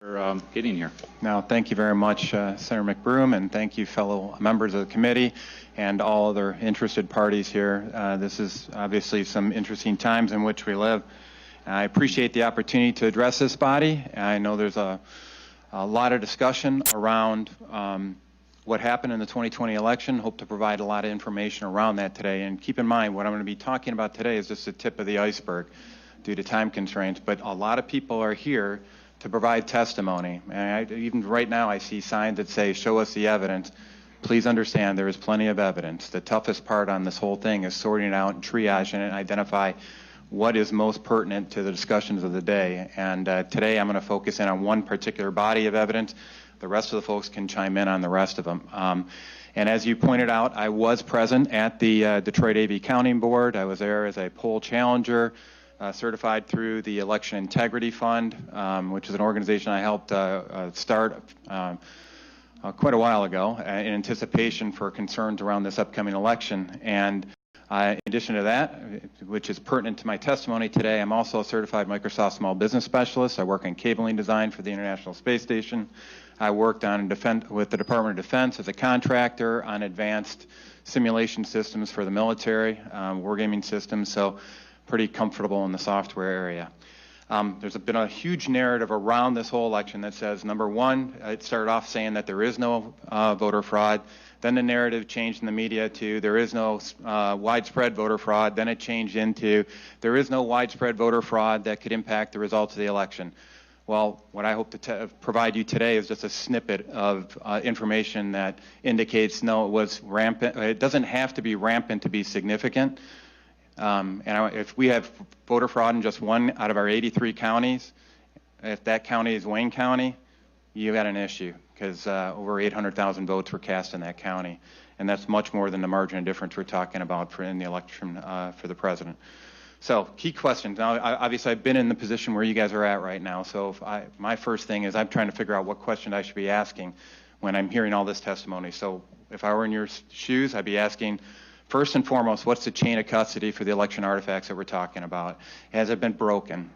for getting here. No, thank you very much, Senator McBroom, and thank you, fellow members of the committee and all other interested parties here. This is obviously some interesting times in which we live. I appreciate the opportunity to address this body. I know there's a lot of discussion around what happened in the 2020 election. Hope to provide a lot of information around that today. And keep in mind, what I'm going to be talking about today is just the tip of the iceberg due to time constraints. But a lot of people are here to provide testimony. And even right now, I see signs that say, show us the evidence. Please understand there is plenty of evidence. The toughest part on this whole thing is sorting it out and triaging it and identify what is most pertinent to the discussions of the day. And today I'm going to focus in on one particular body of evidence. The rest of the folks can chime in on the rest of them. And as you pointed out, I was present at the Detroit AV Counting Board. I was there as a poll challenger, certified through the Election Integrity Fund, which is an organization I helped start quite a while ago in anticipation for concerns around this upcoming election. And in addition to that, which is pertinent to my testimony today, I'm also a certified Microsoft Small Business Specialist. I work on cabling design for the International Space Station. I worked on with the Department of Defense as a contractor on advanced simulation systems for the military, wargaming systems, so pretty comfortable in the software area. There's been a huge narrative around this whole election that says, number one, it started off saying that there is no voter fraud. Then the narrative changed in the media to there is no widespread voter fraud. Then it changed into there is no widespread voter fraud that could impact the results of the election. Well, what I hope to provide you today is just a snippet of information that indicates no, it was rampant. It doesn't have to be rampant to be significant. If we have voter fraud in just one out of our 83 counties, if that county is Wayne County, you got an issue because over 800,000 votes were cast in that county. And that's much more than the margin of difference we're talking about in the election for the president. So key questions. Now, obviously, I've been in the position where you guys are at right now. So my first thing is I'm trying to figure out what question I should be asking when I'm hearing all this testimony. So if I were in your shoes, I'd be asking, first and foremost, what's the chain of custody for the election artifacts that we're talking about? Has it been broken?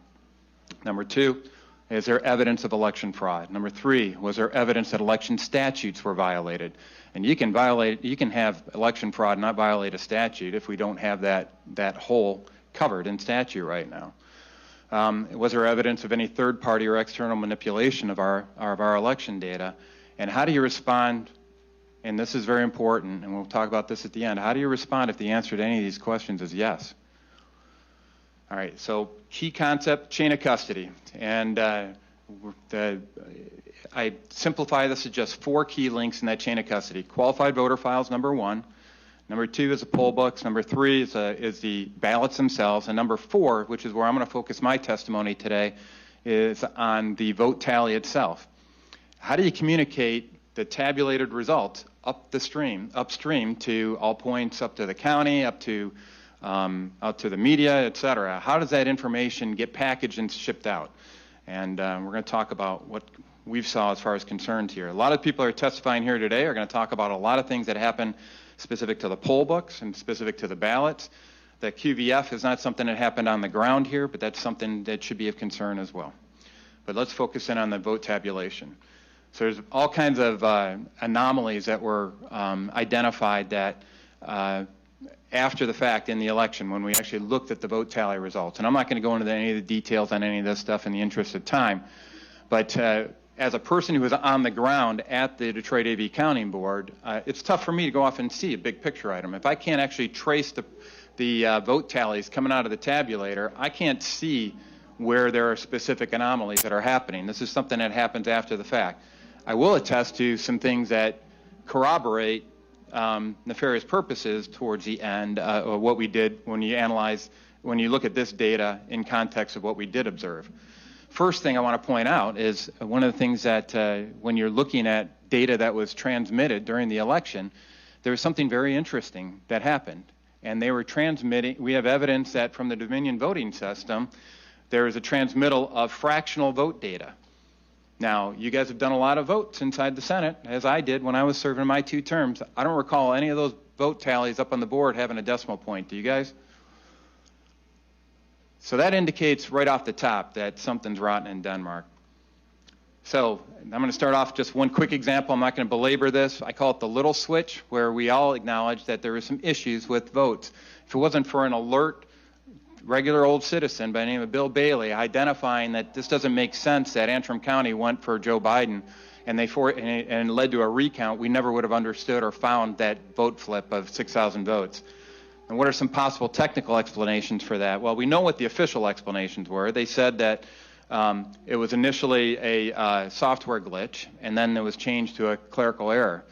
Number two, is there evidence of election fraud? Number three, was there evidence that election statutes were violated? And you can have election fraud and not violate a statute if we don't have that hole covered in statute right now. Was there evidence of any third party or external manipulation of our election data? And how do you respond? And this is very important, and we'll talk about this at the end. How do you respond if the answer to any of these questions is yes? All right, so key concept, chain of custody. And I simplify this to just 4 key links in that chain of custody. Qualified voter files, number 1. Number 2 is the poll books. Number 3 is the ballots themselves. And number 4, which is where I'm going to focus my testimony today, is on the vote tally itself. How do you communicate the tabulated results upstream to all points, up to the county, up to the media, et cetera? How does that information get packaged and shipped out? And we're going to talk about what we've saw as far as concerns here. A lot of people are testifying here today are going to talk about a lot of things that happen specific to the poll books and specific to the ballots. The QVF is not something that happened on the ground here, but that's something that should be of concern as well. But let's focus in on the vote tabulation. So there's all kinds of anomalies that were identified that after the fact in the election when we actually looked at the vote tally results. And I'm not going to go into any of the details on any of this stuff in the interest of time. But as a person who was on the ground at the Detroit AV Counting Board, it's tough for me to go off and see a big picture item. If I can't actually trace the vote tallies coming out of the tabulator, I can't see where there are specific anomalies that are happening. This is something that happens after the fact. I will attest to some things that corroborate nefarious purposes towards the end of what we did when you look at this data in context of what we did observe. First thing I want to point out is one of the things that when you're looking at data that was transmitted during the election, there was something very interesting that happened. And they were transmitting, we have evidence that from the Dominion voting system, there is a transmittal of fractional vote data. Now, you guys have done a lot of votes inside the Senate, as I did when I was serving my 2 terms. I don't recall any of those vote tallies up on the board having a decimal point. Do you guys? So that indicates right off the top that something's rotten in Denmark. So I'm going to start off just one quick example. I'm not going to belabor this. I call it the little switch, where we all acknowledge that there are some issues with votes. If it wasn't for an alert, regular old citizen by the name of Bill Bailey identifying that this doesn't make sense, that Antrim County went for Joe Biden and it led to a recount, we never would have understood or found that vote flip of 6,000 votes. And what are some possible technical explanations for that? Well, we know what the official explanations were. They said that it was initially a software glitch, and then it was changed to a clerical error.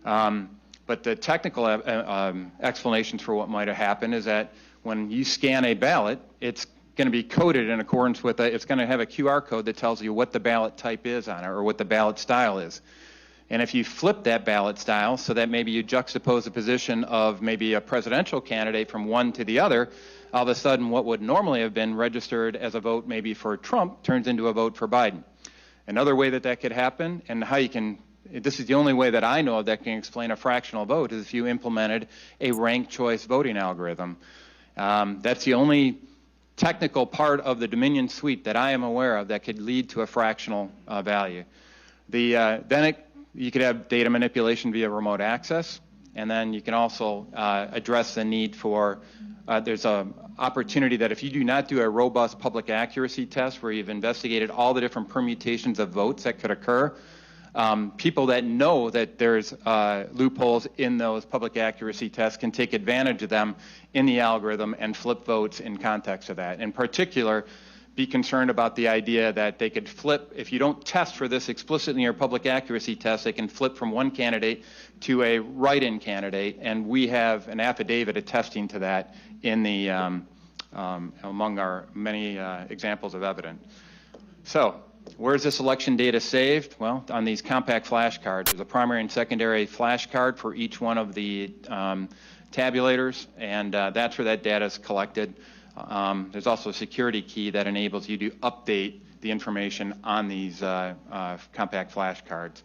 But the technical explanations for what might have happened is that when you scan a ballot, it's going to be coded in accordance with it's going to have a QR code that tells you what the ballot type is on it or what the ballot style is. And if you flip that ballot style so that maybe you juxtapose the position of maybe a presidential candidate from one to the other, all of a sudden what would normally have been registered as a vote maybe for Trump turns into a vote for Biden. Another way that could happen, and how you can, this is the only way that I know of that can explain a fractional vote, is if you implemented a ranked choice voting algorithm. That's the only technical part of the Dominion suite that I am aware of that could lead to a fractional value. You could have data manipulation via remote access, and then you can also address the need for, there's an opportunity that if you do not do a robust public accuracy test where you've investigated all the different permutations of votes that could occur, people that know that there's loopholes in those public accuracy tests can take advantage of them in the algorithm and flip votes in context of that. In particular, be concerned about the idea that they could flip, if you don't test for this explicitly in your public accuracy test, they can flip from one candidate to a write-in candidate, and we have an affidavit attesting to that in the, among our many examples of evidence. So, where's this election data saved? Well, on these compact flashcards. There's a primary and secondary flashcard for each one of the tabulators, and that's where that data is collected. There's also a security key that enables you to update the information on these compact flashcards.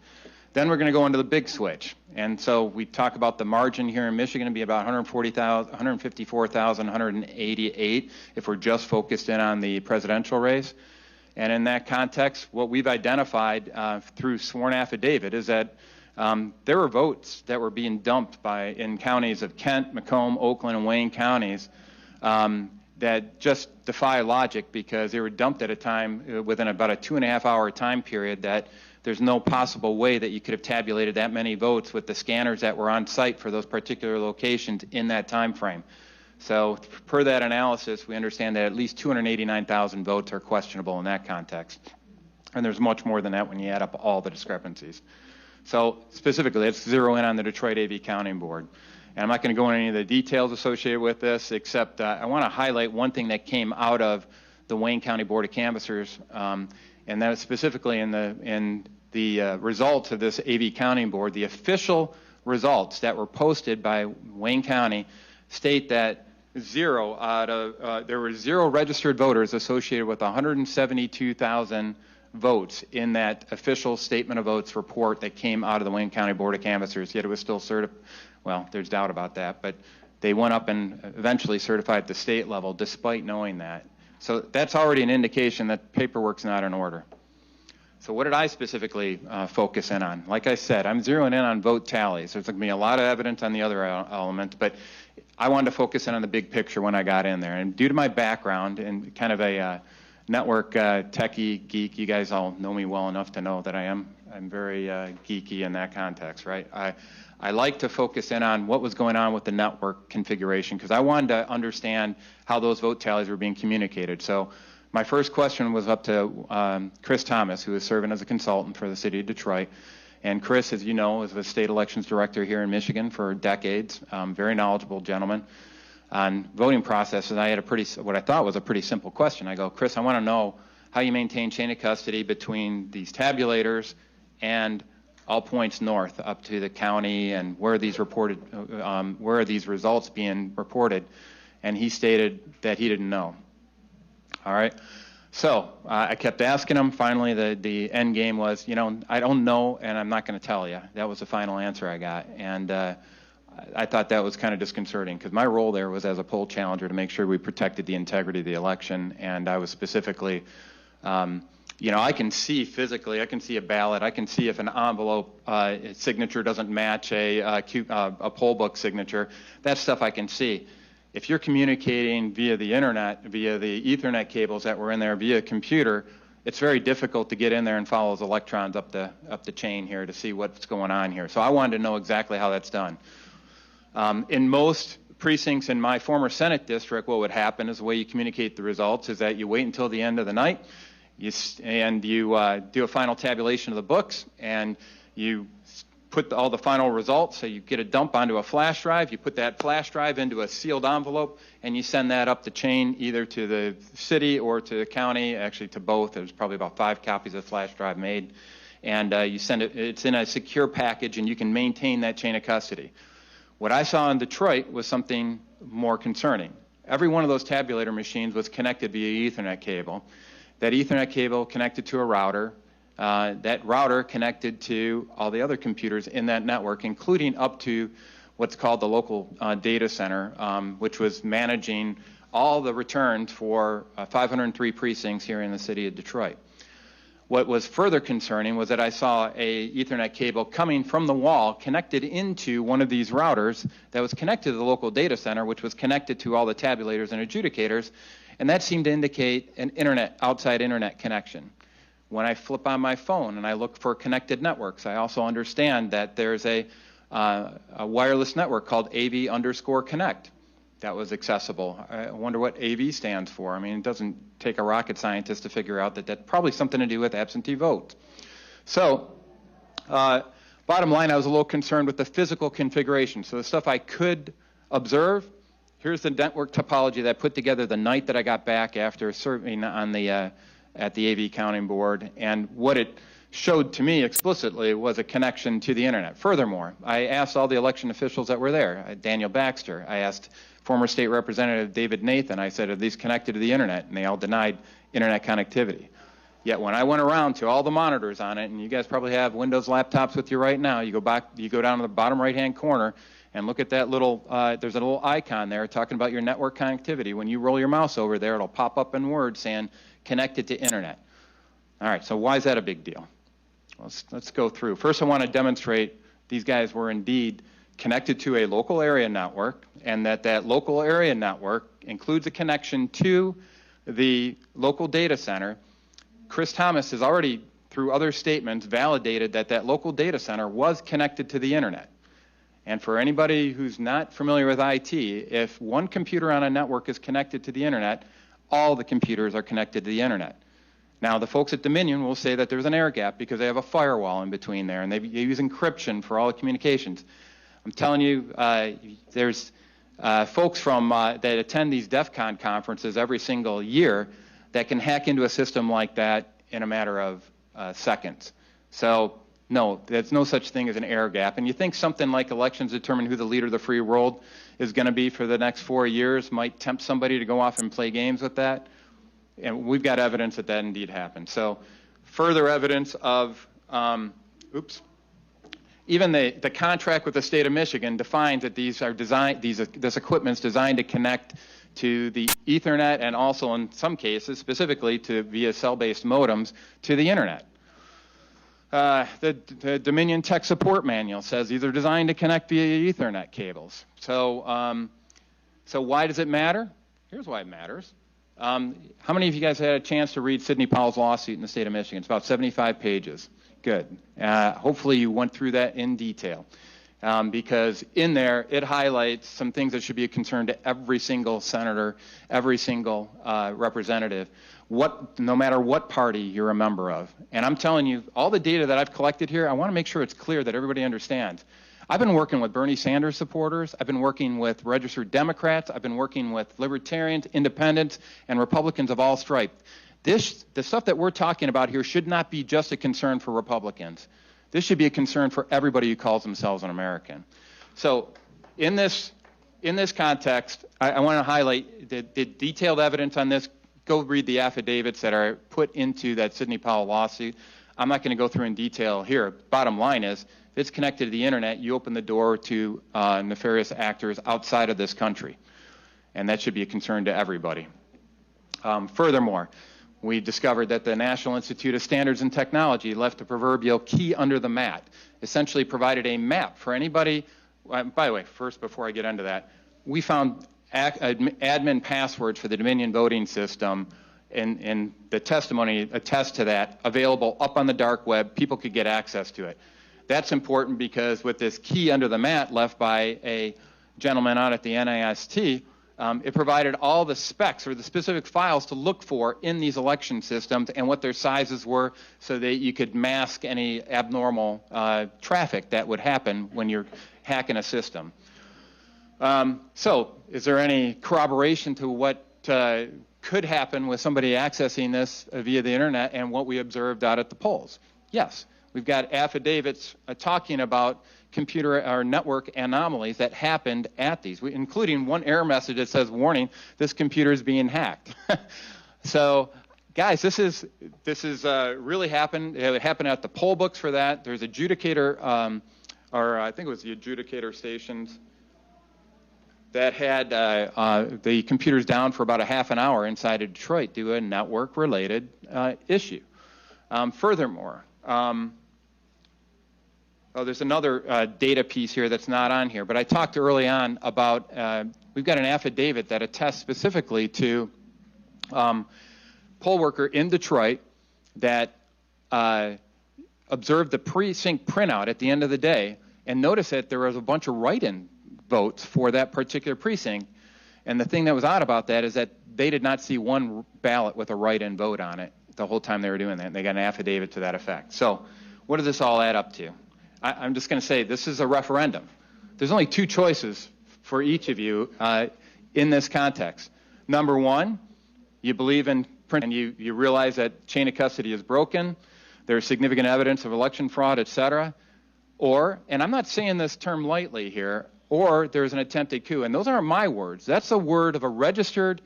Then we're going to go into the big switch. And so we talk about the margin here in Michigan to be about 154,188 if we're just focused in on the presidential race. And in that context, what we've identified through sworn affidavit is that there were votes that were being dumped in counties of Kent, Macomb, Oakland, and Wayne counties that just defy logic because they were dumped at a time within about a 2.5-hour time period that there's no possible way that you could have tabulated that many votes with the scanners that were on site for those particular locations in that time frame. So per that analysis, we understand that at least 289,000 votes are questionable in that context. And there's much more than that when you add up all the discrepancies. So specifically, let's zero in on the Detroit AV Counting Board. And I'm not going to go into any of the details associated with this, except I want to highlight one thing that came out of the Wayne County Board of Canvassers, and that is specifically in the results of this AV Counting Board. The official results that were posted by Wayne County state that there were 0 registered voters associated with 172,000 votes in that official statement of votes report that came out of the Wayne County Board of Canvassers, yet it was still certified. Well, there's doubt about that, but they went up and eventually certified at the state level despite knowing that. So that's already an indication that paperwork's not in order. So what did I specifically focus in on? Like I said, I'm zeroing in on vote tallies. There's going to be a lot of evidence on the other elements, but I wanted to focus in on the big picture when I got in there. And due to my background and kind of a network techie geek, you guys all know me well enough to know that I'm very geeky in that context, right? I like to focus in on what was going on with the network configuration because I wanted to understand how those vote tallies were being communicated. So my first question was up to Chris Thomas, who is serving as a consultant for the city of Detroit. And Chris, as you know, is the state elections director here in Michigan for decades, very knowledgeable gentleman on voting processes. And I had what I thought was a pretty simple question. I go, Chris, I want to know how you maintain chain of custody between these tabulators and all points north up to the county, and where are these reported, where are these results being reported? And he stated that he didn't know. All right. So I kept asking him. Finally, the end game was, I don't know, and I'm not going to tell you. That was the final answer I got. And I thought that was kind of disconcerting because my role there was as a poll challenger to make sure we protected the integrity of the election. And I was specifically You know, I can see physically, I can see a ballot, I can see if an envelope signature doesn't match a poll book signature. That stuff I can see. If you're communicating via the internet, via the Ethernet cables that were in there, via computer, it's very difficult to get in there and follow those electrons up the chain here to see what's going on here. So I wanted to know exactly how that's done. In most precincts in my former Senate district, what would happen is the way you communicate the results is that you wait until the end of the night, you do a final tabulation of the books, and you put all the final results. So you get a dump onto a flash drive, you put that flash drive into a sealed envelope, and you send that up the chain either to the city or to the county, actually to both. There's probably about 5 copies of the flash drive made. And you send it, it's in a secure package, and you can maintain that chain of custody. What I saw in Detroit was something more concerning. Every one of those tabulator machines was connected via Ethernet cable. That Ethernet cable connected to a router. That router connected to all the other computers in that network, including up to what's called the local data center, which was managing all the returns for 503 precincts here in the city of Detroit. What was further concerning was that I saw a Ethernet cable coming from the wall connected into one of these routers that was connected to the local data center, which was connected to all the tabulators and adjudicators, and that seemed to indicate an outside internet connection. When I flip on my phone and I look for connected networks, I also understand that there's a wireless network called AV_Connect that was accessible. I wonder what AV stands for. I mean, it doesn't take a rocket scientist to figure out that that's probably something to do with absentee votes. So, bottom line, I was a little concerned with the physical configuration. So the stuff I could observe, here's the network topology that I put together the night that I got back after serving on the at the AV Counting Board, and what it showed to me explicitly was a connection to the internet. Furthermore, I asked all the election officials that were there, Daniel Baxter, I asked former state representative David Nathan, I said, are these connected to the internet? And they all denied internet connectivity. Yet when I went around to all the monitors on it, and you guys probably have Windows laptops with you right now, you go down to the bottom right-hand corner and look at that little, there's a little icon there talking about your network connectivity. When you roll your mouse over there, it'll pop up in Word saying connected to internet. All right, so why is that a big deal? Let's go through. First, I want to demonstrate these guys were indeed connected to a local area network, and that local area network includes a connection to the local data center. Chris Thomas has already, through other statements, validated that local data center was connected to the internet. And for anybody who's not familiar with IT, if one computer on a network is connected to the internet, all the computers are connected to the internet. Now, the folks at Dominion will say that there's an air gap because they have a firewall in between there, and they use encryption for all the communications. I'm telling you, there's folks from that attend these DEF CON conferences every single year that can hack into a system like that in a matter of seconds. So, no, there's no such thing as an air gap. And you think something like elections determine who the leader of the free world is going to be for the next 4 years might tempt somebody to go off and play games with that? And we've got evidence that indeed happened. So further evidence of, even the contract with the state of Michigan defines that these are designed, this equipment's designed to connect to the Ethernet and also in some cases, specifically via cell-based modems, to the internet. The Dominion Tech Support Manual says these are designed to connect via Ethernet cables. So, so why does it matter? Here's why it matters. How many of you guys had a chance to read Sidney Powell's lawsuit in the state of Michigan? It's about 75 pages. Good. Hopefully you went through that in detail. Because in there, it highlights some things that should be a concern to every single senator, every single representative, no matter what party you're a member of. And I'm telling you, all the data that I've collected here, I want to make sure it's clear that everybody understands. I've been working with Bernie Sanders supporters. I've been working with registered Democrats. I've been working with libertarians, independents, and Republicans of all stripes. The stuff that we're talking about here should not be just a concern for Republicans. This should be a concern for everybody who calls themselves an American. So in this context, I want to highlight the detailed evidence on this. Go read the affidavits that are put into that Sidney Powell lawsuit. I'm not going to go through in detail here. Bottom line is, if it's connected to the internet, you open the door to nefarious actors outside of this country. And that should be a concern to everybody. Furthermore, we discovered that the National Institute of Standards and Technology left a proverbial key under the mat, essentially provided a map for anybody. By the way, first, before I get into that, we found admin passwords for the Dominion voting system, and the testimony attests to that, available up on the dark web. People could get access to it. That's important because with this key under the mat left by a gentleman out at the NIST, it provided all the specs or the specific files to look for in these election systems and what their sizes were so that you could mask any abnormal traffic that would happen when you're hacking a system. So is there any corroboration to what could happen with somebody accessing this via the internet and what we observed out at the polls? Yes. We've got affidavits talking about computer or network anomalies that happened at these, including one error message that says, warning, this computer is being hacked. So, guys, this is really happened. It happened at the poll books for that. There's adjudicator, or I think it was the adjudicator stations that had the computers down for about a half an hour inside of Detroit due to a network-related issue. Furthermore, there's another data piece here that's not on here, but I talked early on about we've got an affidavit that attests specifically to poll worker in Detroit that observed the precinct printout at the end of the day and noticed that there was a bunch of write-in votes for that particular precinct. And the thing that was odd about that is that they did not see one ballot with a write-in vote on it the whole time they were doing that. And they got an affidavit to that effect. So what does this all add up to? I'm just going to say this is a referendum. There's only two choices for each of you in this context. Number one, you believe in print and you realize that chain of custody is broken, there's significant evidence of election fraud, et cetera, or, and I'm not saying this term lightly here, or there's an attempted coup. And those aren't my words. That's the word of a registered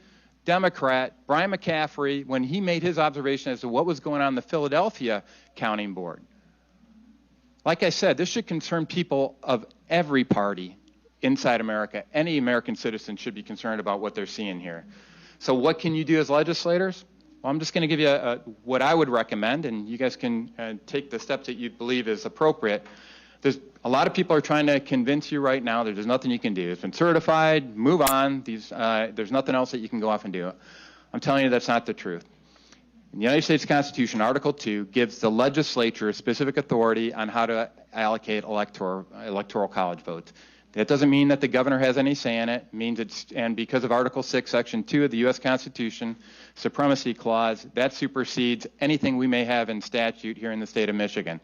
Democrat, Brian McCaffrey, when he made his observation as to what was going on in the Philadelphia counting board. Like I said, this should concern people of every party inside America. Any American citizen should be concerned about what they're seeing here. So what can you do as legislators? Well, I'm just going to give you what I would recommend, and you guys can take the steps that you believe is appropriate. There's a lot of people are trying to convince you right now that there's nothing you can do. It's been certified, move on. There's nothing else that you can go off and do. I'm telling you that's not the truth. In the United States Constitution, Article 2 gives the legislature specific authority on how to allocate electoral college votes. That doesn't mean that the governor has any say in it. It means it's, and because of Article 6, Section 2 of the U.S. Constitution, Supremacy Clause, that supersedes anything we may have in statute here in the state of Michigan.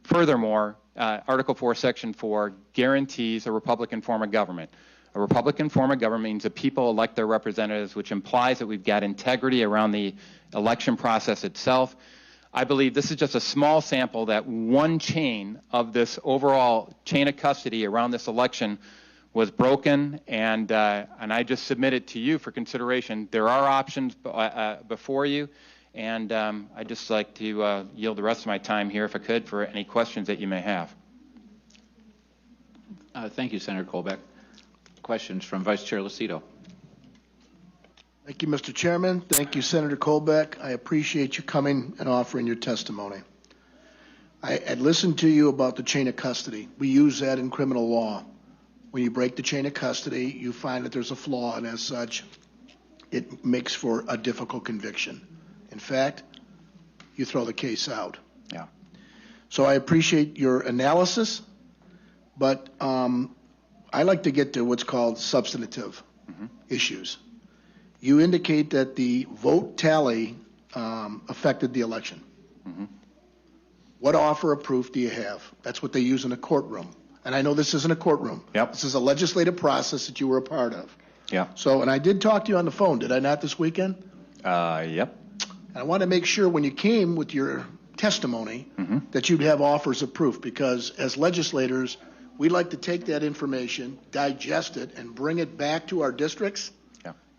Furthermore, Article 4, Section 4 guarantees a Republican form of government. A Republican form of government means that people elect their representatives, which implies that we've got integrity around the election process itself. I believe this is just a small sample, that one chain of this overall chain of custody around this election was broken, and I just submit it to you for consideration. There are options before you, and I'd just like to yield the rest of my time here, if I could, for any questions that you may have. Thank you, Senator Colbeck. Questions from Vice Chair Lucido. Thank you, Mr. Chairman. Thank you, Senator Colbeck. I appreciate you coming and offering your testimony. I had listened to you about the chain of custody. We use that in criminal law. When you break the chain of custody, you find that there's a flaw, and as such, it makes for a difficult conviction. In fact, you throw the case out. Yeah. So I appreciate your analysis, but I like to get to what's called substantive issues. You indicate that the vote tally affected the election. What offer of proof do you have? That's what they use in a courtroom. And I know this isn't a courtroom. Yep. This is a legislative process that you were a part of. Yeah. So, and I did talk to you on the phone, did I not, this weekend? Yep. And I want to make sure when you came with your testimony that you'd have offers of proof, because as legislators, we like to take that information, digest it, and bring it back to our districts,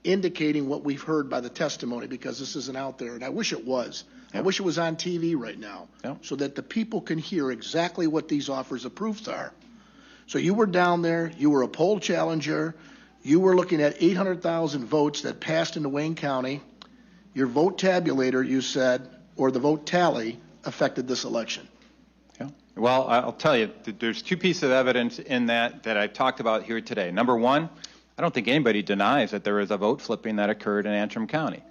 indicating what we've heard by the testimony, because this isn't out there, and I wish it was. I wish it was on TV right now, so that the people can hear exactly what these offers of proofs are. So you were down there, you were a poll challenger, You were looking at 800,000 votes that passed into Wayne County. Your vote tabulator, you said, or the vote tally, affected this election. Yeah. Well, I'll tell you, there's two pieces of evidence in that I've talked about here today. Number one, I don't think anybody denies that there was a vote flipping that occurred in Antrim County.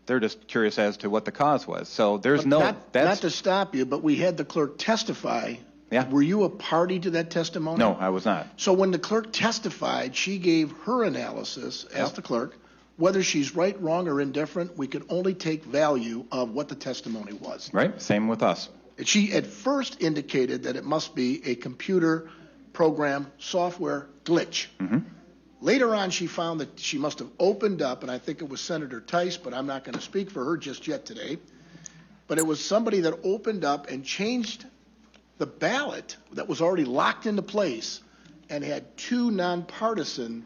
They're just curious as to what the cause was. So there's Not to stop you, but we had the clerk testify. Yeah. Were you a party to that testimony? No, I was not. So when the clerk testified, she gave her analysis as Yep. the clerk. Whether she's right, wrong, or indifferent, we could only take value of what the testimony was. Right? Same with us. And she at first indicated that it must be a computer program software glitch. Mm-hmm. Later on, she found that she must have opened up, and I think it was Senator Tice, but I'm not going to speak for her just yet today. But it was somebody that opened up and changed the ballot that was already locked into place and had two nonpartisan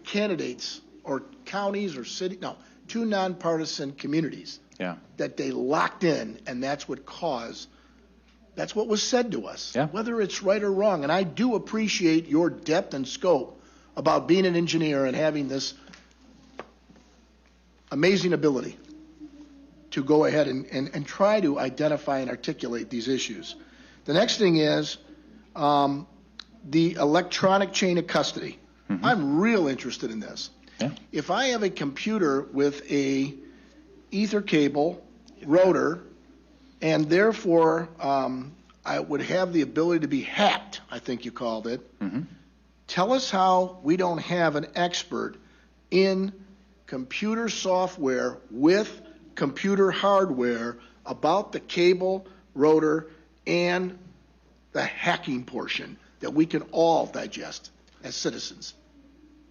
candidates or counties or two nonpartisan communities Yeah. that they locked in, and that's what was said to us. Yeah. Whether it's right or wrong, and I do appreciate your depth and scope about being an engineer and having this amazing ability to go ahead and try to identify and articulate these issues. The next thing is the electronic chain of custody. Mm-hmm. I'm real interested in this. Yeah. If I have a computer with a ether cable, rotor, and therefore I would have the ability to be hacked, I think you called it, Mm-hmm. tell us how we don't have an expert in computer software with computer hardware about the cable, rotor, and the hacking portion that we can all digest as citizens.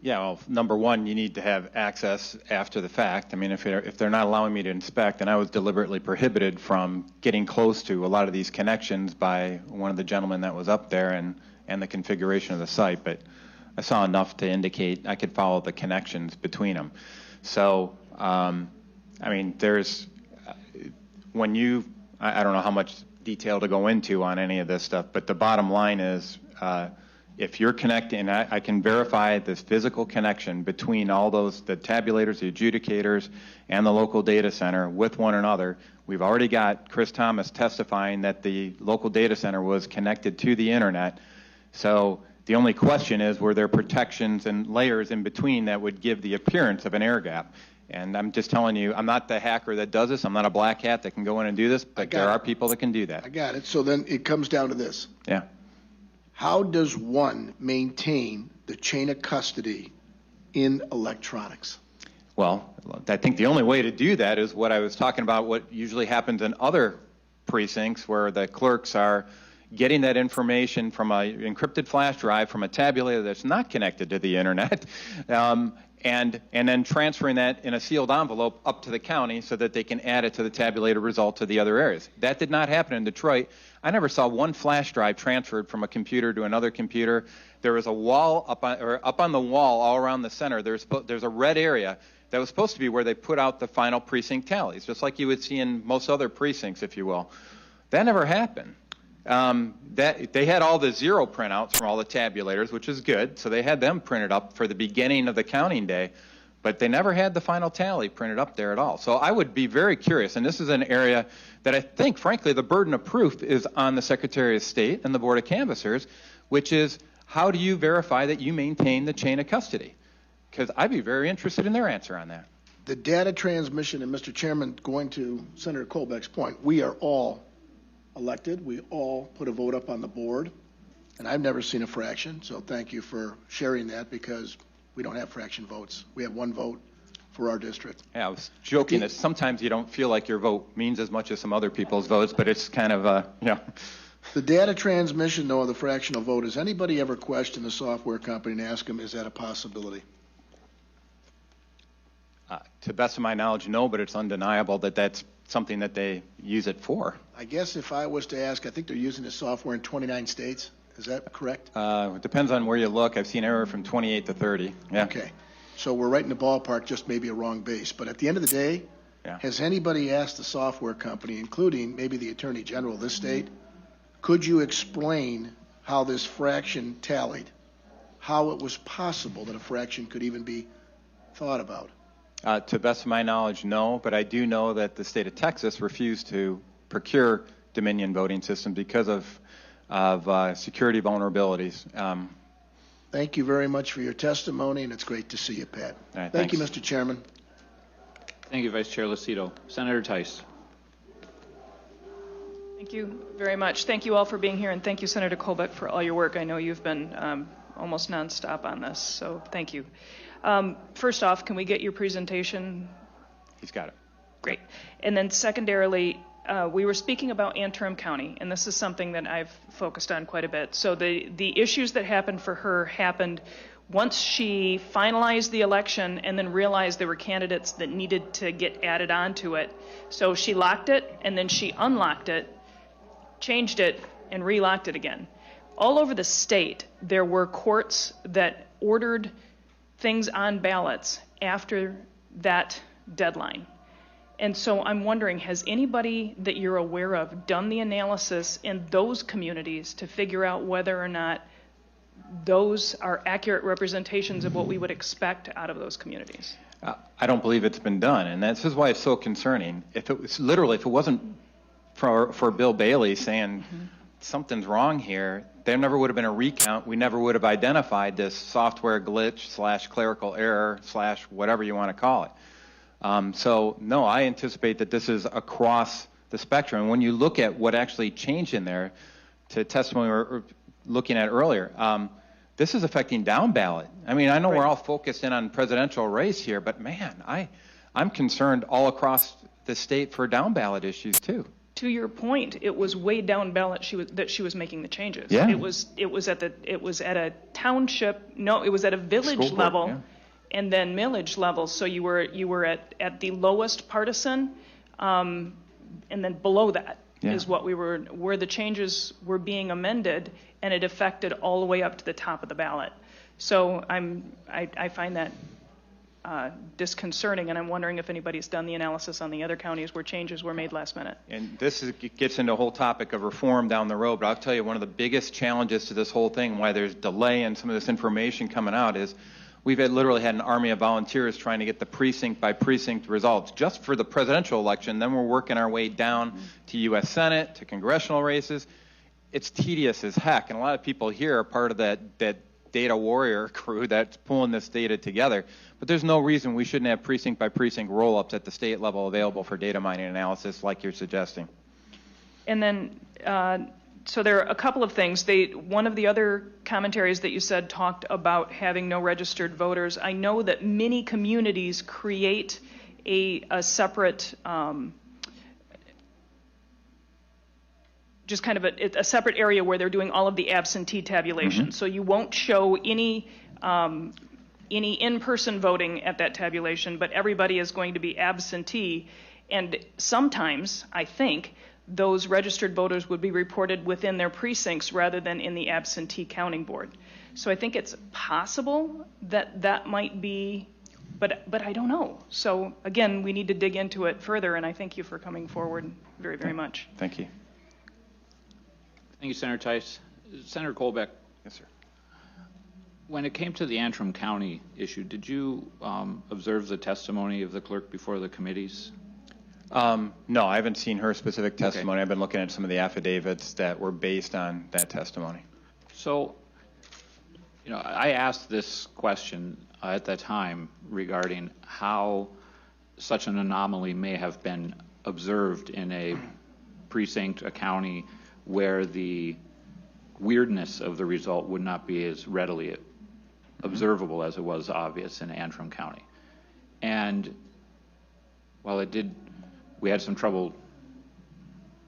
Yeah, well, number one, you need to have access after the fact. I mean, if they're not allowing me to inspect, and I was deliberately prohibited from getting close to a lot of these connections by one of the gentlemen that was up there and the configuration of the site, but I saw enough to indicate I could follow the connections between them. So, I mean, there's, I don't know how much detail to go into on any of this stuff, but the bottom line is, if you're connecting, I can verify this physical connection between all those, the tabulators, the adjudicators, and the local data center with one another. We've already got Chris Thomas testifying that the local data center was connected to the internet. So the only question is, were there protections and layers in between that would give the appearance of an air gap? And I'm just telling you, I'm not the hacker that does this. I'm not a black hat that can go in and do this, but there are people that can do that. I got it. So then it comes down to this. Yeah. How does one maintain the chain of custody in electronics? Well, I think the only way to do that is what I was talking about, what usually happens in other precincts where the clerks are getting that information from an encrypted flash drive from a tabulator that's not connected to the internet, and then transferring that in a sealed envelope up to the county so that they can add it to the tabulator result to the other areas. That did not happen in Detroit. I never saw one flash drive transferred from a computer to another computer. There was a wall up on the wall all around the center. There's a red area that was supposed to be where they put out the final precinct tallies, just like you would see in most other precincts, if you will. That never happened. That they had all the zero printouts from all the tabulators, which is good. So they had them printed up for the beginning of the counting day, but they never had the final tally printed up there at all. So I would be very curious, and this is an area that I think, frankly, the burden of proof is on the Secretary of State and the Board of Canvassers, which is how do you verify that you maintain the chain of custody? Because I'd be very interested in their answer on that. The data transmission, and Mr. Chairman, going to Senator Colbeck's point, we are all elected. We all put a vote up on the board, and I've never seen a fraction, so thank you for sharing that, because we don't have fraction votes. We have one vote for our district. Yeah, I was joking that sometimes you don't feel like your vote means as much as some other people's votes, but it's kind of, The data transmission, though, of the fractional vote, has anybody ever questioned the software company and asked them, is that a possibility? To the best of my knowledge, no, but it's undeniable that that's something that they use it for. I guess if I was to ask, I think they're using the software in 29 states. Is that correct? It depends on where you look. I've seen anywhere from 28 to 30. Yeah. Okay. So we're right in the ballpark, just maybe a wrong base. But at the end of the day, Yeah. has anybody asked the software company, including maybe the Attorney General of this state, could you explain how this fraction tallied? how it was possible that a fraction could even be thought about? To the best of my knowledge, no, but I do know that the state of Texas refused to procure Dominion voting systems because of security vulnerabilities. Thank you very much for your testimony, and it's great to see you, Pat. All right, Thank you, thanks. Mr. Chairman. Thank you, Vice Chair Lucido. Senator Tice. Thank you very much. Thank you all for being here, and thank you, Senator Colbeck, for all your work. I know you've been almost nonstop on this, so thank you. First off, can we get your presentation? He's got it. Great. And then secondarily, we were speaking about Antrim County, and this is something that I've focused on quite a bit. So the issues that happened for her happened once she finalized the election and then realized there were candidates that needed to get added onto it. So she locked it, and then she unlocked it, changed it, and relocked it again. All over the state, there were courts that ordered things on ballots after that deadline. And so I'm wondering, has anybody that you're aware of done the analysis in those communities to figure out whether or not those are accurate representations of what we would expect out of those communities? I don't believe it's been done, and this is why it's so concerning. If it was literally, if it wasn't for Bill Bailey saying something's wrong here, there never would have been a recount. We never would have identified this software glitch / clerical error / whatever you want to call it. So no, I anticipate that this is across the spectrum. And when you look at what actually changed in there, to testimony we were looking at earlier, this is affecting down ballot. I mean, I know we're all focused in on presidential race here, but man, I'm concerned all across the state for down ballot issues too. To your point, it was way down ballot that she was making the changes. Yeah. It was at a township, no, it was at a village School board, level. yeah. And then millage level, so you were at the lowest partisan, and then below that is Yeah. what where the changes were being amended, and it affected all the way up to the top of the ballot. So I find that disconcerting, and I'm wondering if anybody's done the analysis on the other counties where changes were made last minute. And gets into a whole topic of reform down the road, but I'll tell you one of the biggest challenges to this whole thing, why there's delay in some of this information coming out, is we've literally had an army of volunteers trying to get the precinct by precinct results just for the presidential election. Then we're working our way down to U.S. Senate, to congressional races. It's tedious as heck, and a lot of people here are part of that data warrior crew that's pulling this data together. But there's no reason we shouldn't have precinct by precinct roll-ups at the state level available for data mining analysis like you're suggesting. And then, so there are a couple of things. One of the other commentaries that you said talked about having no registered voters. I know that many communities create a separate, just kind of a separate area where they're doing all of the absentee tabulation. So you won't show any in-person voting at that tabulation, but everybody is going to be absentee. And sometimes, I think, those registered voters would be reported within their precincts rather than in the absentee counting board. So I think it's possible that might be, but I don't know. So again, we need to dig into it further, and I thank you for coming forward very, very much. Thank you. Thank you, Senator Tice. Senator Colbeck, Yes, sir. when it came to the Antrim County issue, did you observe the testimony of the clerk before the committees? No, I haven't seen her specific testimony. I've been looking at some of the affidavits that were based on that testimony. So, I asked this question at that time regarding how such an anomaly may have been observed in a precinct, a county, where the weirdness of the result would not be as readily observable as it was obvious in Antrim County. And while we had some trouble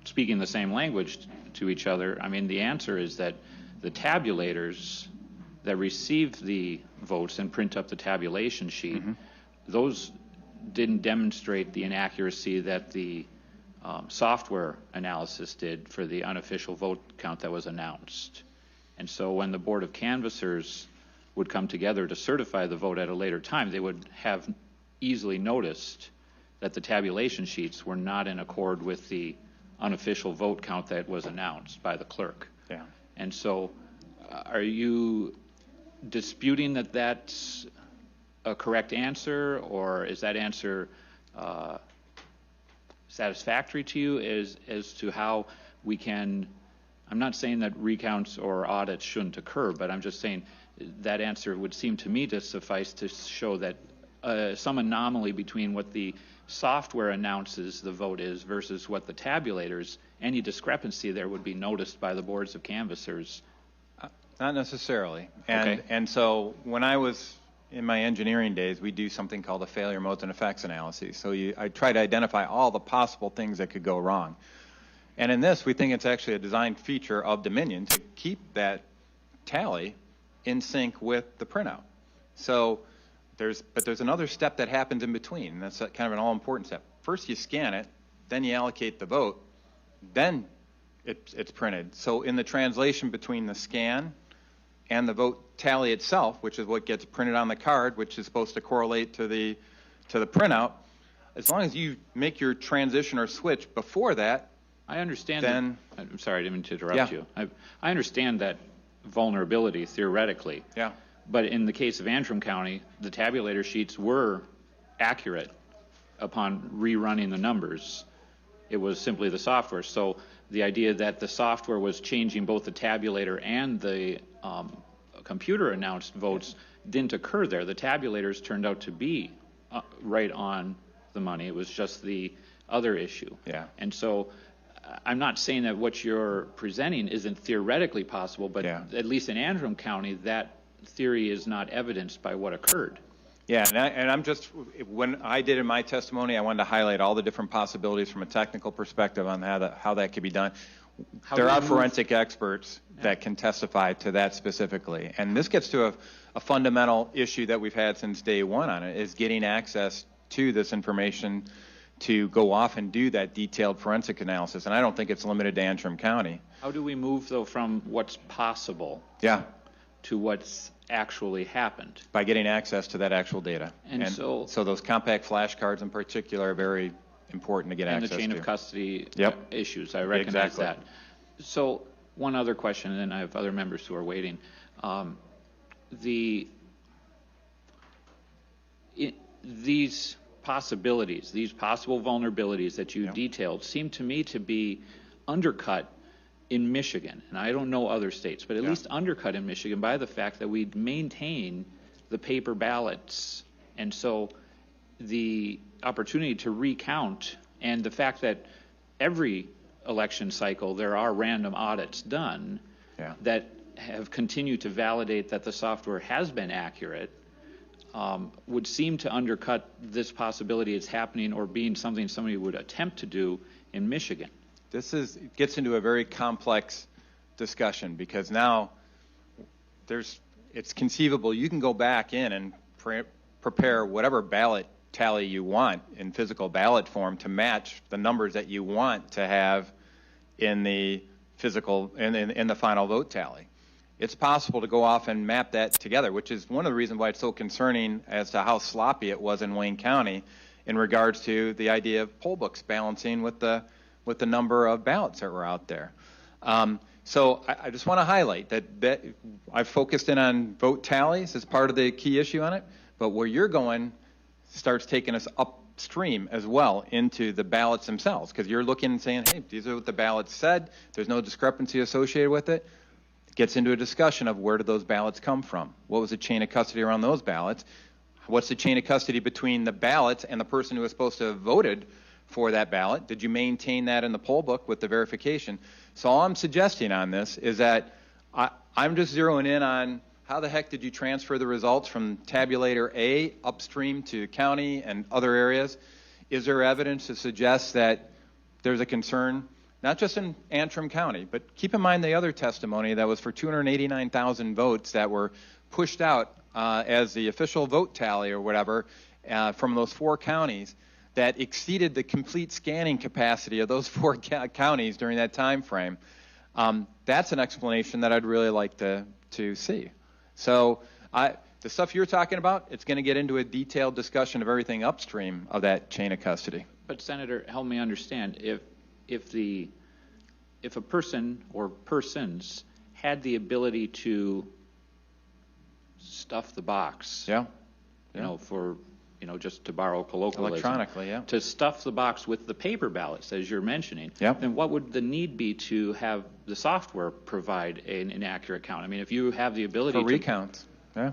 speaking the same language to each other, I mean, the answer is that the tabulators that receive the votes and print up the tabulation sheet, those didn't demonstrate the inaccuracy that the software analysis did for the unofficial vote count that was announced. And so when the Board of Canvassers would come together to certify the vote at a later time, they would have easily noticed that the tabulation sheets were not in accord with the unofficial vote count that was announced by the clerk. Yeah. And so are you disputing that that's a correct answer, or is that answer satisfactory to you as to how we can, I'm not saying that recounts or audits shouldn't occur, but I'm just saying that answer would seem to me to suffice to show that some anomaly between what the software announces the vote is versus what the tabulators, any discrepancy there would be noticed by the boards of canvassers. Not necessarily. Okay. And so when I was in my engineering days, we do something called a failure modes and effects analysis. So I try to identify all the possible things that could go wrong. And in this, we think it's actually a design feature of Dominion to keep that tally in sync with the printout. So there's another step that happens in between, and that's kind of an all-important step. First you scan it, then you allocate the vote, then it's printed. So in the translation between the scan and the vote tally itself, which is what gets printed on the card, which is supposed to correlate to the printout, as long as you make your transition or switch before that, I understand then, that. I'm sorry, I didn't mean to interrupt Yeah. you. I understand that vulnerability theoretically. yeah. But in the case of Antrim County, the tabulator sheets were accurate upon rerunning the numbers. It was simply the software. So the idea that the software was changing both the tabulator and the computer announced votes didn't occur there. The tabulators turned out to be right on the money. It was just the other issue. Yeah. And so I'm not saying that what you're presenting isn't theoretically possible, but Yeah. at least in Antrim County, that theory is not evidenced by what occurred. Yeah, and I'm just, when I did in my testimony, I wanted to highlight all the different possibilities from a technical perspective on how that could be done. There do are you move- forensic experts that can testify to that specifically. And this gets to a fundamental issue that we've had since day one on it, is getting access to this information to go off and do that detailed forensic analysis. And I don't think it's limited to Antrim County. How do we move, though, from what's possible Yeah, to what's actually happened? by getting access to that actual data. And so those compact flashcards in particular are very important to get And access the to. chain of custody Yep. issues, I recognize Exactly. that. So one other question, and then I have other members who are waiting. These possibilities, these possible vulnerabilities that you detailed seem to me to be undercut in Michigan, and I don't know other states, but at least undercut in Michigan by the fact that we maintain the paper ballots. And so the opportunity to recount and the fact that every election cycle there are random audits done that have continued to validate that the software has been accurate would seem to undercut this possibility it's happening or being something somebody would attempt to do in Michigan. This gets into a very complex discussion because now it's conceivable you can go back in and prepare whatever ballot tally you want in physical ballot form to match the numbers that you want to have in the physical in the final vote tally. It's possible to go off and map that together, which is one of the reasons why it's so concerning as to how sloppy it was in Wayne County in regards to the idea of poll books balancing with the number of ballots that were out there. So I just want to highlight that I've focused in on vote tallies as part of the key issue on it, but where you're going starts taking us upstream as well into the ballots themselves, because you're looking and saying, hey, these are what the ballots said, there's no discrepancy associated with it. It gets into a discussion of where did those ballots come from? What was the chain of custody around those ballots? What's the chain of custody between the ballots and the person who was supposed to have voted for that ballot? Did you maintain that in the poll book with the verification? So all I'm suggesting on this is that I'm just zeroing in on how the heck did you transfer the results from tabulator A upstream to county and other areas? Is there evidence to suggest that there's a concern, not just in Antrim County, but keep in mind the other testimony that was for 289,000 votes that were pushed out as the official vote tally or whatever from those 4 counties that exceeded the complete scanning capacity of those 4 counties during that time frame. That's an explanation that I'd really like to see. So the stuff you're talking about, it's going to get into a detailed discussion of everything upstream of that chain of custody. But Senator, help me understand, if a person or persons had the ability to stuff the box. Yeah. You know, just to borrow colloquialism. Electronically, yeah. To stuff the box with the paper ballots, as you're mentioning. Yep. Then what would the need be to have the software provide an inaccurate count? I mean, if you have the ability For to recounts, yeah.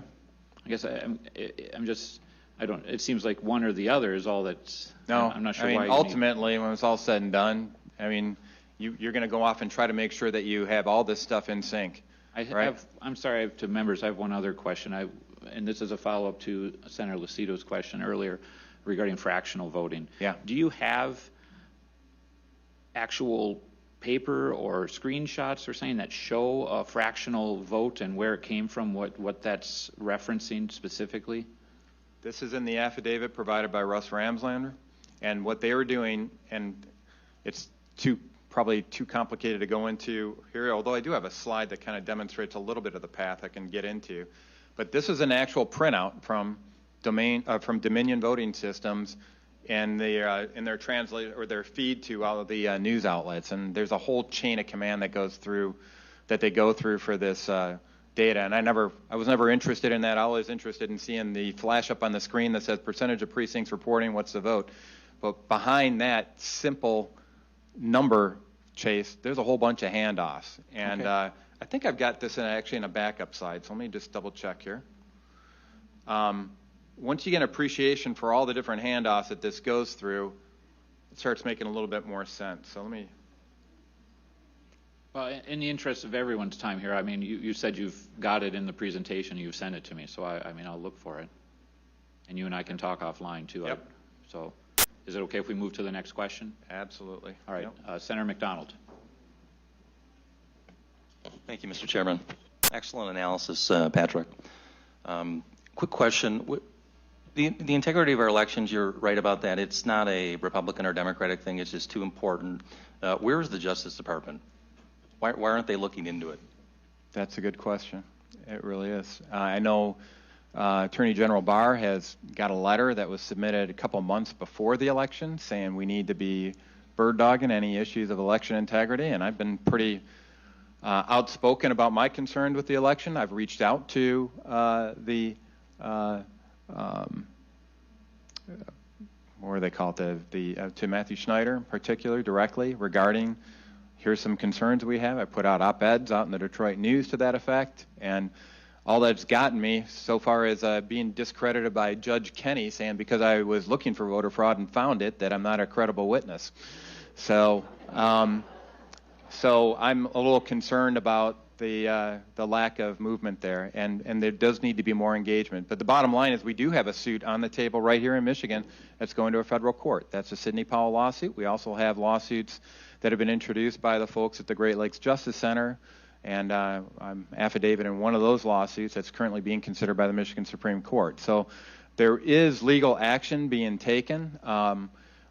I guess it seems like one or the other is all that's, No, I'm not sure I mean, why. ultimately, when it's all said and done, I mean, you're going to go off and try to make sure that you have all this stuff in sync. Right. I'm sorry, to members, I have one other question. And this is a follow-up to Senator Lucido's question earlier regarding fractional voting. Yeah. Do you have actual paper or screenshots or something that show a fractional vote and where it came from, what that's referencing specifically? This is in the affidavit provided by Russ Ramslander, and what they were doing, and it's probably too complicated to go into here, although I do have a slide that kind of demonstrates a little bit of the path I can get into. But this is an actual printout from Dominion Voting Systems, and in their translate or their feed to all of the news outlets, and there's a whole chain of command that they go through for this data. And I was never interested in that. I was interested in seeing the flash up on the screen that says percentage of precincts reporting, what's the vote. But behind that simple number chase, there's a whole bunch of handoffs. And Okay. I think I've got this actually in a backup slide, so let me just double check here. Once you get an appreciation for all the different handoffs that this goes through, it starts making a little bit more sense. So let me. Well, in the interest of everyone's time here, I mean, you said you've got it in the presentation, you've sent it to me, so I mean, I'll look for it. And you and I can talk offline, too. Yep. So is it okay if we move to the next question? Absolutely. All right. Yep. Senator McDonald. Thank you, Mr. Chairman. Excellent analysis, Patrick. Quick question. The integrity of our elections, you're right about that. It's not a Republican or Democratic thing. It's just too important. Where is the Justice Department? Why aren't they looking into it? That's a good question. It really is. I know Attorney General Barr has got a letter that was submitted a couple months before the election saying we need to be bird dogging any issues of election integrity, and I've been pretty outspoken about my concerns with the election. I've reached out to what do they call it, to Matthew Schneider in particular directly regarding here's some concerns we have. I put out op-eds out in the Detroit News to that effect, and all that's gotten me so far is being discredited by Judge Kenney saying because I was looking for voter fraud and found it that I'm not a credible witness. So I'm a little concerned about the lack of movement there, and there does need to be more engagement. But the bottom line is we do have a suit on the table right here in Michigan that's going to a federal court. That's the Sidney Powell lawsuit. We also have lawsuits that have been introduced by the folks at the Great Lakes Justice Center, and I'm affidavit in one of those lawsuits that's currently being considered by the Michigan Supreme Court. So there is legal action being taken.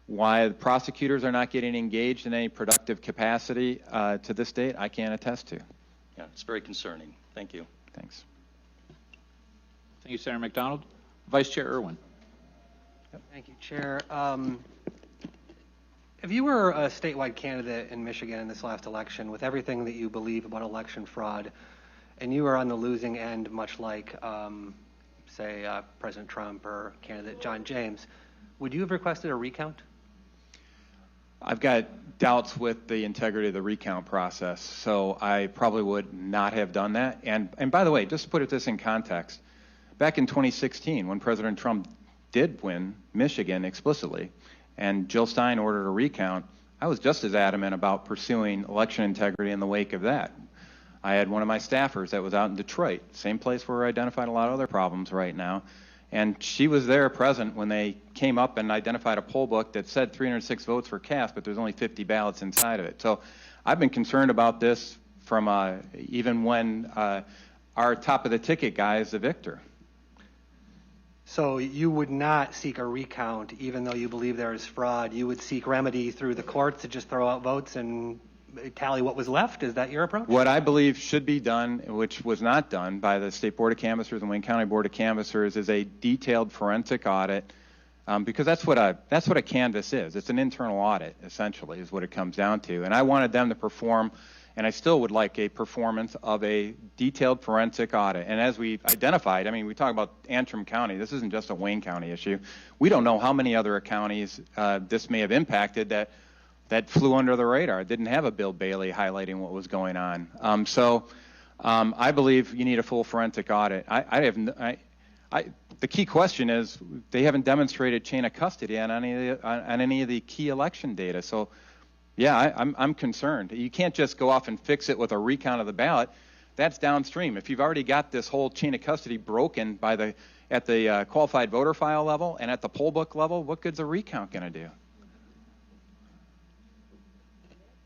Why the prosecutors are not getting engaged in any productive capacity to this date, I can't attest to. Yeah, it's very concerning. Thank you. Thanks. Thank you, Senator McDonald. Vice Chair Irwin. Thank you, Chair. If you were a statewide candidate in Michigan in this last election, with everything that you believe about election fraud, and you were on the losing end, much like, say, President Trump or candidate John James, would you have requested a recount? I've got doubts with the integrity of the recount process, so I probably would not have done that. And by the way, just to put this in context, back in 2016, when President Trump did win Michigan explicitly, and Jill Stein ordered a recount, I was just as adamant about pursuing election integrity in the wake of that. I had one of my staffers that was out in Detroit, same place where we identified a lot of other problems right now, and she was there present when they came up and identified a poll book that said 306 votes were cast, but there's only 50 ballots inside of it. So I've been concerned about this from even when our top of the ticket guy is the victor. So you would not seek a recount, even though you believe there is fraud. You would seek remedy through the courts to just throw out votes and tally what was left? Is that your approach? What I believe should be done, which was not done by the State Board of Canvassers and Wayne County Board of Canvassers, is a detailed forensic audit, because that's what a canvass is. It's an internal audit, essentially, is what it comes down to. And I wanted them to perform And I still would like a performance of a detailed forensic audit. And as we identified, I mean, we talk about Antrim County. This isn't just a Wayne County issue. We don't know how many other counties this may have impacted that flew under the radar, didn't have a Bill Bailey highlighting what was going on. I believe you need a full forensic audit. The key question is they haven't demonstrated chain of custody on any of the key election data. So, yeah, I'm concerned. You can't just go off and fix it with a recount of the ballot. That's downstream. If you've already got this whole chain of custody broken at the qualified voter file level and at the poll book level, what good's a recount going to do?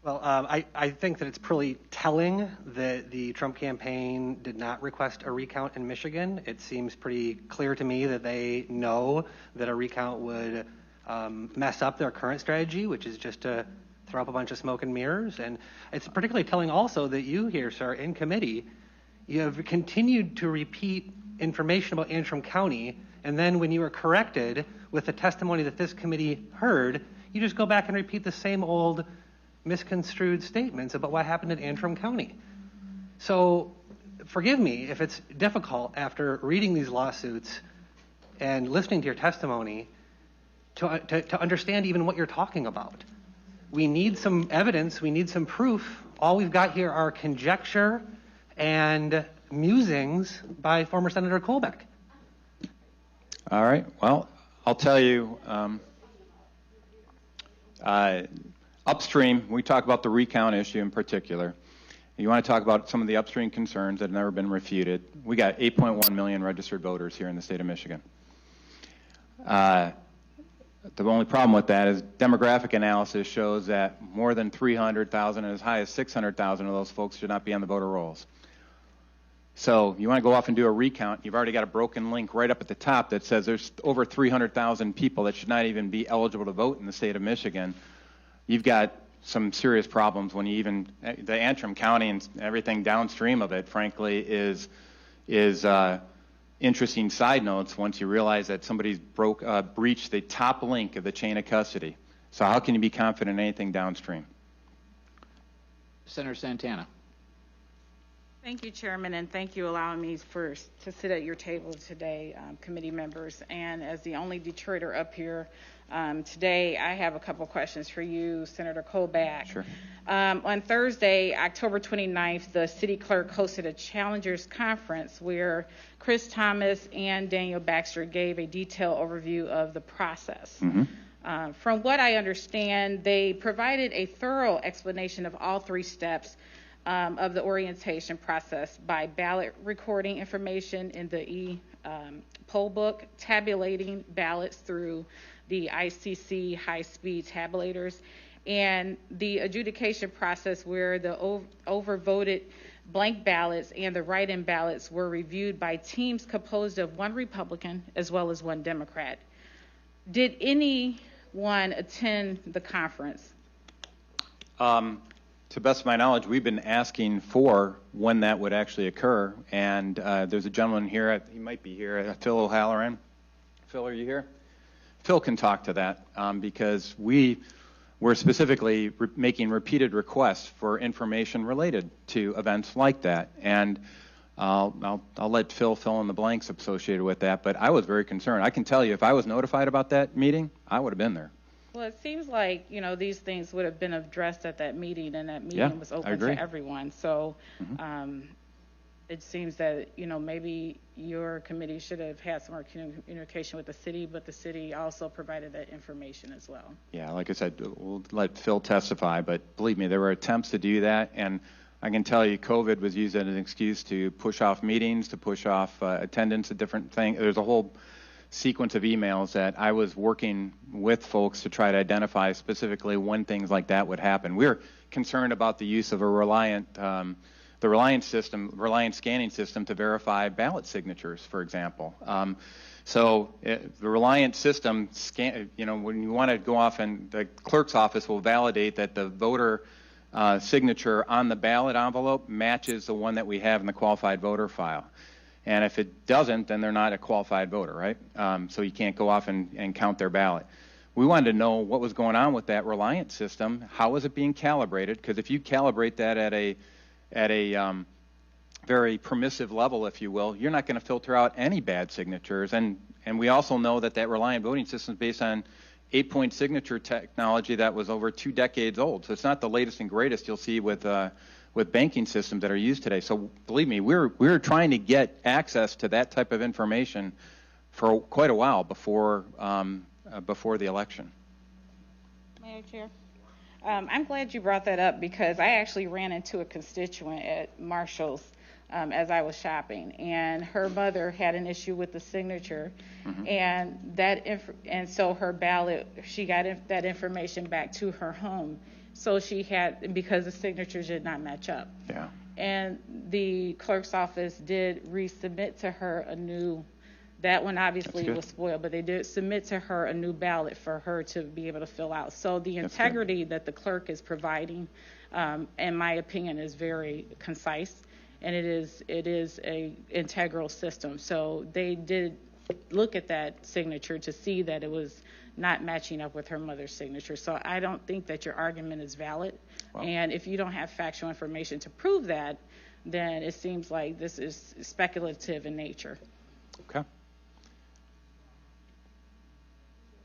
Well, I think that it's pretty telling that the Trump campaign did not request a recount in Michigan. It seems pretty clear to me that they know that a recount would mess up their current strategy, which is just to throw up a bunch of smoke and mirrors. And it's particularly telling also that you here, sir, in committee, you have continued to repeat information about Antrim County, and then when you are corrected with the testimony that this committee heard, you just go back and repeat the same old misconstrued statements about what happened in Antrim County. So forgive me if it's difficult after reading these lawsuits and listening to your testimony to understand even what you're talking about. We need some evidence. We need some proof. All we've got here are conjecture and musings by former Senator Kolbeck. All right. Well, I'll tell you, upstream, we talk about the recount issue in particular. You want to talk about some of the upstream concerns that have never been refuted. We got 8.1 million registered voters here in the state of Michigan. The only problem with that is demographic analysis shows that more than 300,000 and as high as 600,000 of those folks should not be on the voter rolls. So you want to go off and do a recount, you've already got a broken link right up at the top that says there's over 300,000 people that should not even be eligible to vote in the state of Michigan. You've got some serious problems when you even, the Antrim County and everything downstream of it, frankly, is interesting side notes once you realize that somebody's breached the top link of the chain of custody. So how can you be confident in anything downstream? Senator Santana. Thank you, Chairman, and thank you allowing me to sit at your table today, committee members. And as the only Detroiter up here today, I have a couple questions for you, Senator Kolbeck. Sure. On Thursday, October 29th, the city clerk hosted a challengers conference where Chris Thomas and Daniel Baxter gave a detailed overview of the process. Mm-hmm. From what I understand, they provided a thorough explanation of all three steps of the orientation process by ballot recording information in the poll book, tabulating ballots through the ICC high-speed tabulators, and the adjudication process where the overvoted blank ballots and the write-in ballots were reviewed by teams composed of one Republican as well as one Democrat. Did anyone attend the conference? To the best of my knowledge, we've been asking for when that would actually occur, and there's a gentleman here, he might be here, Phil O'Halloran. Phil, are you here? Phil can talk to that because we're specifically making repeated requests for information related to events like that, and I'll let Phil fill in the blanks associated with that, but I was very concerned. I can tell you, if I was notified about that meeting, I would have been there. Well, it seems like, these things would have been addressed at that meeting, and that meeting was open to everyone. So it seems that, maybe your committee should have had some more communication with the city, but the city also provided that information as well. Yeah, like I said, we'll let Phil testify, but believe me, there were attempts to do that, and I can tell you COVID was used as an excuse to push off meetings, to push off attendance at different things. There's a whole sequence of emails that I was working with folks to try to identify specifically when things like that would happen. We're concerned about the use of a Reliant scanning system to verify ballot signatures, for example. The Reliant system, when you want to go off and the clerk's office will validate that the voter signature on the ballot envelope matches the one that we have in the qualified voter file. And if it doesn't, then they're not a qualified voter, right? So you can't go off and count their ballot. we wanted to know what was going on with that Reliant system. How was it being calibrated? Because if you calibrate that at a very permissive level, if you will, you're not going to filter out any bad signatures. And we also know that Reliant voting system is based on 8-point signature technology that was over 2 decades old. So it's not the latest and greatest you'll see with banking systems that are used today. So believe me, we're trying to get access to that type of information for quite a while before the election. Mayor Chair. I'm glad you brought that up because I actually ran into a constituent at Marshall's as I was shopping, and her mother had an issue with the signature, and so her ballot, she got that information back to her home, so she had, because the signatures did not match up. Yeah. And the clerk's office did resubmit to her a new. That one obviously was spoiled, but they did submit to her a new ballot for her to be able to fill out. So the integrity that the clerk is providing, in my opinion, is very concise, and it is a integral system. So they did look at that signature to see that it was not matching up with her mother's signature. So I don't think that your argument is valid. Wow. And if you don't have factual information to prove that, then it seems like this is speculative in nature. Okay.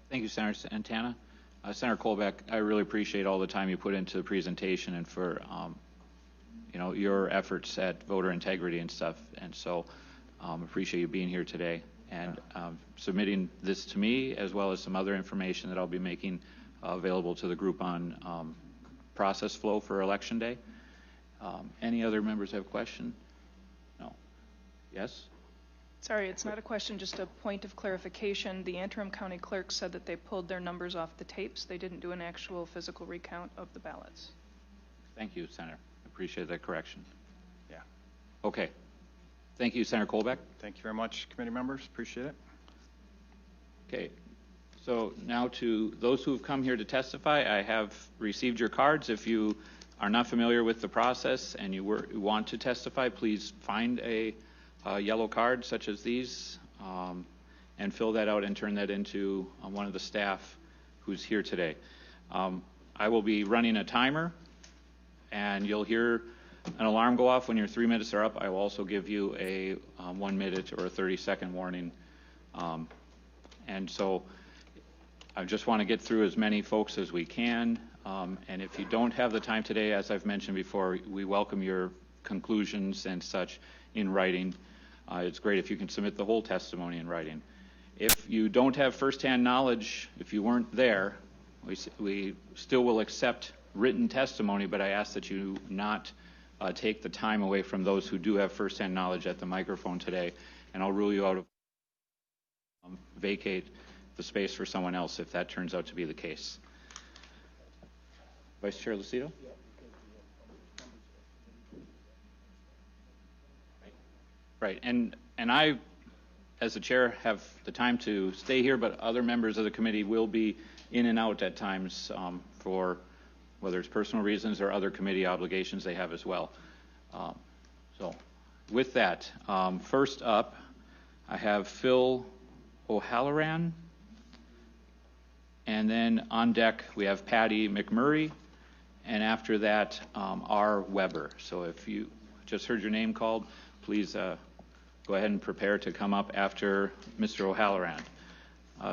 Thank you, Senator Santana. Senator Colbeck, I really appreciate all the time you put into the presentation and for your efforts at voter integrity and stuff. And so appreciate you being here today and submitting this to me as well as some other information that I'll be making available to the group on process flow for Election Day. Any other members have a question? No. Yes? Sorry, it's not a question, just a point of clarification. The Antrim County Clerk said that they pulled their numbers off the tapes. They didn't do an actual physical recount of the ballots. Thank you, Senator. Appreciate that correction. Yeah. Okay. Thank you, Senator Colbeck. Thank you very much, committee members. Appreciate it. Okay. So now to those who have come here to testify, I have received your cards. If you are not familiar with the process and you want to testify, please find a yellow card such as these and fill that out and turn that into one of the staff who's here today. I will be running a timer and you'll hear an alarm go off when your 3 minutes are up. I will also give you a 1 minute or a 30-second warning. And so I just want to get through as many folks as we can. And if you don't have the time today, as I've mentioned before, we welcome your conclusions and such in writing. It's great if you can submit the whole testimony in writing. If you don't have firsthand knowledge, if you weren't there, we still will accept written testimony, but I ask that you not take the time away from those who do have firsthand knowledge at the microphone today, and I'll rule you out of vacate the space for someone else if that turns out to be the case. Vice Chair Lucido? Right, and I, as the chair, have the time to stay here, but other members of the committee will be in and out at times for whether it's personal reasons or other committee obligations they have as well. So with that, first up, I have Phil O'Halloran, and then on deck we have Patty McMurray, and after that, R. Weber. So if you just heard your name called, please go ahead and prepare to come up after Mr. O'Halloran.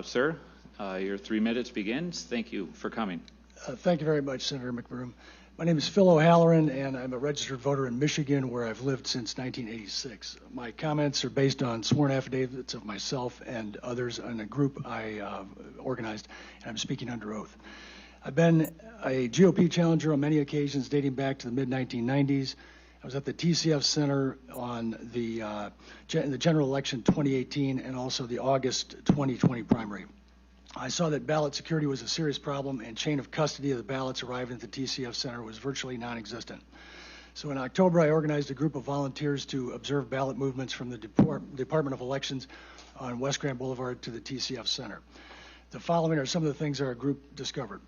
Sir, your 3 minutes begins. Thank you for coming. Thank you very much, Senator McBroom. My name is Phil O'Halloran, and I'm a registered voter in Michigan, where I've lived since 1986. My comments are based on sworn affidavits of myself and others in a group I organized, and I'm speaking under oath. I've been a GOP challenger on many occasions dating back to the mid-1990s. I was at the TCF Center on in the general election 2018 and also the August 2020 primary. I saw that ballot security was a serious problem, and chain of custody of the ballots arriving at the TCF Center was virtually non-existent. So in October, I organized a group of volunteers to observe ballot movements from the Department of Elections on West Grand Boulevard to the TCF Center. The following are some of the things our group discovered.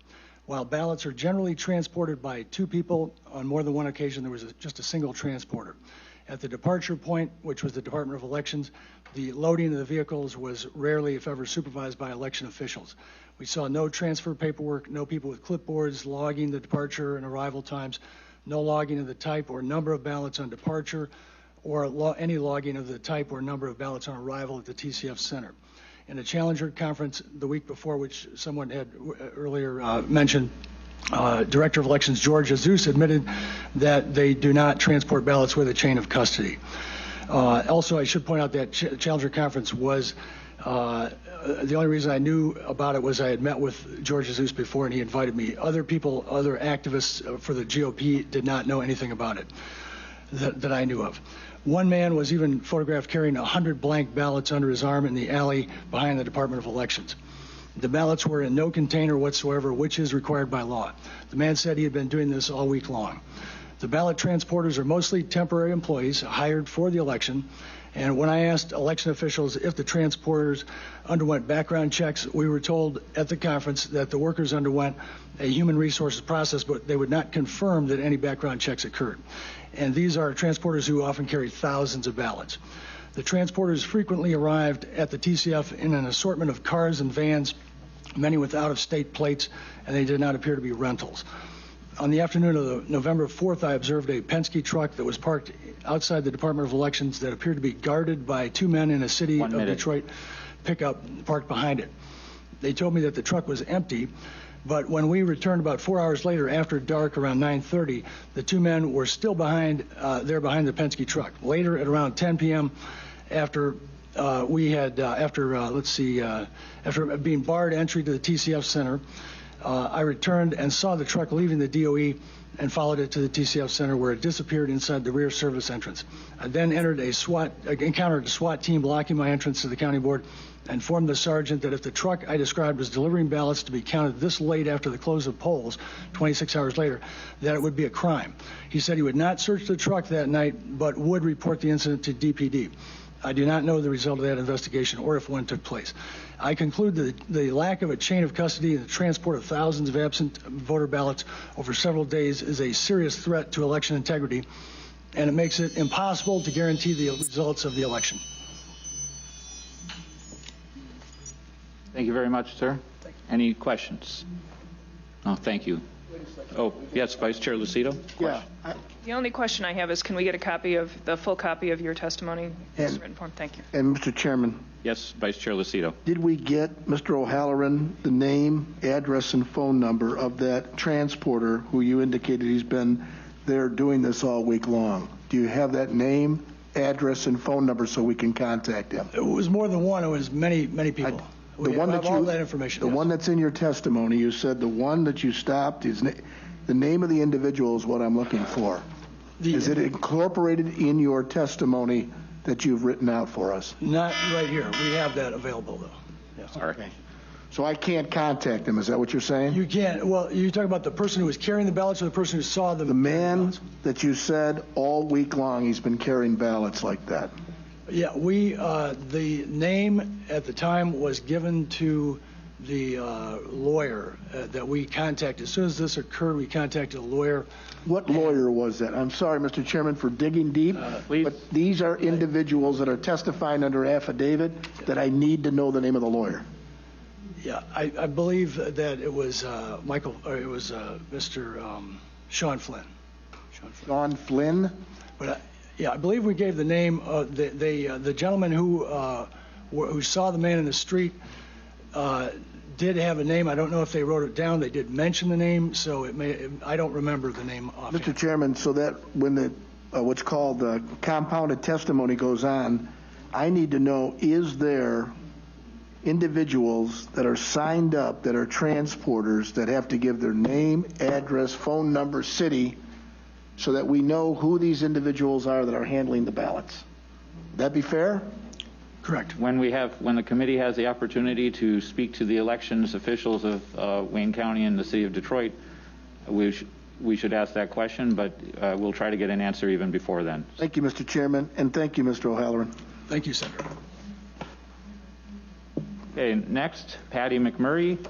While ballots are generally transported by 2 people, on more than one occasion there was just a single transporter. At the departure point, which was the Department of Elections, The loading of the vehicles was rarely, if ever, supervised by election officials. We saw no transfer paperwork, no people with clipboards logging the departure and arrival times, no logging of the type or number of ballots on departure, or any logging of the type or number of ballots on arrival at the TCF Center. In a Challenger conference the week before, which someone had earlier mentioned, Director of Elections George Jesus admitted that they do not transport ballots with a chain of custody. Also, I should point out that Challenger Conference was, the only reason I knew about it was I had met with George Jesus before and he invited me. Other people, other activists for the GOP did not know anything about it that I knew of. One man was even photographed carrying 100 blank ballots under his arm in the alley behind the Department of Elections. The ballots were in no container whatsoever, which is required by law. The man said he had been doing this all week long. The ballot transporters are mostly temporary employees hired for the election, and when I asked election officials if the transporters underwent background checks, we were told at the conference that the workers underwent a human resources process, but they would not confirm that any background checks occurred. And these are transporters who often carry thousands of ballots. The transporters frequently arrived at the TCF in an assortment of cars and vans, many with out-of-state plates, and they did not appear to be rentals. On the afternoon of November 4th, I observed a Penske truck that was parked outside the Department of Elections that appeared to be guarded by two men in a city of Detroit pickup parked behind it. They told me that the truck was empty, but when we returned about 4 hours later after dark around 9:30, the two men were still behind the Penske truck. Later at around 10 p.m., after being barred entry to the TCF Center, I returned and saw the truck leaving the DOE and followed it to the TCF Center, where it disappeared inside the rear service entrance. I then encountered a SWAT team blocking my entrance to the county board and informed the sergeant that if the truck I described was delivering ballots to be counted this late after the close of polls, 26 hours later, that it would be a crime. He said he would not search the truck that night, but would report the incident to DPD. I do not know the result of that investigation or if one took place. I conclude that the lack of a chain of custody and the transport of thousands of absent voter ballots over several days is a serious threat to election integrity, and it makes it impossible to guarantee the results of the election. Thank you very much, sir. Any questions? No, thank you. Oh, yes, Vice Chair Lucido? Yeah. The only question I have is, can we get the full copy of your testimony in And- written form? Thank you. And Mr. Chairman, Yes, Vice Chair Lucido. did we get, Mr. O'Halloran, the name, address, and phone number of that transporter who you indicated he's been there doing this all week long? Do you have that name, address, and phone number so we can contact him? It was more than one. It was many people. The We one have that all you, that information. the yes. one that's in your testimony, you said the one that you stopped, the name of the individual is what I'm looking for. Is it incorporated in your testimony that you've written out for us? Not right here. We have that available, though. Yes. All right. So I can't contact him, is that what you're saying? You can't. Well, you talk about the person who was carrying the ballots or the person who saw them. The man that you said all week long he's been carrying ballots like that. Yeah, the name at the time was given to the lawyer that we contacted. As soon as this occurred, we contacted a lawyer. What lawyer was that? I'm sorry, Mr. Chairman, for digging deep, Please. but these are individuals that are testifying under affidavit that I need to know the name of the lawyer. Yeah, I believe that it was Mr. Sean Flynn. Sean Flynn? But yeah, I believe we gave the name of the gentleman who saw the man in the street did have a name. I don't know if they wrote it down. They did mention the name, so I don't remember the name offhand. Mr. Chairman, so that when the what's called the compounded testimony goes on, I need to know, is there individuals that are signed up that are transporters that have to give their name, address, phone number, city, so that we know who these individuals are that are handling the ballots? Would that be fair? Correct. When the committee has the opportunity to speak to the elections officials of Wayne County and the city of Detroit, we should ask that question, but we'll try to get an answer even before then. Thank you, Mr. Chairman, and thank you, Mr. O'Halloran. Thank you, Senator. Okay, next, Patty McMurray.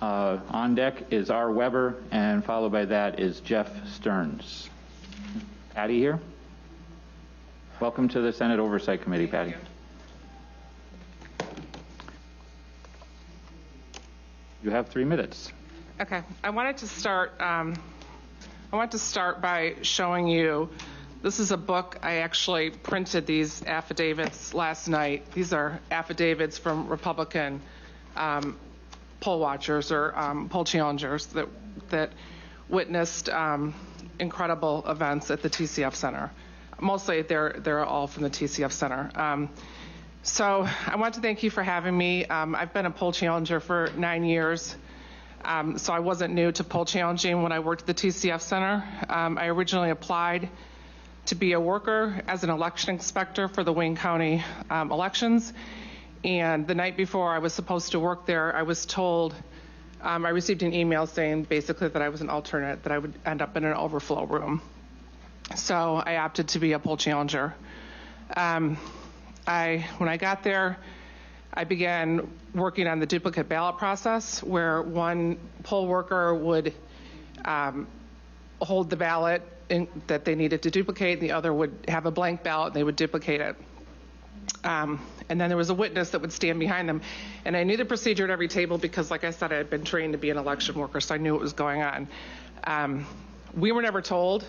On deck is R. Weber, and followed by that is Jeff Stearns. Patty here? Welcome to the Senate Oversight Committee, Patty. You have 3 minutes. Okay, I wanted to start by showing you, this is a book. I actually printed these affidavits last night. These are affidavits from Republican poll watchers or poll challengers that witnessed incredible events at the TCF Center. Mostly they're all from the TCF Center. So I want to thank you for having me. I've been a poll challenger for 9 years. So I wasn't new to poll challenging when I worked at the TCF Center. I originally applied to be a worker as an election inspector for the Wayne County elections. And the night before I was supposed to work there, I was told, I received an email saying basically that I was an alternate, that I would end up in an overflow room. So I opted to be a poll challenger. When I got there, I began working on the duplicate ballot process, where one poll worker would hold the ballot that they needed to duplicate, and the other would have a blank ballot, and they would duplicate it. And then there was a witness that would stand behind them. And I knew the procedure at every table because, like I said, I had been trained to be an election worker, so I knew what was going on. We were never told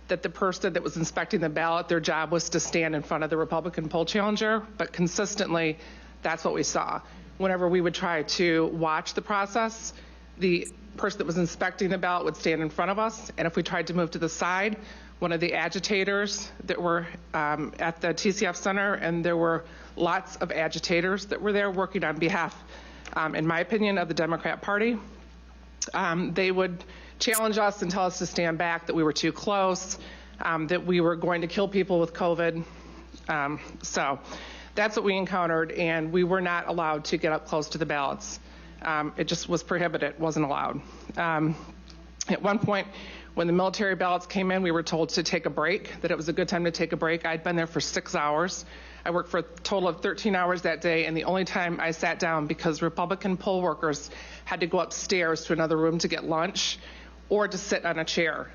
that the person that was inspecting the ballot, their job was to stand in front of the Republican poll challenger, but consistently, that's what we saw. Whenever we would try to watch the process, the person that was inspecting the ballot would stand in front of us, and if we tried to move to the side, one of the agitators that were at the TCF Center, and there were lots of agitators that were there working on behalf, in my opinion, of the Democrat Party. They would challenge us and tell us to stand back, that we were too close, that we were going to kill people with COVID. So that's what we encountered, and we were not allowed to get up close to the ballots. It just was prohibited, wasn't allowed. At one point, when the military ballots came in, we were told to take a break, that it was a good time to take a break. I'd been there for 6 hours. I worked for a total of 13 hours that day, and the only time I sat down because Republican poll workers had to go upstairs to another room to get lunch or to sit on a chair.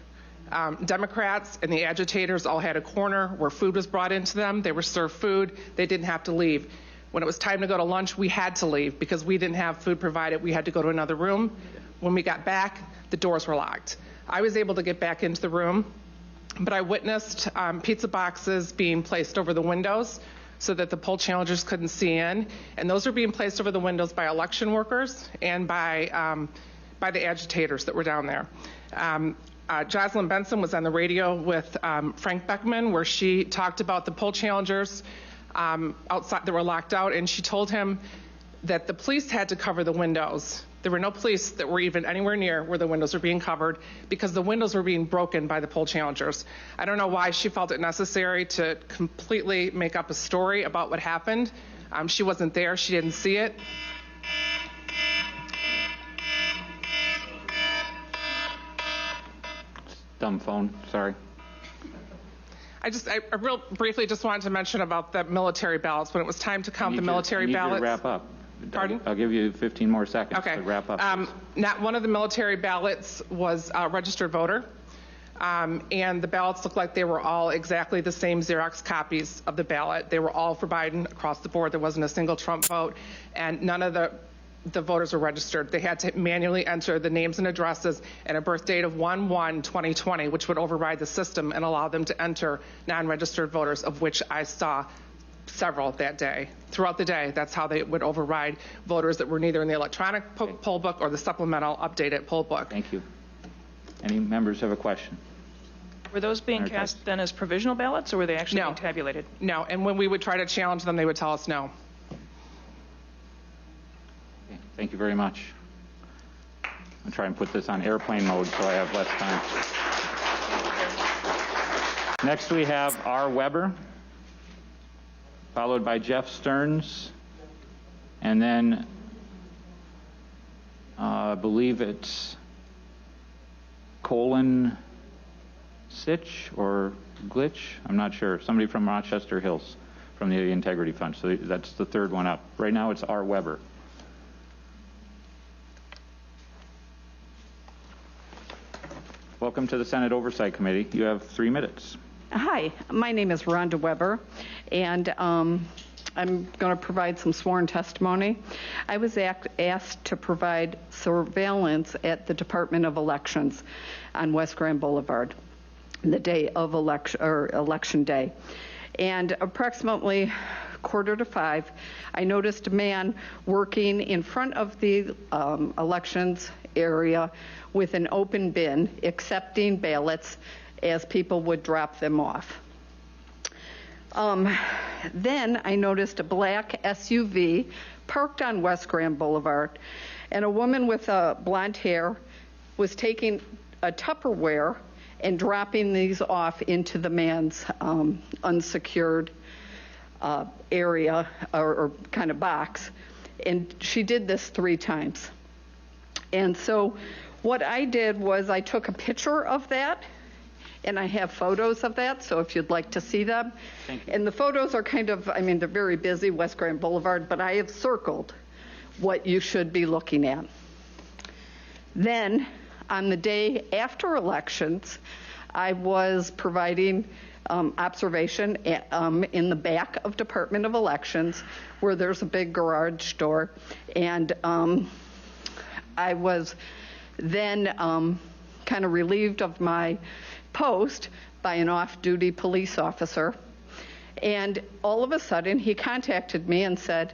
Democrats and the agitators all had a corner where food was brought into them. They were served food. They didn't have to leave. When it was time to go to lunch, we had to leave because we didn't have food provided. We had to go to another room. When we got back, the doors were locked. I was able to get back into the room, but I witnessed pizza boxes being placed over the windows so that the poll challengers couldn't see in, and those were being placed over the windows by election workers and by the agitators that were down there. Jocelyn Benson was on the radio with Frank Beckman, where she talked about the poll challengers outside that were locked out, and she told him that the police had to cover the windows. There were no police that were even anywhere near where the windows were being covered because the windows were being broken by the poll challengers. I don't know why she felt it necessary to completely make up a story about what happened. She wasn't there. She didn't see it. Dumb phone, sorry. I real briefly just wanted to mention about the military ballots. When it was time to count the military ballots. I need you to wrap up. Pardon? I'll give you 15 more seconds to wrap up. Not one of the military ballots was a registered voter. And the ballots looked like they were all exactly the same Xerox copies of the ballot. They were all for Biden across the board. There wasn't a single Trump vote, and none of the voters were registered. They had to manually enter the names and addresses and a birth date of 1/1/2020, which would override the system and allow them to enter non-registered voters, of which I saw several that day. Throughout the day, that's how they would override voters that were neither in the electronic poll book or the supplemental updated poll book. Thank you. Any members have a question? Were those being cast then as provisional ballots, or were they actually being tabulated? No, and when we would try to challenge them, they would tell us no. Okay. Thank you very much. I'll try and put this on airplane mode so I have less time. Next we have R. Weber, followed by Jeff Stearns, and then I believe it's Colin Sitch or Glitch, I'm not sure, somebody from Rochester Hills from the Integrity Fund. So that's the third one up. Right now it's R. Weber. Welcome to the Senate Oversight Committee. You have 3 minutes. Hi, my name is Rhonda Weber, and I'm going to provide some sworn testimony. I was asked to provide surveillance at the Department of Elections on West Grand Boulevard, the day of election day. And approximately 4:45, I noticed a man working in front of the elections area with an open bin, accepting ballots as people would drop them off. Then I noticed a black SUV parked on West Grand Boulevard, and a woman with blonde hair was taking a Tupperware and dropping these off into the man's unsecured area or kind of box. And she did this 3 times. And so what I did was I took a picture of that, and I have photos of that, so if you'd like to see them. Thank you. And the photos are kind of, I mean, they're very busy, West Grand Boulevard, but I have circled what you should be looking at. Then, on the day after elections, I was providing observation in the back of Department of Elections, where there's a big garage door, and I was then kind of relieved of my post by an off-duty police officer. And all of a sudden, he contacted me and said,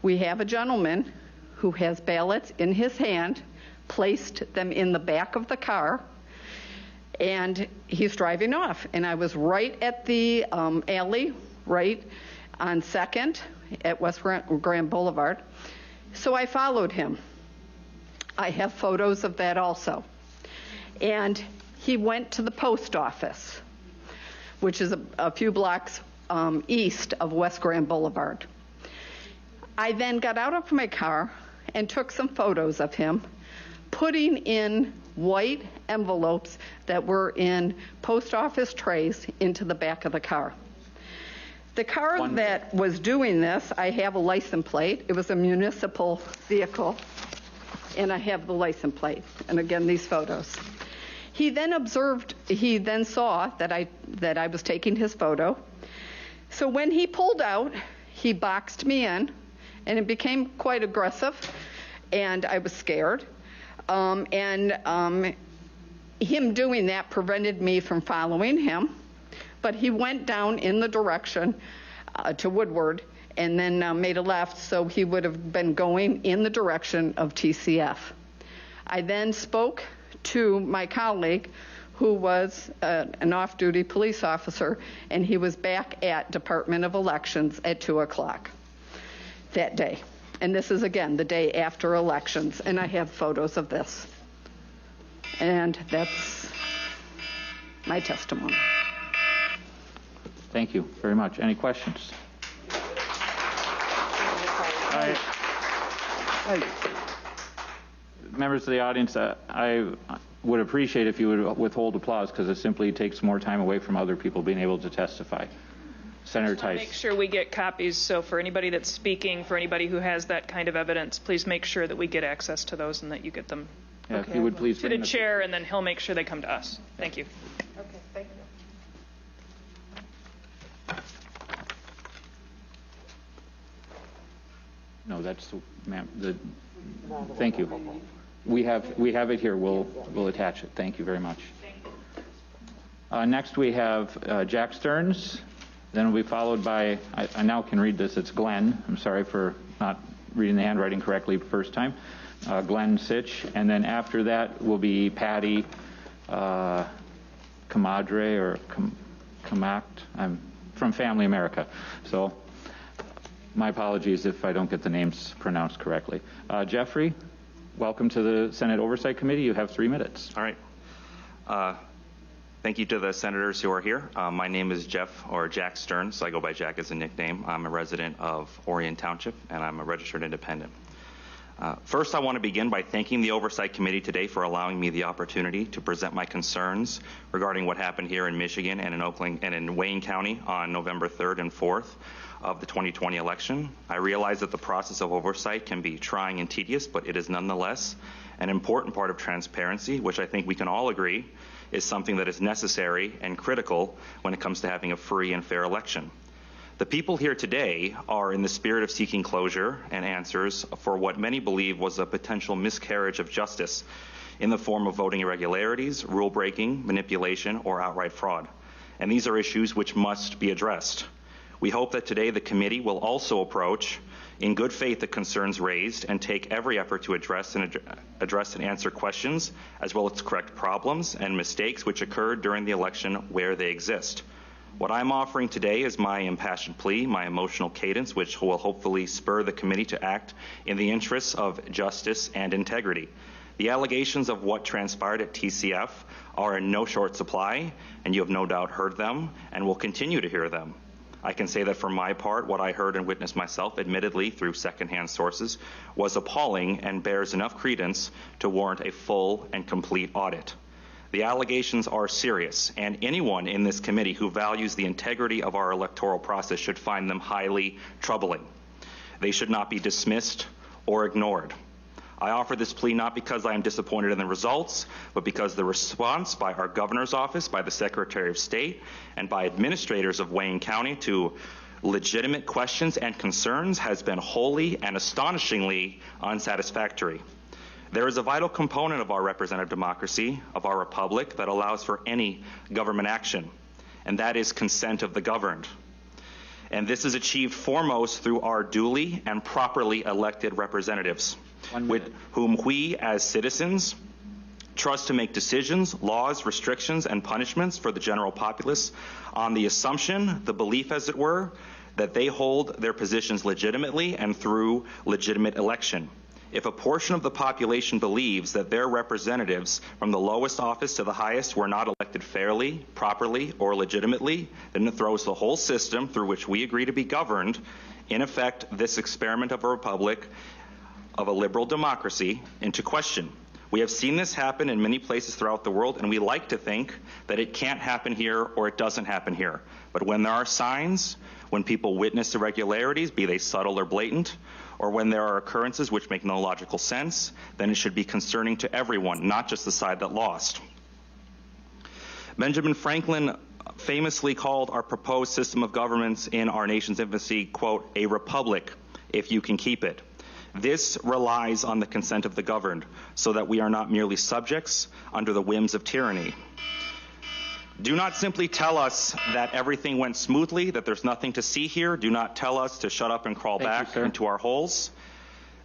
"We have a gentleman who has ballots in his hand, placed them in the back of the car, and he's driving off." And I was right at the alley, right on 2nd at West Grand Boulevard. So I followed him. I have photos of that also. And he went to the post office, which is a few blocks east of West Grand Boulevard. I then got out of my car and took some photos of him, putting in white envelopes that were in post office trays into the back of the car. The car that was doing this, I have a license plate. It was a municipal vehicle, and I have the license plate. And again, these photos. He then saw that I was taking his photo. So when he pulled out, he boxed me in, and it became quite aggressive, and I was scared. Him doing that prevented me from following him, but he went down in the direction to Woodward and then made a left, so he would have been going in the direction of TCF. I then spoke to my colleague, who was an off-duty police officer, and he was back at Department of Elections at 2 o'clock that day. And this is, again, the day after elections, and I have photos of this. And that's my testimony. Thank you very much. Any questions? Members of the audience, I would appreciate if you would withhold applause, because it simply takes more time away from other people being able to testify. Senator Tice. Make sure we get copies, so for anybody that's speaking, for anybody who has that kind of evidence, please make sure that we get access to those and that you get them Yeah, if you would please to bring the chair, and then he'll make sure they come to us. Thank you. Okay, thank you. No, that's ma'am. Thank you. We have it here. We'll attach it. Thank you very much. Next we have Jack Stearns. Then we'll be followed by, I now can read this, it's Glenn. I'm sorry for not reading the handwriting correctly the first time. Glenn Sitch. And then after that will be Patty Camadre or Camact. I'm from Family America. So my apologies if I don't get the names pronounced correctly. Jeffrey, welcome to the Senate Oversight Committee. You have 3 minutes. All right. Thank you to the senators who are here. My name is Jack Stearns. I go by Jack as a nickname. I'm a resident of Orion Township, and I'm a registered independent. First, I want to begin by thanking the Oversight Committee today for allowing me the opportunity to present my concerns regarding what happened here in Michigan and in Oakland and in Wayne County on November 3rd and 4th of the 2020 election. I realize that the process of oversight can be trying and tedious, but it is nonetheless an important part of transparency, which I think we can all agree is something that is necessary and critical when it comes to having a free and fair election. The people here today are in the spirit of seeking closure and answers for what many believe was a potential miscarriage of justice in the form of voting irregularities, rule breaking, manipulation, or outright fraud. And these are issues which must be addressed. We hope that today the committee will also approach in good faith the concerns raised and take every effort to address and answer questions as well as correct problems and mistakes which occurred during the election where they exist. What I'm offering today is my impassioned plea, my emotional cadence, which will hopefully spur the committee to act in the interests of justice and integrity. The allegations of what transpired at TCF are in no short supply, and you have no doubt heard them and will continue to hear them. I can say that for my part, what I heard and witnessed myself, admittedly through secondhand sources, was appalling and bears enough credence to warrant a full and complete audit. The allegations are serious, and anyone in this committee who values the integrity of our electoral process should find them highly troubling. They should not be dismissed or ignored. I offer this plea not because I am disappointed in the results, but because the response by our governor's office, by the Secretary of State, and by administrators of Wayne County to legitimate questions and concerns has been wholly and astonishingly unsatisfactory. There is a vital component of our representative democracy, of our republic, that allows for any government action, and that is consent of the governed. And this is achieved foremost through our duly and properly elected representatives, with whom we as citizens trust to make decisions, laws, restrictions, and punishments for the general populace on the assumption, the belief as it were, that they hold their positions legitimately and through legitimate election. If a portion of the population believes that their representatives from the lowest office to the highest were not elected fairly, properly, or legitimately, then it throws the whole system through which we agree to be governed, in effect, this experiment of a republic, of a liberal democracy, into question. We have seen this happen in many places throughout the world, and we like to think that it can't happen here or it doesn't happen here. But when there are signs, when people witness irregularities, be they subtle or blatant, or when there are occurrences which make no logical sense, then it should be concerning to everyone, not just the side that lost. Benjamin Franklin famously called our proposed system of governments in our nation's infancy, quote, a republic, if you can keep it. This relies on the consent of the governed, so that we are not merely subjects under the whims of tyranny. Do not simply tell us that everything went smoothly, that there's nothing to see here. Do not tell us to shut up and crawl back into our holes.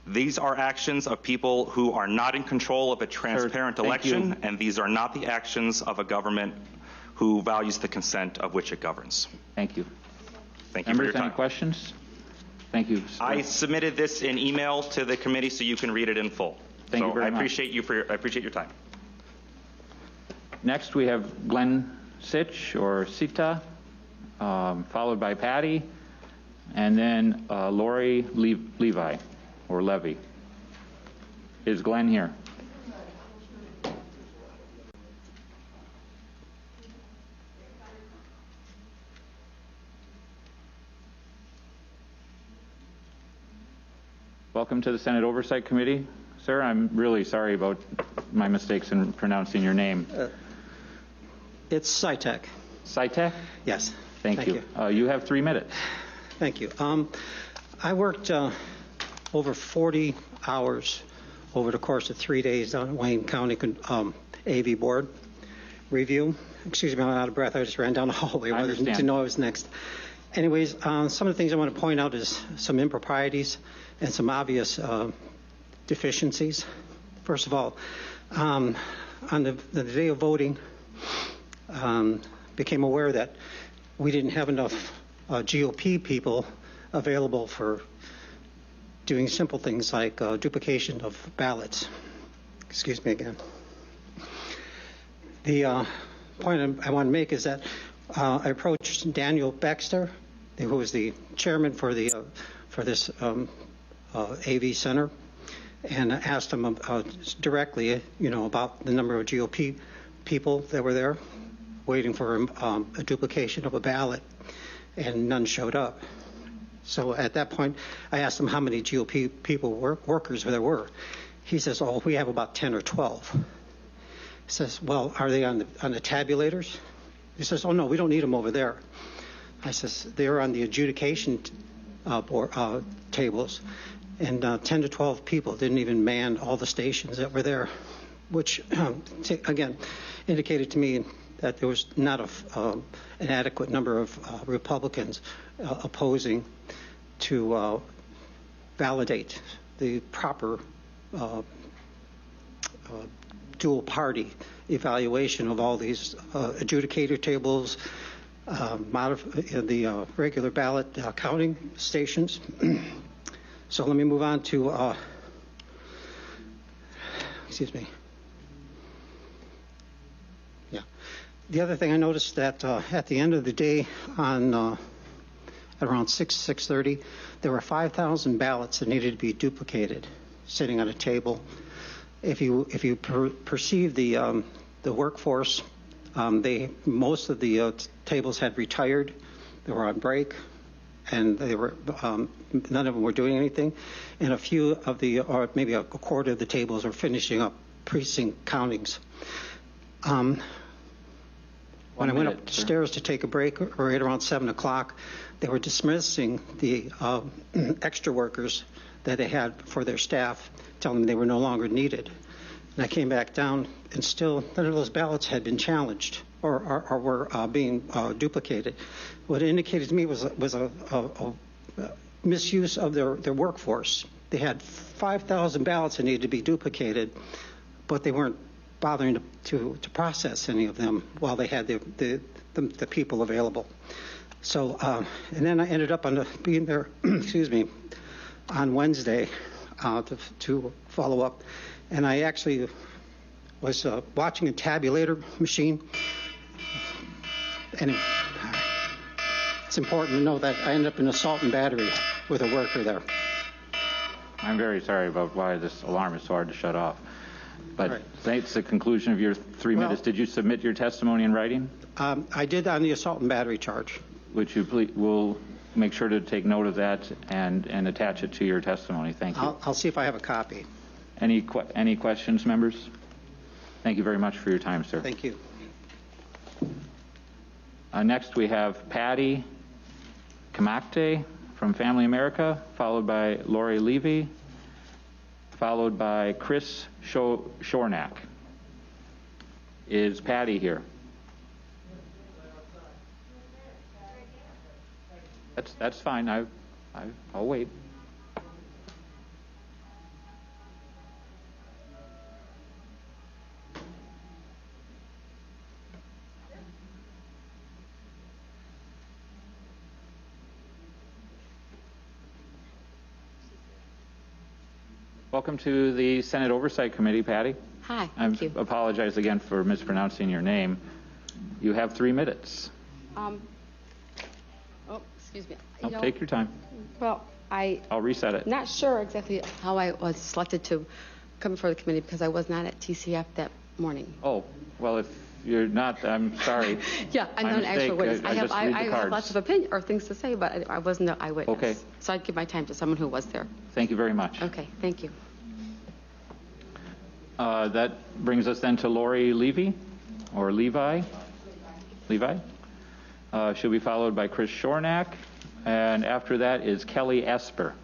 These are actions of people who are not in control of a transparent election, and these are not the actions of a government who values the consent of which it governs. Thank you. Thank you for your Members, any time. questions? Thank you. I submitted this in email to the committee so you can read it in full. Thank you very much. I appreciate your time. Next, we have Glenn Sitch, or Sita, followed by Patty, and then Lori Levi, or Levy. Is Glenn here? Welcome to the Senate Oversight Committee. Sir, I'm really sorry about my mistakes in pronouncing your name. It's SciTech. SciTech? Yes. Thank you. You have 3 minutes. Thank you. I worked over 40 hours over the course of 3 days on Wayne County AV Board review. Excuse me, I'm out of breath. I just ran down the hallway. I understand. To know I was next. Anyways, some of the things I want to point out is some improprieties and some obvious deficiencies. First of all, on the day of voting, became aware that we didn't have enough GOP people available for doing simple things like duplication of ballots. Excuse me again. The point I want to make is that I approached Daniel Baxter, who was the chairman for this AV center, and asked him directly, about the number of GOP people that were there, waiting for a duplication of a ballot, and none showed up. So at that point, I asked him how many GOP people workers there were. He says, "Oh, we have about 10 or 12." He says, "Well, are they on the tabulators?" He says, "Oh no, we don't need them over there." I says, they're on the adjudication tables, and 10 to 12 people didn't even man all the stations that were there, which, again, indicated to me that there was not an adequate number of Republicans opposing to validate the proper dual party evaluation of all these adjudicator tables, the regular ballot counting stations. So let me move on to, excuse me. Yeah. The other thing I noticed that at the end of the day on at around 6:30, there were 5,000 ballots that needed to be duplicated sitting on a table. If you perceive the workforce, most of the tables had retired. They were on break, and they were none of them were doing anything. And a few of the, or maybe a quarter of the tables, are finishing up precinct countings. When I went upstairs to take a break, right around 7 o'clock, they were dismissing the extra workers that they had for their staff, telling them they were no longer needed. And I came back down, and still none of those ballots had been challenged or were being duplicated. What it indicated to me was a misuse of their workforce. They had 5,000 ballots that needed to be duplicated, but they weren't bothering to process any of them while they had the people available. So, and then I ended up being there, excuse me, on Wednesday to follow up. And I actually was watching a tabulator machine. And it's important to know that I ended up in assault and battery with a worker there. I'm very sorry about why this alarm is so hard to shut off. But right. That's the conclusion of your 3 minutes. Did you submit your testimony in writing? I did on the assault and battery charge. Would you please, we'll make sure to take note of that and attach it to your testimony. Thank you. I'll see if I have a copy. Any questions, members? Thank you very much for your time, sir. Thank you. Next, we have Patty Kamakte from Family America, followed by Lori Levy, followed by Chris Shornack. Is Patty here? That's fine. I'll wait. Welcome to the Senate Oversight Committee, Patty. Hi, thank you. I apologize again for mispronouncing your name. You have 3 minutes. Excuse me. Take your time. Well, I'll reset it. Not sure exactly how I was selected to come before the committee because I was not at TCF that morning. Oh, well, if you're not, I'm sorry. Yeah, I'm not an actual witness. I have lots of opinion or things to say, but I wasn't an eyewitness. Okay. So I'd give my time to someone who was there. Thank you very much. Okay, thank you. That brings us then to Lori Levy, or Levi. Levi? She'll be followed by Chris Shornack, and after that is Kelly Esper.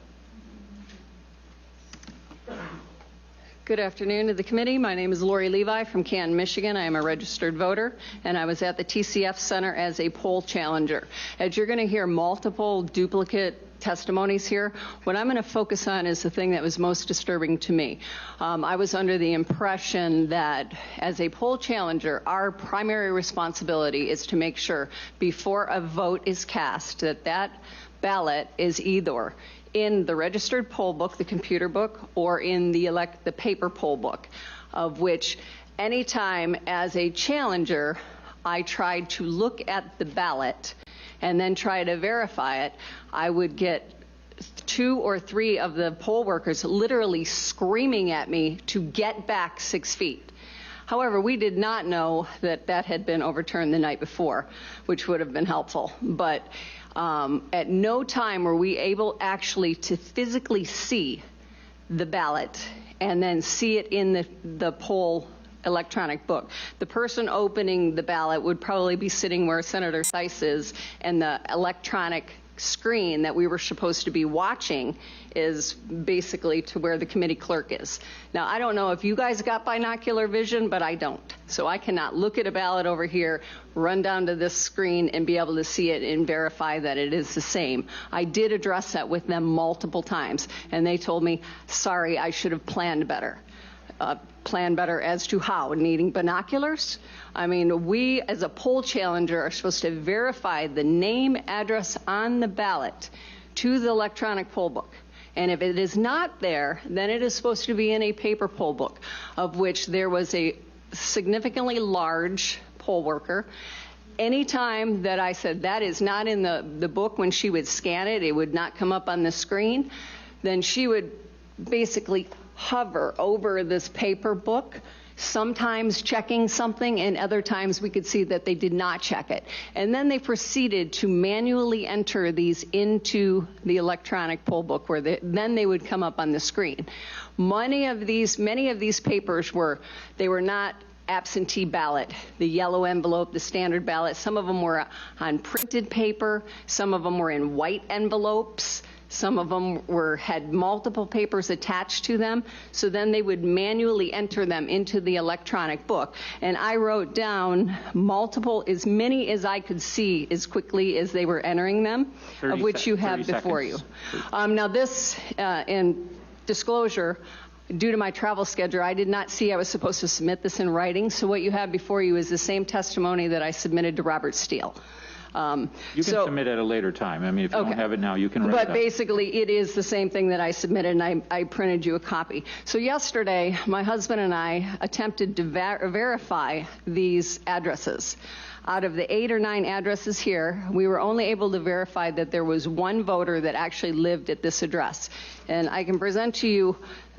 Good afternoon to the committee. My name is Lori Levi from Canton, Michigan. I am a registered voter, and I was at the TCF Center as a poll challenger. As you're going to hear multiple duplicate testimonies here, what I'm going to focus on is the thing that was most disturbing to me. I was under the impression that as a poll challenger, our primary responsibility is to make sure before a vote is cast that ballot is either in the registered poll book, the computer book, or in the paper poll book, of which anytime as a challenger I tried to look at the ballot and then try to verify it, I would get 2 or 3 of the poll workers literally screaming at me to get back 6 feet. However, we did not know that that had been overturned the night before, which would have been helpful. But at no time were we able actually to physically see the ballot and then see it in the poll electronic book. The person opening the ballot would probably be sitting where Senator Theis is, and the electronic screen that we were supposed to be watching is basically to where the committee clerk is. Now, I don't know if you guys got binocular vision, but I don't. So I cannot look at a ballot over here, run down to this screen, and be able to see it and verify that it is the same. I did address that with them multiple times, and they told me, sorry, I should have planned better. Plan better as to how? Needing binoculars? I mean, we as a poll challenger are supposed to verify the name, address on the ballot to the electronic poll book. And if it is not there, then it is supposed to be in a paper poll book, of which there was a significantly large poll worker. Anytime that I said that is not in the book, when she would scan it, it would not come up on the screen, then she would basically hover over this paper book, sometimes checking something, and other times we could see that they did not check it. And then they proceeded to manually enter these into the electronic poll book, where then they would come up on the screen. Many of these papers were not absentee ballot, the yellow envelope, the standard ballot. Some of them were on printed paper. Some of them were in white envelopes. Some of them had multiple papers attached to them. So then they would manually enter them into the electronic book. And I wrote down as many as I could see as quickly as they were entering them, of which you have before you. Now this, in disclosure, due to my travel schedule, I did not see I was supposed to submit this in writing. So what you have before you is the same testimony that I submitted to Robert Steele. You can submit at a later time. I mean, if you don't have it now, you can write it up. But basically, it is the same thing that I submitted, and I printed you a copy. So yesterday, my husband and I attempted to verify these addresses. Out of the 8 or 9 addresses here, we were only able to verify that there was one voter that actually lived at this address. And I can present to you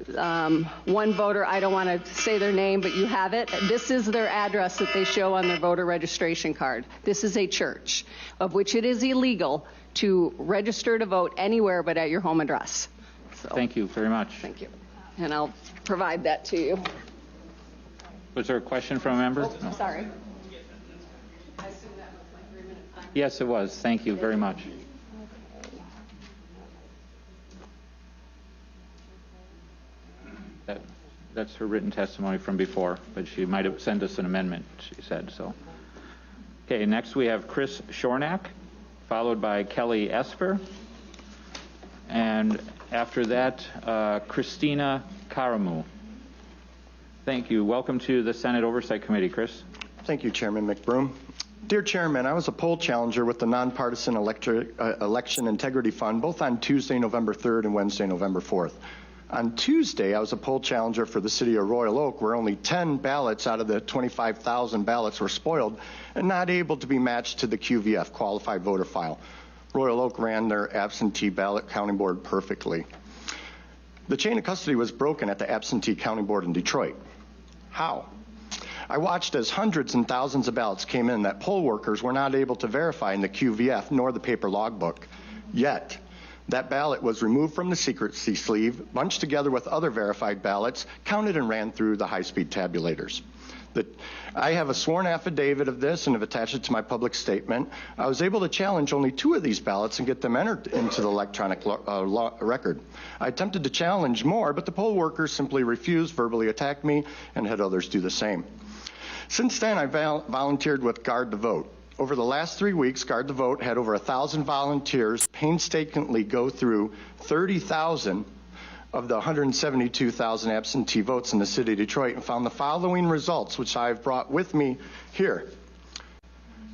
one voter. I don't want to say their name, but you have it. This is their address that they show on their voter registration card. This is a church, of which it is illegal to register to vote anywhere but at your home address. So, thank you very much. Thank you. And I'll provide that to you. Was there a question from a member? Oh, no. Sorry. Yes, it was. Thank you very much. That's her written testimony from before, but she might have sent us an amendment, she said so. Okay, next we have Chris Shornack, followed by Kelly Esper, and after that, Christina Karamu. Thank you. Welcome to the Senate Oversight Committee, Chris. Thank you, Chairman McBroom. Dear Chairman, I was a poll challenger with the Nonpartisan Election Integrity Fund, both on Tuesday, November 3rd and Wednesday, November 4th. On Tuesday, I was a poll challenger for the city of Royal Oak, where only 10 ballots out of the 25,000 ballots were spoiled and not able to be matched to the QVF, qualified voter file. Royal Oak ran their absentee ballot counting board perfectly. The chain of custody was broken at the absentee counting board in Detroit. How? I watched as hundreds and thousands of ballots came in that poll workers were not able to verify in the QVF nor the paper logbook. Yet, that ballot was removed from the secrecy sleeve, bunched together with other verified ballots, counted and ran through the high-speed tabulators. I have a sworn affidavit of this and have attached it to my public statement. I was able to challenge only 2 of these ballots and get them entered into the electronic record. I attempted to challenge more, but the poll workers simply refused, verbally attacked me, and had others do the same. Since then, I volunteered with Guard the Vote. Over the last 3 weeks, Guard the Vote had over 1,000 volunteers painstakingly go through 30,000 of the 172,000 absentee votes in the city of Detroit and found the following results, which I've brought with me here.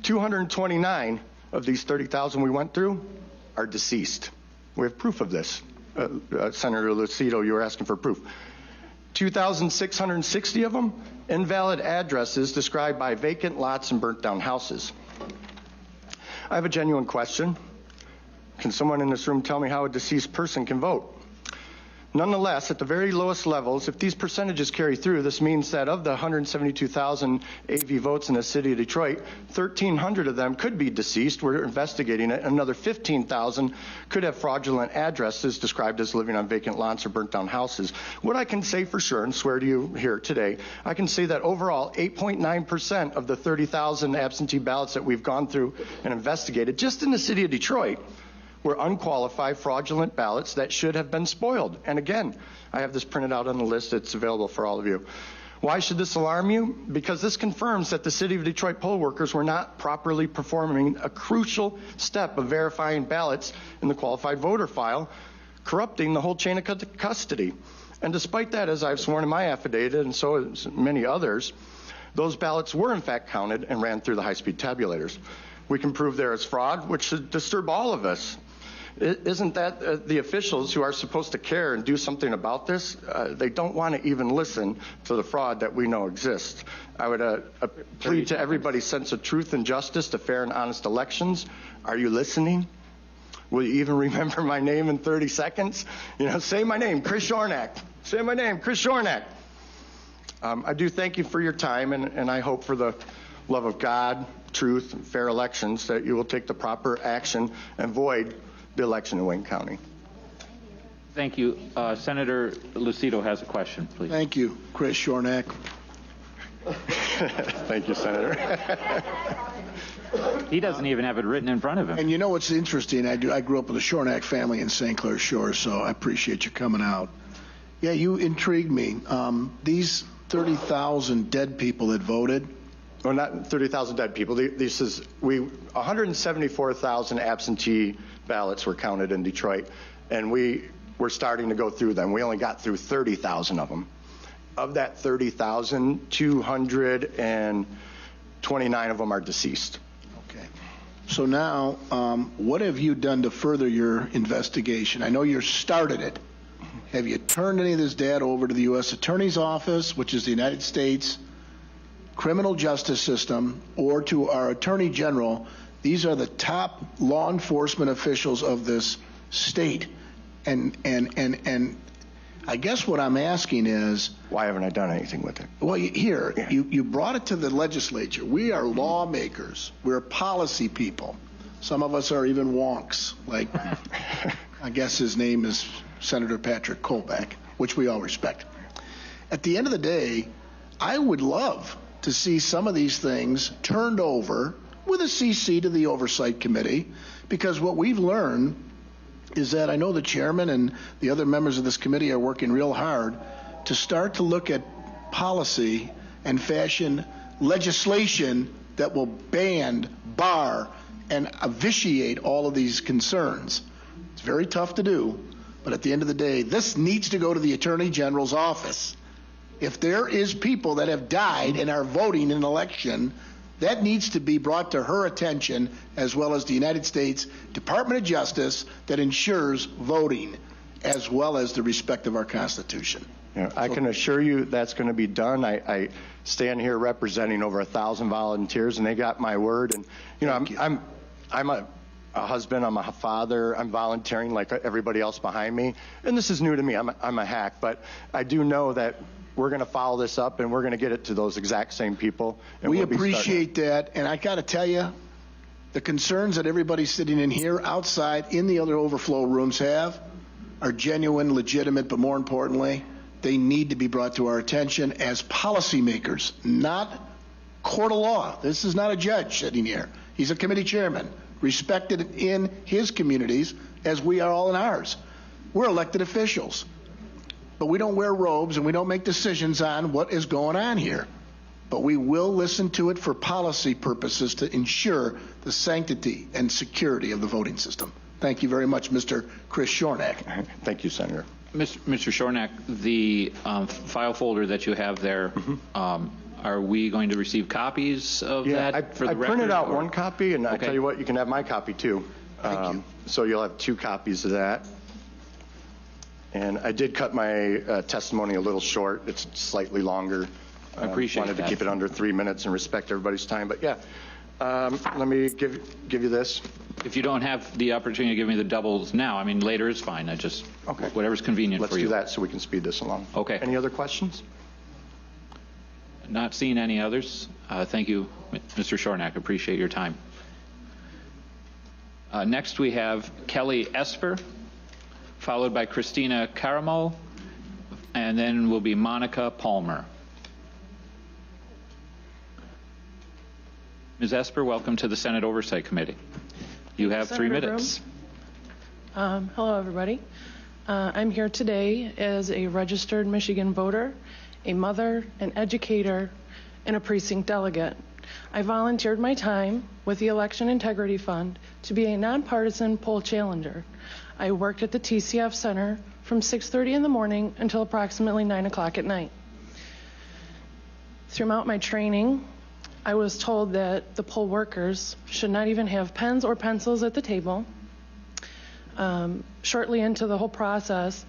229 of these 30,000 we went through are deceased. We have proof of this. Senator Lucido, you were asking for proof. 2,660 of them, invalid addresses described by vacant lots and burnt down houses. I have a genuine question. Can someone in this room tell me how a deceased person can vote? Nonetheless, at the very lowest levels, if these percentages carry through, this means that of the 172,000 AV votes in the city of Detroit, 1,300 of them could be deceased. We're investigating it. Another 15,000 could have fraudulent addresses described as living on vacant lots or burnt down houses. What I can say for sure, and swear to you here today, I can say that overall, 8.9% of the 30,000 absentee ballots that we've gone through and investigated just in the city of Detroit were unqualified, fraudulent ballots that should have been spoiled. And again, I have this printed out on the list. It's available for all of you. Why should this alarm you? Because this confirms that the City of Detroit poll workers were not properly performing a crucial step of verifying ballots in the qualified voter file, corrupting the whole chain of custody. And despite that, as I've sworn in my affidavit, and so has many others, those ballots were in fact counted and ran through the high-speed tabulators. We can prove there is fraud, which should disturb all of us. Isn't that the officials who are supposed to care and do something about this? They don't want to even listen to the fraud that we know exists. I would plead to everybody's sense of truth and justice to fair and honest elections. Are you listening? Will you even remember my name in 30 seconds? You know, say my name, Chris Shornack. Say my name, Chris Shornack. I do thank you for your time, and I hope for the love of God, truth, and fair elections that you will take the proper action and void the election in Wayne County. Thank you. Senator Lucido has a question, please. Thank you, Chris Shornack. Thank you, Senator. He doesn't even have it written in front of him. And you know what's interesting? I grew up with a Shornack family in St. Clair Shores, so I appreciate you coming out. Yeah, you intrigued me. These 30,000 dead people that voted. Well, not 30,000 dead people. This is 174,000 absentee ballots were counted in Detroit, and we were starting to go through them. We only got through 30,000 of them. Of that 30,000, 229 of them are deceased. Okay. So now, what have you done to further your investigation? I know you started it. Have you turned any of this data over to the U.S. Attorney's Office, which is the United States criminal justice system, or to our Attorney General? These are the top law enforcement officials of this state. And I guess what I'm asking is, why haven't I done anything with it? Well, you brought it to the legislature. We are lawmakers. We're policy people. Some of us are even wonks, like I guess his name is Senator Patrick Kolbeck, which we all respect. At the end of the day, I would love to see some of these things turned over with a CC to the Oversight Committee, because what we've learned is that I know the chairman and the other members of this committee are working real hard to start to look at policy and fashion legislation that will ban, bar, and vitiate all of these concerns. It's very tough to do, but at the end of the day, this needs to go to the Attorney General's office. If there is people that have died and are voting in an election, that needs to be brought to her attention, as well as the United States Department of Justice, that ensures voting as well as the respect of our Constitution. Yeah, I can assure you that's going to be done. I stand here representing over 1,000 volunteers, and they got my word. And you know, I'm a husband, I'm a father, I'm volunteering like everybody else behind me. And this is new to me. I'm a hack, but I do know that we're going to follow this up, and we're going to get it to those exact same people. And we appreciate that, and I got to tell you, the concerns that everybody sitting in here, outside, in the other overflow rooms have are genuine, legitimate, but more importantly, they need to be brought to our attention as policymakers, not court of law. This is not a judge sitting here. He's a committee chairman, respected in his communities as we are all in ours. We're elected officials. But we don't wear robes and we don't make decisions on what is going on here. But we will listen to it for policy purposes to ensure the sanctity and security of the voting system. Thank you very much, Mr. Chris Shornack. Thank you, Senator. Mr. Shornack, the file folder that you have there, are we going to receive copies of that for the record? I printed out one copy, and okay. I tell you what, you can have my copy too. Thank you. So you'll have 2 copies of that. And I did cut my testimony a little short. It's slightly longer. I appreciate wanted that. to keep it under 3 minutes and respect everybody's time. But yeah, Let me give you this. If you don't have the opportunity to give me the doubles now, I mean, later is fine. I just, Okay. whatever's convenient Let's for you. do that so we can speed this along. Okay. Any other questions? Not seeing any others. Thank you, Mr. Shornack. Appreciate your time. Next, we have Kelly Esper, followed by Christina Caramo, and then will be Monica Palmer. Ms. Esper, welcome to the Senate Oversight Committee. You have 3 Senator minutes. Hello, everybody. I'm here today as a registered Michigan voter, a mother, an educator, and a precinct delegate. I volunteered my time with the Election Integrity Fund to be a nonpartisan poll challenger. I worked at the TCF Center from 6:30 in the morning until approximately 9 o'clock at night. Throughout my training, I was told that the poll workers should not even have pens or pencils at the table. Shortly into the whole process,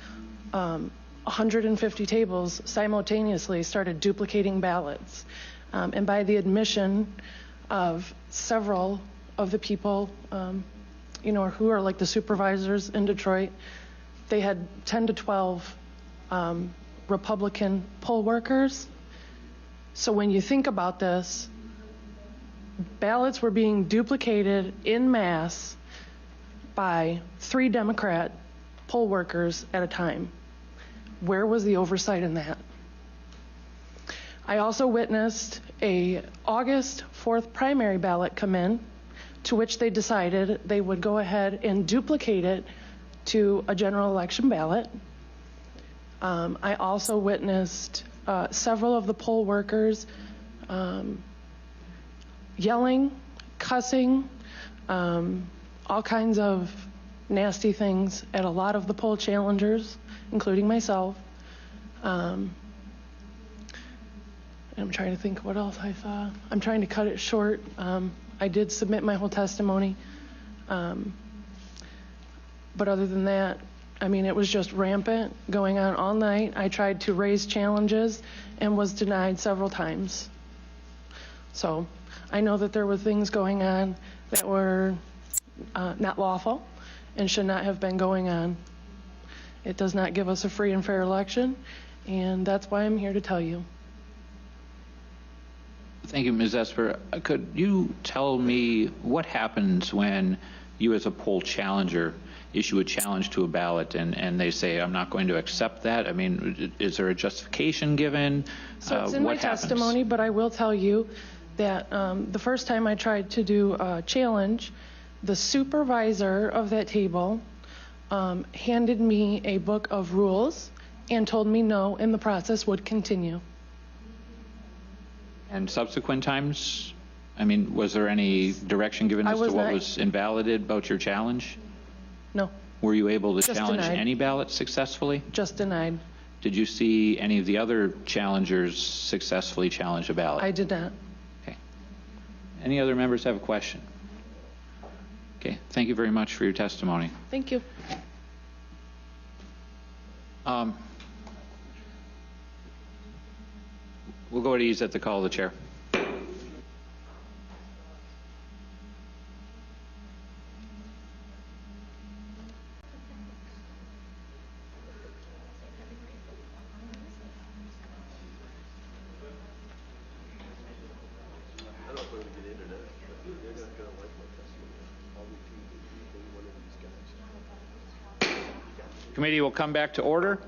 150 tables simultaneously started duplicating ballots. And by the admission of several of the people, who are like the supervisors in Detroit, they had 10 to 12 Republican poll workers. So when you think about this, ballots were being duplicated en masse by 3 Democrat poll workers at a time. Where was the oversight in that? I also witnessed a August 4th primary ballot come in, to which they decided they would go ahead and duplicate it to a general election ballot. I also witnessed several of the poll workers yelling, cussing, all kinds of nasty things at a lot of the poll challengers, including myself. I'm trying to think what else I saw. I'm trying to cut it short. I did submit my whole testimony. But other than that, I mean, it was just rampant, going on all night. I tried to raise challenges and was denied several times. So I know that there were things going on that were not lawful and should not have been going on. It does not give us a free and fair election, and that's why I'm here to tell you. Thank you, Ms. Esper. Could you tell me what happens when you as a poll challenger issue a challenge to a ballot and they say, I'm not going to accept that? I mean, is there a justification given? So it's in my testimony, but I will tell you that the first time I tried to do a challenge, the supervisor of that table handed me a book of rules and told me no, and the process would continue. And subsequent times, I mean, was there any direction given as to what was invalidated about your challenge? No. Were you able to Just challenge denied. any ballot successfully? Just denied. Did you see any of the other challengers successfully challenge a ballot? I did not. Okay. Any other members have a question? Okay. Thank you very much for your testimony. Thank you. We'll go at ease at the call of the chair. Committee will come back to order.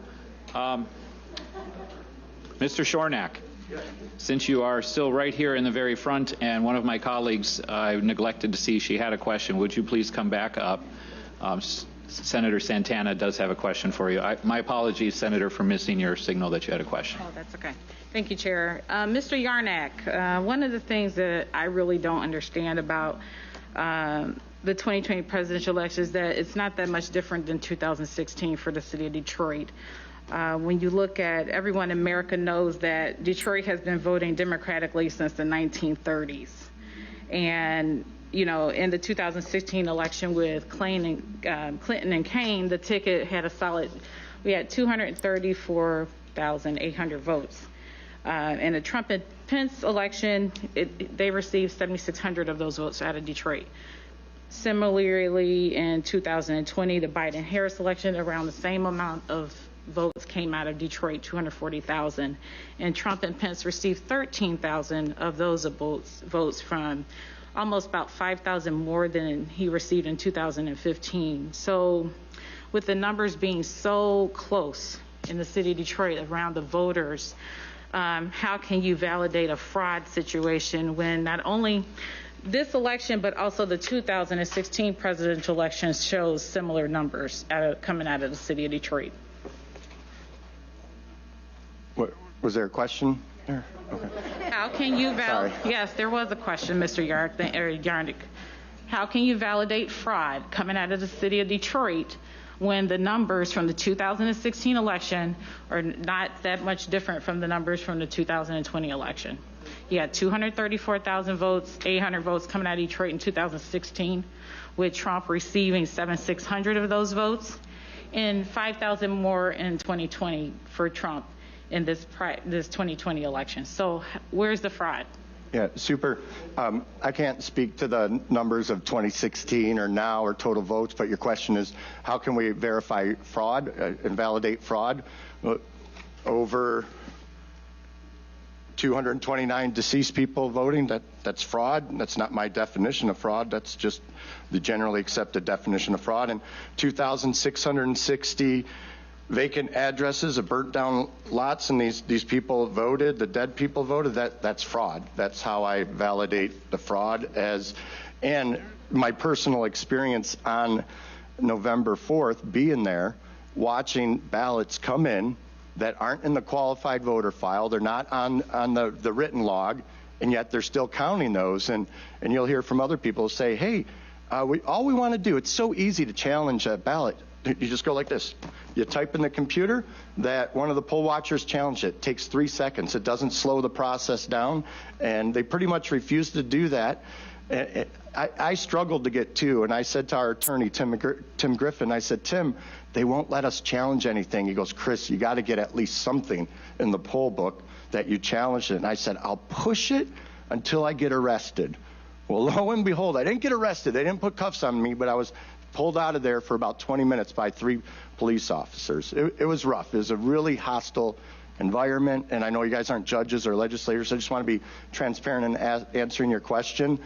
Mr. Shornack, since you are still right here in the very front, and one of my colleagues, I neglected to see she had a question, would you please come back up? Senator Santana does have a question for you. My apologies, Senator, for missing your signal that you had a question. Oh, that's okay. Thank you, Chair. Mr. Yarnack, one of the things that I really don't understand about the 2020 presidential election is that it's not that much different than 2016 for the city of Detroit. When you look at, everyone in America knows that Detroit has been voting democratically since the 1930s. And, you know, in the 2016 election with Clinton and Kaine, the ticket had we had 234,800 votes. In the Trump and Pence election, they received 7,600 of those votes out of Detroit. Similarly, in 2020, the Biden-Harris election, around the same amount of votes came out of Detroit, 240,000. And Trump and Pence received 13,000 of those votes from almost about 5,000 more than he received in 2015. So with the numbers being so close in the city of Detroit around the voters, how can you validate a fraud situation when not only this election, but also the 2016 presidential election shows similar numbers coming out of the city of Detroit? Was there a question there? Okay. How can you Yes, there was a question, Mr. Yarnick. How can you validate fraud coming out of the city of Detroit when the numbers from the 2016 election are not that much different from the numbers from the 2020 election? You had 234,000 votes, 800 votes coming out of Detroit in 2016, with Trump receiving 7,600 of those votes, and 5,000 more in 2020 for Trump in this 2020 election. So where's the fraud? Yeah, super. I can't speak to the numbers of 2016 or now or total votes, but your question is, how can we verify fraud and validate fraud? Over 229 deceased people voting, that's fraud. That's not my definition of fraud. That's just the generally accepted definition of fraud. And 2,660 vacant addresses of burnt down lots, and these people voted, the dead people voted, that's fraud. That's how I validate the fraud. And my personal experience on November 4th, being there, watching ballots come in that aren't in the qualified voter file, they're not on the written log, and yet they're still counting those. And you'll hear from other people say, hey, all we want to do, it's so easy to challenge a ballot. You just go like this. You type in the computer that one of the poll watchers challenged it. It takes 3 seconds. It doesn't slow the process down, and they pretty much refuse to do that. I struggled to get to, and I said to our attorney, Tim Griffin, I said, Tim, they won't let us challenge anything. He goes, Chris, you got to get at least something in the poll book that you challenged it. And I said, I'll push it until I get arrested. Well, lo and behold, I didn't get arrested. They didn't put cuffs on me, but I was pulled out of there for about 20 minutes by 3 police officers. It was rough. It was a really hostile environment, and I know you guys aren't judges or legislators. I just want to be transparent in answering your question.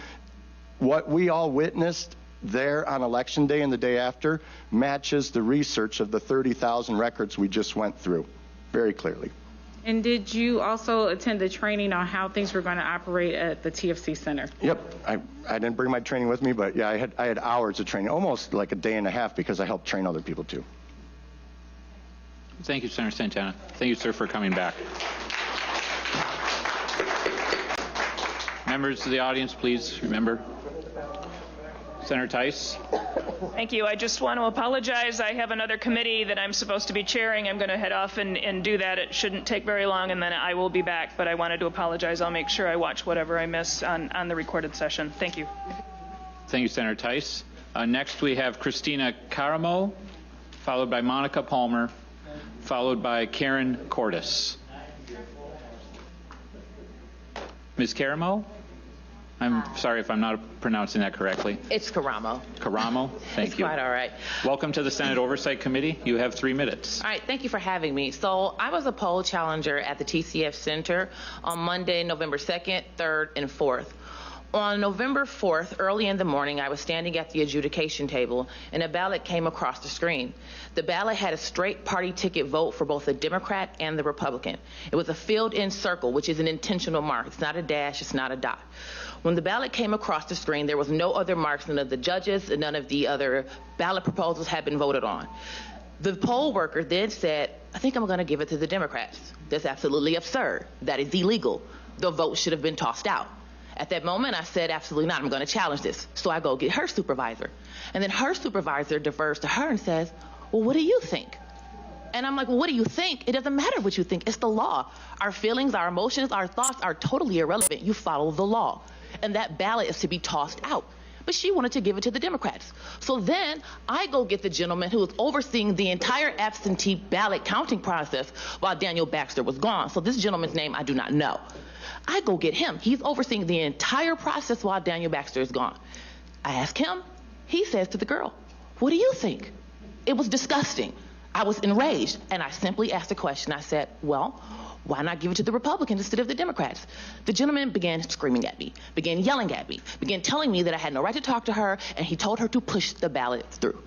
What we all witnessed there on Election Day and the day after matches the research of the 30,000 records we just went through very clearly. And did you also attend the training on how things were going to operate at the TFC Center? Yep. I didn't bring my training with me, but yeah, I had hours of training, almost like a day and a half, because I helped train other people too. Thank you, Senator Santana. Thank you, sir, for coming back. Members of the audience, please remember. Senator Tice. Thank you. I just want to apologize. I have another committee that I'm supposed to be chairing. I'm going to head off and do that. It shouldn't take very long, and then I will be back. But I wanted to apologize. I'll make sure I watch whatever I miss on the recorded session. Thank you. Thank you, Senator Tice. Next, we have Christina Caramo, followed by Monica Palmer, followed by Karen Cordes. Ms. Caramo? I'm sorry if I'm not pronouncing that correctly. It's Caramo. Caramo, thank you. It's quite all right. Welcome to the Senate Oversight Committee. You have 3 minutes. All right, thank you for having me. So I was a poll challenger at the TCF Center on Monday, November 2nd, 3rd, and 4th. On November 4th, early in the morning, I was standing at the adjudication table, and a ballot came across the screen. The ballot had a straight party ticket vote for both the Democrat and the Republican. It was a filled-in circle, which is an intentional mark. It's not a dash, it's not a dot. When the ballot came across the screen, there was no other marks. None of the judges and none of the other ballot proposals had been voted on. The poll worker then said, I think I'm going to give it to the Democrats. That's absolutely absurd. That is illegal. The vote should have been tossed out. At that moment, I said, absolutely not. I'm going to challenge this. So I go get her supervisor. And then her supervisor defers to her and says, well, what do you think? And I'm like, well, what do you think? It doesn't matter what you think. It's the law. Our feelings, our emotions, our thoughts are totally irrelevant. You follow the law. And that ballot is to be tossed out. but she wanted to give it to the Democrats. So then I go get the gentleman who was overseeing the entire absentee ballot counting process while Daniel Baxter was gone. So this gentleman's name I do not know. I go get him. He's overseeing the entire process while Daniel Baxter is gone. I ask him. He says to the girl, "What do you think?" It was disgusting. I was enraged, and I simply asked a question. I said, "Well, why not give it to the Republicans instead of the Democrats?" The gentleman began screaming at me, began yelling at me, began telling me that I had no right to talk to her, and he told her to push the ballot through.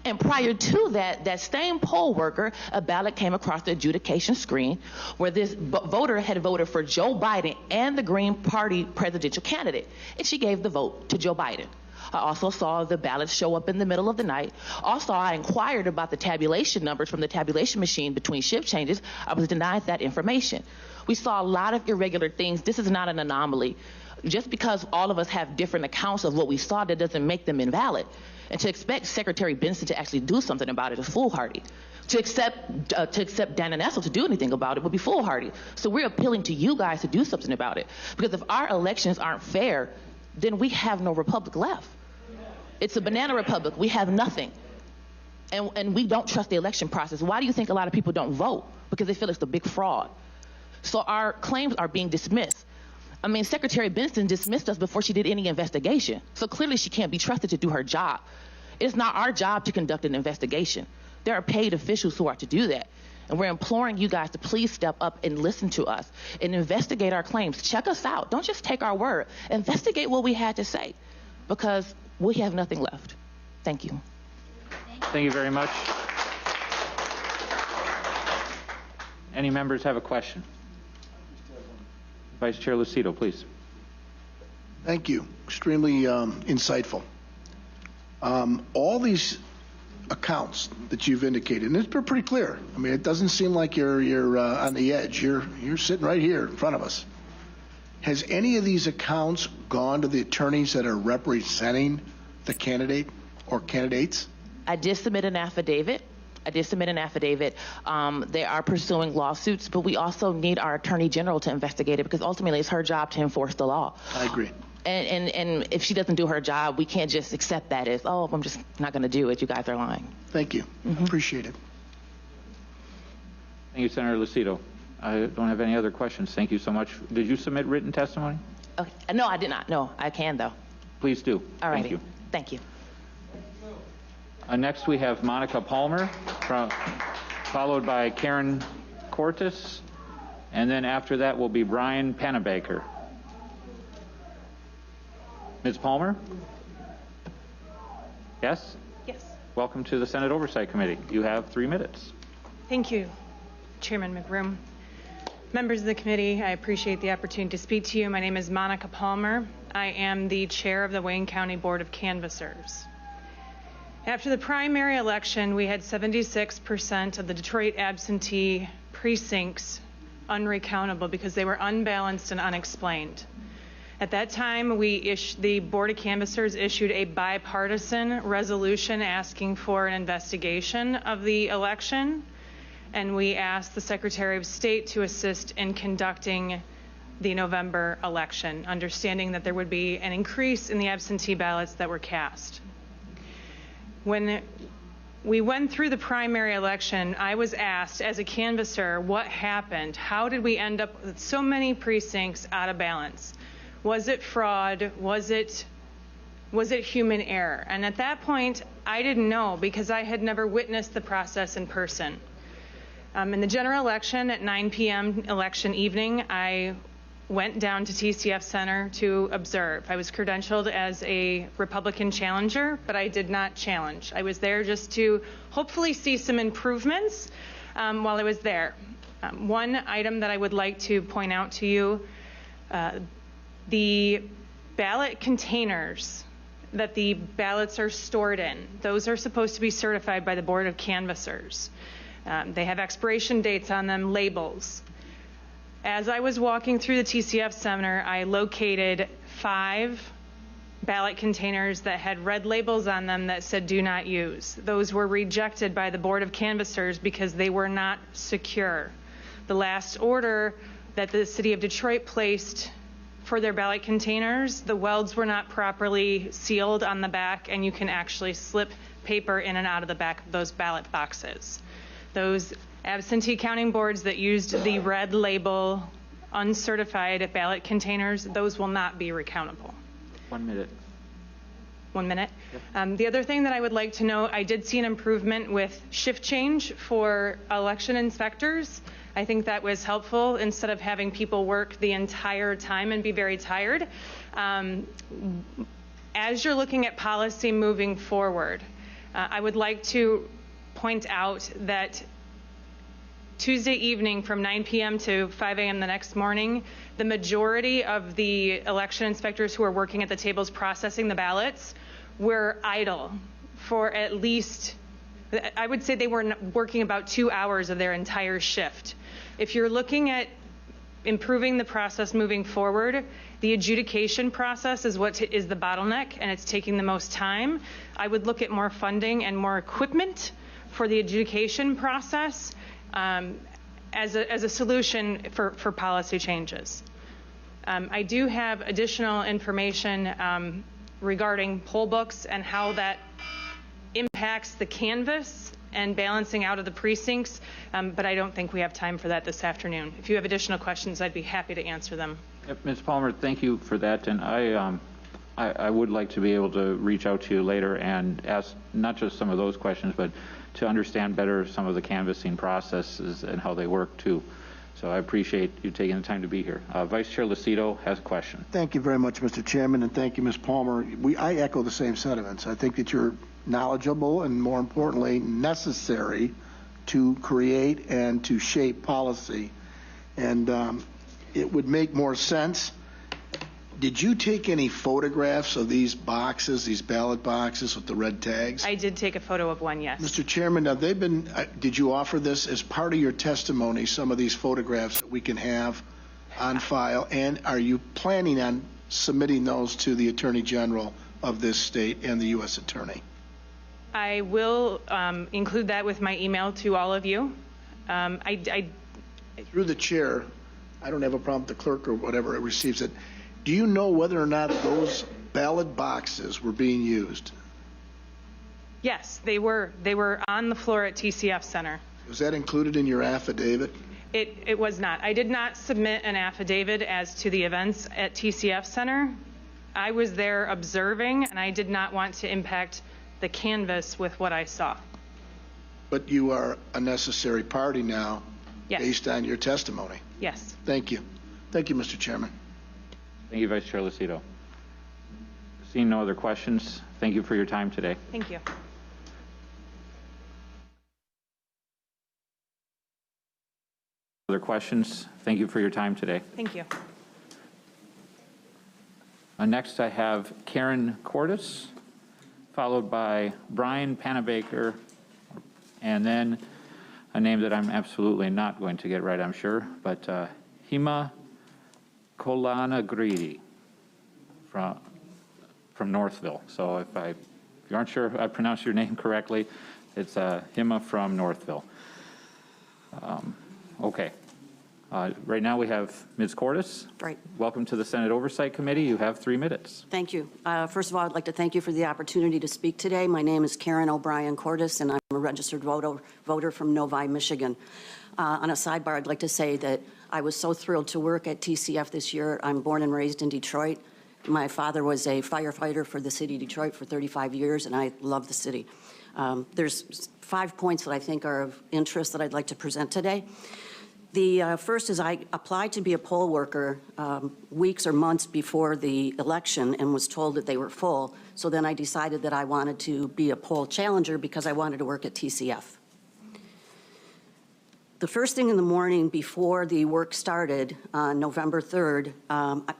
And prior to that, that same poll worker, a ballot came across the adjudication screen where this voter had voted for Joe Biden and the Green Party presidential candidate, and she gave the vote to Joe Biden. I also saw the ballots show up in the middle of the night. Also, I inquired about the tabulation numbers from the tabulation machine between shift changes. I was denied that information. We saw a lot of irregular things. This is not an anomaly. Just because all of us have different accounts of what we saw, that doesn't make them invalid. And to expect Secretary Benson to actually do something about it is foolhardy. To accept Dan Nessel to do anything about it would be foolhardy. So we're appealing to you guys to do something about it. Because if our elections aren't fair, then we have no republic left. It's a banana republic. We have nothing. And we don't trust the election process. Why do you think a lot of people don't vote? Because they feel it's a big fraud. So our claims are being dismissed. I mean, Secretary Benson dismissed us before she did any investigation. So clearly she can't be trusted to do her job. It's not our job to conduct an investigation. There are paid officials who are to do that. And we're imploring you guys to please step up and listen to us and investigate our claims. Check us out. Don't just take our word. Investigate what we had to say, because we have nothing left. Thank you. Thank you very much. Any members have a question? Vice Chair Lucido, please. Thank you. Extremely insightful. All these accounts that you've indicated, and it's pretty clear. I mean, it doesn't seem like you're on the edge. You're sitting right here in front of us. Has any of these accounts gone to the attorneys that are representing the candidate or candidates? I did submit an affidavit. They are pursuing lawsuits, but we also need our Attorney General to investigate it, because ultimately it's her job to enforce the law. I agree. And if she doesn't do her job, we can't just accept that as, oh, I'm just not going to do it. You guys are lying. Thank you. Appreciate it. Thank you, Senator Lucido. I don't have any other questions. Thank you so much. Did you submit written testimony? Okay. No, I did not. No, I can, though. Please do. All right. Thank you. Thank you. Next, we have Monica Palmer, followed by Karen Cortis, and then after that will be Brian Panabaker. Ms. Palmer? Yes? Yes. Welcome to the Senate Oversight Committee. You have 3 minutes. Thank you, Chairman McBroom. Members of the committee, I appreciate the opportunity to speak to you. My name is Monica Palmer. I am the chair of the Wayne County Board of Canvassers. After the primary election, we had 76% of the Detroit absentee precincts unrecountable because they were unbalanced and unexplained. At that time, the Board of Canvassers issued a bipartisan resolution asking for an investigation of the election, and we asked the Secretary of State to assist in conducting the November election, understanding that there would be an increase in the absentee ballots that were cast. When we went through the primary election, I was asked as a canvasser, what happened? How did we end up with so many precincts out of balance? Was it fraud? Was it human error? And at that point, I didn't know, because I had never witnessed the process in person. In the general election at 9 p.m. election evening, I went down to TCF Center to observe. I was credentialed as a Republican challenger, but I did not challenge. I was there just to hopefully see some improvements while I was there. One item that I would like to point out to you, the ballot containers that the ballots are stored in, those are supposed to be certified by the Board of Canvassers. They have expiration dates on them, labels. As I was walking through the TCF Center, I located 5 ballot containers that had red labels on them that said do not use. Those were rejected by the Board of Canvassers because they were not secure. The last order that the City of Detroit placed for their ballot containers, the welds were not properly sealed on the back, and you can actually slip paper in and out of the back of those ballot boxes. Those absentee counting boards that used the red label uncertified ballot containers, those will not be recountable. 1 minute. 1 minute. The other thing that I would like to note, I did see an improvement with shift change for election inspectors. I think that was helpful instead of having people work the entire time and be very tired. As you're looking at policy moving forward, I would like to point out that Tuesday evening from 9 p.m. to 5 a.m. the next morning, the majority of the election inspectors who are working at the tables processing the ballots were idle for at least, I would say they were working about 2 hours of their entire shift. If you're looking at improving the process moving forward, the adjudication process is what is the bottleneck, and it's taking the most time. I would look at more funding and more equipment for the adjudication process as a solution for policy changes. I do have additional information regarding poll books and how that impacts the canvas and balancing out of the precincts, but I don't think we have time for that this afternoon. If you have additional questions, I'd be happy to answer them. Yep, Ms. Palmer, thank you for that, and I would like to be able to reach out to you later and ask not just some of those questions, but to understand better some of the canvassing processes and how they work too. So I appreciate you taking the time to be here. Vice Chair Lucido has a question. Thank you very much, Mr. Chairman, and thank you, Ms. Palmer. I echo the same sentiments. I think that you're knowledgeable and, more importantly, necessary to create and to shape policy. And it would make more sense. Did you take any photographs of these boxes, these ballot boxes with the red tags? I did take a photo of one, yes. Mr. Chairman, have they been, did you offer this as part of your testimony, some of these photographs that we can have on file? And are you planning on submitting those to the Attorney General of this state and the U.S. Attorney? I will include that with my email to all of you. Through the chair, I don't have a problem with the clerk or whatever it receives it. Do you know whether or not those ballot boxes were being used? Yes, they were. They were on the floor at TCF Center. Was that included in your affidavit? It was not. I did not submit an affidavit as to the events at TCF Center. I was there observing, and I did not want to impact the canvas with what I saw. But you are a necessary party now, yes, based on your testimony. Yes. Thank you. Thank you, Mr. Chairman. Thank you, Vice Chair Lucido. Seeing no other questions, thank you for your time today. Thank you. Other questions, thank you for your time today. Thank you. Next, I have Karen Cordes, followed by Brian Panabaker, and then a name that I'm absolutely not going to get right, I'm sure, but Hima Kolanagridi from Northville. So if you aren't sure if I pronounced your name correctly, it's Hima from Northville. Okay. Right now we have Ms. Cordes. Right. Welcome to the Senate Oversight Committee. You have 3 minutes. Thank you. First of all, I'd like to thank you for the opportunity to speak today. My name is Karen O'Brien Cordes, and I'm a registered voter from Novi, Michigan. On a sidebar, I'd like to say that I was so thrilled to work at TCF this year. I'm born and raised in Detroit. My father was a firefighter for the city of Detroit for 35 years, and I love the city. There's 5 points that I think are of interest that I'd like to present today. The first is I applied to be a poll worker weeks or months before the election and was told that they were full. So then I decided that I wanted to be a poll challenger because I wanted to work at TCF. The first thing in the morning before the work started on November 3rd,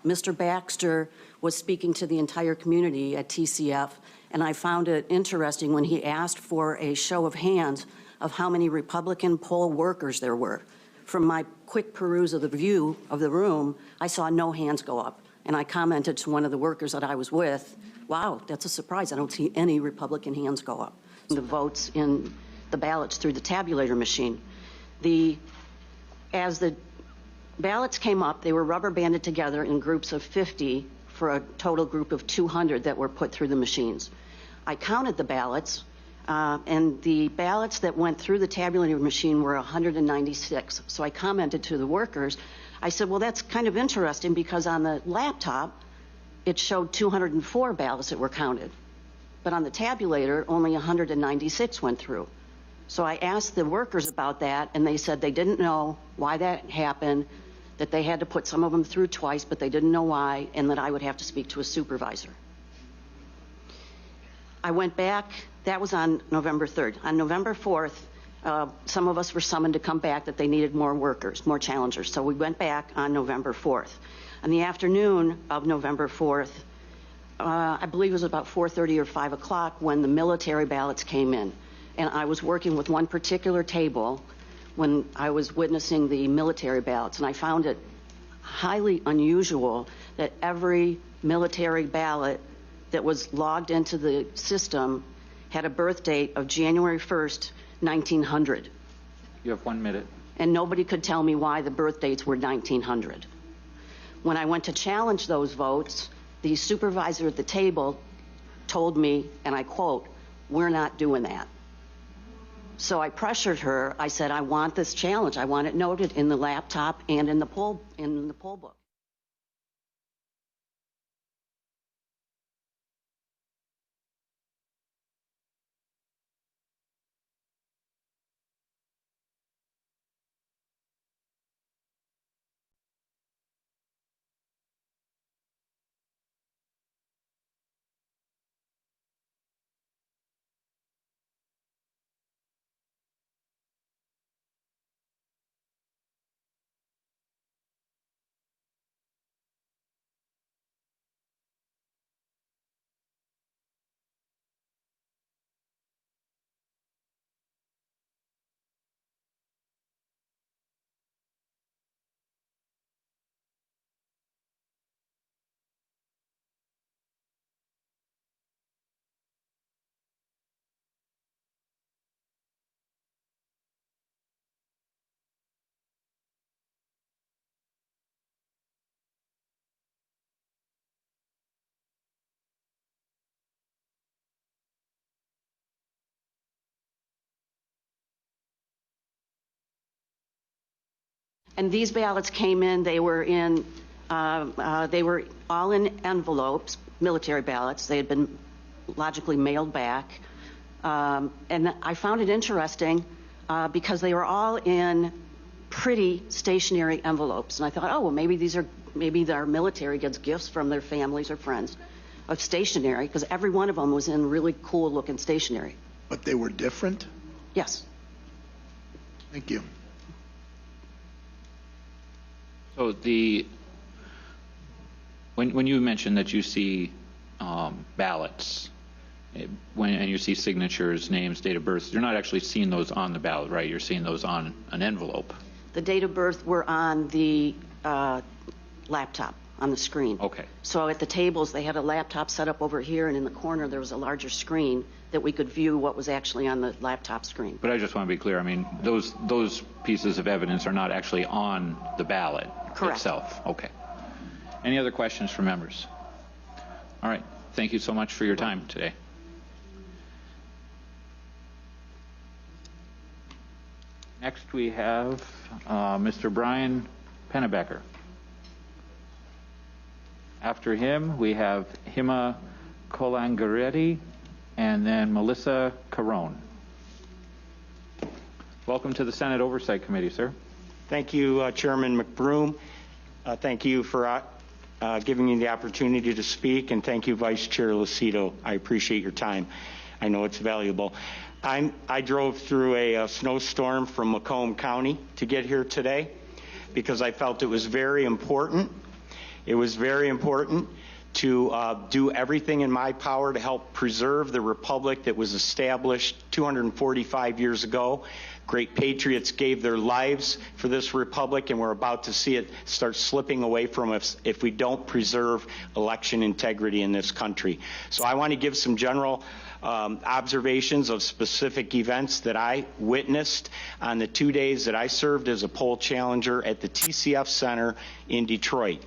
Mr. Baxter was speaking to the entire community at TCF, and I found it interesting when he asked for a show of hands of how many Republican poll workers there were. From my quick peruse of the view of the room, I saw no hands go up, and I commented to one of the workers that I was with, wow, that's a surprise. I don't see any Republican hands go up. The votes in the ballots through the tabulator machine. As the ballots came up. They were rubber banded together in groups of 50 for a total group of 200 that were put through the machines. I counted the ballots, and the ballots that went through the tabulating machine were 196. So I commented to the workers. I said, well, that's kind of interesting because on the laptop, it showed 204 ballots that were counted. But on the tabulator, only 196 went through. So I asked the workers about that, and they said they didn't know why that happened, that they had to put some of them through twice, but they didn't know why, and that I would have to speak to a supervisor. I went back. That was on November 3rd. On November 4th, some of us were summoned to come back that they needed more workers, more challengers. So we went back on November 4th. In the afternoon of November 4th, I believe it was about 4:30 or 5 o'clock when the military ballots came in. And I was working with one particular table when I was witnessing the military ballots. And I found it highly unusual that every military ballot that was logged into the system had a birth date of January 1st, 1900. You have 1 minute. And nobody could tell me why the birth dates were 1900. When I went to challenge those votes, the supervisor at the table told me, and I quote, "We're not doing that." So I pressured her. I said, "I want this challenge. I want it noted in the laptop and in the poll book." And these ballots came in. They were all in envelopes, military ballots. They had been logically mailed back. And I found it interesting because they were all in pretty stationary envelopes. And I thought, oh, well, maybe our military gets gifts from their families or friends of stationery, because every one of them was in really cool looking stationery. But they were different? Yes. Thank you. So when you mentioned that you see ballots, and you see signatures, names, date of birth, you're not actually seeing those on the ballot, right? You're seeing those on an envelope. The date of birth were on the laptop, on the screen. Okay. So at the tables, they had a laptop set up over here, and in the corner there was a larger screen that we could view what was actually on the laptop screen. But I just want to be clear. I mean, those pieces of evidence are not actually on the ballot itself. Okay. Any other questions from members? All right. Thank you so much for your time today. Next, we have Mr. Brian Pennebecker. After him, we have Hima Kolangareddy, and then Melissa Carone. Welcome to the Senate Oversight Committee, sir. Thank you, Chairman McBroom. Thank you for giving me the opportunity to speak, and thank you, Vice Chair Lucido. I appreciate your time. I know it's valuable. I drove through a snowstorm from Macomb County to get here today because I felt it was very important. It was very important to do everything in my power to help preserve the republic that was established 245 years ago. Great patriots gave their lives for this republic, and we're about to see it start slipping away from us if we don't preserve election integrity in this country. So I want to give some general observations of specific events that I witnessed on the 2 days that I served as a poll challenger at the TCF Center in Detroit.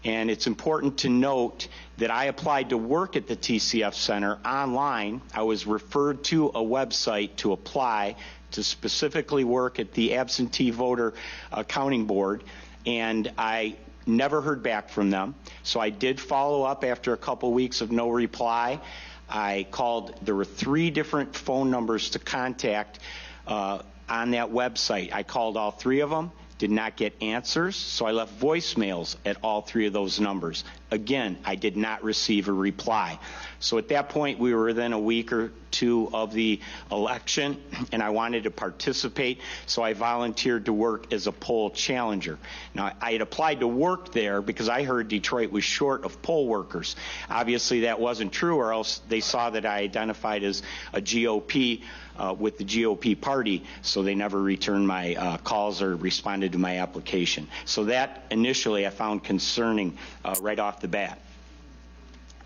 And it's important to note that I applied to work at the TCF Center online. I was referred to a website to apply to specifically work at the Absentee Voter Accounting Board, and I never heard back from them. So I did follow up after a couple weeks of no reply. I called. There were 3 different phone numbers to contact on that website. I called all 3 of them, did not get answers, so I left voicemails at all 3 of those numbers. Again, I did not receive a reply. So at that point, we were within a week or 2 of the election, and I wanted to participate, so I volunteered to work as a poll challenger. Now, I had applied to work there because I heard Detroit was short of poll workers. Obviously, that wasn't true, or else they saw that I identified as a GOP with the GOP party, so they never returned my calls or responded to my application. So that initially I found concerning right off the bat.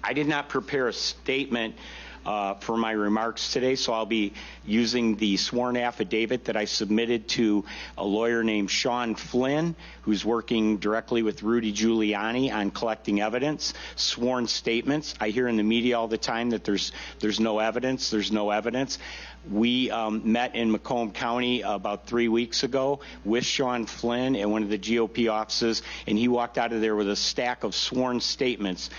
I did not prepare a statement for my remarks today, so I'll be using the sworn affidavit that I submitted to a lawyer named Sean Flynn, who's working directly with Rudy Giuliani on collecting evidence. Sworn statements. I hear in the media all the time that there's no evidence. There's no evidence. We met in Macomb County about 3 weeks ago with Sean Flynn at one of the GOP offices, and he walked out of there with a stack of sworn statements.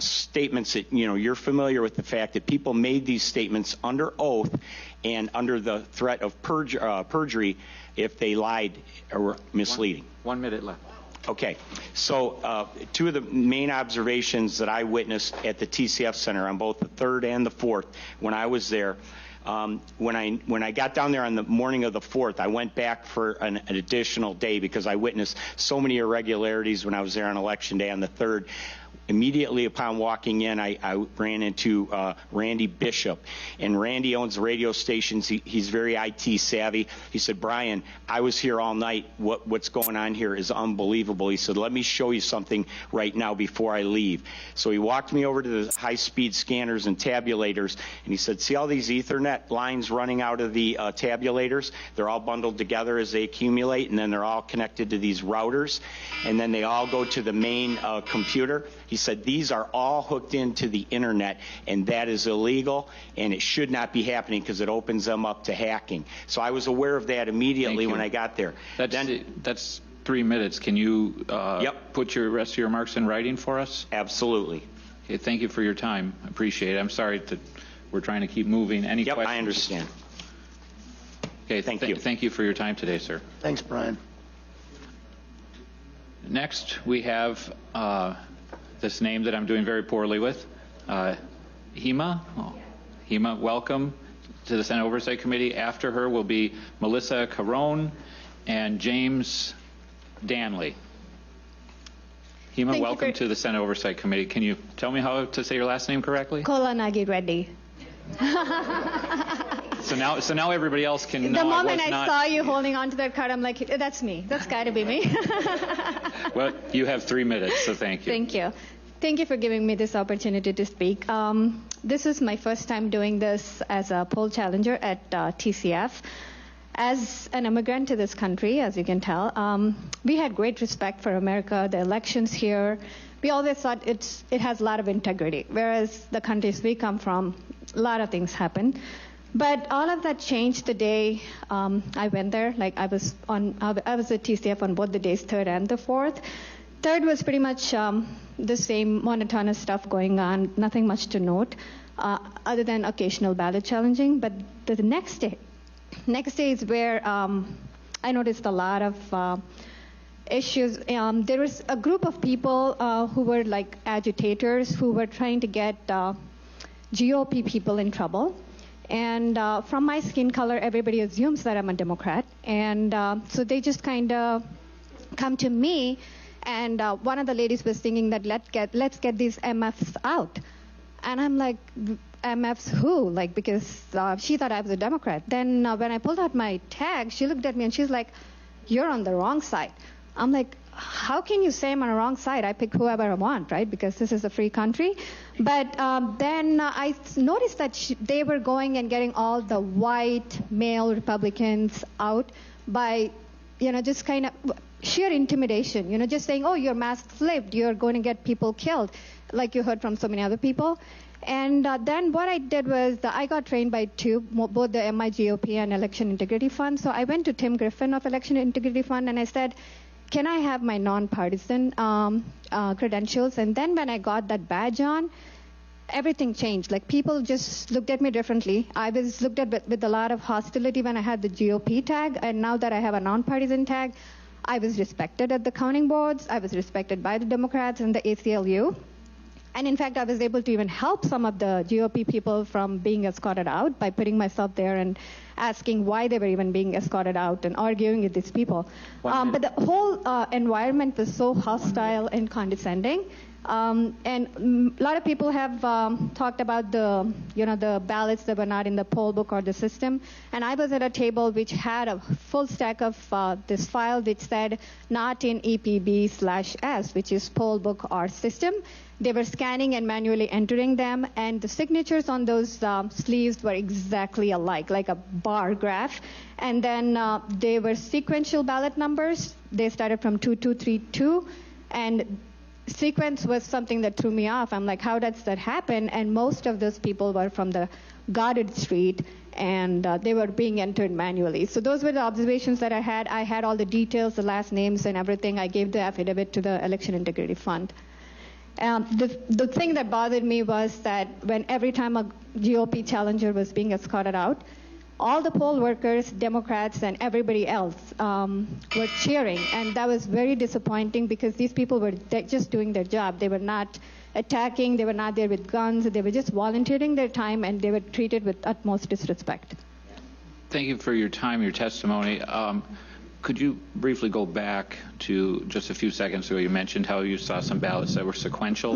Statements that, you're familiar with the fact that people made these statements under oath and under the threat of perjury if they lied or were misleading. 1 minute left. Okay, so 2 of the main observations that I witnessed at the TCF Center on both the 3rd and the 4th when I was there. When I got down there on the morning of the 4th, I went back for an additional day because I witnessed so many irregularities when I was there on Election Day on the 3rd. Immediately upon walking in, I ran into Randy Bishop, and Randy owns the radio stations. He's very IT savvy. He said, "Brian, I was here all night. What's going on here is unbelievable." He said, "Let me show you something right now before I leave." So he walked me over to the high-speed scanners and tabulators, and he said, "See all these Ethernet lines running out of the tabulators? They're all bundled together as they accumulate, and then they're all connected to these routers, and then they all go to the main computer." He said, "These are all hooked into the internet, and that is illegal, and it should not be happening because it opens them up to hacking." So I was aware of that immediately when I got there. That's 3 minutes. Can you put your rest of your remarks in writing for us? Absolutely. Okay, thank you for your time. I appreciate it. I'm sorry that we're trying to keep moving. Any questions? I understand. Okay, thank you. Thank you for your time today, sir. Thanks, Brian. Next, we have this name that I'm doing very poorly with, Hema. Oh, Hema, welcome to the Senate Oversight Committee. After her will be Melissa Carone and James Danley. Hema, welcome to the Senate Oversight Committee. Can you tell me how to say your last name correctly? Kolanagi Reddy. So now everybody else can know. The moment I saw you holding on to that card, I'm like, that's me. That's got to be me. Well, you have 3 minutes, so thank you. Thank you. Thank you for giving me this opportunity to speak. This is my first time doing this as a poll challenger at TCF. As an immigrant to this country, as you can tell, we had great respect for America, the elections here. We always thought it has a lot of integrity, whereas the countries we come from, a lot of things happen. But all of that changed the day I went there. Like I was at TCF on both the days, 3rd and the 4th. 3rd was pretty much the same monotonous stuff going on, nothing much to note, other than occasional ballot challenging. But the next day is where I noticed a lot of issues. There was a group of people who were like agitators who were trying to get GOP people in trouble. And from my skin color, everybody assumes that I'm a Democrat. And so they just kind of come to me. And one of the ladies was thinking that let's get these MFs out. And I'm like, MF's who? Like, because she thought I was a Democrat. Then when I pulled out my tag, she looked at me and she's like, you're on the wrong side. I'm like, how can you say I'm on the wrong side? I pick whoever I want, right? Because this is a free country. But then I noticed that they were going and getting all the white male Republicans out by, just kind of sheer intimidation, just saying, oh, you're masked flipped, you're going to get people killed, like you heard from so many other people. And then what I did was I got trained by both the MIGOP and Election Integrity Fund. So I went to Tim Griffin of Election Integrity Fund and I said, can I have my nonpartisan credentials? And then when I got that badge on, everything changed. Like, people just looked at me differently. I was looked at with a lot of hostility when I had the GOP tag, and now that I have a nonpartisan tag, I was respected at the counting boards. I was respected by the Democrats and the ACLU. And in fact, I was able to even help some of the GOP people from being escorted out by putting myself there and asking why they were even being escorted out and arguing with these people. But the whole environment was so hostile and condescending. And a lot of people have talked about the ballots that were not in the poll book or the system. And I was at a table which had a full stack of this file which said not in EPB/S, which is poll book or system. They were scanning and manually entering them, and the signatures on those sleeves were exactly alike, like a bar graph. And then they were sequential ballot numbers. They started from 2232, and sequence was something that threw me off. I'm like, how does that happen? And most of those people were from the Goddard Street, and they were being entered manually. So those were the observations that I had. I had all the details, the last names and everything. I gave the affidavit to the Election Integrity Fund. The thing that bothered me was that every time a GOP challenger was being escorted out, all the poll workers, Democrats, and everybody else were cheering. And that was very disappointing because these people were just doing their job. They were not attacking. They were not there with guns. They were just volunteering their time, and they were treated with utmost disrespect. Thank you for your time, your testimony. Could you briefly go back to just a few seconds ago? You mentioned how you saw some ballots that were sequential,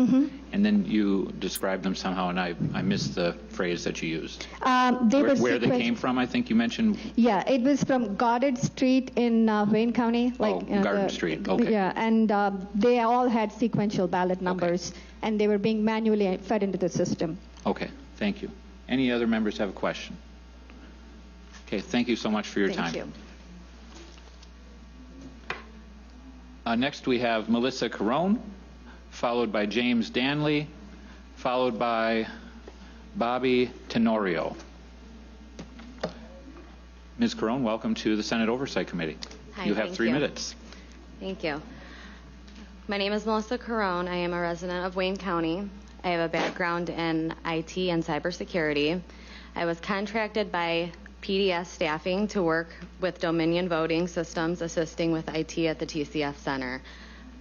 and then you described them somehow, and I missed the phrase that you used. Where they came from, I think you mentioned. Yeah, it was from Goddard Street in Wayne County. Goddard Street, okay. Yeah, and they all had sequential ballot numbers, and they were being manually fed into the system. Okay, thank you. Any other members have a question? Okay, thank you so much for your time. Thank you. Next, we have Melissa Carone, followed by James Danley, followed by Bobby Tenorio. Ms. Carone, welcome to the Senate Oversight Committee. Hi, you have 3 minutes. Thank you. My name is Melissa Carone. I am a resident of Wayne County. I have a background in IT and cybersecurity. I was contracted by PDS staffing to work with Dominion Voting Systems, assisting with IT at the TCF Center.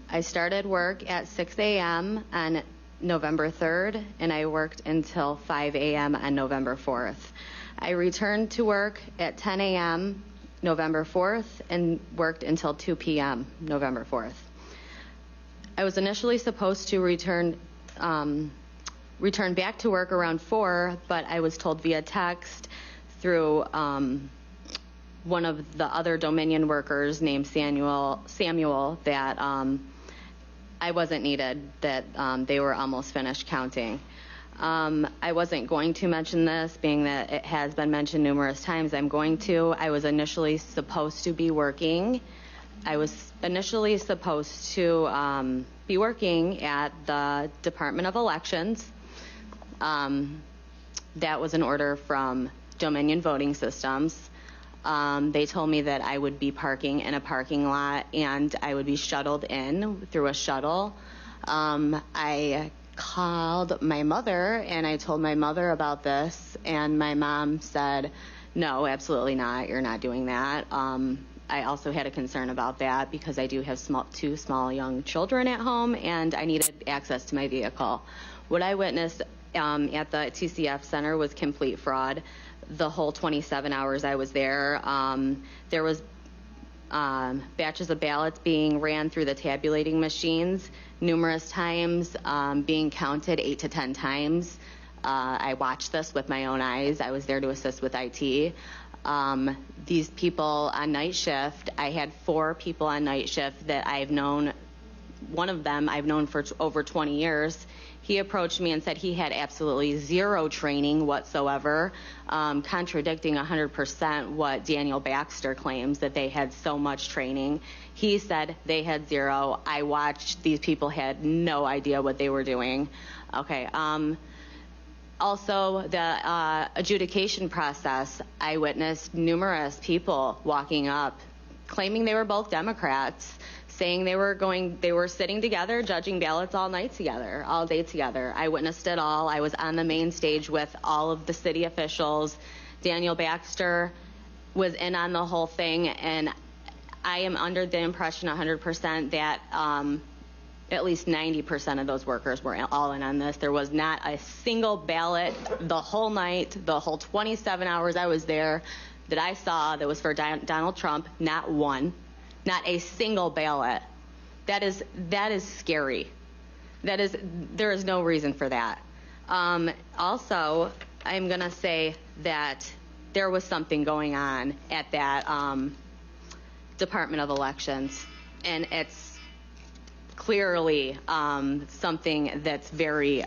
I started work at 6 a.m. on November 3rd, and I worked until 5 a.m. on November 4th. I returned to work at 10 a.m. November 4th and worked until 2 p.m. November 4th. I was initially supposed to return back to work around 4, but I was told via text through one of the other Dominion workers named Samuel that I wasn't needed, that they were almost finished counting. I wasn't going to mention this, being that it has been mentioned numerous times. I'm going to. I was initially supposed to be working. I was initially supposed to be working at the Department of Elections. That was an order from Dominion Voting Systems. They told me that I would be parking in a parking lot and I would be shuttled in through a shuttle. I called my mother and I told my mother about this, and my mom said, no, absolutely not. You're not doing that. I also had a concern about that because I do have two small young children at home and I needed access to my vehicle. What I witnessed at the TCF Center was complete fraud. The whole 27 hours I was there, there was batches of ballots being ran through the tabulating machines numerous times, being counted 8 to 10 times. I watched this with my own eyes. I was there to assist with IT. These people on night shift, I had 4 people on night shift that I've known. One of them I've known for over 20 years. He approached me and said he had absolutely zero training whatsoever, contradicting 100% what Daniel Baxter claims, that they had so much training. He said they had zero. I watched. These people had no idea what they were doing. Okay. Also, the adjudication process, I witnessed numerous people walking up, claiming they were both Democrats, saying they were sitting together, judging ballots all night together, all day together. I witnessed it all. I was on the main stage with all of the city officials. Daniel Baxter was in on the whole thing, and I am under the impression 100% that at least 90% of those workers were all in on this. There was not a single ballot the whole night, the whole 27 hours I was there, that I saw that was for Donald Trump. Not one. Not a single ballot. That is scary. There is no reason for that. Also, I'm going to say that there was something going on at that Department of Elections, and it's clearly something that's very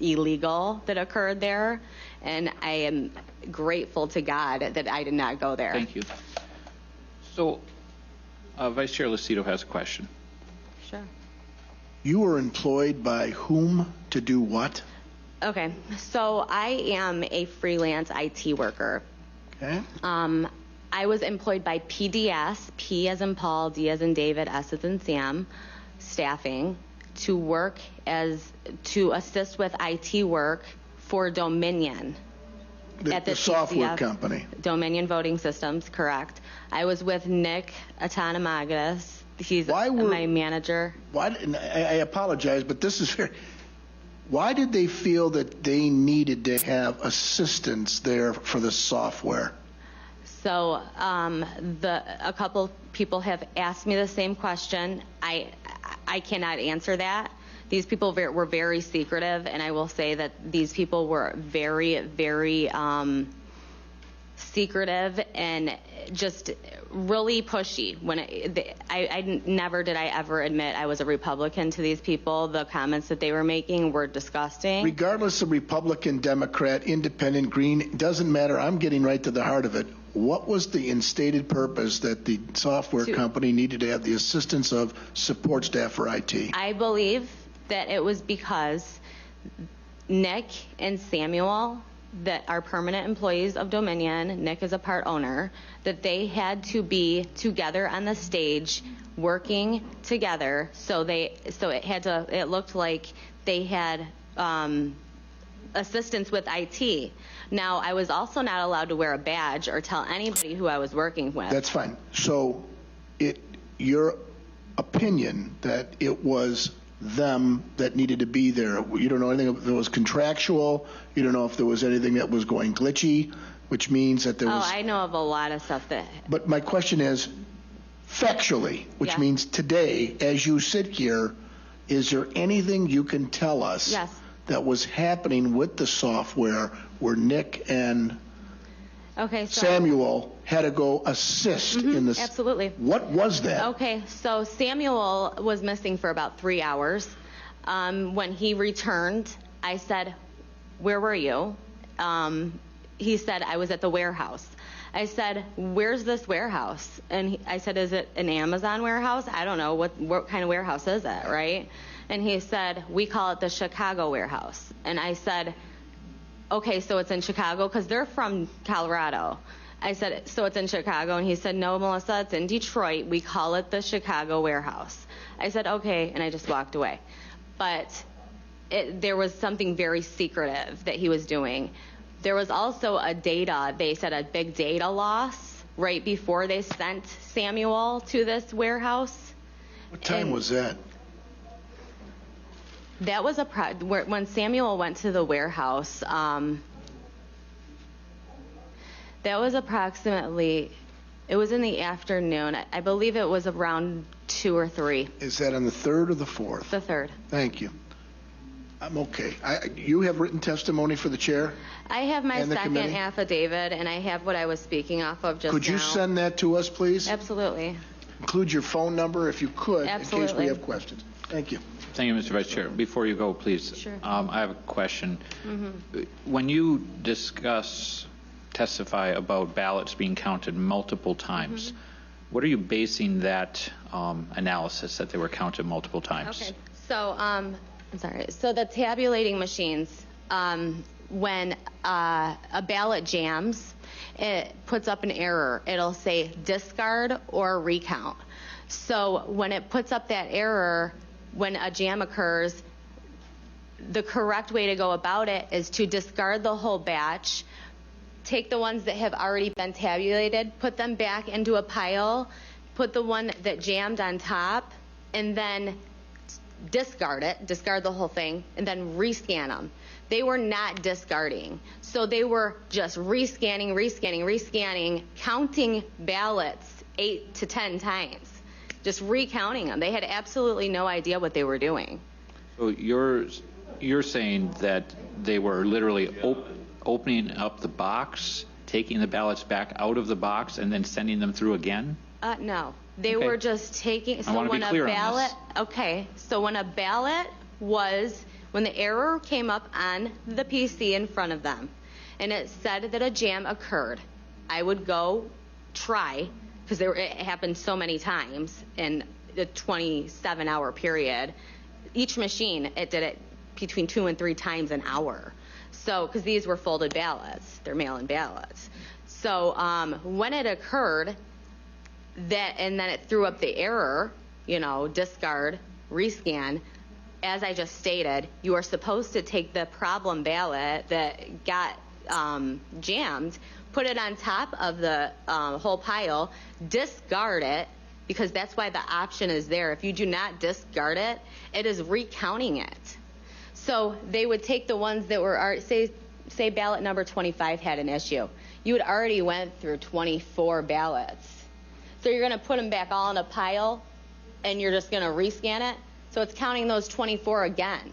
illegal that occurred there, and I am grateful to God that I did not go there. Thank you. So, Vice Chair Lucido has a question. Sure. You were employed by whom to do what? Okay, so I am a freelance IT worker. Okay. I was employed by PDS, P as in Paul, D as in David, S as in Sam, staffing, to assist with IT work for Dominion. The software company. Dominion Voting Systems, correct. I was with Nick Atanamagis. He's my manager. I apologize, but this is very... Why did they feel that they needed to have assistance there for the software? So a couple people have asked me the same question. I cannot answer that. These people were very secretive, and I will say that these people were very, very secretive and just really pushy. Never did I ever admit I was a Republican to these people. The comments that they were making were disgusting. Regardless of Republican, Democrat, Independent, Green, it doesn't matter. I'm getting right to the heart of it. What was the instated purpose that the software company needed to have the assistance of support staff for IT? I believe that it was because Nick and Samuel, that are permanent employees of Dominion, Nick is a part owner, that they had to be together on the stage working together, so it looked like they had assistance with IT. Now, I was also not allowed to wear a badge or tell anybody who I was working with. That's fine. So your opinion that it was them that needed to be there, you don't know anything if it was contractual, you don't know if there was anything that was going glitchy, which means that there was... I know of a lot of stuff that... But my question is, factually, which means today, as you sit here, is there anything you can tell us that was happening with the software where Nick and Samuel had to go assist in this? Absolutely. What was that? Okay, so Samuel was missing for about 3 hours. When he returned, I said, "Where were you?" He said, "I was at the warehouse." I said, "Where's this warehouse?" And I said, "Is it an Amazon warehouse? I don't know. What kind of warehouse is it, right?" And he said, "We call it the Chicago warehouse." And I said, "Okay, so it's in Chicago?" Because they're from Colorado. I said, "So it's in Chicago?" And he said, "No, Melissa, it's in Detroit. We call it the Chicago warehouse." I said, "Okay," and I just walked away. But there was something very secretive that he was doing. There was also they said a big data loss right before they sent Samuel to this warehouse. What time was that? That was when Samuel went to the warehouse. That was approximately, it was in the afternoon. I believe it was around 2 or 3. Is that on the 3rd or the 4th? The 3rd. Thank you. I'm okay. You have written testimony for the chair? I have my And the second committee? affidavit, and I have what I was speaking off of just Could you now. send that to us, please? Absolutely. Include your phone number if you could, in case Absolutely. we have questions. Thank you. Thank you, Mr. Vice Chair. Before you go, please. Sure. I have a question. Mhm. When you testify about ballots being counted multiple times, what are you basing that analysis that they were counted multiple times? Okay. So, I'm sorry. So the tabulating machines, when a ballot jams, it puts up an error. It'll say discard or recount. So when it puts up that error, when a jam occurs, the correct way to go about it is to discard the whole batch, take the ones that have already been tabulated, put them back into a pile, put the one that jammed on top, and then discard the whole thing, and then rescan them. They were not discarding. So they were just rescanning, counting ballots 8 to 10 times, just recounting them. They had absolutely no idea what they were doing. So you're saying that they were literally opening up the box, taking the ballots back out of the box, and then sending them through again? No. They Okay. were just taking, I wanna be clear on this. okay, so when a ballot when the error came up on the PC in front of them, and it said that a jam occurred, I would go try, because it happened so many times in the 27-hour period. Each machine, it did it between 2 and 3 times an hour. So, because these were folded ballots, they're mail-in ballots. So when it occurred, and then it threw up the error, discard, rescan, as I just stated, you are supposed to take the problem ballot that got jammed, put it on top of the whole pile, discard it, because that's why the option is there. If you do not discard it, it is recounting it. So they would take the ones that were, say ballot number 25 had an issue. You had already went through 24 ballots. So you're going to put them back all in a pile, and you're just going to rescan it. So it's counting those 24 again,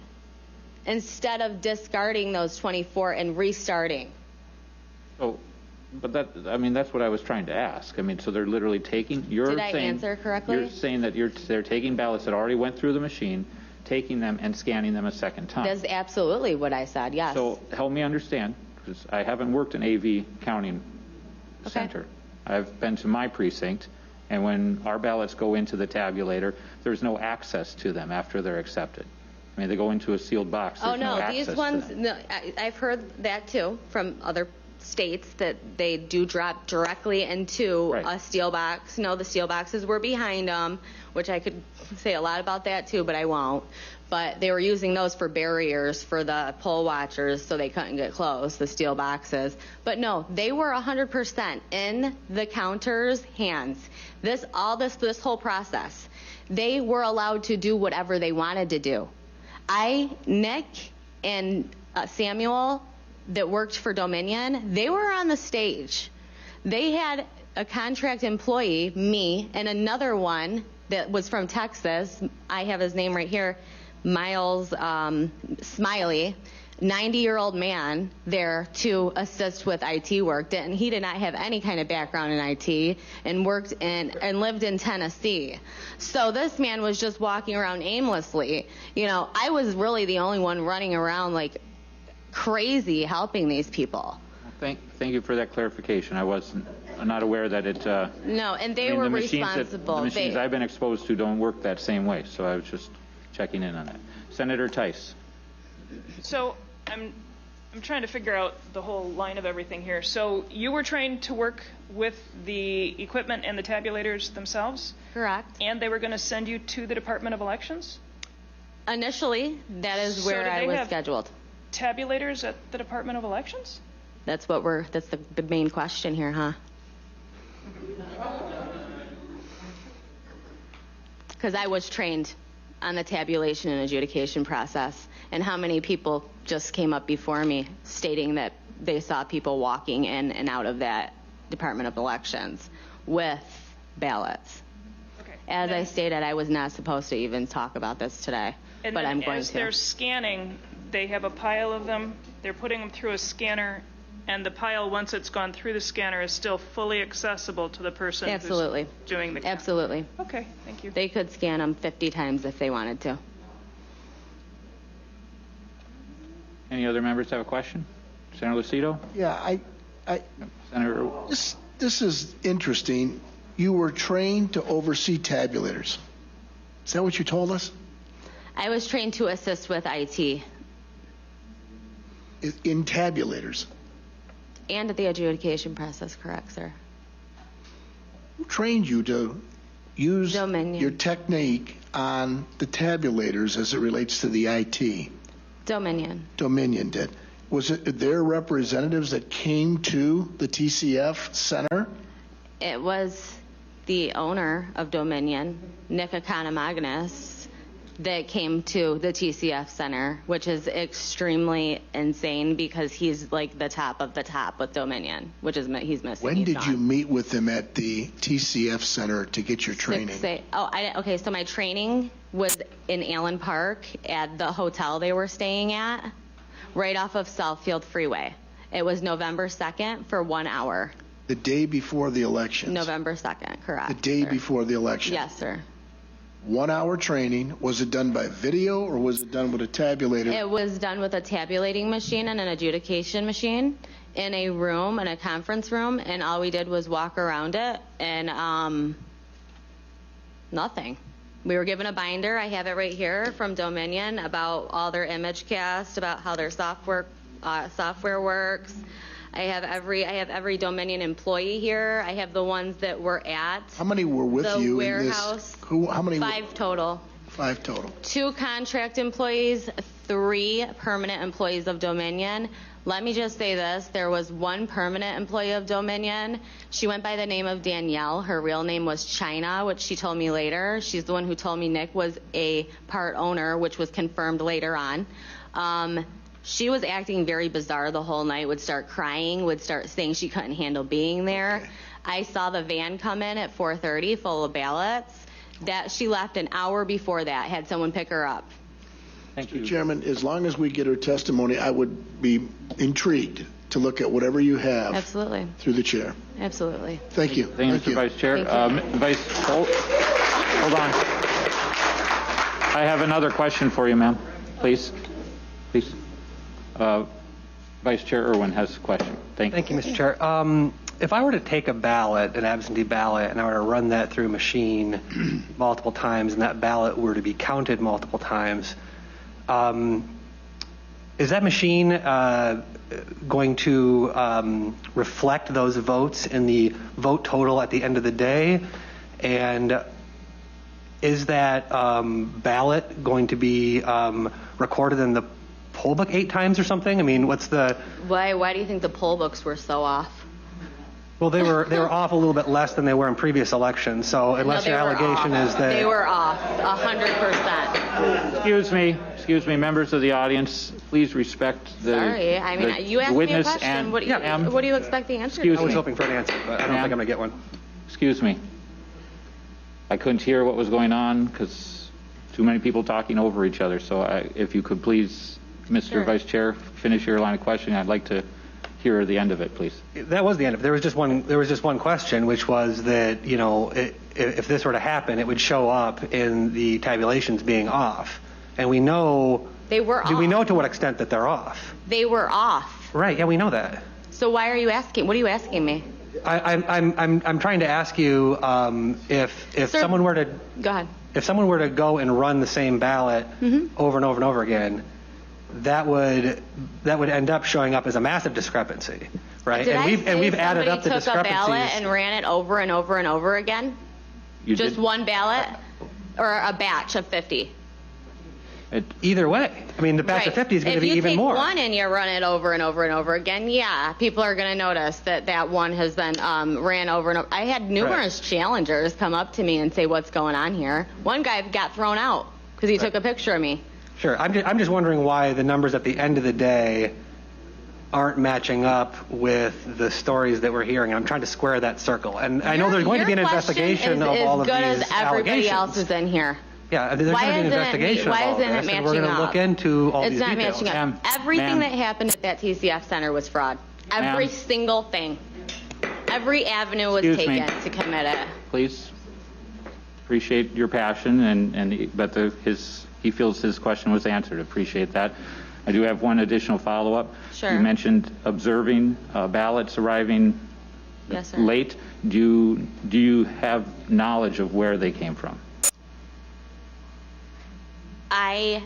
instead of discarding those 24 and restarting. So, but that's what I was trying to ask. So they're literally taking, Did I answer correctly? You're saying that they're taking ballots that already went through the machine, taking them and scanning them a second time. That's absolutely what I said, yes. So help me understand, because I haven't worked in AV counting center. I've been to my precinct, and when our ballots go into the tabulator, there's no access to them after they're accepted. They go into a sealed box. There's no access these to ones, them. no, I've heard that too from other states, that they do drop directly into a steel box. No, the steel boxes were behind them, which I could say a lot about that too, but I won't. But they were using those for barriers for the poll watchers so they couldn't get close, the steel boxes. But no, they were 100% in the counter's hands. This whole process, they were allowed to do whatever they wanted to do. Nick and Samuel that worked for Dominion, they were on the stage. They had a contract employee, me, and another one that was from Texas. I have his name right here, Miles Smiley, 90-year-old man there to assist with IT work. He did not have any kind of background in IT and worked and lived in Tennessee. So this man was just walking around aimlessly. I was really the only one running around like crazy helping these people. Thank you for that clarification. I'm not aware that it. No, and they were responsible. The machines I've been exposed to don't work that same way, so I was just checking in on that. Senator Tice. So I'm trying to figure out the whole line of everything here. So you were trained to work with the equipment and the tabulators themselves? Correct. And they were going to send you to the Department of Elections? Initially, that is where I was scheduled. Tabulators at the Department of Elections? That's the main question here, huh? Because I was trained on the tabulation and adjudication process, and how many people just came up before me stating that they saw people walking in and out of that Department of Elections with ballots. Okay. As I stated, I was not supposed to even talk about this today. And but then I'm going as to. they're scanning, they have a pile of them. They're putting them through a scanner, and the pile, once it's gone through the scanner, is still fully accessible to the person Absolutely. who's doing the count. Absolutely. Okay, thank you. They could scan them 50 times if they wanted to. Any other members have a question? Senator Lucido? Yeah, Senator? this is interesting. You were trained to oversee tabulators. Is that what you told us? I was trained to assist with IT In tabulators. and the adjudication process, correct, sir? Who trained you to use Dominion. your technique on the tabulators as it relates to the IT? Dominion. Dominion did. Was it their representatives that came to the TCF Center? It was the owner of Dominion, Nick Economagnis, that came to the TCF Center, which is extremely insane because he's like the top of the top with Dominion, which is he's missing. When He's did gone. you meet with them at the TCF Center to get your training? Okay, so my training was in Allen Park at the hotel they were staying at, right off of Southfield Freeway. It was November 2nd for 1 hour. The day before the election. November 2nd, correct. The day sir. before the election. Yes, sir. 1 hour training. Was it done by video or was it done with a tabulator? It was done with a tabulating machine and an adjudication machine in a room, in a conference room, and all we did was walk around it and nothing. We were given a binder, I have it right here, from Dominion about all their image cast, about how their software works. I have every Dominion employee here. I have the ones that were at How many were with the you warehouse. in this? How many? 5 total. 5 total. 2 contract employees, 3 permanent employees of Dominion. Let me just say this. There was 1 permanent employee of Dominion. She went by the name of Danielle. Her real name was China, which she told me later. She's the one who told me Nick was a part owner, which was confirmed later on. She was acting very bizarre the whole night, would start crying, would start saying she couldn't handle being there. Okay. I saw the van come in at 4:30 full of ballots. That she left an hour before that, had someone pick her up. Thank Mr. Chairman, as long as we get her testimony, I would be intrigued to look at whatever you have. Absolutely. Through the chair. Absolutely. Thank you. Thank you, Mr. Vice Chair. Hold on. I have another question for you, ma'am. Please. Please. Vice Chair Irwin has a question. Thank you. Thank you, Mr. Chair. If I were to take a ballot, an absentee ballot, and I were to run that through a machine multiple times, and that ballot were to be counted multiple times, is that machine going to reflect those votes in the vote total at the end of the day? And is that ballot going to be recorded in the poll book 8 times or something? I mean, what's the... Why do you think the poll books were so off? Well, they were off a little bit less than they were in previous elections. So unless your allegation is that they were off 100%. Excuse me, members of the audience, please respect the Sorry, I mean, you asked me a witness question. and What do you expect the answer to Excuse be? I was hoping for an answer, but I don't think I'm going to get one. Excuse me. I couldn't hear what was going on because too many people talking over each other. So if you could please, Mr. Sure. Vice Chair, finish your line of questioning. I'd like to hear the end of it, please. That was the end of it. There was just one question, which was that, if this were to happen, it would show up in the tabulations being off. And we know... They were off. Do we know to what extent that they're off? They were off. Right, yeah, we know that. So why are you asking? What are you asking me? I'm trying to ask you if Sir, someone were to... Go ahead. If someone were to go and run the same ballot over and over and over again, that would end up showing up as a massive discrepancy, right? Did We've added up the somebody took a discrepancies. ballot and ran it over and over and over again? You Just did? one ballot? Or a batch of 50? Either way. I mean, the batch of 50 is going to be even more. If you take one and you run it over and over and over again, yeah, people are going to notice that one has been ran over and over. I had numerous challengers come up to me and say, what's going on here? One guy got thrown out because he took a picture of me. Sure. I'm just wondering why the numbers at the end of the day aren't matching up with the stories that we're hearing. I'm trying to square that circle. And I know there's going to be an investigation of all of these Your question is as good as everybody allegations. else's in here. Yeah, there's Why going to be an isn't it investigation why of all isn't it this, and matching we're going to up? look into all It's these not details. matching up. Everything that happened at that TCF center was fraud. Every single thing. Every avenue was Excuse me. taken to commit it. Please. Appreciate your passion, but he feels his question was answered. Appreciate that. I do have one additional follow-up. Sure. You mentioned observing ballots arriving Yes, sir. late. Do you have knowledge of where they came from? I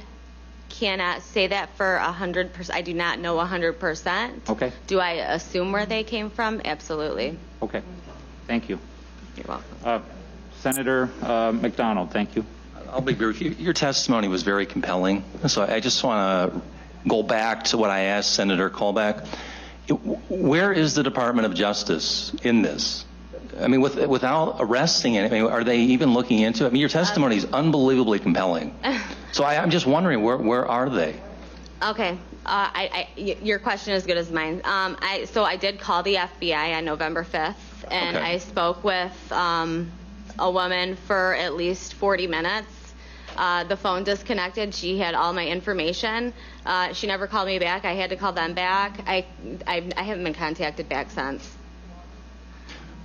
cannot say that for 100%. I do not know 100%. Okay. Do I assume where they came from? Absolutely. Okay. Thank you. You're welcome. Senator McDonald, thank you. I'll be brief. Your testimony was very compelling. So I just want to go back to what I asked Senator Kolbeck. Where is the Department of Justice in this? I mean, without arresting it, I mean, are they even looking into it? I mean, your testimony is unbelievably compelling. So I'm just wondering, where are they? Okay. Your question is as good as mine. So I did call the FBI on November 5th, and Okay. I spoke with a woman for at least 40 minutes. The phone disconnected. She had all my information. She never called me back. I had to call them back. I haven't been contacted back since.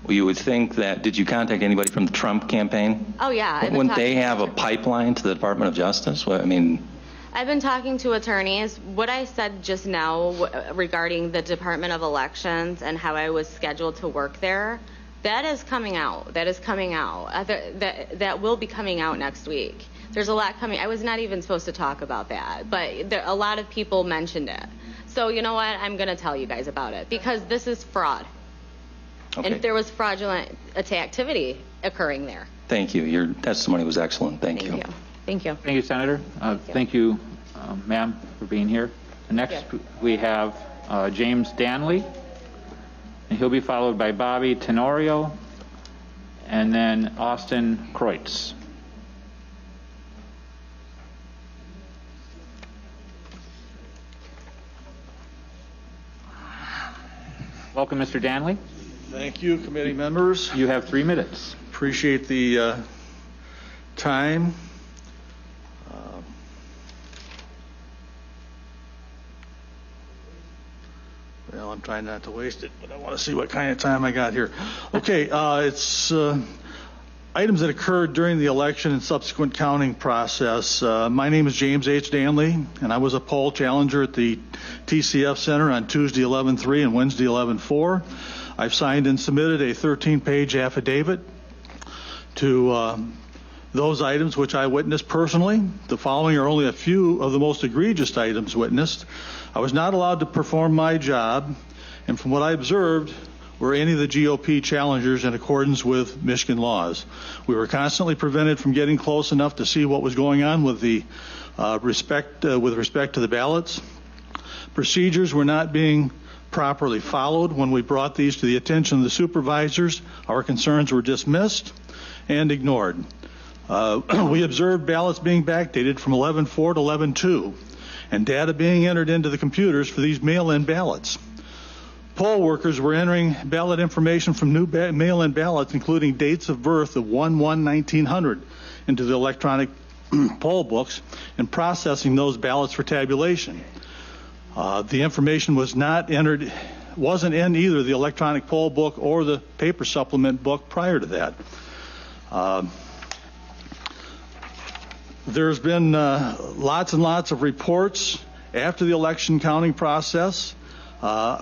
Well, you would think that, did you contact anybody from the Trump campaign? Oh, yeah. I've been Wouldn't talking they to have a pipeline to the Department of Justice? Well, I mean, I've been talking to attorneys. What I said just now regarding the Department of Elections and how I was scheduled to work there, that is coming out. That is coming out. That will be coming out next week. There's a lot coming. I was not even supposed to talk about that, but a lot of people mentioned it. So you know what? I'm going to tell you guys about it because this is fraud. Okay. And there was fraudulent activity occurring there. thank you. Your testimony was excellent. Thank you. Thank you. Thank you, Senator. Thank you, ma'am, for being here. Next, we have James Danley, and he'll be followed by Bobby Tenorio, and then Austin Kreutz. Welcome, Mr. Danley. Thank you, committee members. You have 3 minutes. Appreciate the time. Well, I'm trying not to waste it, but I want to see what kind of time I got here. Okay, it's items that occurred during the election and subsequent counting process. My name is James H. Danley, and I was a poll challenger at the TCF Center on Tuesday 11/3 and Wednesday 11/4. I've signed and submitted a 13-page affidavit to those items which I witnessed personally. The following are only a few of the most egregious items witnessed. I was not allowed to perform my job, and from what I observed, were any of the GOP challengers in accordance with Michigan laws. We were constantly prevented from getting close enough to see what was going on with the respect to the ballots. Procedures were not being properly followed. When we brought these to the attention of the supervisors, our concerns were dismissed and ignored. We observed ballots being backdated from 11/4 to 11/2, and data being entered into the computers for these mail-in ballots. Poll workers were entering ballot information from new mail-in ballots, including dates of birth of 1/1/1900, into the electronic poll books and processing those ballots for tabulation. The information wasn't in either the electronic poll book or the paper supplement book prior to that. There's been lots and lots of reports after the election counting process.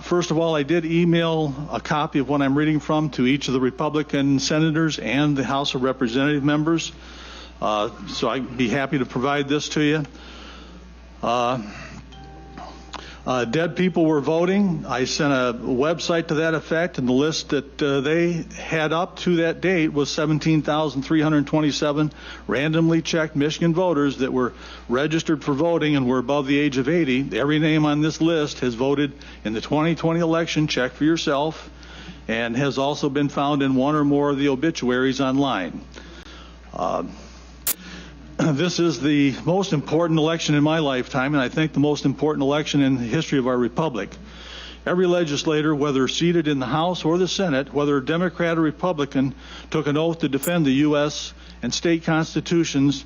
First of all, I did email a copy of what I'm reading from to each of the Republican senators and the House of Representative members. So I'd be happy to provide this to you. Dead people were voting. I sent a website to that effect, and the list that they had up to that date was 17,327 randomly checked Michigan voters that were registered for voting and were above the age of 80. Every name on this list has voted in the 2020 election. Check for yourself, and has also been found in one or more of the obituaries online. This is the most important election in my lifetime, and I think the most important election in the history of our republic. Every legislator, whether seated in the House or the Senate, whether Democrat or Republican, took an oath to defend the U.S. and state constitutions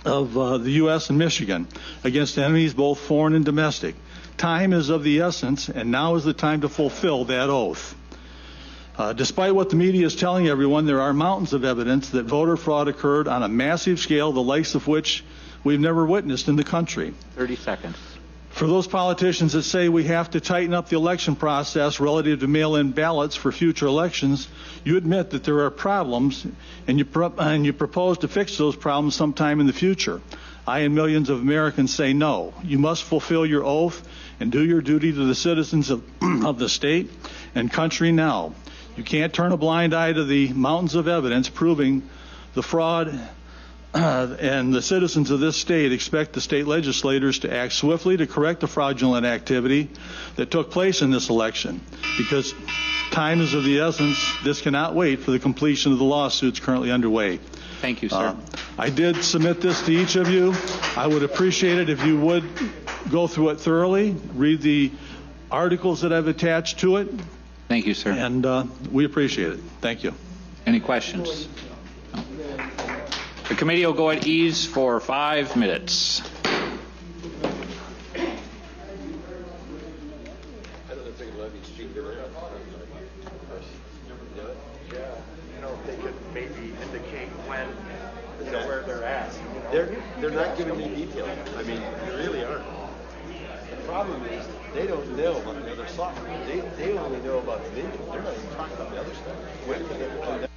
of the U.S. and Michigan against enemies both foreign and domestic. Time is of the essence, and now is the time to fulfill that oath. Despite what the media is telling everyone, there are mountains of evidence that voter fraud occurred on a massive scale, the likes of which we've never witnessed in the country. 30 seconds. For those politicians that say we have to tighten up the election process relative to mail-in ballots for future elections, you admit that there are problems, and you propose to fix those problems sometime in the future. I and millions of Americans say no. You must fulfill your oath and do your duty to the citizens of the state and country now. You can't turn a blind eye to the mountains of evidence proving the fraud, and the citizens of this state expect the state legislators to act swiftly to correct the fraudulent activity that took place in this election. Because time is of the essence, this cannot wait for the completion of the lawsuits currently underway. Thank you, sir. I did submit this to each of you. I would appreciate it if you would go through it thoroughly, read the articles that I've attached to it. Thank you, sir. And we appreciate it. Thank you. Any questions? No. The committee will go at ease for 5 minutes. They could maybe indicate when, where they're at. They're not giving me details. I mean, they really aren't. The problem is they don't know about the other side. They only know about the video. They're not even talking about the other stuff. When can they come down?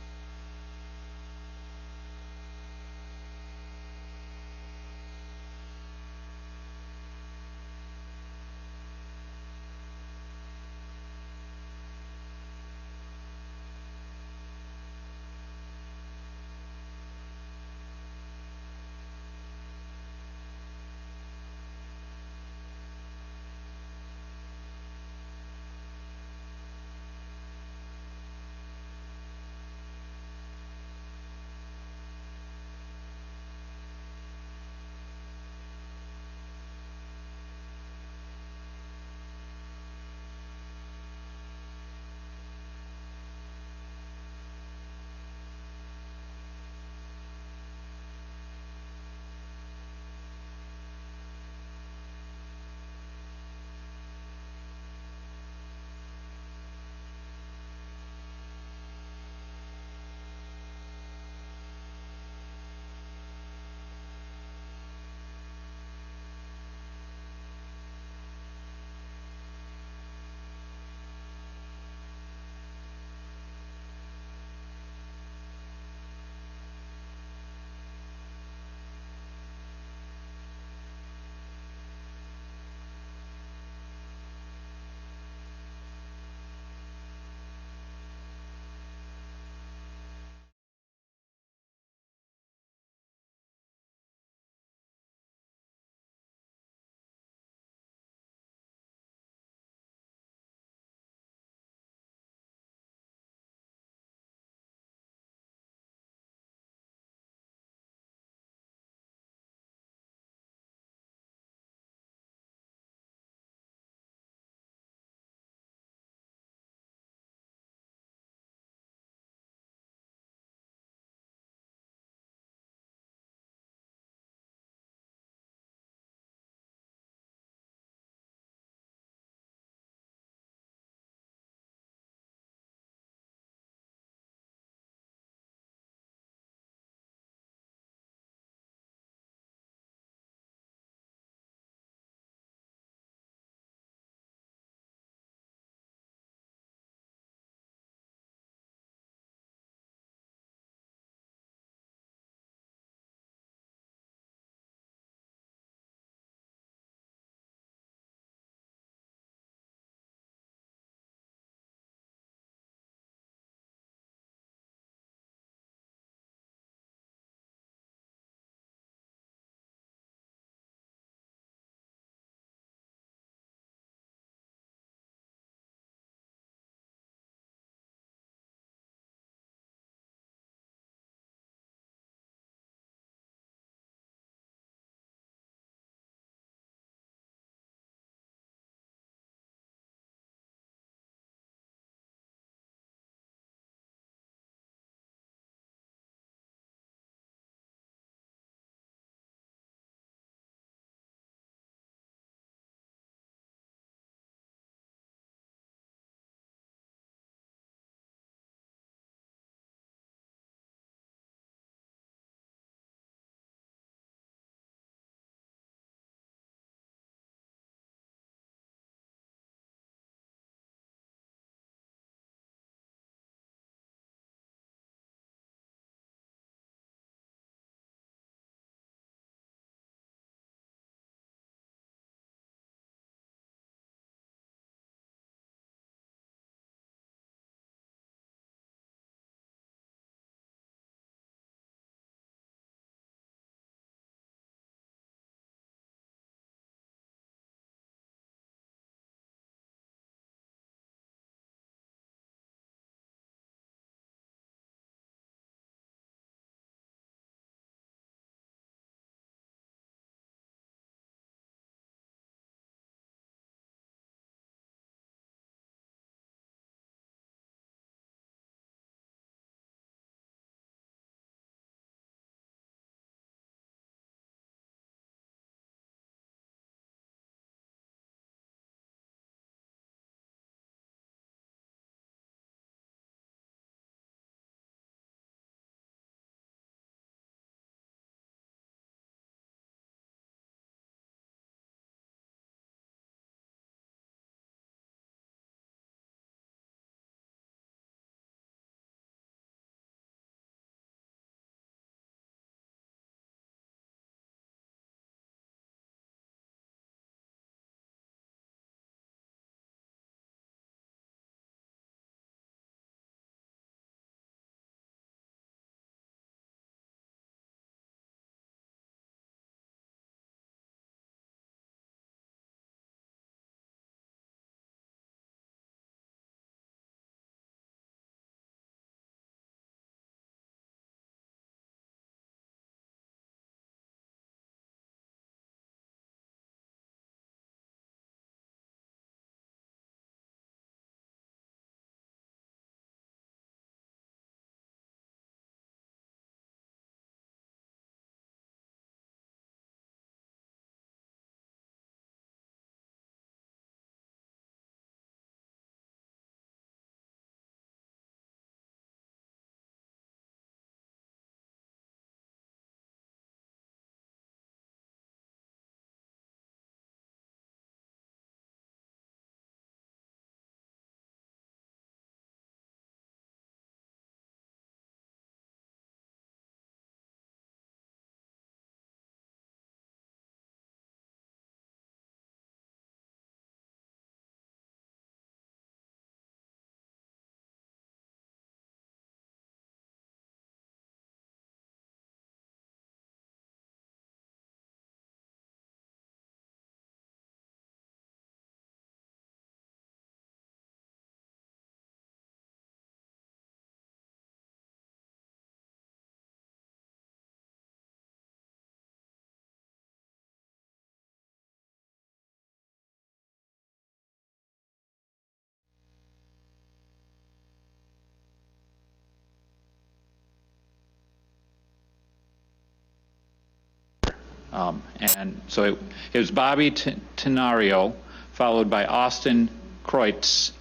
And so it was Bobby Tenario, followed by Austin Kreutz,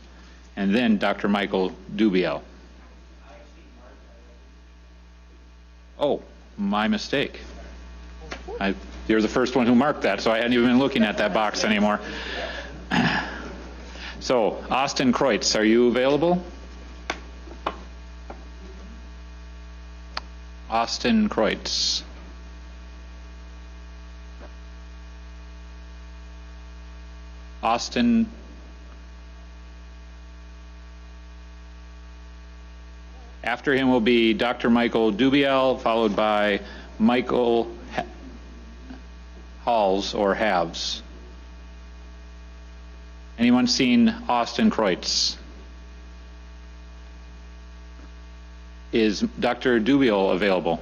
and then Dr. Michael Dubiel. Oh, my mistake. You're the first one who marked that, so I hadn't even been looking at that box anymore. So, Austin Kreutz, are you available? Austin Kreutz. Austin. After him will be Dr. Michael Dubiel, followed by Michael Halls or Halves. Anyone seen Austin Kreutz? Is Dr. Dubiel available?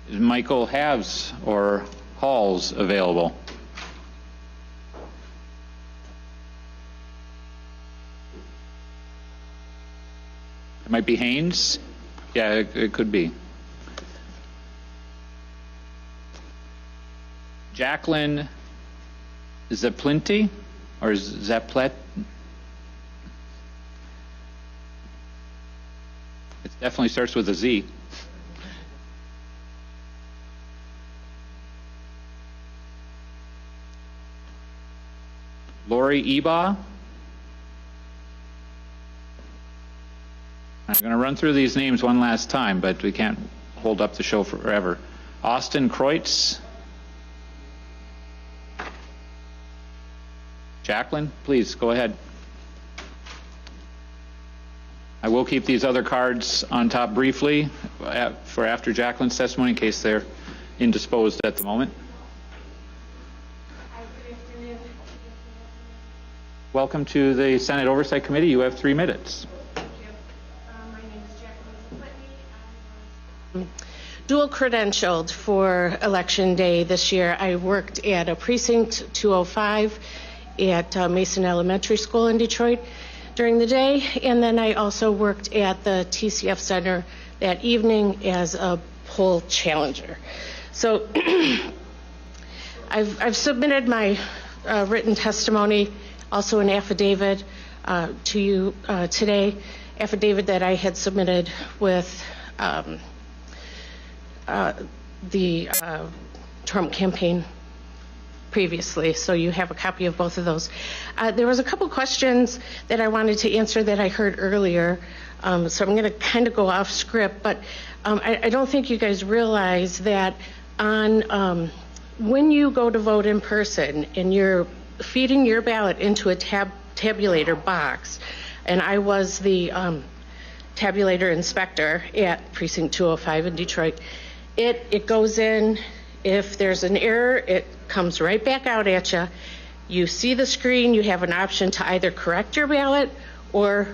Is Michael Halves or Halls available? It might be Haynes. Yeah, it could be. Jacqueline Zaplinti or Zaplet? It definitely starts with a Z. Lori Eba. I'm going to run through these names one last time, but we can't hold up the show forever. Austin Kreutz. Jacqueline, please go ahead. I will keep these other cards on top briefly for after Jacqueline's testimony in case they're indisposed at the moment. Welcome to the Senate Oversight Committee. You have 3 minutes. Dual credentialed for Election Day this year. I worked at a precinct 205 at Mason Elementary School in Detroit during the day, and then I also worked at the TCF Center that evening as a poll challenger. So I've submitted my written testimony, also an affidavit to you today, affidavit that I had submitted with the Trump campaign previously, so you have a copy of both of those. There was a couple questions that I wanted to answer that I heard earlier, so I'm going to kind of go off script, but I don't think you guys realize that on when you go to vote in person and you're feeding your ballot into a tabulator box, and I was the tabulator inspector at Precinct 205 in Detroit, it goes in. If there's an error, it comes right back out at you. You see the screen, you have an option to either correct your ballot or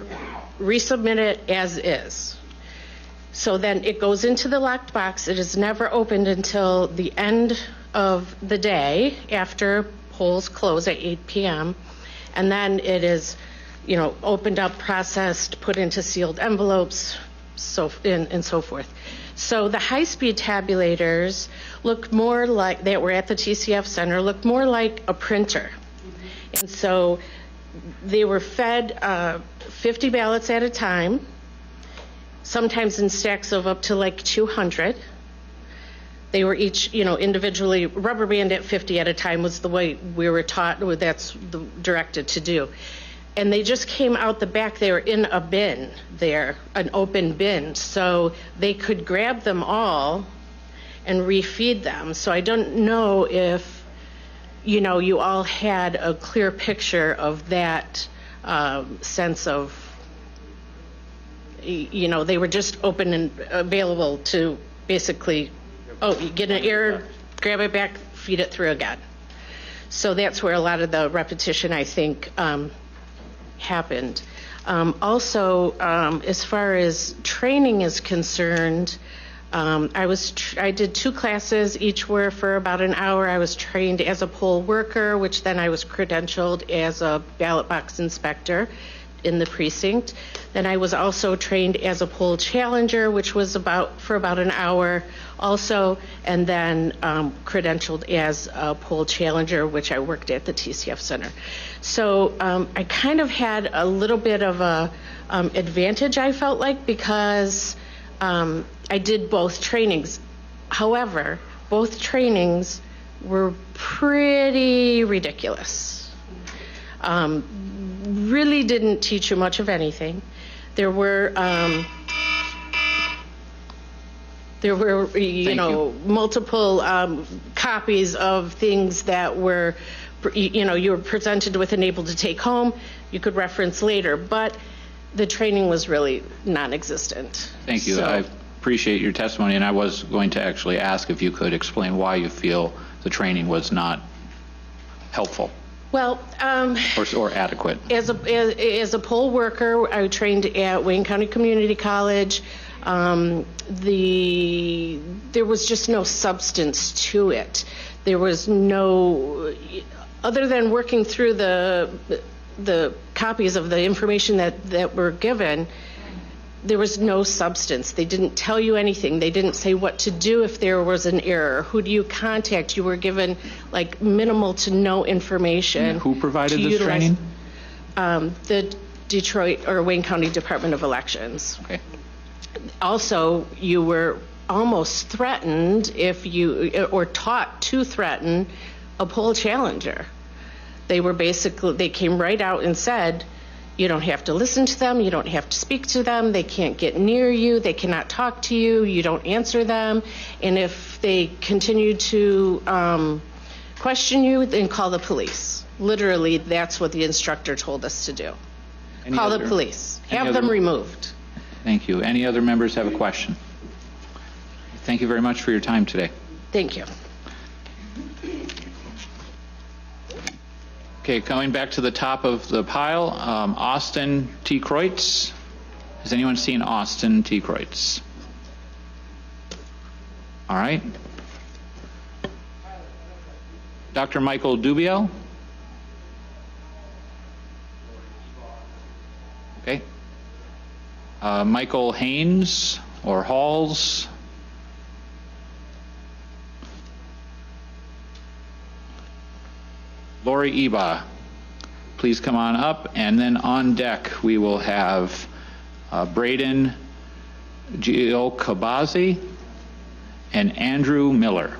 resubmit it as is. So then it goes into the locked box. It is never opened until the end of the day after polls close at 8 p.m. And then it is, opened up, processed, put into sealed envelopes, and so forth. So the high-speed tabulators look more like, that were at the TCF Center, look more like a printer. And so they were fed 50 ballots at a time, sometimes in stacks of up to like 200. They were each, individually rubber band at 50 at a time was the way we were taught, that's directed to do. And they just came out the back. They were in a bin there, an open bin. So they could grab them all and refeed them. So I don't know if, you all had a clear picture of that sense of, they were just open and available to basically, you get an error, grab it back, feed it through again. So that's where a lot of the repetition, I think, happened. Also, as far as training is concerned, I did 2 classes, each were for about an hour. I was trained as a poll worker, which then I was credentialed as a ballot box inspector in the precinct. Then I was also trained as a poll challenger, which was for about an hour also, and then credentialed as a poll challenger, which I worked at the TCF Center. So I kind of had a little bit of a advantage, I felt like, because I did both trainings. However, both trainings were pretty ridiculous. Really didn't teach you much of anything. There were multiple copies of things that were, you were presented with and able to take home. You could reference later, but the training was really non-existent. Thank you. So, I appreciate your testimony, and I was going to actually ask if you could explain why you feel the training was not helpful well, or adequate. as a poll worker, I trained at Wayne County Community College. There was just no substance to it. There was no, other than working through the copies of the information that were given, there was no substance. They didn't tell you anything. They didn't say what to do if there was an error. Who do you contact? You were given like minimal to no information. And who provided this training? The Detroit or Wayne County Department of Elections. Okay. Also, you were almost threatened or taught to threaten a poll challenger. They came right out and said, you don't have to listen to them, you don't have to speak to them, they can't get near you, they cannot talk to you, you don't answer them, and if they continue to question you, then call the police. Literally, that's what the instructor told us to do. Call the police, have them removed. Thank you. Any other members have a question? Thank you very much for your time today. Thank you. Okay, coming back to the top of the pile, Austin T. Kreutz. Has anyone seen Austin T. Kreutz? All right. Dr. Michael Dubiel? Okay. Michael Haynes or Halls? Lori Eba, please come on up. And then on deck, we will have Braden Giocabazi and Andrew Miller.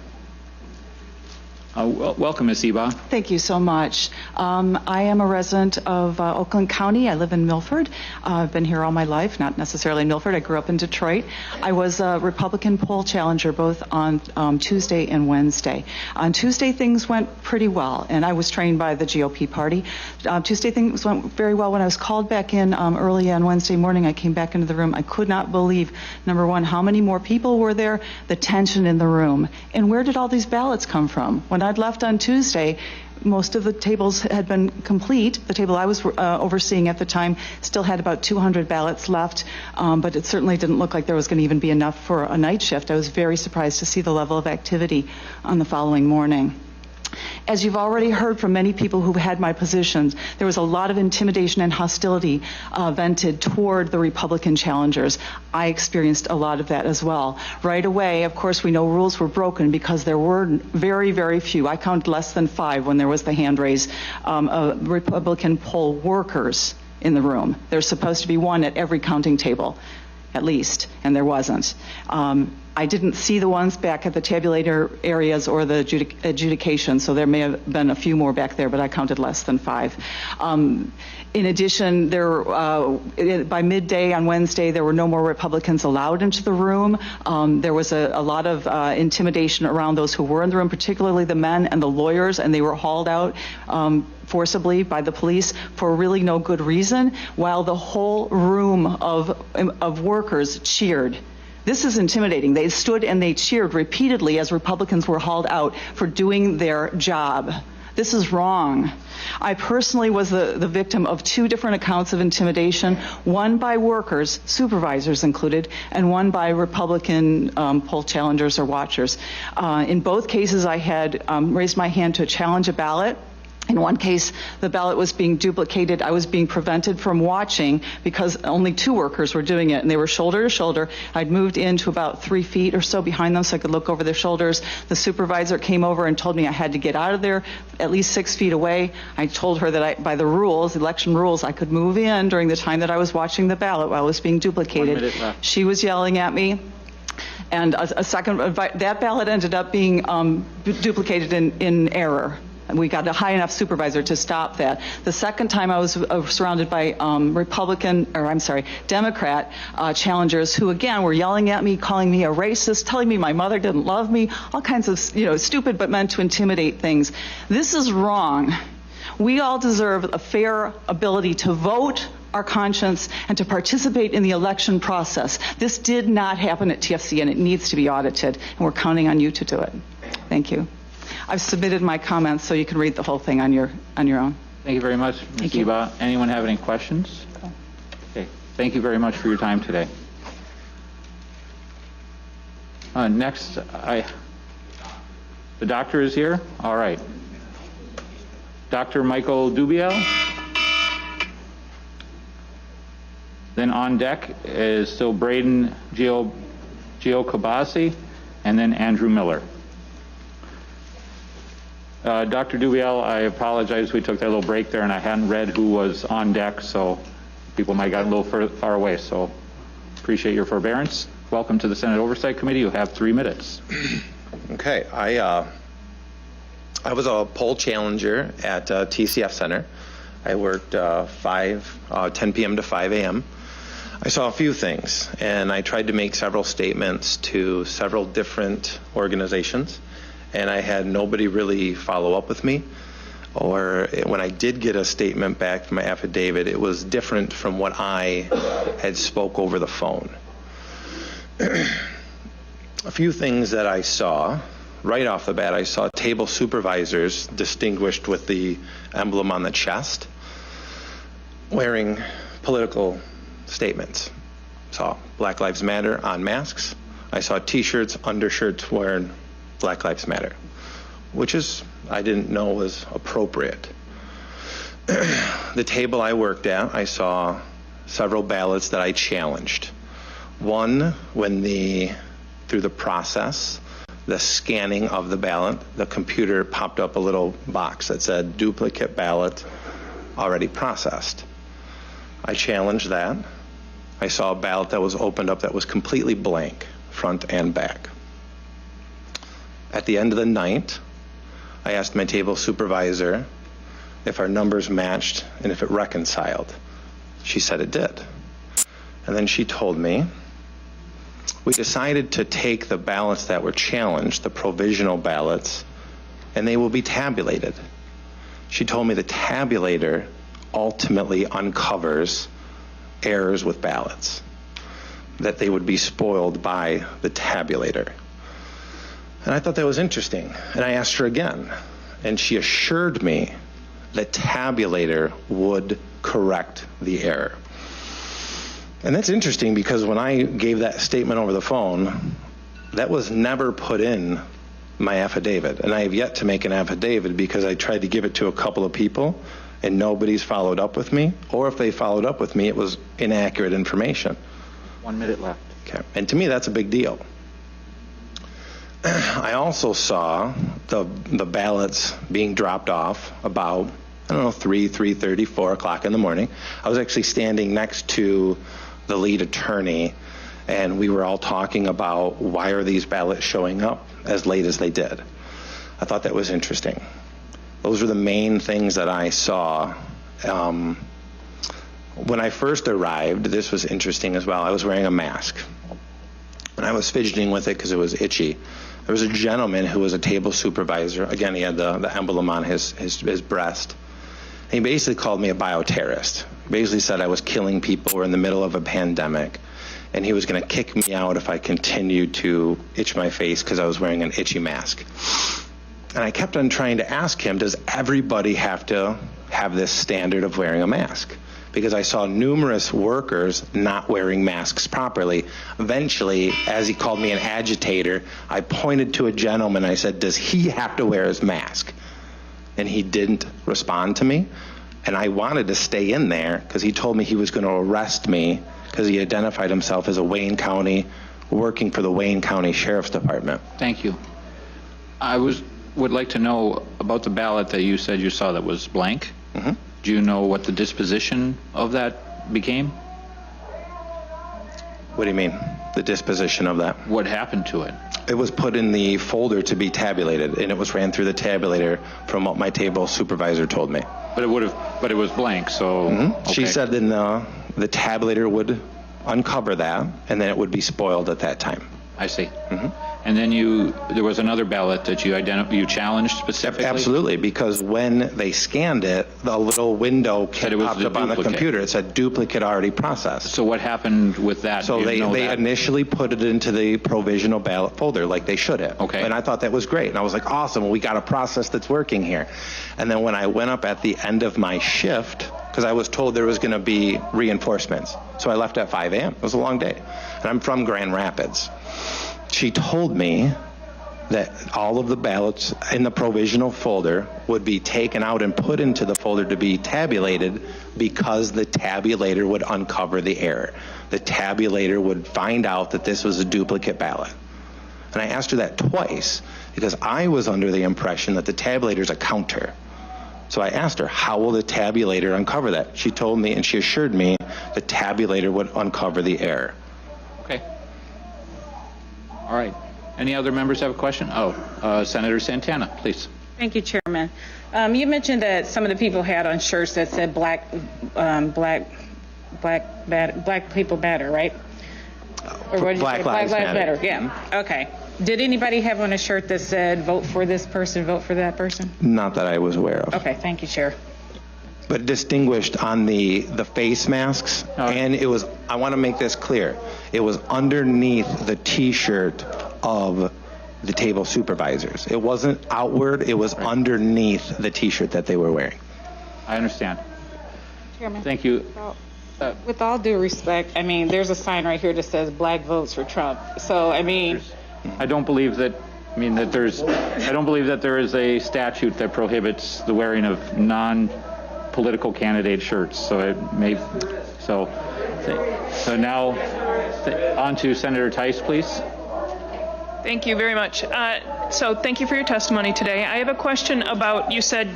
Welcome, Ms. Eba. Thank you so much. I am a resident of Oakland County. I live in Milford. I've been here all my life, not necessarily in Milford. I grew up in Detroit. I was a Republican poll challenger both on Tuesday and Wednesday. On Tuesday, things went pretty well, and I was trained by the GOP party. Tuesday, things went very well. When I was called back in early on Wednesday morning, I came back into the room. I could not believe, number one, how many more people were there, the tension in the room, and where did all these ballots come from? When I'd left on Tuesday, most of the tables had been complete. The table I was overseeing at the time still had about 200 ballots left, but it certainly didn't look like there was going to even be enough for a night shift. I was very surprised to see the level of activity on the following morning. As you've already heard from many people who've had my positions, there was a lot of intimidation and hostility vented toward the Republican challengers. I experienced a lot of that as well. Right away, of course, we know rules were broken because there were very, very few. I counted less than 5 when there was the hand raise of Republican poll workers in the room. There's supposed to be 1 at every counting table, at least, and there wasn't. I didn't see the ones back at the tabulator areas or the adjudication, so there may have been a few more back there, but I counted less than 5. In addition, by midday on Wednesday, there were no more Republicans allowed into the room. There was a lot of intimidation around those who were in the room, particularly the men and the lawyers, and they were hauled out forcibly by the police for really no good reason, while the whole room of workers cheered. This is intimidating. They stood and they cheered repeatedly as Republicans were hauled out for doing their job. This is wrong. I personally was the victim of 2 different accounts of intimidation, one by workers, supervisors included, and one by Republican poll challengers or watchers. In both cases, I had raised my hand to challenge a ballot. In one case, the ballot was being duplicated. I was being prevented from watching because only 2 workers were doing it, and they were shoulder to shoulder. I'd moved into about 3 feet or so behind them so I could look over their shoulders. The supervisor came over and told me I had to get out of there at least 6 feet away. I told her that by the rules, election rules, I could move in during the time that I was watching the ballot while it was being duplicated. 1 minute left. She was yelling at me. And that ballot ended up being duplicated in error. We got a high enough supervisor to stop that. The second time I was surrounded by Democrat challengers who, again, were yelling at me, calling me a racist, telling me my mother didn't love me, all kinds of, stupid but meant to intimidate things. This is wrong. We all deserve a fair ability to vote our conscience and to participate in the election process. This did not happen at TFC, and it needs to be audited, and we're counting on you to do it. Thank you. I've submitted my comments so you can read the whole thing on your own. Thank you very much, Ms. Eba. Anyone have any questions? Okay. Thank you very much for your time today. Next, the doctor is here? All right. Dr. Michael Dubiel. Then on deck is still Braden Giacobasi, and then Andrew Miller. Dr. Dubiel, I apologize. We took that little break there, and I hadn't read who was on deck, so people might have gotten a little far away. So appreciate your forbearance. Welcome to the Senate Oversight Committee. You have 3 minutes. Okay. I was a poll challenger at TCF Center. I worked 10 p.m. to 5 a.m. I saw a few things, and I tried to make several statements to several different organizations, and I had nobody really follow up with me. Or when I did get a statement back from my affidavit, it was different from what I had spoke over the phone. A few things that I saw. Right off the bat, I saw table supervisors distinguished with the emblem on the chest wearing political statements. Saw Black Lives Matter on masks. I saw T-shirts, undershirts wearing Black Lives Matter, which I didn't know was appropriate. The table I worked at, I saw several ballots that I challenged. One, through the process, the scanning of the ballot, the computer popped up a little box that said duplicate ballot already processed. I challenged that. I saw a ballot that was opened up that was completely blank, front and back. At the end of the night, I asked my table supervisor if our numbers matched and if it reconciled. She said it did. And then she told me, we decided to take the ballots that were challenged, the provisional ballots, and they will be tabulated. She told me the tabulator ultimately uncovers errors with ballots, that they would be spoiled by the tabulator. And I thought that was interesting. And I asked her again, and she assured me that tabulator would correct the error. And that's interesting because when I gave that statement over the phone, that was never put in my affidavit. And I have yet to make an affidavit because I tried to give it to a couple of people and nobody's followed up with me. Or if they followed up with me, it was inaccurate information. 1 minute left. Okay. And to me, that's a big deal. I also saw the ballots being dropped off about, 3:30, 4 o'clock in the morning. I was actually standing next to the lead attorney, and we were all talking about why are these ballots showing up as late as they did. I thought that was interesting. Those were the main things that I saw. When I first arrived, this was interesting as well. I was wearing a mask, and I was fidgeting with it because it was itchy. There was a gentleman who was a table supervisor. Again, he had the emblem on his breast. And he basically called me a bioterrorist. Basically said I was killing people. We're in the middle of a pandemic. And he was going to kick me out if I continued to itch my face because I was wearing an itchy mask. And I kept on trying to ask him, does everybody have to have this standard of wearing a mask? Because I saw numerous workers not wearing masks properly. Eventually, as he called me an agitator, I pointed to a gentleman. I said, does he have to wear his mask? And he didn't respond to me. And I wanted to stay in there because he told me he was going to arrest me because he identified himself as a Wayne County, working for the Wayne County Sheriff's Department. Thank you. I would like to know about the ballot that you said you saw that was blank. Mm-hmm. Do you know what the disposition of that became? What do you mean, the disposition of that? What happened to it? It was put in the folder to be tabulated, and it was ran through the tabulator from what my table supervisor told me. But it was blank, so. Mm-hmm. Okay. She said then the tabulator would uncover that, and then it would be spoiled at that time. I see. Mm-hmm. And then there was another ballot that you challenged specifically? Absolutely, because when they scanned it, the little window popped up on the computer. It said duplicate already processed. So what happened with that? So they initially put it into the provisional ballot folder like they should have. Okay. And I thought that was great. And I was like, awesome, we got a process that's working here. And then when I went up at the end of my shift, because I was told there was going to be reinforcements. So I left at 5 a.m. It was a long day. And I'm from Grand Rapids. She told me that all of the ballots in the provisional folder would be taken out and put into the folder to be tabulated because the tabulator would uncover the error. The tabulator would find out that this was a duplicate ballot. And I asked her that twice because I was under the impression that the tabulator is a counter. So I asked her, how will the tabulator uncover that? She told me, and she assured me, the tabulator would uncover the error. Okay. All right. Any other members have a question? Senator Santana, please. Thank you, Chairman. You mentioned that some of the people had on shirts that said black people matter, right? Or what did you say? Black Lives Matter. Yeah. Okay. Did anybody have on a shirt that said vote for this person, vote for that person? Not that I was aware of. Okay. Thank you, Chair. But distinguished on the face masks, and it was, I want to make this clear, it was underneath the T-shirt of the table supervisors. It wasn't outward, it was underneath the T-shirt that they were wearing. I understand. Chairman. Thank you. With all due respect, I mean, there's a sign right here that says black votes for Trump. So, I mean. I don't believe that there is a statute that prohibits the wearing of non-political candidate shirts. So it may, so now on to Senator Tice, please. Thank you very much. So thank you for your testimony today. I have a question about, you said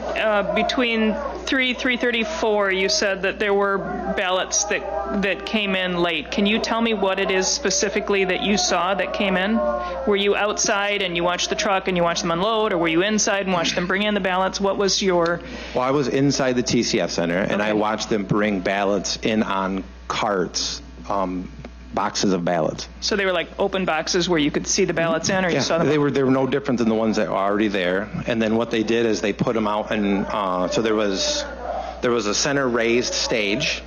between 3:34, you said that there were ballots that came in late. Can you tell me what it is specifically that you saw that came in? Were you outside and you watched the truck and you watched them unload, or were you inside and watched them bring in the ballots? What was your... Well, I was inside the TCF Center, and I watched them bring ballots in on carts, boxes of ballots. So they were like open boxes where you could see the ballots in, or you saw them? They were no different than the ones that were already there. And then what they did is they put them out, and so there was a center raised stage,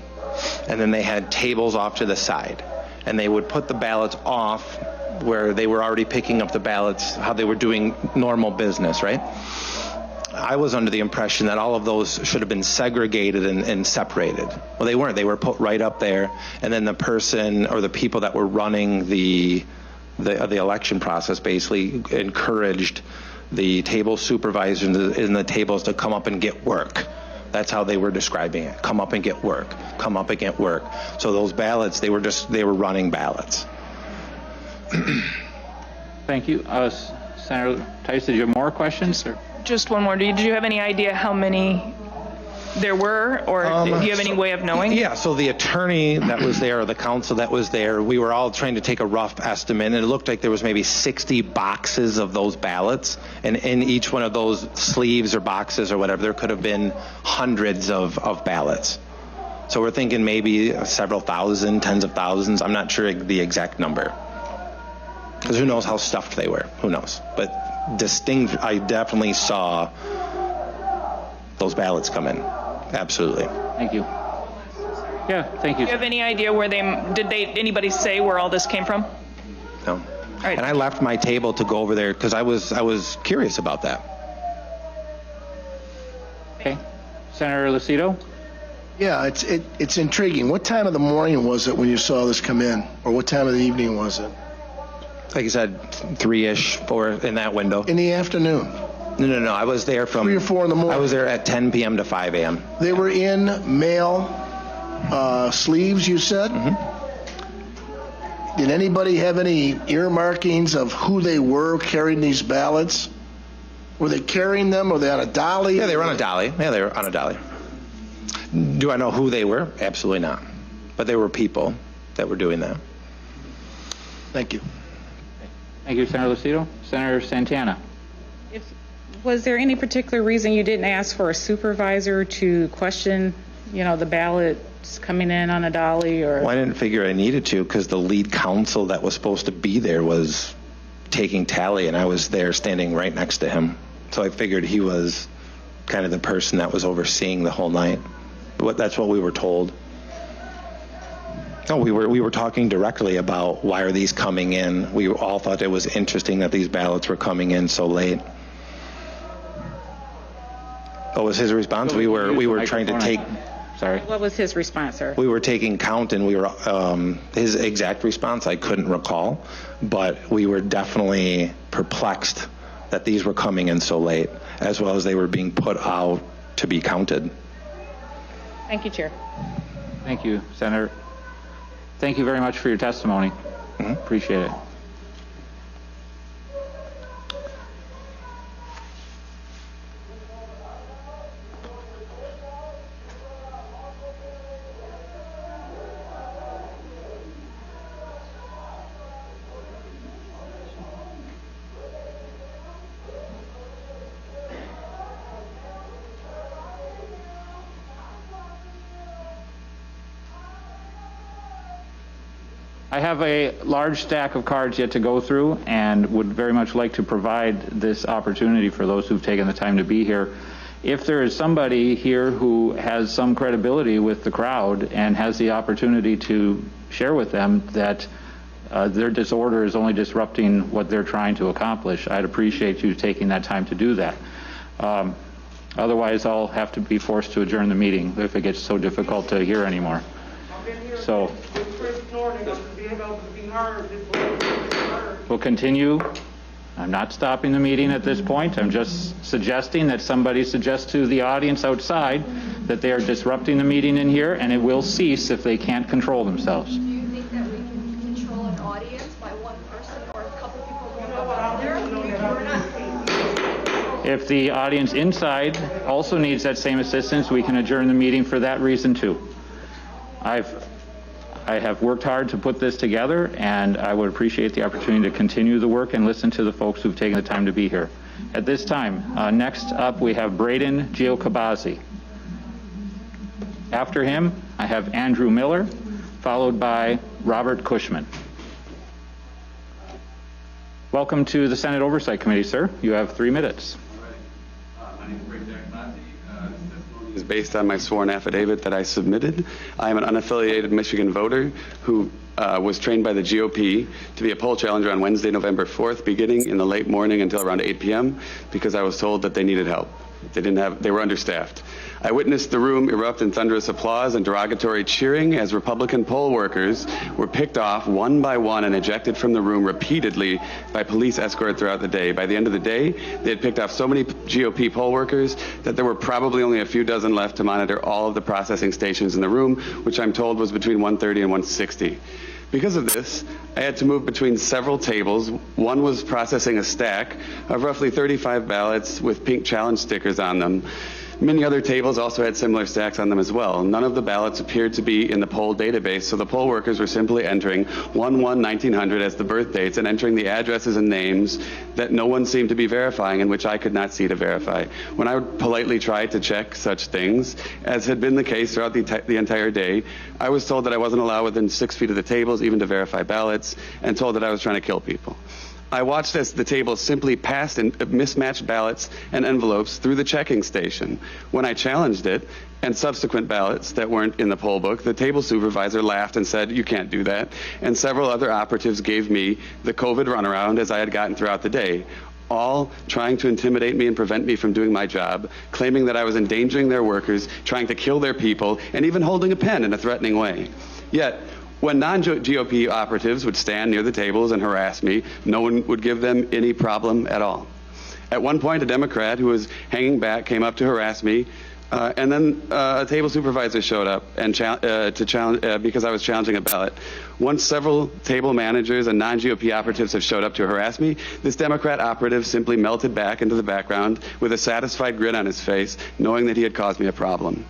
and then they had tables off to the side, and they would put the ballots off where they were already picking up the ballots, how they were doing normal business, right? I was under the impression that all of those should have been segregated and separated. Well, they weren't. They were put right up there, and then the person or the people that were running the election process basically encouraged the table supervisors in the tables to come up and get work. That's how they were describing it. Come up and get work. Come up and get work. So those ballots, they were running ballots. Thank you. Senator Tice, did you have more questions? Or? Just one more. Did you have any idea how many there were, or do you have any way of knowing? Yeah, so the attorney that was there, or the counsel that was there, we were all trying to take a rough estimate, and it looked like there was maybe 60 boxes of those ballots, and in each one of those sleeves or boxes or whatever, there could have been hundreds of ballots. So we're thinking maybe several thousand, tens of thousands. I'm not sure the exact number. Because who knows how stuffed they were. Who knows? But I definitely saw those ballots come in. Absolutely. Thank you. Yeah, thank you. Do you have any idea where anybody say where all this came from? No. Right. And I left my table to go over there because I was curious about that. Senator Lucido? Yeah, it's intriguing. What time of the morning was it when you saw this come in? Or what time of the evening was it? Like I said, 3-ish, 4 in that window. In the afternoon? No. I was there from 3 or 4 in the morning. I was there at 10 p.m. to 5 a.m. They were in male sleeves, you said? Mm-hmm. Did anybody have any earmarkings of who they were carrying these ballots? Were they carrying them? Were they on a dolly? Yeah, they were on a dolly. Do I know who they were? Absolutely not. But there were people that were doing that. Thank you. Thank you, Senator Lucido. Senator Santana. Was there any particular reason you didn't ask for a supervisor to question, the ballots coming in on a dolly? Or Well, I didn't figure I needed to because the lead counsel that was supposed to be there was taking tally, and I was there standing right next to him. So I figured he was kind of the person that was overseeing the whole night. That's what we were told. No, we were talking directly about why are these coming in. We all thought it was interesting that these ballots were coming in so late. What was his response? We were trying to take. Sorry. What was his response, sir? We were taking count, and we were his exact response I couldn't recall, but we were definitely perplexed that these were coming in so late, as well as they were being put out to be counted. Thank you, Chair. Thank you, Senator. Thank you very much for your testimony. Mm-hmm. Appreciate it. I have a large stack of cards yet to go through and would very much like to provide this opportunity for those who've taken the time to be here. If there is somebody here who has some credibility with the crowd and has the opportunity to share with them that their disorder is only disrupting what they're trying to accomplish, I'd appreciate you taking that time to do that. Otherwise, I'll have to be forced to adjourn the meeting if it gets so difficult to hear anymore. So we'll continue. I'm not stopping the meeting at this point. I'm just suggesting that somebody suggests to the audience outside that they are disrupting the meeting in here, and it will cease if they can't control themselves. Do you think that we can control an audience by one person or a couple people going out there? If the audience inside also needs that same assistance, we can adjourn the meeting for that reason too. I have worked hard to put this together, and I would appreciate the opportunity to continue the work and listen to the folks who've taken the time to be here. At this time, next up we have Braden Giocabazi. After him, I have Andrew Miller, followed by Robert Cushman. Welcome to the Senate Oversight Committee, sir. You have 3 minutes. My name is Braden Giocabazi. Is based on my sworn affidavit that I submitted. I am an unaffiliated Michigan voter who was trained by the GOP to be a poll challenger on Wednesday, November 4th, beginning in the late morning until around 8 p.m. because I was told that they needed help. They were understaffed. I witnessed the room erupt in thunderous applause and derogatory cheering as Republican poll workers were picked off one by one and ejected from the room repeatedly by police escort throughout the day. By the end of the day, they had picked off so many GOP poll workers that there were probably only a few dozen left to monitor all of the processing stations in the room, which I'm told was between 130 and 160. Because of this, I had to move between several tables. One was processing a stack of roughly 35 ballots with pink challenge stickers on them. Many other tables also had similar stacks on them as well. None of the ballots appeared to be in the poll database, so the poll workers were simply entering 1/1/1900 as the birth dates and entering the addresses and names that no one seemed to be verifying and which I could not see to verify. When I would politely try to check such things, as had been the case throughout the entire day, I was told that I wasn't allowed within 6 feet of the tables even to verify ballots, and told that I was trying to kill people. I watched as the tables simply passed in mismatched ballots and envelopes through the checking station. When I challenged it, and subsequent ballots that weren't in the poll book, the table supervisor laughed and said, "You can't do that." And several other operatives gave me the COVID runaround as I had gotten throughout the day. all trying to intimidate me and prevent me from doing my job, claiming that I was endangering their workers, trying to kill their people, and even holding a pen in a threatening way. Yet, when non-GOP operatives would stand near the tables and harass me, no one would give them any problem at all. At one point, a Democrat who was hanging back came up to harass me, and then a table supervisor showed up and because I was challenging a ballot. Once several table managers and non-GOP operatives have showed up to harass me, this Democrat operative simply melted back into the background with a satisfied grin on his face, knowing that he had caused me a problem.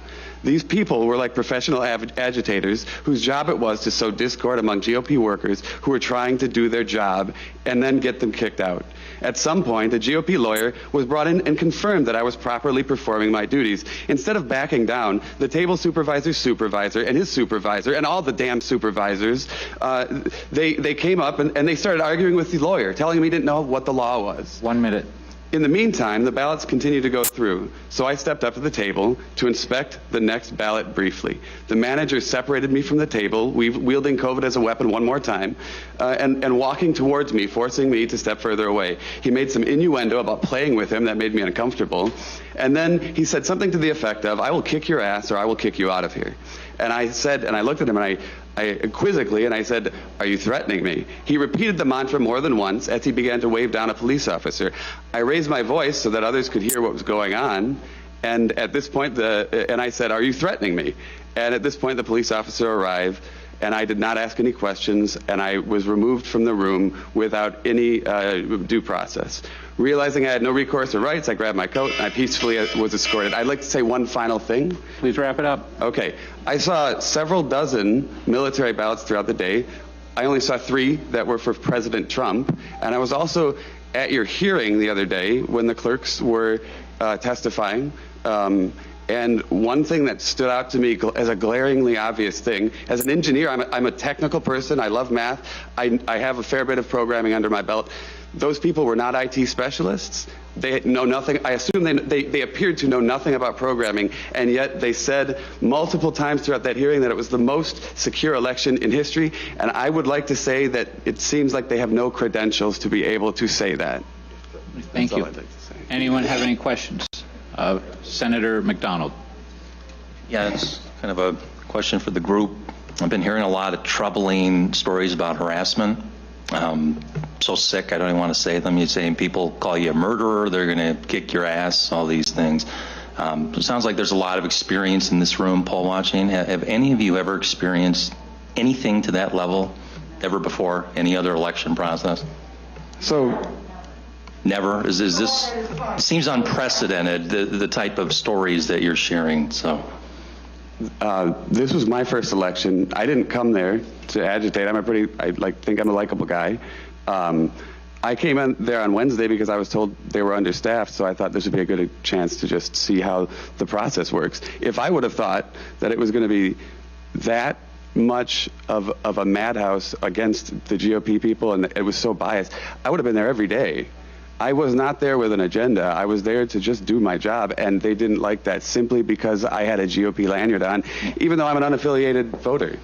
These people were like professional agitators whose job it was to sow discord among GOP workers who were trying to do their job and then get them kicked out. At some point, a GOP lawyer was brought in and confirmed that I was properly performing my duties. Instead of backing down, the table supervisor's supervisor and his supervisor and all the damn supervisors, they came up and they started arguing with the lawyer, telling him he didn't know what the law was. 1 minute. In the meantime, the ballots continued to go through, so I stepped up to the table to inspect the next ballot briefly. The manager separated me from the table, wielding COVID as a weapon one more time, and walking towards me, forcing me to step further away. He made some innuendo about playing with him that made me uncomfortable, and then he said something to the effect of, "I will kick your ass or I will kick you out of here." And I said, and I looked at him and I quizzically, and I said, "Are you threatening me?" He repeated the mantra more than once as he began to wave down a police officer. I raised my voice so that others could hear what was going on, and at this point, and I said, "Are you threatening me?" And at this point, the police officer arrived, and I did not ask any questions, and I was removed from the room without any due process. Realizing I had no recourse or rights, I grabbed my coat, and I peacefully was escorted. I'd like to say one final thing. Please wrap it up. Okay. I saw several dozen military ballots throughout the day. I only saw 3 that were for President Trump, and I was also at your hearing the other day when the clerks were testifying. And one thing that stood out to me as a glaringly obvious thing, as an engineer, I'm a technical person. I love math. I have a fair bit of programming under my belt. Those people were not IT specialists. They know nothing. I assume they appeared to know nothing about programming, and yet they said multiple times throughout that hearing that it was the most secure election in history. And I would like to say that it seems like they have no credentials to be able to say that. Thank you. Anyone have any questions? Senator McDonald. Yeah, it's kind of a question for the group. I've been hearing a lot of troubling stories about harassment. So sick, I don't even want to say them. You're saying people call you a murderer, they're going to kick your ass, all these things. It sounds like there's a lot of experience in this room, poll watching. Have any of you ever experienced anything to that level ever before, any other election process? So, never? Is this, it seems unprecedented, the type of stories that you're sharing, so. This was my first election. I didn't come there to agitate. I think I'm a likable guy. I came in there on Wednesday because I was told they were understaffed, so I thought this would be a good chance to just see how the process works. If I would have thought that it was going to be that much of a madhouse against the GOP people and it was so biased, I would have been there every day. I was not there with an agenda. I was there to just do my job, and they didn't like that simply because I had a GOP lanyard on, even though I'm an unaffiliated voter.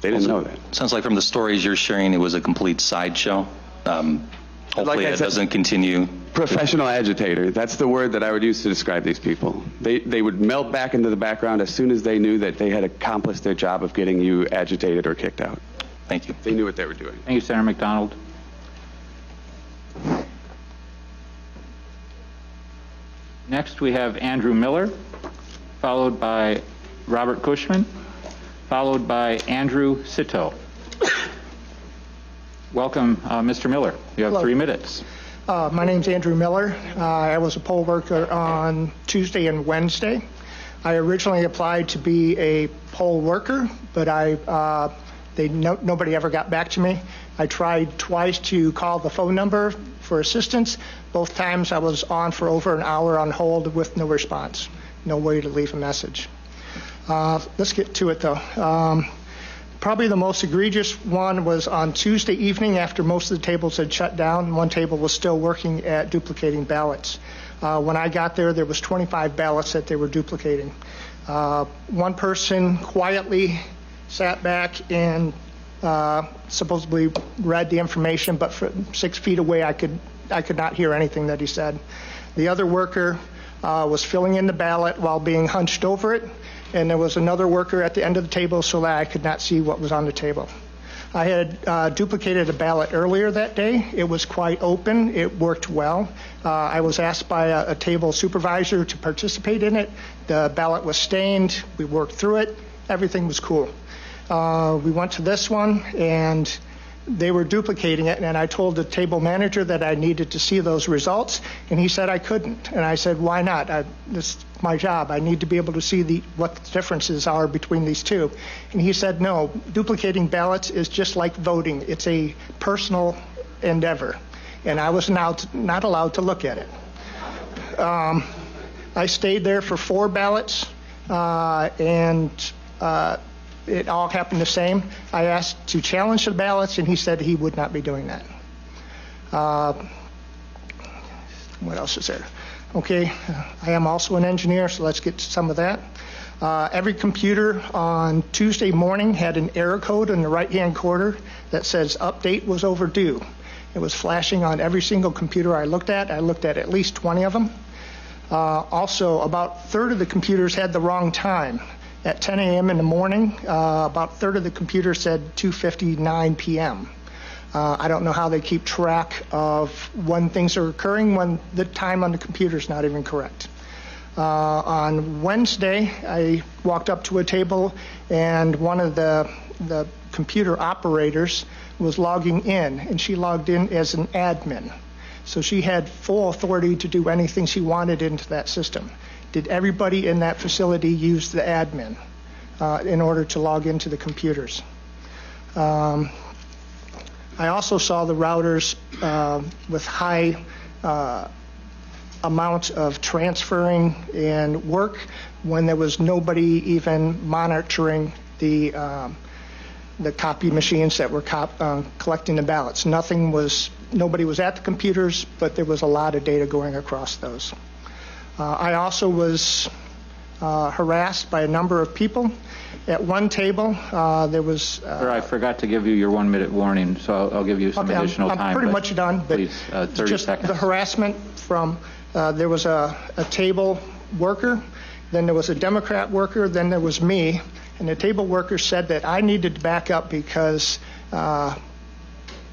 They didn't know that. Sounds like from the stories you're sharing, it was a complete sideshow. Hopefully it doesn't continue. Professional agitator. That's the word that I would use to describe these people. They would melt back into the background as soon as they knew that they had accomplished their job of getting you agitated or kicked out. Thank you. They knew what they were doing. Thank you, Senator McDonald. Next, we have Andrew Miller, followed by Robert Cushman, followed by Andrew Sito. Welcome, Mr. Miller. You have 3 minutes. My name's Andrew Miller. I was a poll worker on Tuesday and Wednesday. I originally applied to be a poll worker, but nobody ever got back to me. I tried twice to call the phone number for assistance. Both times I was on for over an hour on hold with no response, no way to leave a message. Let's get to it though. Probably the most egregious one was on Tuesday evening after most of the tables had shut down. One table was still working at duplicating ballots. When I got there, there was 25 ballots that they were duplicating. One person quietly sat back and supposedly read the information, but from 6 feet away I could I could not hear anything that he said. The other worker was filling in the ballot while being hunched over it, and there was another worker at the end of the table so that I could not see what was on the table. I had duplicated a ballot earlier that day. It was quite open. It worked well. I was asked by a table supervisor to participate in it. The ballot was stained. We worked through it. Everything was cool. We went to this one, and they were duplicating it, and I told the table manager that I needed to see those results, and he said I couldn't. And I said, why not? This is my job. I need to be able to see what the differences are between these two. And he said, no, duplicating ballots is just like voting. It's a personal endeavor, and I was not allowed to look at it. I stayed there for 4 ballots, and it all happened the same. I asked to challenge the ballots, and he said he would not be doing that. What else is there? Okay, I am also an engineer, so let's get to some of that. Every computer on Tuesday morning had an error code in the right-hand corner that says update was overdue. It was flashing on every single computer I looked at. I looked at least 20 of them. Also, about a third of the computers had the wrong time. At 10 a.m. in the morning, about a third of the computers said 2:59 p.m. I don't know how they keep track of when things are occurring when the time on the computer is not even correct. On Wednesday, I walked up to a table, and one of the computer operators was logging in, and she logged in as an admin. So she had full authority to do anything she wanted into that system. Did everybody in that facility use the admin in order to log into the computers? I also saw the routers with high amount of transferring and work when there was nobody even monitoring the copy machines that were collecting the ballots. Nobody was at the computers, but there was a lot of data going across those. I also was harassed by a number of people. At one table, there was... Sir, I forgot to give you your 1-minute warning, so I'll give you some additional time. I'm pretty much done, but please, 30 just seconds. The harassment from, there was a table worker, then there was a Democrat worker, then there was me, and the table worker said that I needed to back up because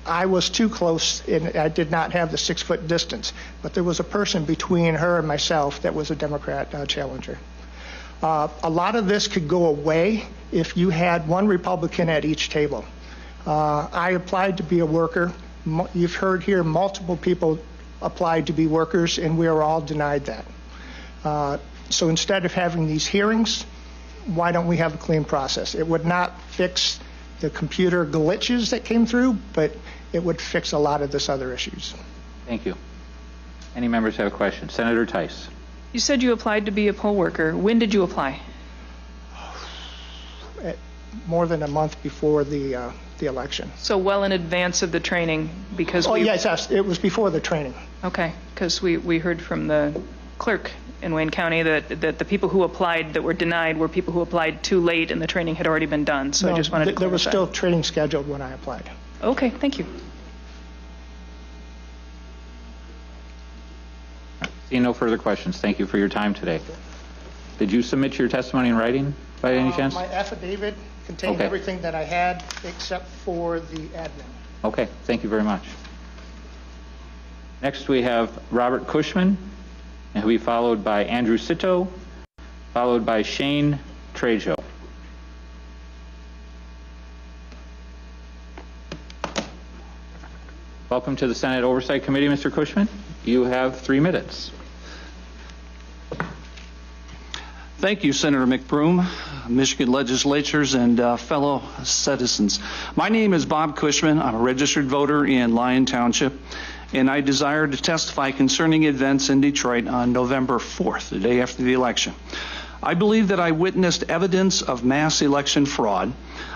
I was too close and I did not have the 6-foot distance. But there was a person between her and myself that was a Democrat challenger. A lot of this could go away if you had one Republican at each table. I applied to be a worker. You've heard here multiple people applied to be workers, and we were all denied that. So instead of having these hearings, why don't we have a clean process? It would not fix the computer glitches that came through, but it would fix a lot of this other issues. Thank you. Any members have a question? Senator Tice. You said you applied to be a poll worker. When did you apply? More than a month before the election. So well in advance of the training, because yes, it was before the training. Okay, because we heard from the clerk in Wayne County that the people who applied that were denied were people who applied too late and the training had already been done. So I just wanted to clarify. There was still training scheduled when I applied. Okay, thank you. Seeing no further questions, thank you for your time today. Did you submit your testimony in writing by any chance? My affidavit contained everything that I had except for the admin. Okay, thank you very much. Next we have Robert Cushman, and he'll be followed by Andrew Sito, followed by Shane Trejo. Welcome to the Senate Oversight Committee, Mr. Cushman. You have 3 minutes. Thank you, Senator McBroom, Michigan legislators, and fellow citizens. My name is Bob Cushman. I'm a registered voter in Lyon Township, and I desire to testify concerning events in Detroit on November 4th, the day after the election. I believe that I witnessed evidence of mass election fraud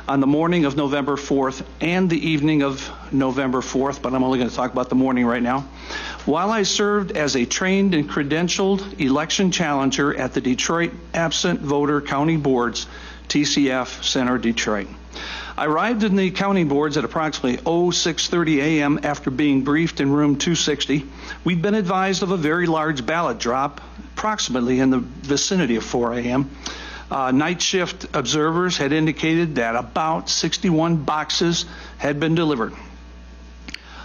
on the morning of November 4th and the evening of November 4th, but I'm only going to talk about the morning right now. While I served as a trained and credentialed election challenger at the Detroit Absent Voter County Boards, TCF Center, Detroit. I arrived in the counting boards at approximately 6:30 a.m. after being briefed in room 260. We'd been advised of a very large ballot drop, approximately in the vicinity of 4 a.m. Night shift observers had indicated that about 61 boxes had been delivered.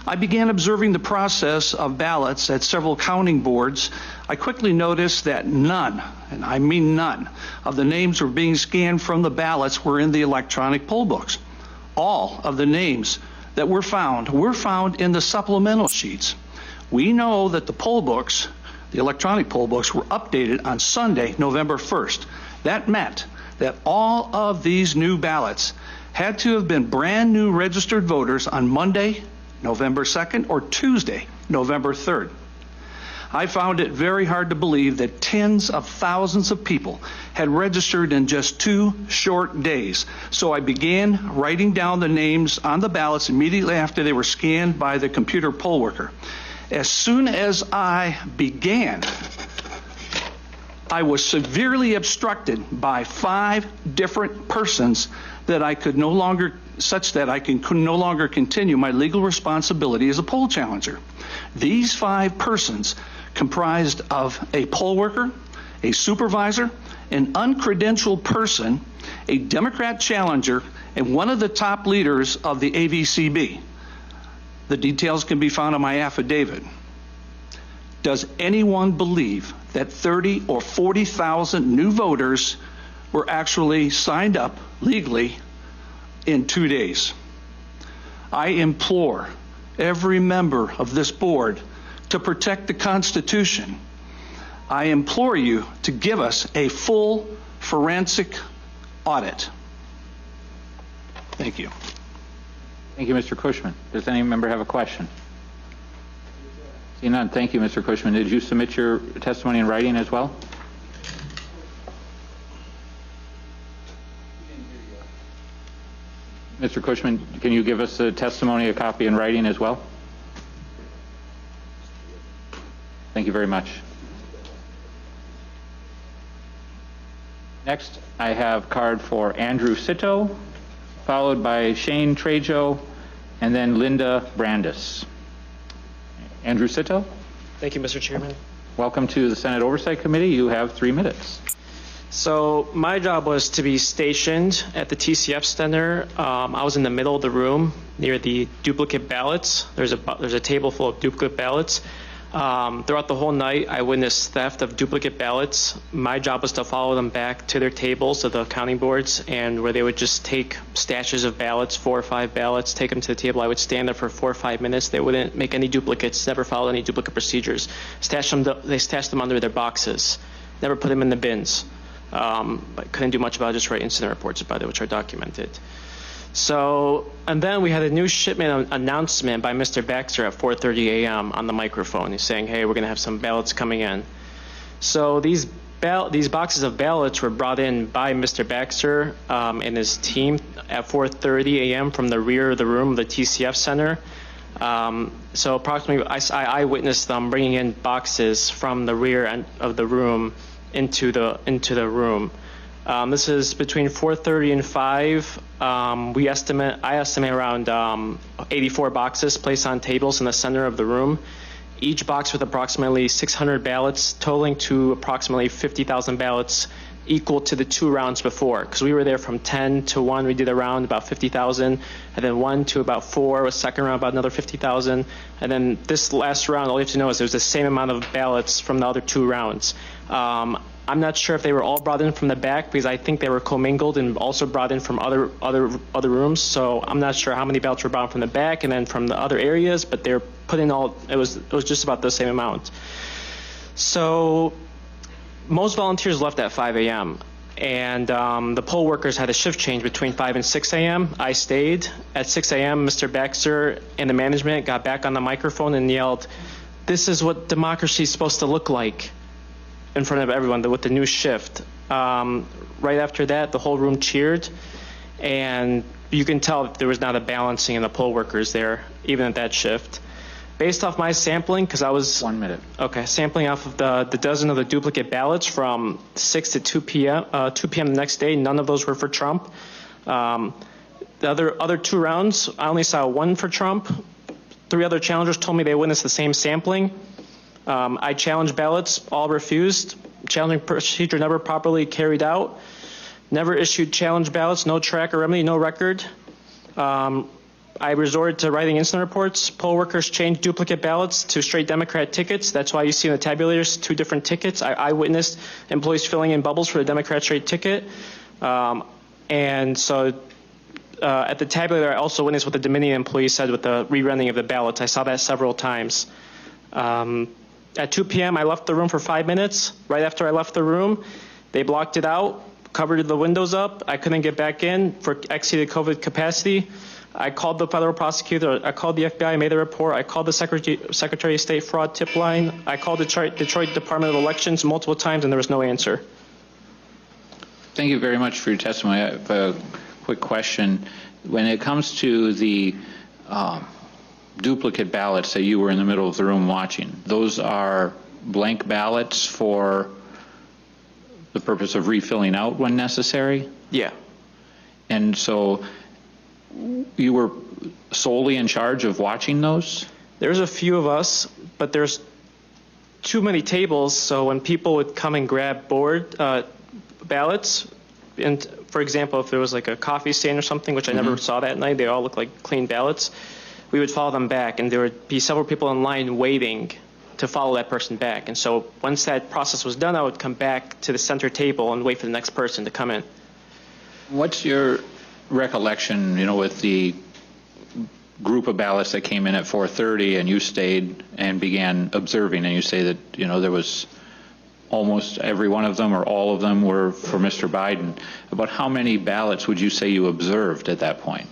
I began observing the process of ballots at several counting boards. I quickly noticed that none, and I mean none, of the names were being scanned from the ballots were in the electronic poll books. All of the names that were found in the supplemental sheets. We know that the poll books, the electronic poll books, were updated on Sunday, November 1st. That meant that all of these new ballots had to have been brand new registered voters on Monday, November 2nd, or Tuesday, November 3rd. I found it very hard to believe that tens of thousands of people had registered in just 2 short days. So I began writing down the names on the ballots immediately after they were scanned by the computer poll worker. As soon as I began, I was severely obstructed by 5 different persons that I could no longer continue my legal responsibility as a poll challenger. These 5 persons comprised of a poll worker, a supervisor, an uncredentialed person, a Democrat challenger, and one of the top leaders of the AVCB. The details can be found in my affidavit. Does anyone believe that 30 or 40,000 new voters were actually signed up legally in 2 days? I implore every member of this board to protect the Constitution. I implore you to give us a full forensic audit. Thank you. Thank you, Mr. Cushman. Does any member have a question? Seeing none, thank you, Mr. Cushman. Did you submit your testimony in writing as well? Mr. Cushman, can you give us a testimony, a copy in writing as well? Thank you very much. Next, I have card for Andrew Sito, followed by Shane Trejo, and then Linda Brandis. Andrew Sito. Thank you, Mr. Chairman. Welcome to the Senate Oversight Committee. You have 3 minutes. So my job was to be stationed at the TCF Center. I was in the middle of the room near the duplicate ballots. There's a table full of duplicate ballots. Throughout the whole night, I witnessed theft of duplicate ballots. My job was to follow them back to their tables, to the counting boards, and where they would just take stashes of ballots, 4 or 5 ballots, take them to the table. I would stand there for 4 or 5 minutes. They wouldn't make any duplicates, never followed any duplicate procedures. They stashed them under their boxes, never put them in the bins. But couldn't do much about it, just write incident reports about it, which are documented. So, and then we had a new shipment announcement by Mr. Baxter at 4:30 a.m. on the microphone. He's saying, hey, we're going to have some ballots coming in. So these boxes of ballots were brought in by Mr. Baxter and his team at 4:30 a.m. from the rear of the room of the TCF Center. So approximately, I witnessed them bringing in boxes from the rear end of the room into the room. This is between 4:30 and 5. I estimate around 84 boxes placed on tables in the center of the room. Each box with approximately 600 ballots, totaling to approximately 50,000 ballots, equal to the 2 rounds before. Because we were there from 10 to 1, we did a round about 50,000, and then 1 to about 4, a second round about another 50,000, and then this last round, all you have to know is there's the same amount of ballots from the other 2 rounds. I'm not sure if they were all brought in from the back, because I think they were commingled and also brought in from other rooms. So I'm not sure how many ballots were brought from the back and then from the other areas, but they're putting all. It was just about the same amount. So most volunteers left at 5 a.m. and the poll workers had a shift change between 5 and 6 a.m. I stayed. At 6 a.m., Mr. Baxter and the management got back on the microphone and yelled, "This is what democracy is supposed to look like," in front of everyone with the new shift. Right after that, the whole room cheered, and you can tell that there was not a balancing in the poll workers there, even at that shift. Based off my sampling, because I was 1 minute. Okay, sampling off of the dozen of the duplicate ballots from 6 to 2 p.m. 2 p.m. the next day, none of those were for Trump. The other 2 rounds, I only saw 1 for Trump. 3 other challengers told me they witnessed the same sampling. I challenged ballots, all refused. Challenging procedure never properly carried out. Never issued challenge ballots, no track or remedy, no record. I resorted to writing incident reports. Poll workers changed duplicate ballots to straight Democrat tickets. That's why you see in the tabulators 2 different tickets. I witnessed employees filling in bubbles for the Democrat straight ticket. And so at the tabulator, I also witnessed what the Dominion employee said with the rerunning of the ballots. I saw that several times. At 2 p.m., I left the room for 5 minutes. Right after I left the room, they blocked it out, covered the windows up. I couldn't get back in for exceeded COVID capacity. I called the federal prosecutor. I called the FBI, made a report. I called the Secretary of State fraud tip line. I called Detroit Department of Elections multiple times, and there was no answer. Thank you very much for your testimony. I have a quick question. When it comes to the duplicate ballots that you were in the middle of the room watching, those are blank ballots for the purpose of refilling out when necessary? Yeah. And so you were solely in charge of watching those? There's a few of us, but there's too many tables, so when people would come and grab ballots, and for example, if there was like a coffee stand or something, which I never saw that night, they all looked like clean ballots, we would follow them back, and there would be several people in line waiting to follow that person back. And so once that process was done, I would come back to the center table and wait for the next person to come in. What's your recollection, with the group of ballots that came in at 4:30 and you stayed and began observing, and you say that, there was almost every one of them or all of them were for Mr. Biden. About how many ballots would you say you observed at that point?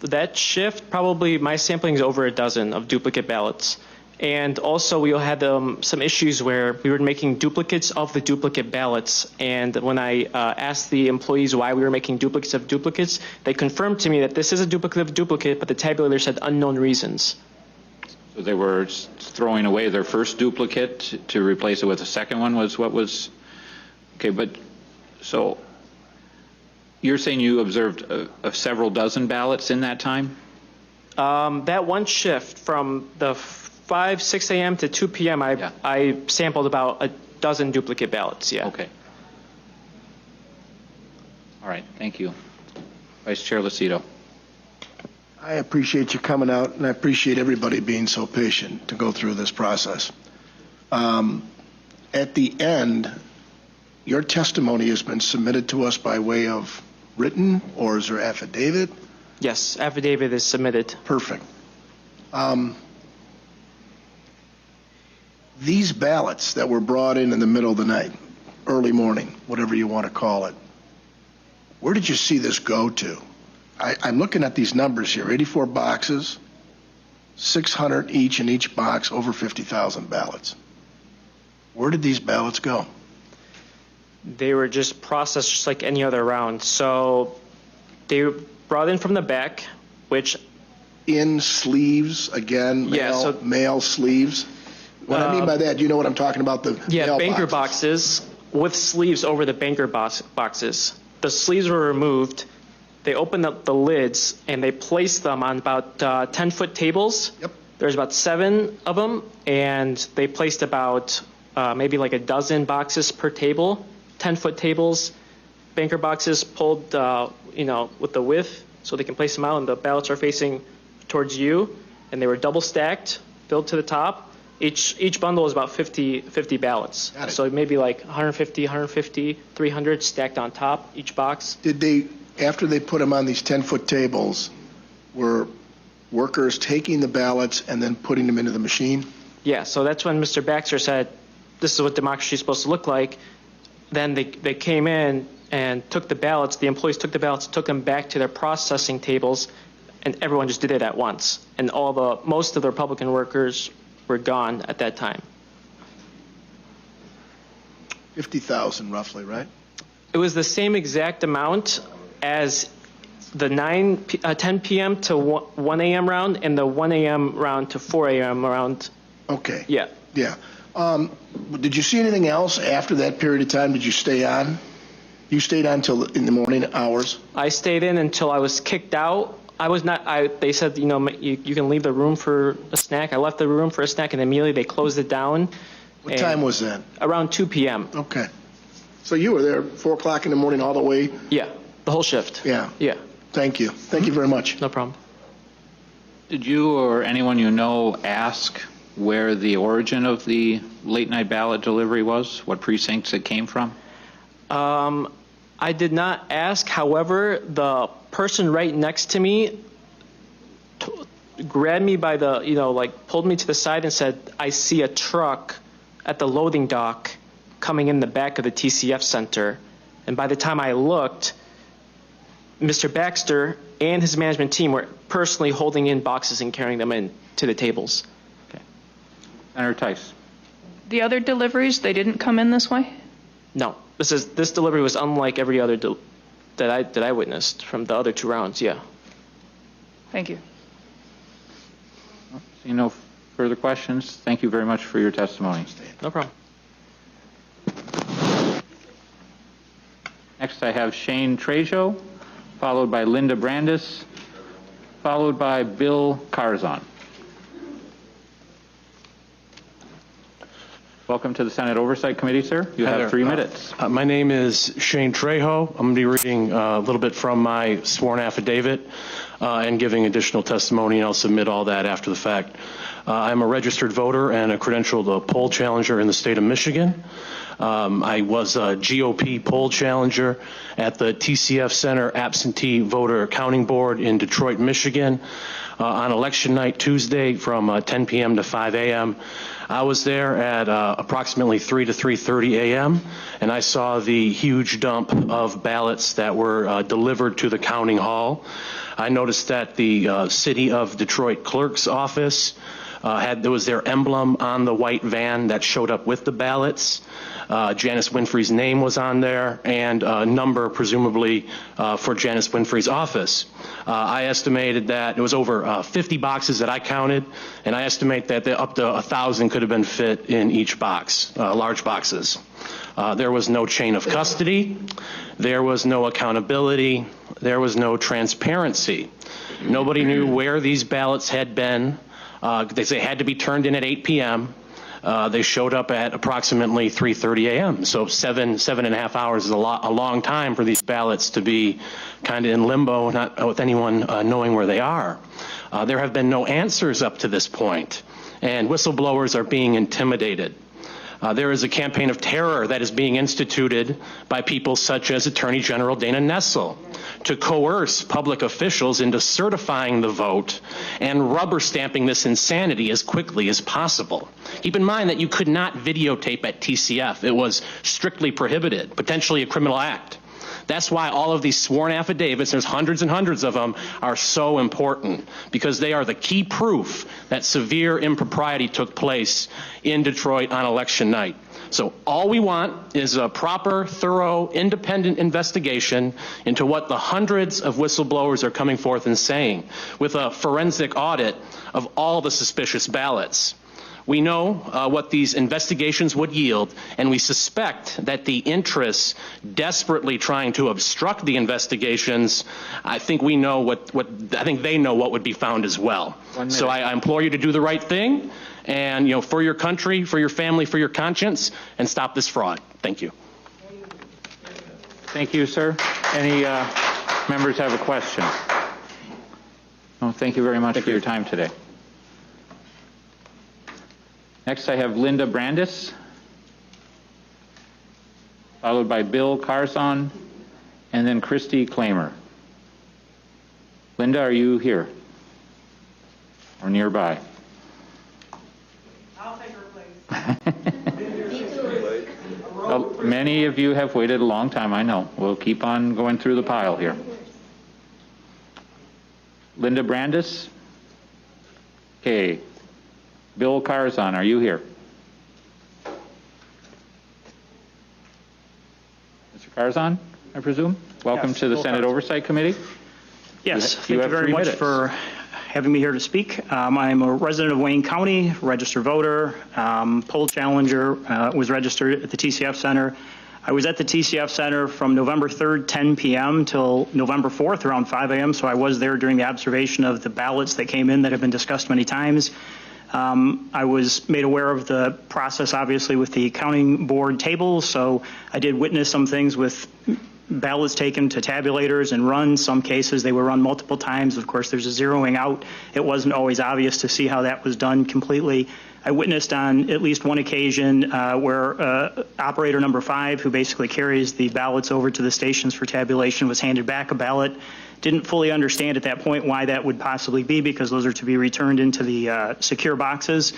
That shift, probably my sampling is over a dozen of duplicate ballots. And also we had some issues where we were making duplicates of the duplicate ballots. And when I asked the employees why we were making duplicates of duplicates, they confirmed to me that this is a duplicate of duplicate, but the tabulator said unknown reasons. So they were throwing away their first duplicate to replace it with a second one was what was? Okay, but so you're saying you observed several dozen ballots in that time? That one shift from the 6 a.m. to 2 p.m., I sampled about a dozen duplicate ballots, yeah. Okay. All right, thank you. Vice Chair Lucido. I appreciate you coming out, and I appreciate everybody being so patient to go through this process. At the end, your testimony has been submitted to us by way of written, or is there affidavit? Yes, affidavit is submitted. Perfect. These ballots that were brought in the middle of the night, early morning, whatever you want to call it, where did you see this go to? I'm looking at these numbers here, 84 boxes, 600 each in each box, over 50,000 ballots. Where did these ballots go? They were just processed just like any other round. So they were brought in from the back, which... In sleeves, again, mail sleeves? What I mean by that, do you know what I'm talking about? The banker boxes with sleeves over the banker boxes. The sleeves were removed. They opened up the lids and they placed them on about 10-foot tables. Yep. There's about 7 of them, and they placed about maybe like a dozen boxes per table, 10-foot tables, banker boxes pulled, with the width so they can place them out, and the ballots are facing towards you, and they were double stacked, filled to the top. Each bundle is about 50 ballots. So maybe like 150, 300 stacked on top, each box. Did they, after they put them on these 10-foot tables, were workers taking the ballots and then putting them into the machine? Yeah, so that's when Mr. Baxter said, this is what democracy is supposed to look like. Then they came in and took the ballots. The employees took the ballots, took them back to their processing tables, and everyone just did it at once. And most of the Republican workers were gone at that time. 50,000 roughly, right? It was the same exact amount as the 10 p.m. to 1 a.m. round and the 1 a.m. round to 4 a.m. round. Okay. Yeah. Yeah. Did you see anything else after that period of time? Did you stay on? You stayed on till in the morning hours? I stayed in until I was kicked out. I was not, they said, you can leave the room for a snack. I left the room for a snack and immediately they closed it down. What time was that? Around 2 p.m. Okay. So you were there 4 o'clock in the morning all the way? Yeah, the whole shift. Yeah. Yeah. Thank you. Thank you very much. No problem. Did you or anyone you know ask where the origin of the late night ballot delivery was? What precincts it came from? I did not ask. However, the person right next to me grabbed me by the, pulled me to the side and said, I see a truck at the loading dock coming in the back of the TCF Center. And by the time I looked, Mr. Baxter and his management team were personally holding in boxes and carrying them in to the tables. Okay. Senator Tice. The other deliveries, they didn't come in this way? No, this delivery was unlike every other that I witnessed from the other 2 rounds. Yeah. Thank you. See no further questions. Thank you very much for your testimony. No problem. Next, I have Shane Trejo, followed by Linda Brandis, followed by Bill Carzon. Welcome to the Senate Oversight Committee, sir. You have 3 minutes. My name is Shane Trejo. I'm going to be reading a little bit from my sworn affidavit and giving additional testimony, and I'll submit all that after the fact. I'm a registered voter and a credentialed poll challenger in the state of Michigan. I was a GOP poll challenger at the TCF Center Absentee Voter Counting Board in Detroit, Michigan on election night Tuesday from 10 p.m. to 5 a.m. I was there at approximately 3 to 3:30 a.m. and I saw the huge dump of ballots that were delivered to the counting hall. I noticed that the City of Detroit Clerk's office there was their emblem on the white van that showed up with the ballots. Janice Winfrey's name was on there and a number presumably for Janice Winfrey's office. I estimated that it was over 50 boxes that I counted, and I estimate that up to 1,000 could have been fit in each box, large boxes. There was no chain of custody. There was no accountability. There was no transparency. Nobody knew where these ballots had been. They had to be turned in at 8 p.m. They showed up at approximately 3:30 a.m. So 7.5 hours is a long time for these ballots to be kind of in limbo, not with anyone knowing where they are. There have been no answers up to this point, and whistleblowers are being intimidated. There is a campaign of terror that is being instituted by people such as Attorney General Dana Nessel to coerce public officials into certifying the vote and rubber stamping this insanity as quickly as possible. Keep in mind that you could not videotape at TCF. It was strictly prohibited, potentially a criminal act. That's why all of these sworn affidavits, there's hundreds and hundreds of them, are so important, because they are the key proof that severe impropriety took place in Detroit on election night. So all we want is a proper, thorough, independent investigation into what the hundreds of whistleblowers are coming forth and saying, with a forensic audit of all the suspicious ballots. We know what these investigations would yield, and we suspect that the interests desperately trying to obstruct the investigations, I think we know I think they know what would be found as well. So I implore you to do the right thing, and for your country, for your family, for your conscience, and stop this fraud. Thank you. Thank you, sir. Any members have a question? Oh, thank you very much for your time today. Next, I have Linda Brandis, followed by Bill Carzon, and then Christy Clamer. Linda, are you here or nearby? I'll take her place. Well, many of you have waited a long time, I know. We'll keep on going through the pile here. Linda Brandis? Okay. Bill Carzon, are you here? Mr. Carzon, I presume? Welcome to the Senate Oversight Committee. Yes, thank you very much for having me here to speak. I'm a resident of Wayne County, registered voter, poll challenger, was registered at the TCF Center. I was at the TCF Center from November 3rd, 10 p.m. till November 4th, around 5 a.m., so I was there during the observation of the ballots that came in that have been discussed many times. I was made aware of the process, obviously, with the counting board tables, so I did witness some things with ballots taken to tabulators and run. Some cases they were run multiple times. Of course, there's a zeroing out. It wasn't always obvious to see how that was done completely. I witnessed on at least one occasion where operator number 5, who basically carries the ballots over to the stations for tabulation, was handed back a ballot. Didn't fully understand at that point why that would possibly be, because those are to be returned into the secure boxes.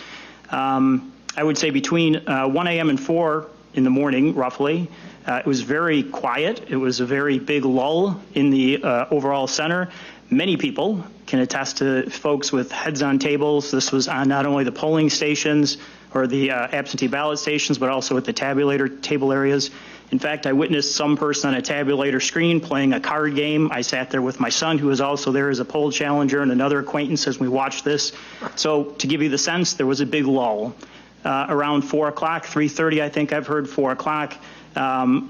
I would say between 1 a.m. and 4 in the morning, roughly, it was very quiet. It was a very big lull in the overall center. Many people can attest to folks with heads on tables. This was on not only the polling stations or the absentee ballot stations, but also at the tabulator table areas. In fact, I witnessed some person on a tabulator screen playing a card game. I sat there with my son, who was also there as a poll challenger, and another acquaintance as we watched this. So to give you the sense, there was a big lull. Around 4 o'clock, 3:30, I think I've heard 4 o'clock,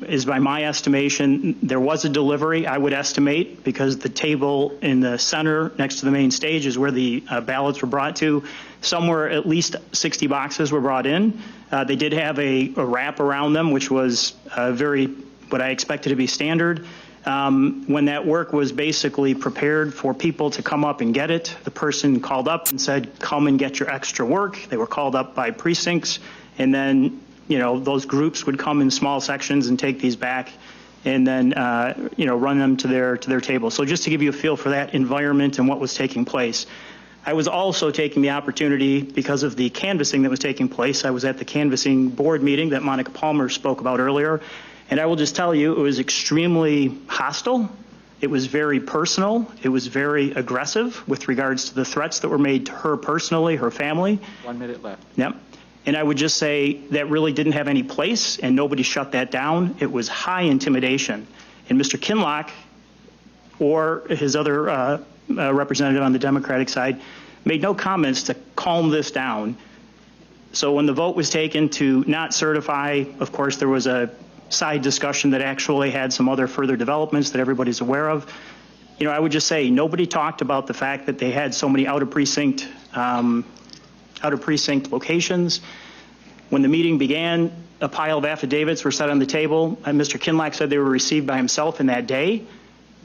is by my estimation. There was a delivery, I would estimate, because the table in the center next to the main stage is where the ballots were brought to. Somewhere at least 60 boxes were brought in. They did have a wrap around them, which was what I expected to be standard. When that work was basically prepared for people to come up and get it, the person called up and said, "Come and get your extra work." They were called up by precincts, and then those groups would come in small sections and take these back, and then run them to their table. So just to give you a feel for that environment and what was taking place. I was also taking the opportunity, because of the canvassing that was taking place. I was at the canvassing board meeting that Monica Palmer spoke about earlier, and I will just tell you, it was extremely hostile. It was very personal. It was very aggressive with regards to the threats that were made to her personally, her family. 1 minute left. Yep. And I would just say that really didn't have any place, and nobody shut that down. It was high intimidation. And Mr. Kinloch, or his other representative on the Democratic side, made no comments to calm this down. So when the vote was taken to not certify, of course, there was a side discussion that actually had some other further developments that everybody's aware of. I would just say nobody talked about the fact that they had so many out of precinct locations. When the meeting began, a pile of affidavits were set on the table. Mr. Kinloch said they were received by himself in that day.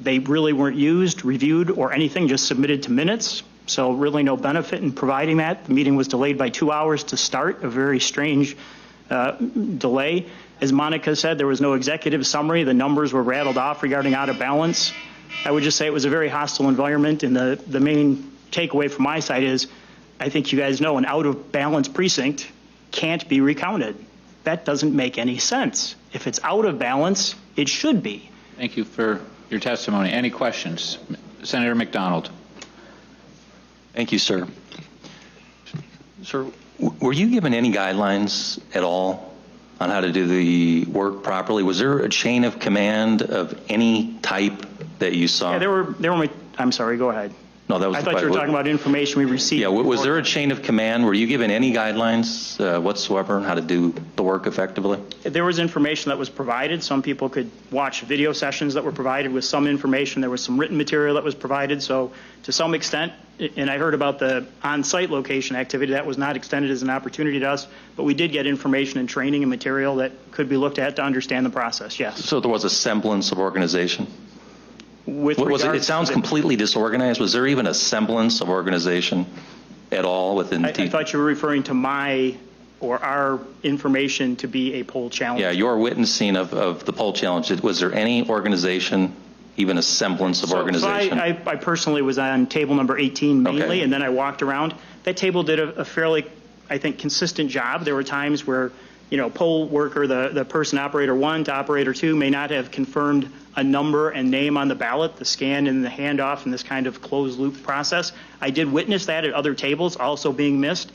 They really weren't used, reviewed, or anything, just submitted to minutes. So really no benefit in providing that. The meeting was delayed by 2 hours to start, a very strange delay. As Monica said, there was no executive summary. The numbers were rattled off regarding out of balance. I would just say it was a very hostile environment, and the main takeaway from my side is, I think you guys know, an out of balance precinct can't be recounted. That doesn't make any sense. If it's out of balance, it should be. Thank you for your testimony. Any questions? Senator McDonald. Thank you, sir. Sir, were you given any guidelines at all on how to do the work properly? Was there a chain of command of any type that you saw? Yeah, there were. I'm sorry. Go ahead. No, that was. I thought you were talking about information we received. Yeah. Was there a chain of command? Were you given any guidelines whatsoever on how to do the work effectively? There was information that was provided. Some people could watch video sessions that were provided with some information. There was some written material that was provided. So to some extent, and I heard about the on-site location activity, that was not extended as an opportunity to us, but we did get information and training and material that could be looked at to understand the process, yes. So there was a semblance of organization? It sounds completely disorganized. Was there even a semblance of organization at all within I thought you were referring to my or our information to be a poll challenge. Yeah, your witnessing of the poll challenge. Was there any organization, even a semblance of organization? So I personally was on table number 18 mainly, okay. And then I walked around. That table did a fairly, I think, consistent job. There were times where, poll worker, the person operator 1 to operator 2 may not have confirmed a number and name on the ballot, the scan and the handoff, and this kind of closed loop process. I did witness that at other tables also being missed.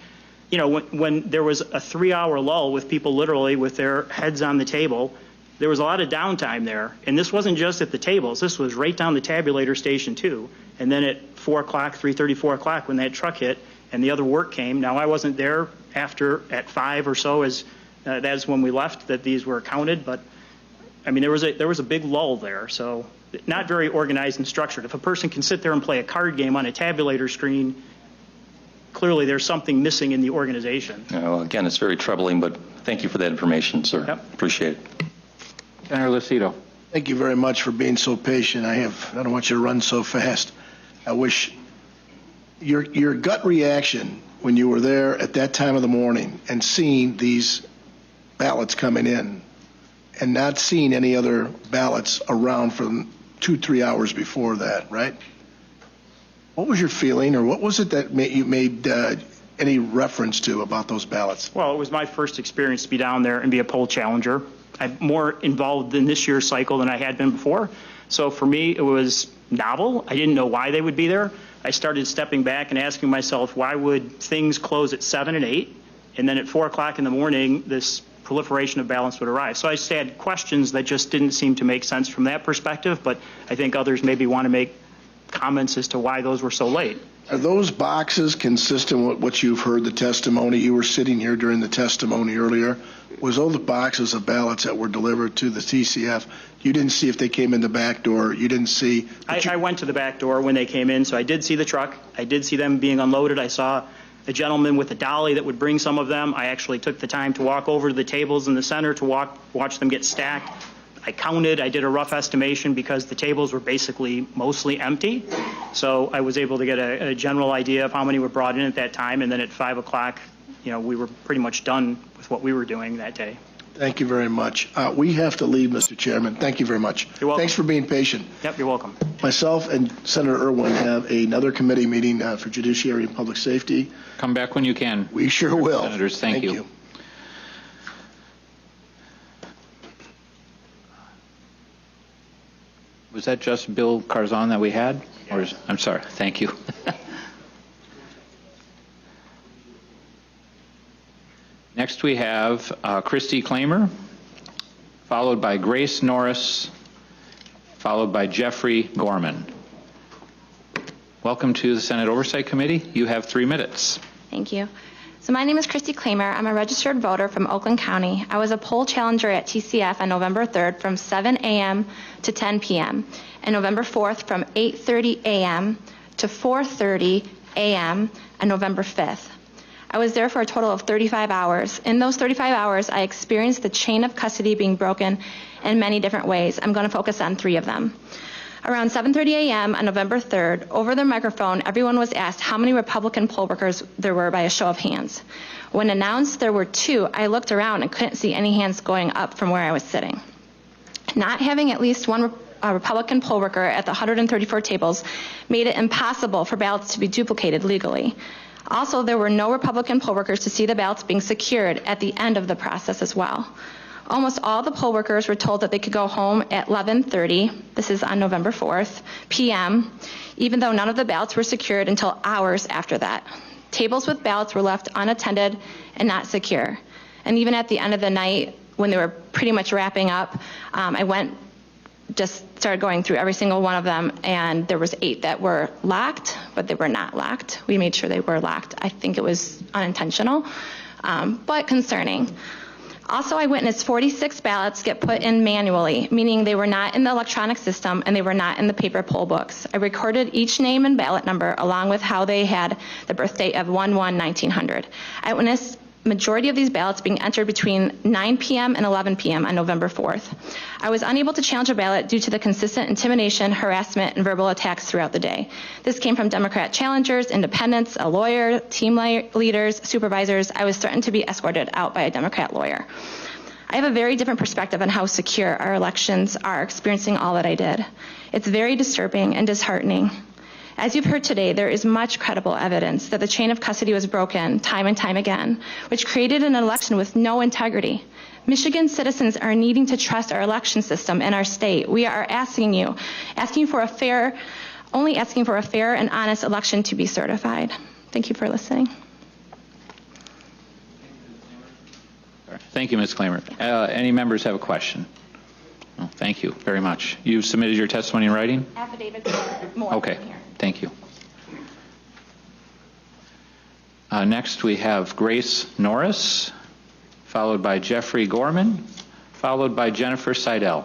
When there was a 3-hour lull with people literally with their heads on the table, there was a lot of downtime there. And this wasn't just at the tables. This was right down the tabulator station too. And then at 4 o'clock, 3:30, 4 o'clock, when that truck hit and the other work came. Now I wasn't there after at 5 or so, as that is when we left, that these were counted. But I mean, there was a big lull there, so not very organized and structured. If a person can sit there and play a card game on a tabulator screen, clearly there's something missing in the organization. Well, again, it's very troubling, but thank you for that information, sir. Yep. Appreciate it. Senator Lucido. Thank you very much for being so patient. I don't want you to run so fast. I wish your gut reaction when you were there at that time of the morning and seeing these ballots coming in and not seeing any other ballots around for 2-3 hours before that, right? What was your feeling, or what was it that you made any reference to about those ballots? Well, it was my first experience to be down there and be a poll challenger. I'm more involved in this year's cycle than I had been before. So for me, it was novel. I didn't know why they would be there. I started stepping back and asking myself, why would things close at 7 and 8, and then at 4 o'clock in the morning, this proliferation of ballots would arrive? So I just had questions that just didn't seem to make sense from that perspective, but I think others maybe want to make comments as to why those were so late. Are those boxes consistent with what you've heard the testimony? You were sitting here during the testimony earlier. Was those the boxes of ballots that were delivered to the TCF? You didn't see if they came in the back door. You didn't see. I went to the back door when they came in, so I did see the truck. I did see them being unloaded. I saw a gentleman with a dolly that would bring some of them. I actually took the time to walk over to the tables in the center to watch them get stacked. I counted. I did a rough estimation because the tables were basically mostly empty. So I was able to get a general idea of how many were brought in at that time. And then at 5 o'clock, we were pretty much done with what we were doing that day. Thank you very much. We have to leave, Mr. Chairman. Thank you very much. You're welcome. Thanks for being patient. Yep, you're welcome. Myself and Senator Irwin have another committee meeting for Judiciary and Public Safety. Come back when you can. We sure will. Senators, thank you. Was that just Bill Carzon that we had? Or I'm sorry. Thank you. Next we have Christy Claimer, followed by Grace Norris, followed by Jeffrey Gorman. Welcome to the Senate Oversight Committee. You have 3 minutes. Thank you. So my name is Christy Claimer. I'm a registered voter from Oakland County. I was a poll challenger at TCF on November 3rd from 7 a.m. to 10 p.m. and November 4th from 8:30 a.m. to 4:30 a.m. on November 5th. I was there for a total of 35 hours. In those 35 hours, I experienced the chain of custody being broken in many different ways. I'm going to focus on 3 of them. Around 7:30 a.m. on November 3rd, over the microphone, everyone was asked how many Republican poll workers there were by a show of hands. When announced there were 2, I looked around and couldn't see any hands going up from where I was sitting. Not having at least one Republican poll worker at the 134 tables made it impossible for ballots to be duplicated legally. Also, there were no Republican poll workers to see the ballots being secured at the end of the process as well. Almost all the poll workers were told that they could go home at 11:30, this is on November 4th, p.m., even though none of the ballots were secured until hours after that. Tables with ballots were left unattended and not secure. And even at the end of the night, when they were pretty much wrapping up, started going through every single one of them, and there was 8 that were locked, but they were not locked. We made sure they were locked. I think it was unintentional, but concerning. Also, I witnessed 46 ballots get put in manually, meaning they were not in the electronic system and they were not in the paper poll books. I recorded each name and ballot number along with how they had the birth date of 1/1/1900. I witnessed majority of these ballots being entered between 9 p.m. and 11 p.m. on November 4th. I was unable to challenge a ballot due to the consistent intimidation, harassment, and verbal attacks throughout the day. This came from Democrat challengers, independents, a lawyer, team leaders, supervisors. I was threatened to be escorted out by a Democrat lawyer. I have a very different perspective on how secure our elections are experiencing all that I did. It's very disturbing and disheartening. As you've heard today, there is much credible evidence that the chain of custody was broken time and time again, which created an election with no integrity. Michigan citizens are needing to trust our election system and our state. We are asking for a fair and honest election to be certified. Thank you for listening. Thank you, Ms. Claimer. Any members have a question? Oh, thank you very much. You submitted your testimony in writing? Affidavits more okay. here. Thank you. Next, we have Grace Norris, followed by Jeffrey Gorman, followed by Jennifer Seidel.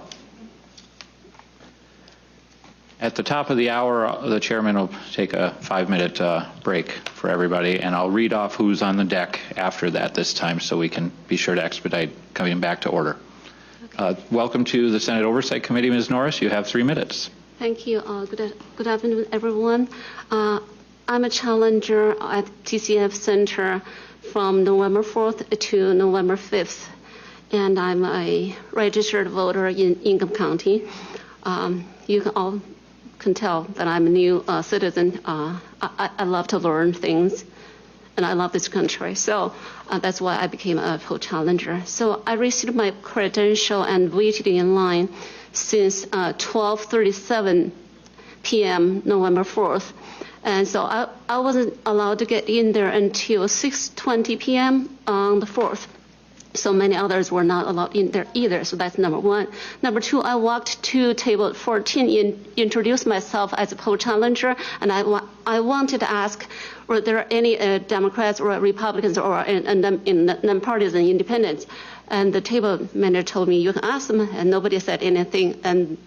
At the top of the hour, the chairman will take a 5-minute break for everybody, and I'll read off who's on the deck after that this time so we can be sure to expedite coming back to order. Welcome to the Senate Oversight Committee, Ms. Norris. You have 3 minutes. Thank you. Good afternoon, everyone. I'm a challenger at TCF Center from November 4th to November 5th, and I'm a registered voter in Ingham County. You can all can tell that I'm a new citizen. I love to learn things, and I love this country. So that's why I became a poll challenger. So I received my credential and waited in line since 12:37 p.m. November 4th. And so I wasn't allowed to get in there until 6:20 p.m. on the 4th. So many others were not allowed in there either. So that's number one. Number two, I walked to table 14, introduced myself as a poll challenger, and I wanted to ask, were there any Democrats or Republicans or nonpartisan independents? And the table manager told me, you can ask them, and nobody said anything. And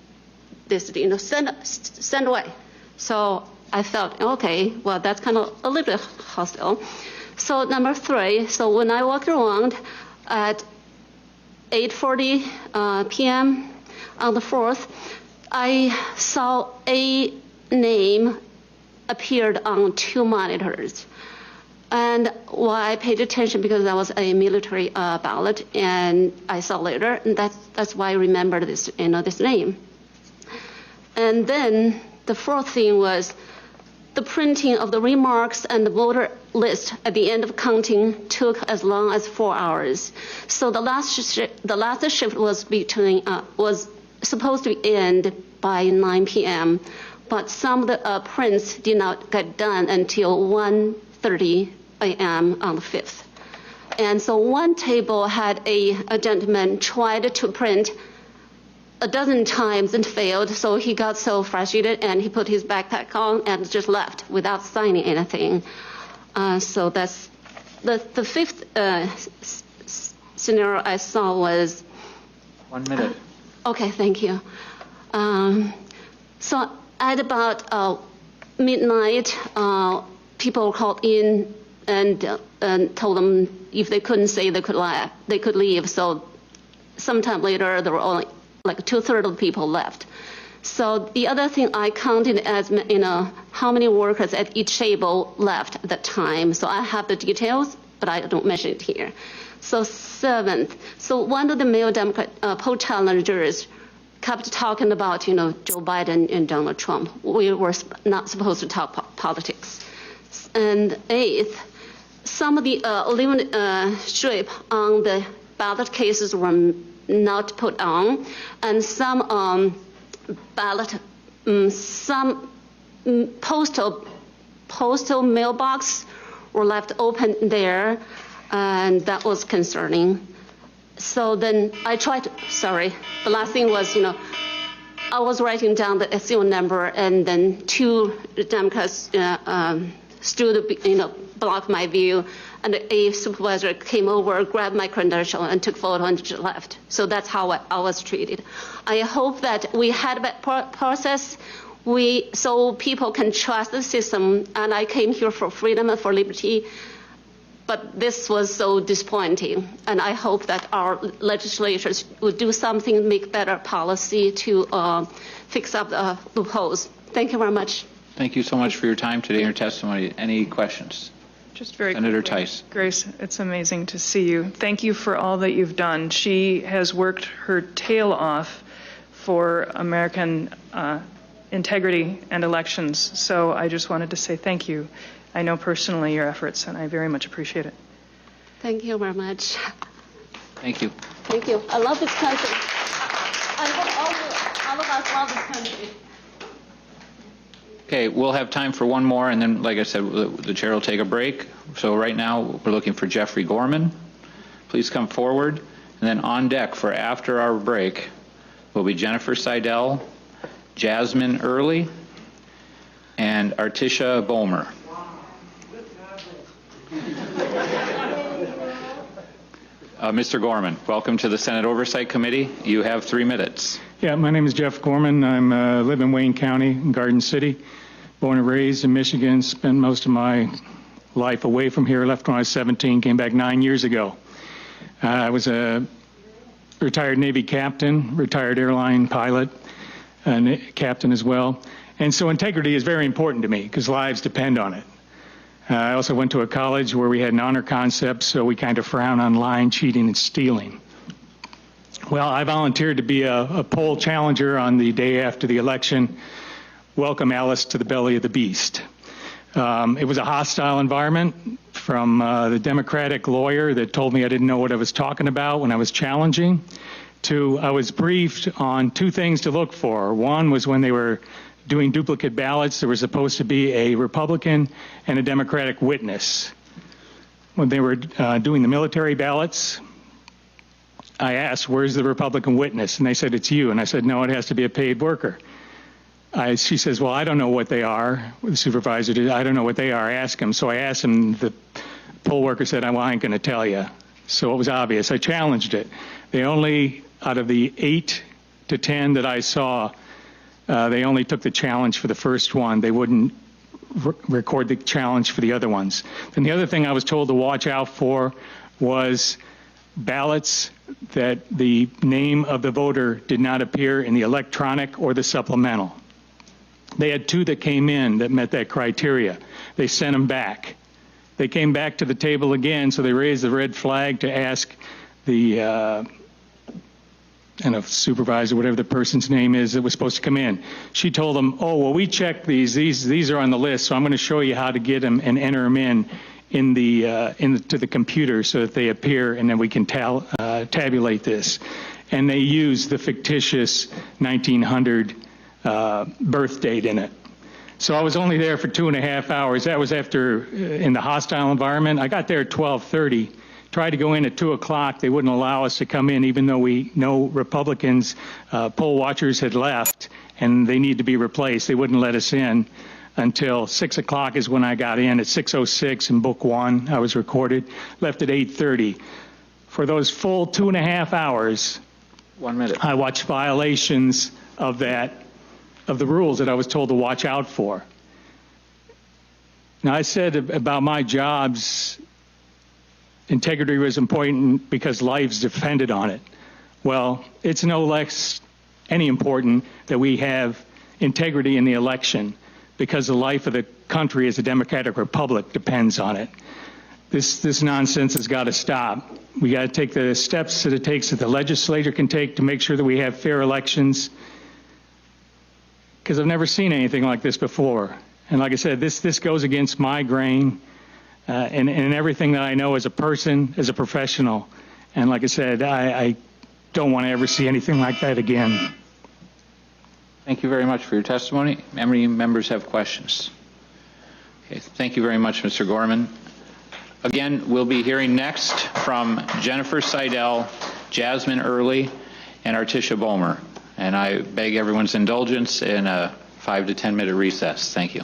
they said, send away. So I felt, okay, well, that's kind of a little bit hostile. So number three, so when I walked around at 8:40 p.m. on the 4th, I saw a name appeared on 2 monitors. And why I paid attention because that was a military ballot, and I saw later, and that's why I remembered this, this name. And then the fourth thing was the printing of the remarks and the voter list at the end of counting took as long as 4 hours. So the last shift was supposed to end by 9 p.m., but some of the prints did not get done until 1:30 a.m. on the 5th. And so one table had a gentleman tried to print a dozen times and failed, so he got so frustrated and he put his backpack on and just left without signing anything. So that's the fifth scenario I saw was 1 minute. Okay, thank you. So at about midnight, people called in and told them if they couldn't say they could leave. So sometime later, there were only like 2/3 of the people left. So the other thing I counted as, how many workers at each table left at that time. So I have the details, but I don't mention it here. So seventh, so one of the male Democrat poll challengers kept talking about, Joe Biden and Donald Trump. We were not supposed to talk politics. And eighth, some of the limit strip on the ballot cases were not put on, and some some postal mailbox were left open there, and that was concerning. So then I tried to, the last thing was, I was writing down the SEO number, and then 2 Democrats stood, blocked my view, and a supervisor came over, grabbed my credential, and took photo and just left. So that's how I was treated. I hope that we had that process so people can trust the system, and I came here for freedom and for liberty, but this was so disappointing, and I hope that our legislators would do something, make better policy to fix up the loopholes. Thank you very much. Thank you so much for your time today and your testimony. Any questions? Just very Senator quickly. Tice. Grace, it's amazing to see you. Thank you for all that you've done. She has worked her tail off for American integrity and elections. So I just wanted to say thank you. I know personally your efforts, and I very much appreciate it. Thank you very much. Thank you. Thank you. I love this country. I hope all of us love this country. Okay, we'll have time for one more, and then, like I said, the chair will take a break. So right now, we're looking for Jeffrey Gorman. Please come forward. And then on deck for after our break will be Jennifer Seidel, Jasmine Early, and Artisha Bomer. Mr. Gorman, welcome to the Senate Oversight Committee. You have 3 minutes. Yeah, my name is Jeff Gorman. I live in Wayne County in Garden City. Born and raised in Michigan. Spent most of my life away from here. Left when I was 17. Came back 9 years ago. I was a retired Navy captain, retired airline pilot, and captain as well. And so integrity is very important to me because lives depend on it. I also went to a college where we had an honor concept, so we kind of frown on lying, cheating, and stealing. Well, I volunteered to be a poll challenger on the day after the election. Welcome Alice to the belly of the beast. It was a hostile environment from the Democratic lawyer that told me I didn't know what I was talking about when I was challenging, to I was briefed on two things to look for. One was when they were doing duplicate ballots, there was supposed to be a Republican and a Democratic witness. When they were doing the military ballots, I asked, where's the Republican witness? And they said, it's you. And I said, no, it has to be a paid worker. She says, well, I don't know what they are. The supervisor did. I don't know what they are. Ask him. So I asked him. The poll worker said, well, I ain't going to tell you. So it was obvious. I challenged it. They only, out of the 8 to 10 that I saw, they only took the challenge for the first one. They wouldn't record the challenge for the other ones. And the other thing I was told to watch out for was ballots that the name of the voter did not appear in the electronic or the supplemental. They had 2 that came in that met that criteria. They sent them back. They came back to the table again, so they raised the red flag to ask the supervisor, whatever the person's name is that was supposed to come in. She told them, oh, well, we checked these. These are on the list, so I'm going to show you how to get them and enter them in to the computer so that they appear, and then we can tabulate this. And they used the fictitious 1900 birth date in it. So I was only there for 2.5 hours. That was after in the hostile environment. I got there at 12:30. Tried to go in at 2 o'clock. They wouldn't allow us to come in, even though we know Republicans, poll watchers had left, and they need to be replaced. They wouldn't let us in until 6 o'clock is when I got in. At 6:06 in Book 1, I was recorded. Left at 8:30. For those full 2.5 hours, 1 minute. I watched violations of the rules that I was told to watch out for. Now, I said about my jobs, integrity was important because lives depended on it. Well, it's no less any important that we have integrity in the election, because the life of the country as a democratic republic depends on it. This nonsense has got to stop. We got to take the steps that it takes that the legislature can take to make sure that we have fair elections, because I've never seen anything like this before. And like I said, this goes against my grain and everything that I know as a person, as a professional. And like I said, I don't want to ever see anything like that again. Thank you very much for your testimony. Any members have questions? Okay, thank you very much, Mr. Gorman. Again, we'll be hearing next from Jennifer Seidel, Jasmine Early, and Artisha Bomer. And I beg everyone's indulgence in a 5 to 10 minute recess. Thank you.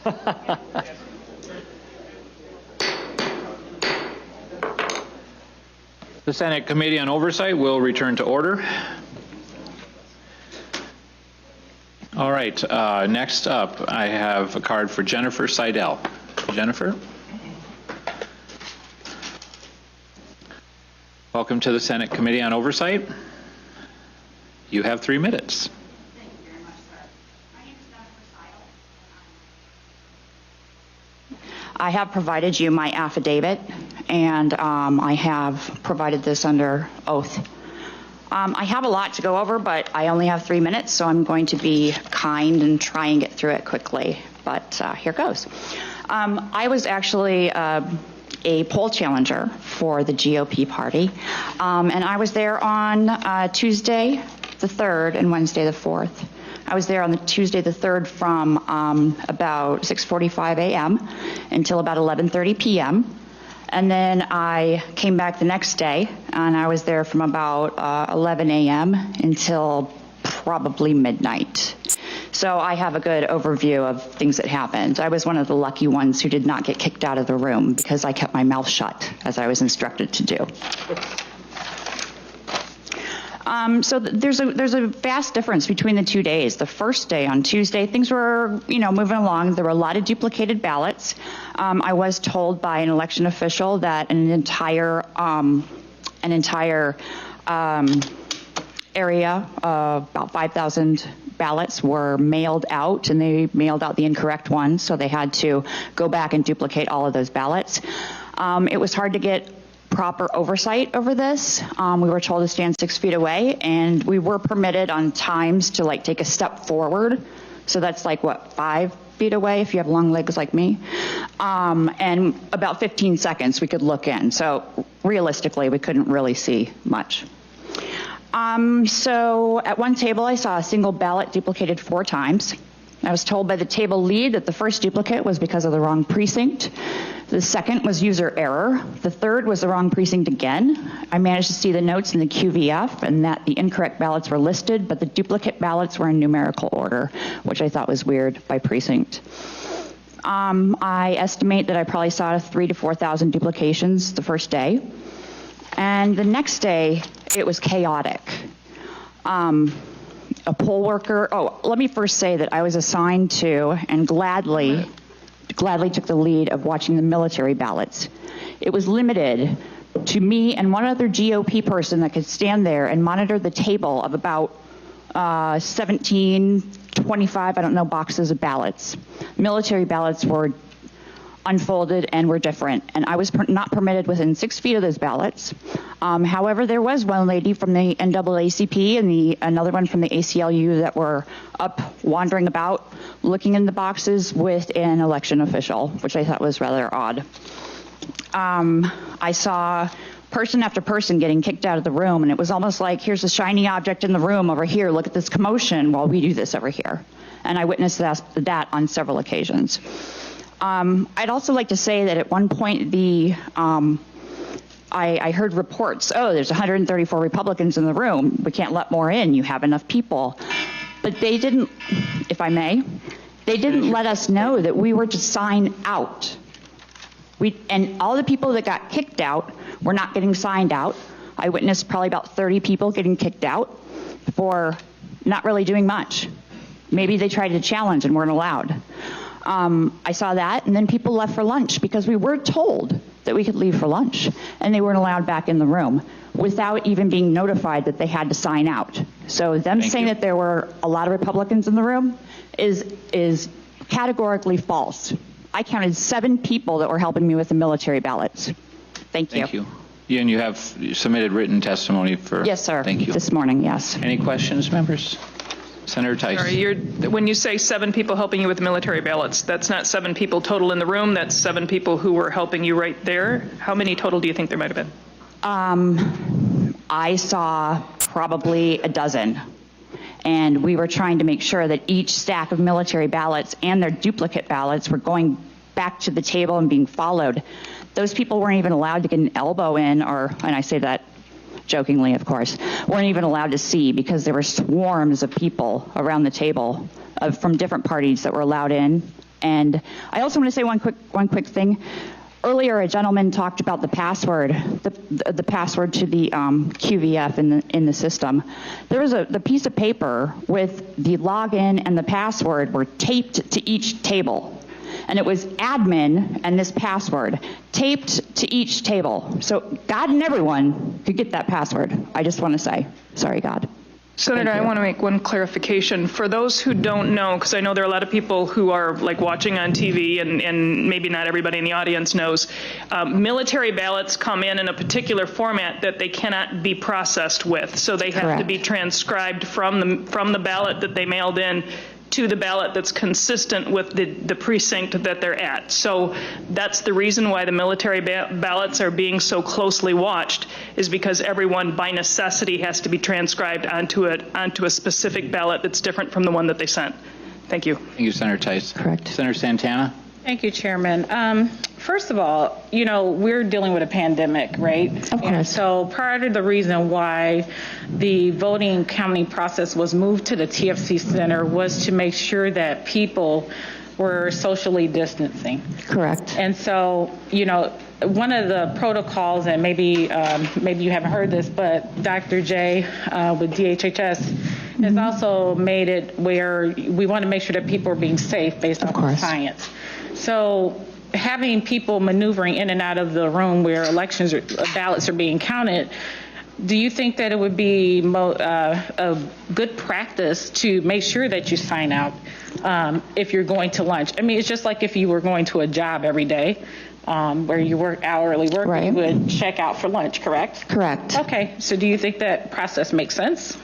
The Senate Committee on Oversight will return to order. All right, next up, I have a card for Jennifer Seidel. Jennifer? Welcome to the Senate Committee on Oversight. You have 3 minutes. Thank you very much, sir. My name is Jennifer Seidel. I have provided you my affidavit, and I have provided this under oath. I have a lot to go over, but I only have 3 minutes, so I'm going to be kind and try and get through it quickly. But here goes. I was actually a poll challenger for the GOP party, and I was there on Tuesday the 3rd and Wednesday the 4th. I was there on the Tuesday the 3rd from about 6:45 a.m. until about 11:30 p.m. And then I came back the next day, and I was there from about 11 a.m. until probably midnight. So I have a good overview of things that happened. I was one of the lucky ones who did not get kicked out of the room because I kept my mouth shut, as I was instructed to do. So there's a vast difference between the 2 days. The first day on Tuesday, things were, moving along. There were a lot of duplicated ballots. I was told by an election official that an entire area of about 5,000 ballots were mailed out, and they mailed out the incorrect ones, so they had to go back and duplicate all of those ballots. It was hard to get proper oversight over this. We were told to stand 6 feet away, and we were permitted on times to take a step forward. So that's 5 feet away if you have long legs like me. And about 15 seconds we could look in. So realistically, we couldn't really see much. So at one table, I saw a single ballot duplicated 4 times. I was told by the table lead that the first duplicate was because of the wrong precinct. The second was user error. The third was the wrong precinct again. I managed to see the notes in the QVF and that the incorrect ballots were listed, but the duplicate ballots were in numerical order, which I thought was weird by precinct. I estimate that I probably saw 3,000 to 4,000 duplications the first day. And the next day, it was chaotic. A poll worker, let me first say that I was assigned to and gladly took the lead of watching the military ballots. It was limited to me and one other GOP person that could stand there and monitor the table of about 17, 25, I don't know, boxes of ballots. Military ballots were unfolded and were different, and I was not permitted within 6 feet of those ballots. However, there was one lady from the NAACP and another one from the ACLU that were up wandering about looking in the boxes with an election official, which I thought was rather odd. I saw person after person getting kicked out of the room, and it was almost like, here's a shiny object in the room over here, look at this commotion while we do this over here. And I witnessed that on several occasions. I'd also like to say that at one point I heard reports, there's 134 Republicans in the room. We can't let more in. You have enough people. But they didn't, if I may, they didn't let us know that we were to sign out. And all the people that got kicked out were not getting signed out. I witnessed probably about 30 people getting kicked out for not really doing much. Maybe they tried to challenge and weren't allowed. I saw that, and then people left for lunch because we were told that we could leave for lunch, and they weren't allowed back in the room without even being notified that they had to sign out. So them saying that there were a lot of Republicans in the room is categorically false. I counted 7 people that were helping me with the military ballots. Thank you. Thank you. And you have submitted written testimony for... Yes, sir. Thank you. This morning, yes. Any questions, members? Senator Tice. Sorry, when you say 7 people helping you with military ballots, that's not 7 people total in the room, that's 7 people who were helping you right there. How many total do you think there might have been? I saw probably a dozen. And we were trying to make sure that each stack of military ballots and their duplicate ballots were going back to the table and being followed. Those people weren't even allowed to get an elbow in, and I say that jokingly, of course, weren't even allowed to see because there were swarms of people around the table from different parties that were allowed in And I also want to say one quick thing. Earlier, a gentleman talked about the password, the password to the QVF in the system. There was the piece of paper with the login and the password were taped to each table. And it was admin and this password taped to each table. So God and everyone could get that password. I just want to say, sorry, God. Senator, I want to make one clarification. For those who don't know, because I know there are a lot of people who are like watching on TV and maybe not everybody in the audience knows, military ballots come in a particular format that they cannot be processed with. So they have to be transcribed from the ballot that they mailed in to the ballot that's consistent with the precinct that they're at. So that's the reason why the military ballots are being so closely watched, is because everyone by necessity has to be transcribed onto a specific ballot that's different from the one that they sent. Thank you. Thank you, Senator Tice. Correct. Senator Santana? Thank you, Chairman. First of all, we're dealing with a pandemic, right? Of course. And so part of the reason why the voting and counting process was moved to the TFC Center was to make sure that people were socially distancing. Correct. And so, one of the protocols, and maybe you haven't heard this, but Dr. J with DHHS has also made it where we want to make sure that people are being safe based on science. So having people maneuvering in and out of the room where ballots are being counted, do you think that it would be a good practice to make sure that you sign out if you're going to lunch? I mean, it's just like if you were going to a job every day where you work hourly work, you would check out for lunch, correct? Correct. Okay, so do you think that process makes sense?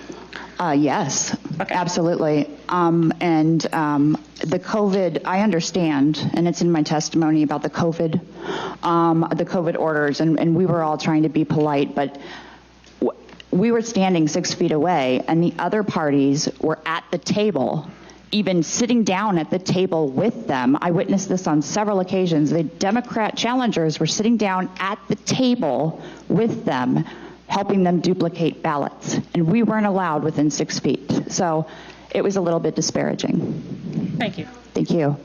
Yes, absolutely. The COVID, I understand, and it's in my testimony about the COVID orders, and we were all trying to be polite, but we were standing 6 feet away, and the other parties were at the table, even sitting down at the table with them. I witnessed this on several occasions. The Democrat challengers were sitting down at the table with them, helping them duplicate ballots, and we weren't allowed within 6 feet. So it was a little bit disparaging. Thank you. Thank you.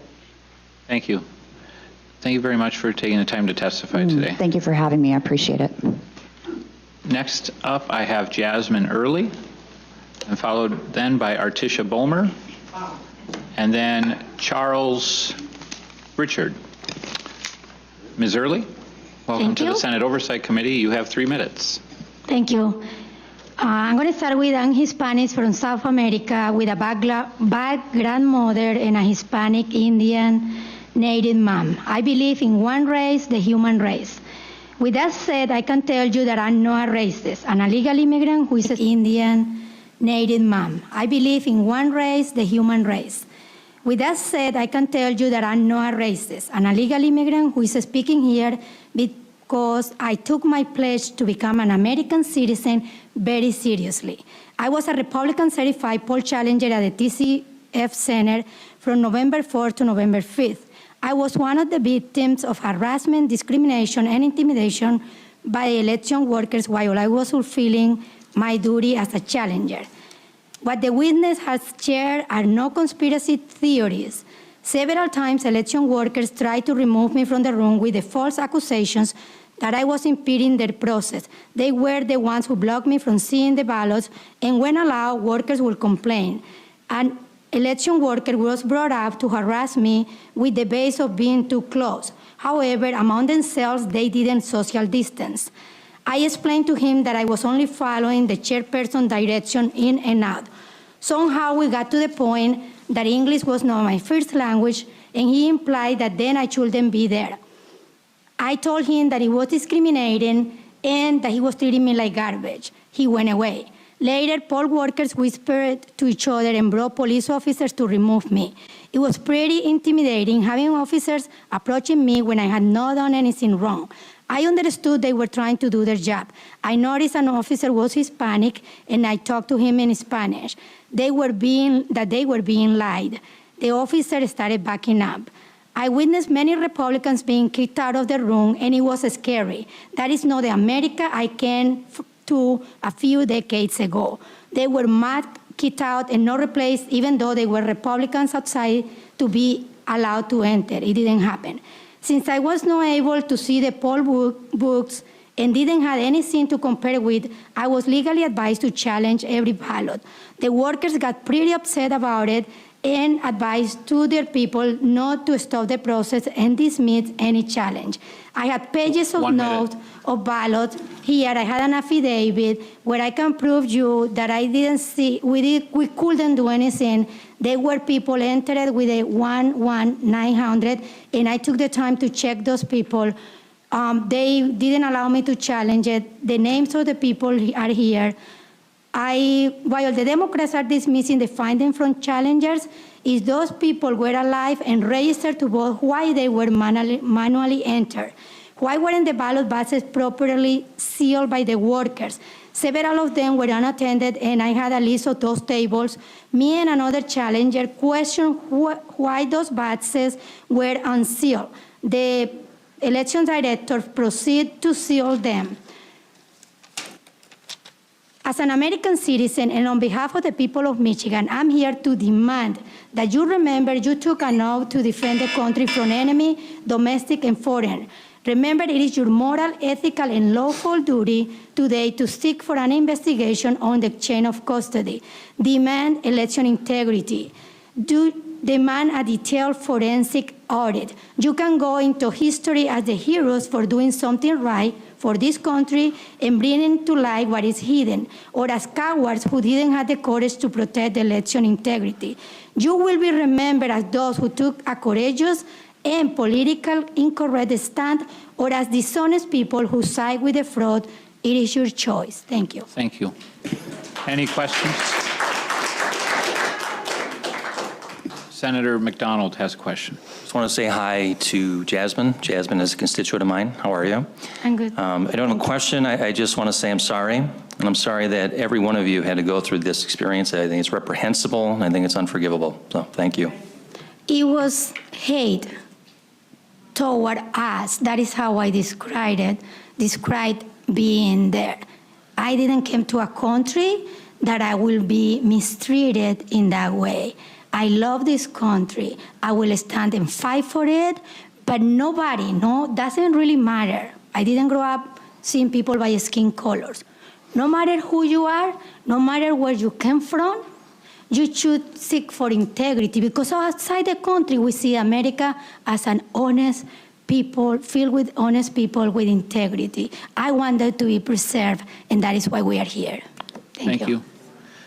Thank you. Thank you very much for taking the time to testify today. Thank you for having me. I appreciate it. Next up, I have Jasmine Early, and followed then by Artisha Bulmer, and then Charles Richard. Ms. Early, welcome to the Senate Oversight Committee. You have 3 minutes. Thank you. I'm going to start with an Hispanic from South America with a bad grandmother and a Hispanic Indian native mom. I believe in one race, the human race. With that said, I can tell you that I'm not a racist. I'm a legal immigrant who is an Indian native mom. I believe in one race, the human race. With that said, I can tell you that I'm not a racist. I'm a legal immigrant who is speaking here because I took my pledge to become an American citizen very seriously. I was a Republican certified poll challenger at the TCF Center from November 4th to November 5th. I was one of the victims of harassment, discrimination, and intimidation by election workers while I was fulfilling my duty as a challenger. What the witness has shared are no conspiracy theories. Several times, election workers tried to remove me from the room with the false accusations that I was impeding their process. They were the ones who blocked me from seeing the ballots, and when allowed, workers would complain. An election worker was brought up to harass me with the base of being too close. However, among themselves, they didn't social distance. I explained to him that I was only following the chairperson direction in and out. Somehow we got to the point that English was not my first language, and he implied that then I shouldn't be there. I told him that he was discriminating and that he was treating me like garbage. He went away. Later, poll workers whispered to each other and brought police officers to remove me. It was pretty intimidating having officers approaching me when I had not done anything wrong. I understood they were trying to do their job. I noticed an officer was Hispanic, and I talked to him in Spanish. They were being lied. The officer started backing up. I witnessed many Republicans being kicked out of the room, and it was scary. That is not the America I came to a few decades ago. They were kicked out and not replaced, even though they were Republicans outside to be allowed to enter. It didn't happen. Since I was not able to see the poll books and didn't have anything to compare with, I was legally advised to challenge every ballot. The workers got pretty upset about it and advised to their people not to stop the process and dismiss any challenge. I had pages of notes of ballots. Here I had an affidavit where I can prove you that I didn't see, we couldn't do anything. There were people entered with a 11900, and I took the time to check those people. They didn't allow me to challenge it. The names of the people are here. While the Democrats are dismissing the finding from challengers, is those people were alive and registered to vote, why they were manually entered. Why weren't the ballot boxes properly sealed by the workers? Several of them were unattended, and I had a list of those tables. Me and another challenger questioned why those boxes were unsealed. The election director proceeded to seal them. As an American citizen and on behalf of the people of Michigan, I'm here to demand that you remember you took an oath to defend the country from enemy, domestic and foreign. Remember, it is your moral, ethical, and lawful duty today to seek for an investigation on the chain of custody. Demand election integrity. Demand a detailed forensic audit. You can go into history as the heroes for doing something right for this country and bringing to light what is hidden, or as cowards who didn't have the courage to protect the election integrity. You will be remembered as those who took a courageous and political incorrect stand, or as dishonest people who side with the fraud. It is your choice. Thank you. Thank you. Any questions? Senator McDonald has a question. Just want to say hi to Jasmine. Jasmine is a constituent of mine. How are you? I'm good. I don't have a question. I just want to say I'm sorry. And I'm sorry that every one of you had to go through this experience. I think it's reprehensible, and I think it's unforgivable. So thank you. It was hate toward us. That is how I described it, described being there. I didn't come to a country that I will be mistreated in that way. I love this country. I will stand and fight for it, but nobody, doesn't really matter. I didn't grow up seeing people by skin colors. No matter who you are, no matter where you came from, you should seek for integrity, because outside the country we see America as an honest people, filled with honest people with integrity. I want that to be preserved, and that is why we are here. Thank you.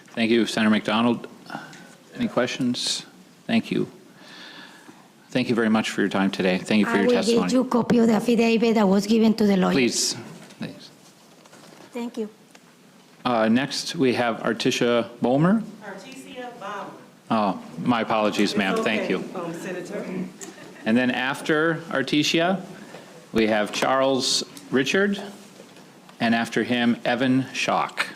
Thank you, Senator McDonald. Any questions? Thank you. Thank you very much for your time today. Thank you for your testimony. I will give you a copy of the affidavit that was given to the lawyer. Please. Thank you. Next, we have Artesia Bomer. Artesia Bomer. Oh, my apologies, ma'am. Okay, Thank you. Senator. And then after Artesia, we have Charles Richard, and after him, Evan Schock.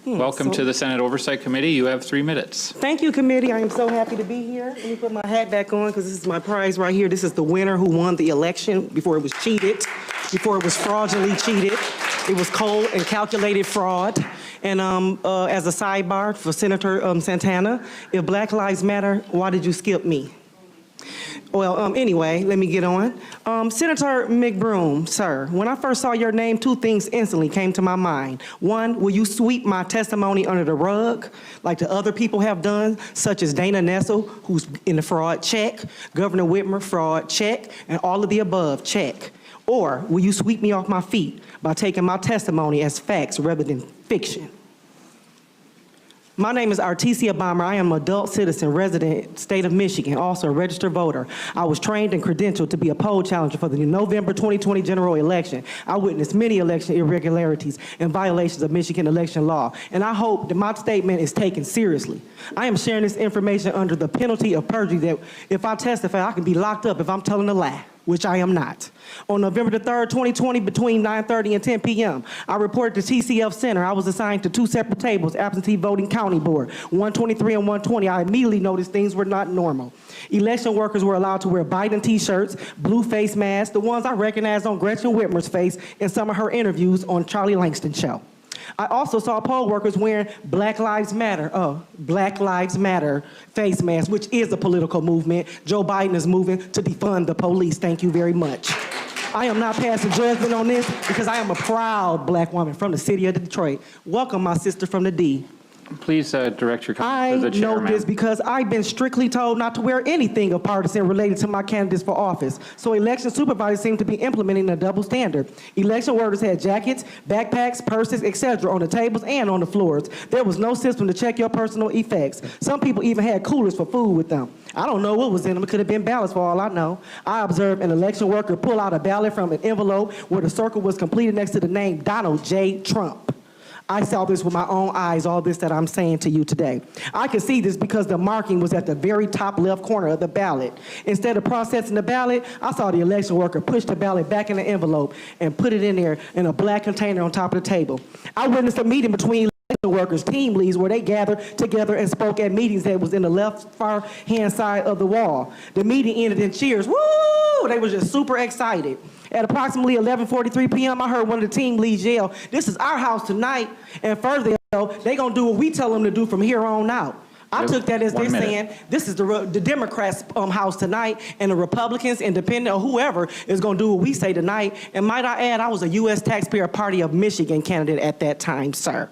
Welcome to the Senate Oversight Committee. You have 3 minutes. Thank you, committee. I am so happy to be here. Let me put my hat back on because this is my prize right here. This is the winner who won the election before it was cheated, before it was fraudulently cheated. It was cold and calculated fraud. And as a sidebar for Senator Santana, if Black Lives Matter, why did you skip me? Well, anyway, let me get on. Senator McBroom, sir, when I first saw your name, 2 things instantly came to my mind. One, will you sweep my testimony under the rug like the other people have done, such as Dana Nessel, who's in the fraud, check, Governor Whitmer, fraud, check, and all of the above, check. Or will you sweep me off my feet by taking my testimony as facts rather than fiction? My name is Artesia Bomer. I am an adult citizen, resident, state of Michigan, also a registered voter. I was trained and credentialed to be a poll challenger for the November 2020 general election. I witnessed many election irregularities and violations of Michigan election law, and I hope that my statement is taken seriously. I am sharing this information under the penalty of perjury that if I testify, I can be locked up if I'm telling a lie, which I am not. On November the 3rd, 2020, between 9:30 and 10 p.m., I reported to TCF Center. I was assigned to 2 separate tables, absentee voting county board, 123 and 120. I immediately noticed things were not normal. Election workers were allowed to wear Biden t-shirts, blue face masks, the ones I recognized on Gretchen Whitmer's face in some of her interviews on Charlie Langston's show. I also saw poll workers wearing Black Lives Matter face masks, which is a political movement. Joe Biden is moving to defund the police. Thank you very much. I am not passing judgment on this because I am a proud black woman from the city of Detroit. Welcome, my sister from the D. Please direct your I comments to the chair, know ma'am. this because I've been strictly told not to wear anything of partisan related to my candidates for office. So election supervisors seem to be implementing a double standard. Election workers had jackets, backpacks, purses, etc. on the tables and on the floors. There was no system to check your personal effects. Some people even had coolers for food with them. I don't know what was in them. It could have been ballots for all I know. I observed an election worker pull out a ballot from an envelope where the circle was completed next to the name Donald J. Trump. I saw this with my own eyes, all this that I'm saying to you today. I could see this because the marking was at the very top left corner of the ballot. Instead of processing the ballot, I saw the election worker push the ballot back in the envelope and put it in there in a black container on top of the table. I witnessed a meeting between election workers, team leads, where they gathered together and spoke at meetings that was in the left far hand side of the wall. The meeting ended in cheers. Woo! They were just super excited. At approximately 11:43 p.m., I heard one of the team leads yell, "This is our house tonight." And further, they gonna do what we tell them to do from here on out. I took that as they're saying, this is the Democrats' house tonight, and the Republicans, independent, or whoever is gonna do what we say tonight. And might I add, I was a U.S. Taxpayer Party of Michigan candidate at that time, sir.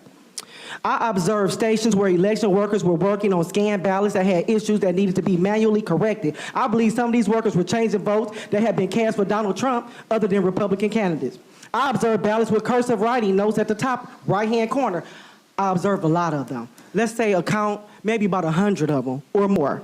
I observed stations where election workers were working on scanned ballots that had issues that needed to be manually corrected. I believe some of these workers were changing votes that had been cast for Donald Trump other than Republican candidates. I observed ballots with cursive writing notes at the top right-hand corner. I observed a lot of them. Let's say a count, maybe about 100 of them or more.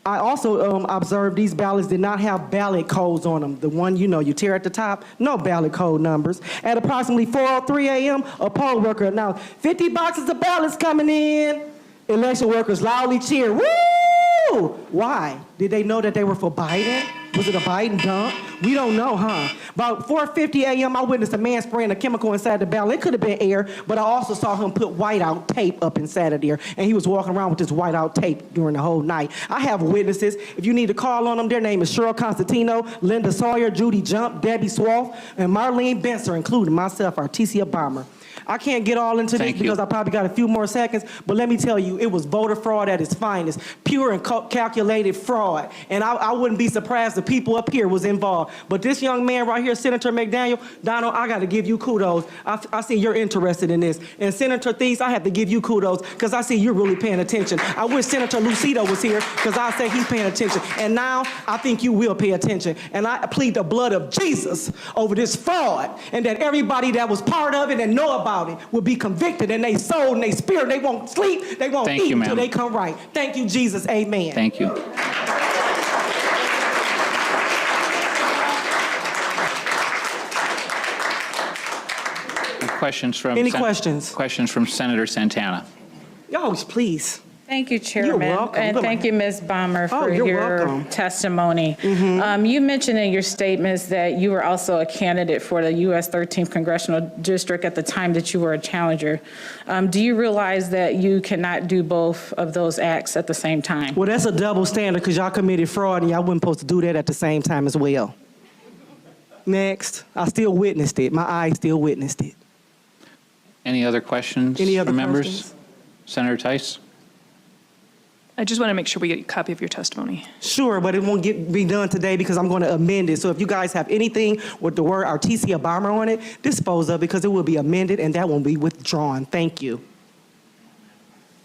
I also observed these ballots did not have ballot codes on them. The one, you tear at the top, no ballot code numbers. At approximately 4:03 a.m., a poll worker announced 50 boxes of ballots coming in. Election workers loudly cheered, woo! Why? Did they know that they were for Biden? Was it a Biden dump? We don't know, huh? About 4:50 a.m., I witnessed a man spraying a chemical inside the ballot. It could have been air, but I also saw him put whiteout tape up inside of there, and he was walking around with this whiteout tape during the whole night. I have witnesses. If you need to call on them, their name is Cheryl Constantino, Linda Sawyer, Judy Jump, Debbie Swaff, and Marlene Benser, including myself, Artesia Bomber. I can't get all into this because I probably got a few more seconds, but let me tell you, it was voter fraud at its finest, pure and calculated fraud. And I wouldn't be surprised if people up here was involved. But this young man right here, Senator McDaniel, Donald, I got to give you kudos. I see you're interested in this. And Senator Thies, I have to give you kudos because I see you're really paying attention. I wish Senator Lucido was here because I say he's paying attention. And now I think you will pay attention. And I plead the blood of Jesus over this fraud, and that everybody that was part of it and know about it will be convicted in their soul and their spirit. They won't sleep, they won't eat until they come right. Thank you, Jesus. Amen. Thank you. Questions from Any questions? Questions from Senator Santana. Y'all, please. Thank you, Chairman. You're welcome. And thank you, Ms. Bomber, for you're your welcome. testimony. You mentioned in your statements that you were also a candidate for the U.S. 13th Congressional District at the time that you were a challenger. Do you realize that you cannot do both of those acts at the same time? Well, that's a double standard because y'all committed fraud and y'all wasn't supposed to do that at the same time as well. Next. I still witnessed it. My eyes still witnessed it. Any other questions Any other from members? questions? Senator Tice? I just want to make sure we get a copy of your testimony. Sure, but it won't be done today because I'm going to amend it. So if you guys have anything with the word Artesia Bomber on it, dispose of it because it will be amended and that won't be withdrawn. Thank you.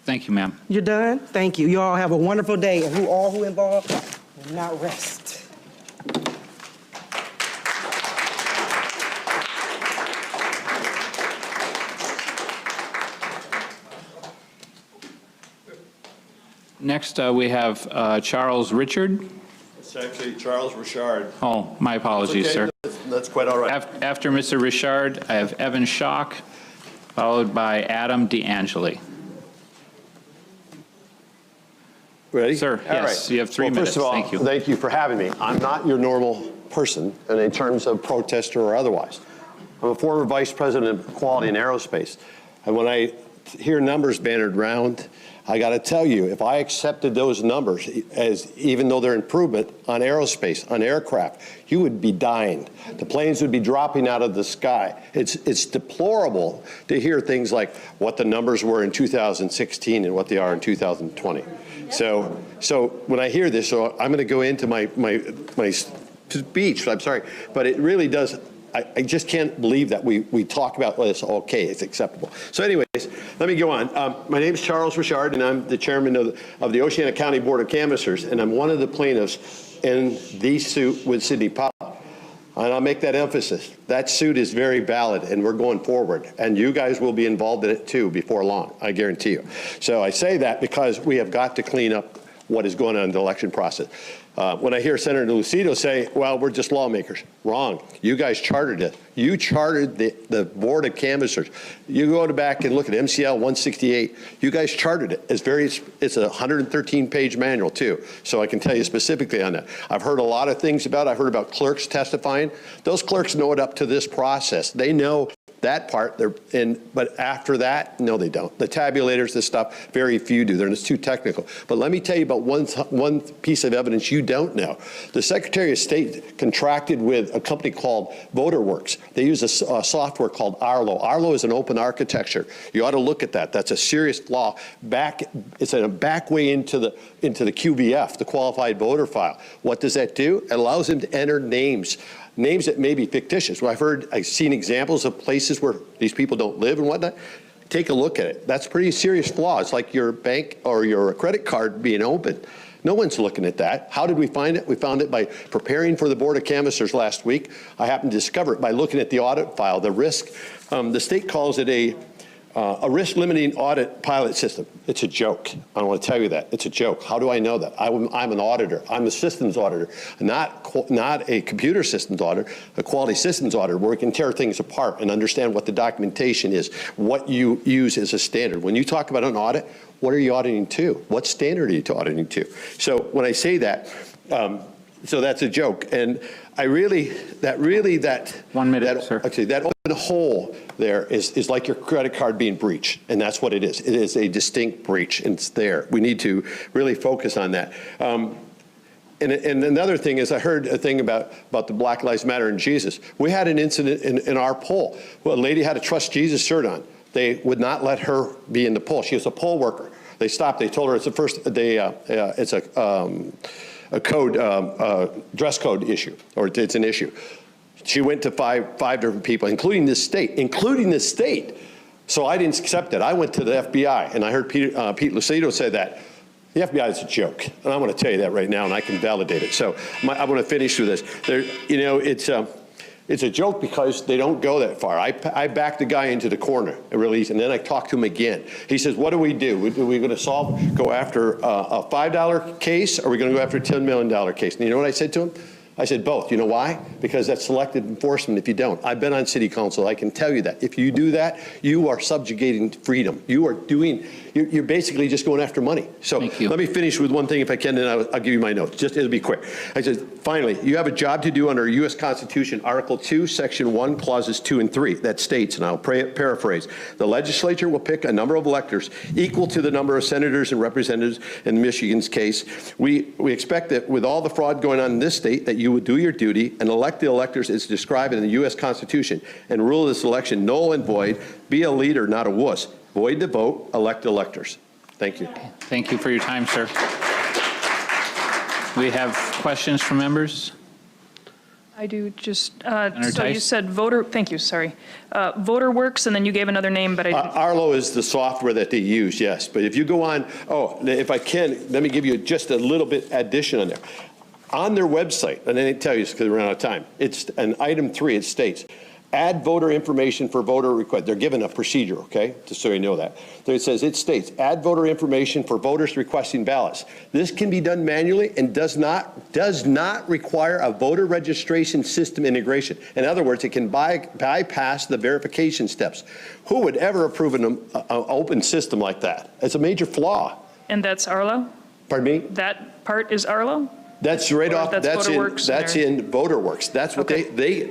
Thank you, ma'am. You're done? Thank you. You all have a wonderful day, and all who involved will not rest. Next, we have Charles Richard. It's actually Charles Richard. Oh, my apologies, Okay, sir. That's quite all right. After Mr. Richard, I have Evan Schock, followed by Adam DeAngeli. Ready? Sir, All yes, right. you have 3 minutes. First of all, Thank you. thank you for having me. I'm not your normal person, and in terms of protester or otherwise. I'm a former vice president of quality in aerospace. And when I hear numbers bannered around. I got to tell you, if I accepted those numbers as even though they're improvement on aerospace, on aircraft, you would be dying. The planes would be dropping out of the sky. It's deplorable to hear things like what the numbers were in 2016 and what they are in 2020. So when I hear this, so I'm going to go into my speech. I'm sorry, but it really does. I just can't believe that we talk about this. Okay, it's acceptable. So anyways, let me go on. My name is Charles Richard, and I'm the chairman of the Oceana County Board of Canvassers, and I'm one of the plaintiffs in the suit with Sidney Powell. And I'll make that emphasis. That suit is very valid, and we're going forward. And you guys will be involved in it, too, before long, I guarantee you. So I say that because we have got to clean up what is going on in the election process. When I hear Senator Lucido say, well, we're just lawmakers. Wrong. You guys chartered it. You chartered the Board of Canvassers. You go back and look at MCL 168. You guys chartered it. It's a 113-page manual, too. So I can tell you specifically on that. I've heard a lot of things about it. I've heard about clerks testifying. Those clerks know it up to this process. They know that part, but after that, no, they don't. The tabulators, this stuff, very few do. It's too technical. But let me tell you about one piece of evidence you don't know. The Secretary of State contracted with a company called VoterWorks. They use a software called Arlo. Arlo is an open architecture. You ought to look at that. That's a serious flaw. It's a back way into the QVF, the qualified voter file. What does that do? It allows them to enter names that may be fictitious. Well, I've seen examples of places where these people don't live and whatnot. Take a look at it. That's pretty serious flaw. It's like your bank or your credit card being open. No one's looking at that. How did we find it? We found it by preparing for the Board of Canvassers last week. I happened to discover it by looking at the audit file, the risk. The state calls it a risk limiting audit pilot system. It's a joke. I want to tell you that. It's a joke. How do I know that? I'm an auditor. I'm a systems auditor, not a computer systems auditor, a quality systems auditor where we can tear things apart and understand what the documentation is, what you use as a standard. When you talk about an audit, what are you auditing to? What standard are you auditing to? So when I say that, so that's a joke. And that 1 minute, sir. Actually, that open hole there is like your credit card being breached, and that's what it is. It is a distinct breach, and it's there. We need to really focus on that. And another thing is, I heard a thing about the Black Lives Matter and Jesus. We had an incident in our poll. Well, a lady had a Trust Jesus shirt on. They would not let her be in the poll. She was a poll worker. They stopped. They told her it's a dress code issue, or it's an issue. She went to five different people, including this state. So I didn't accept it. I went to the FBI, and I heard Pete Lucido say that. The FBI is a joke, and I want to tell you that right now, and I can validate it. So I want to finish with this. It's a joke because they don't go that far. I backed the guy into the corner, and then I talked to him again. He says, what do? Are we going to go after a $5 case, or are we going to go after a $10 million case? And you know what I said to him? I said both. You know why? Because that's selective enforcement if you don't. I've been on city council. I can tell you that. If you do that, you are subjugating freedom. You're basically just going after money. So let me finish with one thing if I can, and I'll give you my notes. It'll be quick. I said, finally, you have a job to do under U.S. Constitution, Article 2, Section 1, Clauses 2 and 3. That states, and I'll paraphrase, the legislature will pick a number of electors equal to the number of senators and representatives in Michigan's case. We expect that with all the fraud going on in this state, that you would do your duty and elect the electors as described in the U.S. Constitution and rule this election null and void. Be a leader, not a wuss. Void the vote, elect electors. Thank you. Thank you for your time, sir. We have questions from members. I do just, so you said thank you, sorry. VoterWorks, and then you gave another name, but Arlo is the software that they use, yes. But if you go on, if I can, let me give you just a little bit addition on there. On their website, and I didn't tell you because we're out of time, it's an item 3, it states, add voter information for voter request. They're given a procedure, okay, just so you know that. So it states, add voter information for voters requesting ballots. This can be done manually and does not require a voter registration system integration. In other words, it can bypass the verification steps. Who would ever approve an open system like that? It's a major flaw. And that's Arlo? Pardon me? That part is Arlo? That's right off. That's in VoterWorks. That's what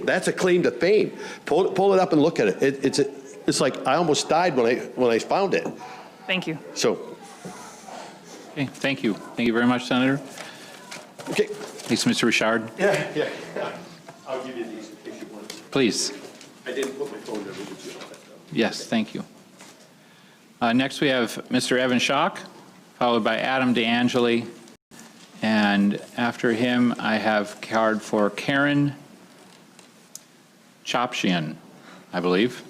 that's a claim to fame. Pull it up and look at it. It's like I almost died when I found it. Thank you. So. Okay, thank you. Thank you very much, Senator. Okay. Thanks, Mr. Richard. Yeah. I'll give you these in case you want. Please. I didn't put my phone there. Yes, thank you. Next, we have Mr. Evan Schock, followed by Adam DeAngeli. And after him, I have card for Karen Chopshian, I believe.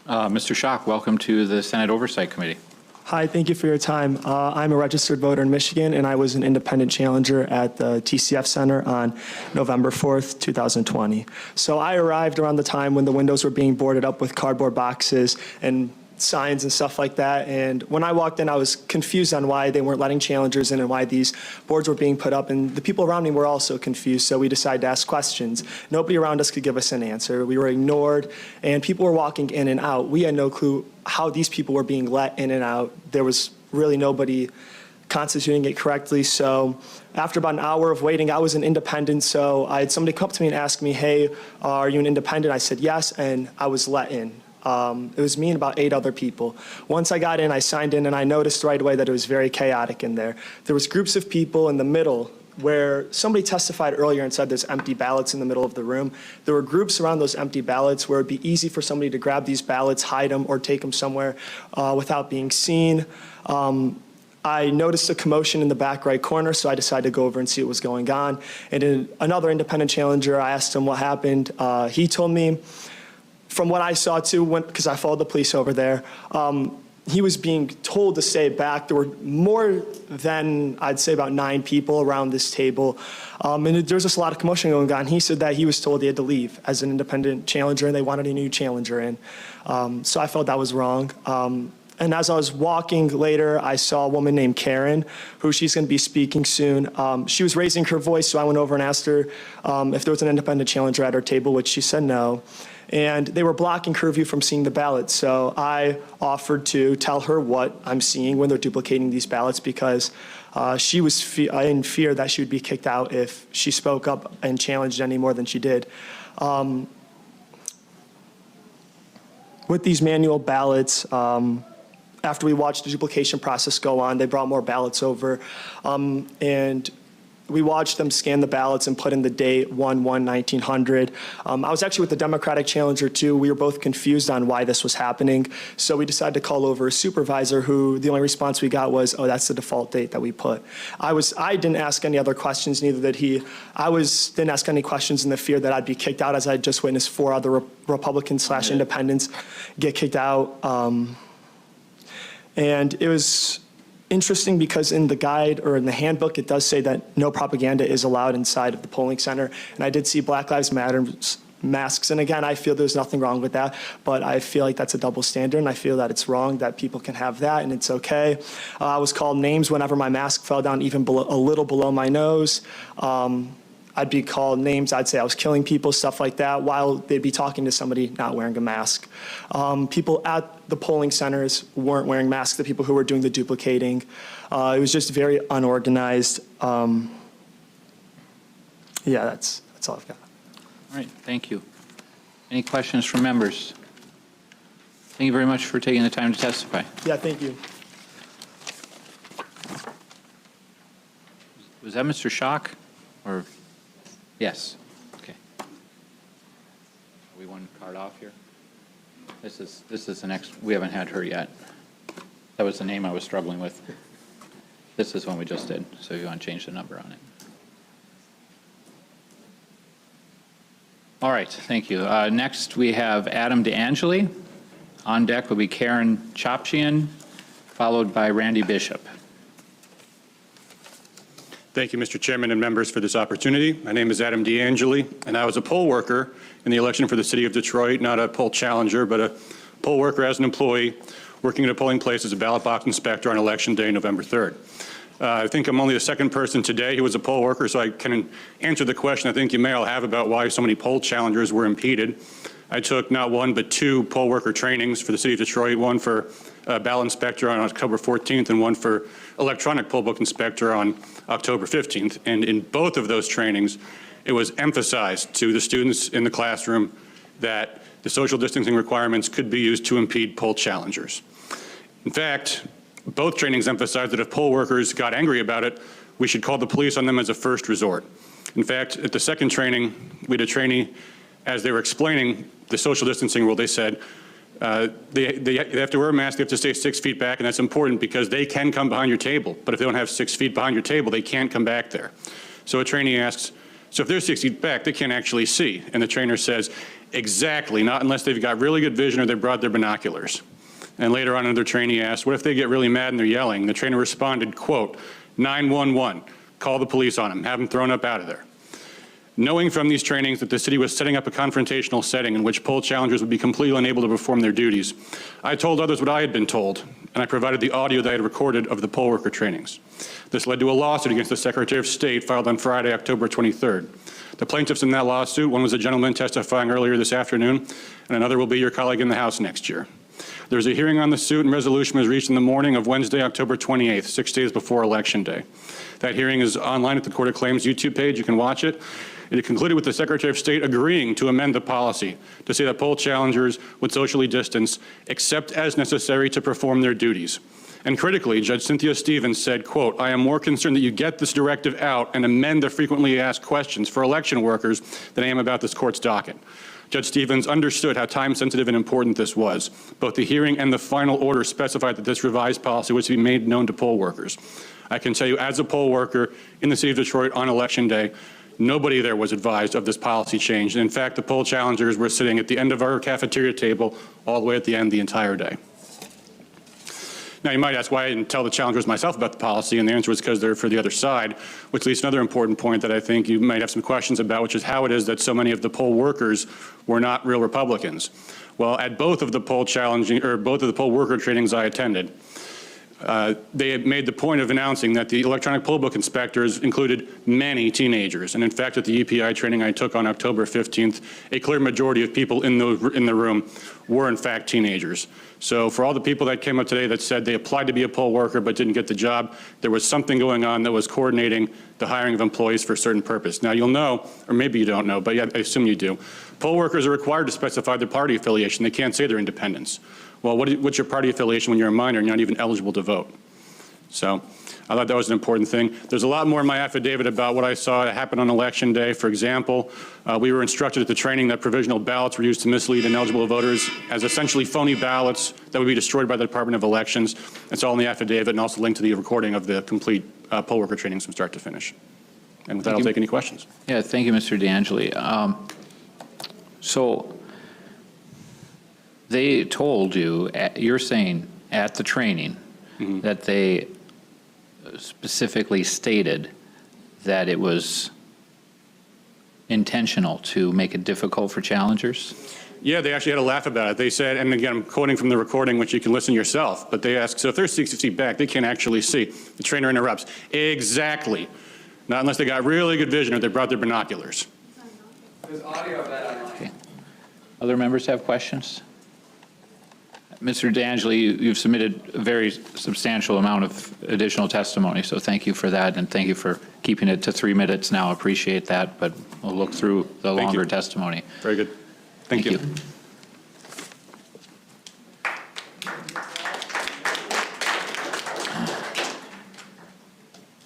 Mr. Schock, welcome to the Senate Oversight Committee. Hi, thank you for your time. I'm a registered voter in Michigan, and I was an independent challenger at the TCF Center on November 4th, 2020. So I arrived around the time when the windows were being boarded up with cardboard boxes and signs and stuff like that. And when I walked in, I was confused on why they weren't letting challengers in and why these boards were being put up. And the people around me were also confused, so we decided to ask questions. Nobody around us could give us an answer. We were ignored, and people were walking in and out. We had no clue how these people were being let in and out. There was really nobody constituting it correctly. So after about an hour of waiting, I was an independent, so I had somebody come up to me and ask me, hey, are you an independent? I said yes, and I was let in. It was me and about 8 other people. Once I got in, I signed in, and I noticed right away that it was very chaotic in there. There was groups of people in the middle where somebody testified earlier and said there's empty ballots in the middle of the room. There were groups around those empty ballots where it'd be easy for somebody to grab these ballots, hide them, or take them somewhere without being seen. I noticed a commotion in the back right corner, so I decided to go over and see what was going on. And in another independent challenger, I asked him what happened. He told me, from what I saw too, because I followed the police over there, he was being told to stay back. There were more than, I'd say, about 9 people around this table. And there was just a lot of commotion going on. He said that he was told he had to leave as an independent challenger, and they wanted a new challenger in. So I felt that was wrong. And as I was walking later, I saw a woman named Karen, who she's going to be speaking soon. She was raising her voice, so I went over and asked her if there was an independent challenger at her table, which she said no. And they were blocking her view from seeing the ballots. So I offered to tell her what I'm seeing when they're duplicating these ballots, because she was in fear that she would be kicked out if she spoke up and challenged any more than she did. With these manual ballots, after we watched the duplication process go on, they brought more ballots over, and we watched them scan the ballots and put in the date 1/1/1900. I was actually with the Democratic challenger too. We were both confused on why this was happening, so we decided to call over a supervisor, who the only response we got was, "Oh, that's the default date that we put." I didn't ask any other questions, neither did he. Didn't ask any questions in the fear that I'd be kicked out, as I just witnessed 4 other Republicans/independents get kicked out. And it was interesting because in the guide, or in the handbook, it does say that no propaganda is allowed inside of the polling center. And I did see Black Lives Matter masks. And again, I feel there's nothing wrong with that, but I feel like that's a double standard, and I feel that it's wrong that people can have that, and it's okay. I was called names whenever my mask fell down even a little below my nose. I'd be called names. I'd say I was killing people, stuff like that, while they'd be talking to somebody not wearing a mask. People at the polling centers weren't wearing masks, the people who were doing the duplicating. It was just very unorganized. Yeah, that's all I've got. All right, thank you. Any questions from members? Thank you very much for taking the time to testify. Yeah, thank you. Was that Mr. Schock? Or? Yes. Okay. Are we one card off here? This is the next. We haven't had her yet. That was the name I was struggling with. This is one we just did. So if you want to change the number on it. All right. Thank you. Next we have Adam DeAngeli. On deck will be Karen Chopshian, followed by Randy Bishop. Thank you, Mr. Chairman and members, for this opportunity. My name is Adam DeAngeli, and I was a poll worker in the election for the city of Detroit, not a poll challenger, but a poll worker as an employee working at a polling place as a ballot box inspector on Election Day, November 3rd. I think I'm only the second person today who was a poll worker, so I can answer the question I think you may all have about why so many poll challengers were impeded. I took not 1 but 2 poll worker trainings for the city of Detroit, one for ballot inspector on October 14th and one for electronic poll book inspector on October 15th. And in both of those trainings, it was emphasized to the students in the classroom that the social distancing requirements could be used to impede poll challengers. In fact, both trainings emphasized that if poll workers got angry about it, we should call the police on them as a first resort. In fact, at the second training, we had a trainee, as they were explaining the social distancing rule, they said they have to wear a mask, they have to stay 6 feet back, and that's important because they can come behind your table. But if they don't have 6 feet behind your table, they can't come back there. So a trainee asks, so if they're 6 feet back, they can't actually see. And the trainer says, exactly, not unless they've got really good vision or they brought their binoculars. And later on, another trainee asked, what if they get really mad and they're yelling? And the trainer responded, quote, 911, call the police on them, have them thrown up out of there. Knowing from these trainings that the city was setting up a confrontational setting in which poll challengers would be completely unable to perform their duties, I told others what I had been told, and I provided the audio that I had recorded of the poll worker trainings. This led to a lawsuit against the Secretary of State filed on Friday, October 23rd. The plaintiffs in that lawsuit, one was a gentleman testifying earlier this afternoon, and another will be your colleague in the House next year. There was a hearing on the suit and resolution was reached in the morning of Wednesday, October 28th, 6 days before Election Day. That hearing is online at the Court of Claims YouTube page. You can watch it. It concluded with the Secretary of State agreeing to amend the policy to say that poll challengers would socially distance except as necessary to perform their duties. And critically, Judge Cynthia Stevens said, quote, I am more concerned that you get this directive out and amend the frequently asked questions for election workers than I am about this court's docket. Judge Stevens understood how time-sensitive and important this was. Both the hearing and the final order specified that this revised policy was to be made known to poll workers. I can tell you, as a poll worker in the city of Detroit on Election Day, nobody there was advised of this policy change. And in fact, the poll challengers were sitting at the end of our cafeteria table all the way at the end the entire day. Now, you might ask why I didn't tell the challengers myself about the policy, and the answer was because they're for the other side, which leads to another important point that I think you might have some questions about, which is how it is that so many of the poll workers were not real Republicans. Well, at both of the poll worker trainings I attended, they had made the point of announcing that the electronic poll book inspectors included many teenagers. And in fact, at the EPI training I took on October 15th, a clear majority of people in the room were in fact teenagers. So for all the people that came up today that said they applied to be a poll worker but didn't get the job, there was something going on that was coordinating the hiring of employees for a certain purpose. Now you'll know, or maybe you don't know, but yeah, I assume you do. Poll workers are required to specify their party affiliation. They can't say they're independents. Well, what's your party affiliation when you're a minor and you're not even eligible to vote? So I thought that was an important thing. There's a lot more in my affidavit about what I saw happen on Election Day. For example, we were instructed at the training that provisional ballots were used to mislead ineligible voters as essentially phony ballots that would be destroyed by the Department of Elections. It's all in the affidavit and also linked to the recording of the complete poll worker trainings from start to finish. And with that, I'll take any questions. Yeah, thank you, Mr. DeAngeli. So they told you, you're saying at the training, that they specifically stated that it was intentional to make it difficult for challengers? Yeah, they actually had a laugh about it. They said, and again, I'm quoting from the recording, which you can listen yourself, but they asked, so if they're 60 feet back, they can't actually see. The trainer interrupts. Exactly. Not unless they got really good vision or they brought their binoculars. There's audio of that online. Okay. Other members have questions? Mr. DeAngeli, you've submitted a very substantial amount of additional testimony, so thank you for that, and thank you for keeping it to 3 minutes now. Appreciate that, but we'll look through the longer testimony. Very good. Thank you.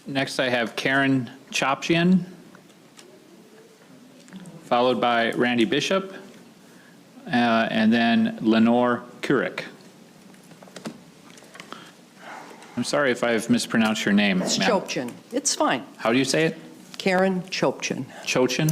Next, I have Karen Chopchian, followed by Randy Bishop, and then Lenore Kurik. I'm sorry if I've mispronounced your name. It's Chopchin. It's fine. How do you say it? Karen Chopchin. Chochin?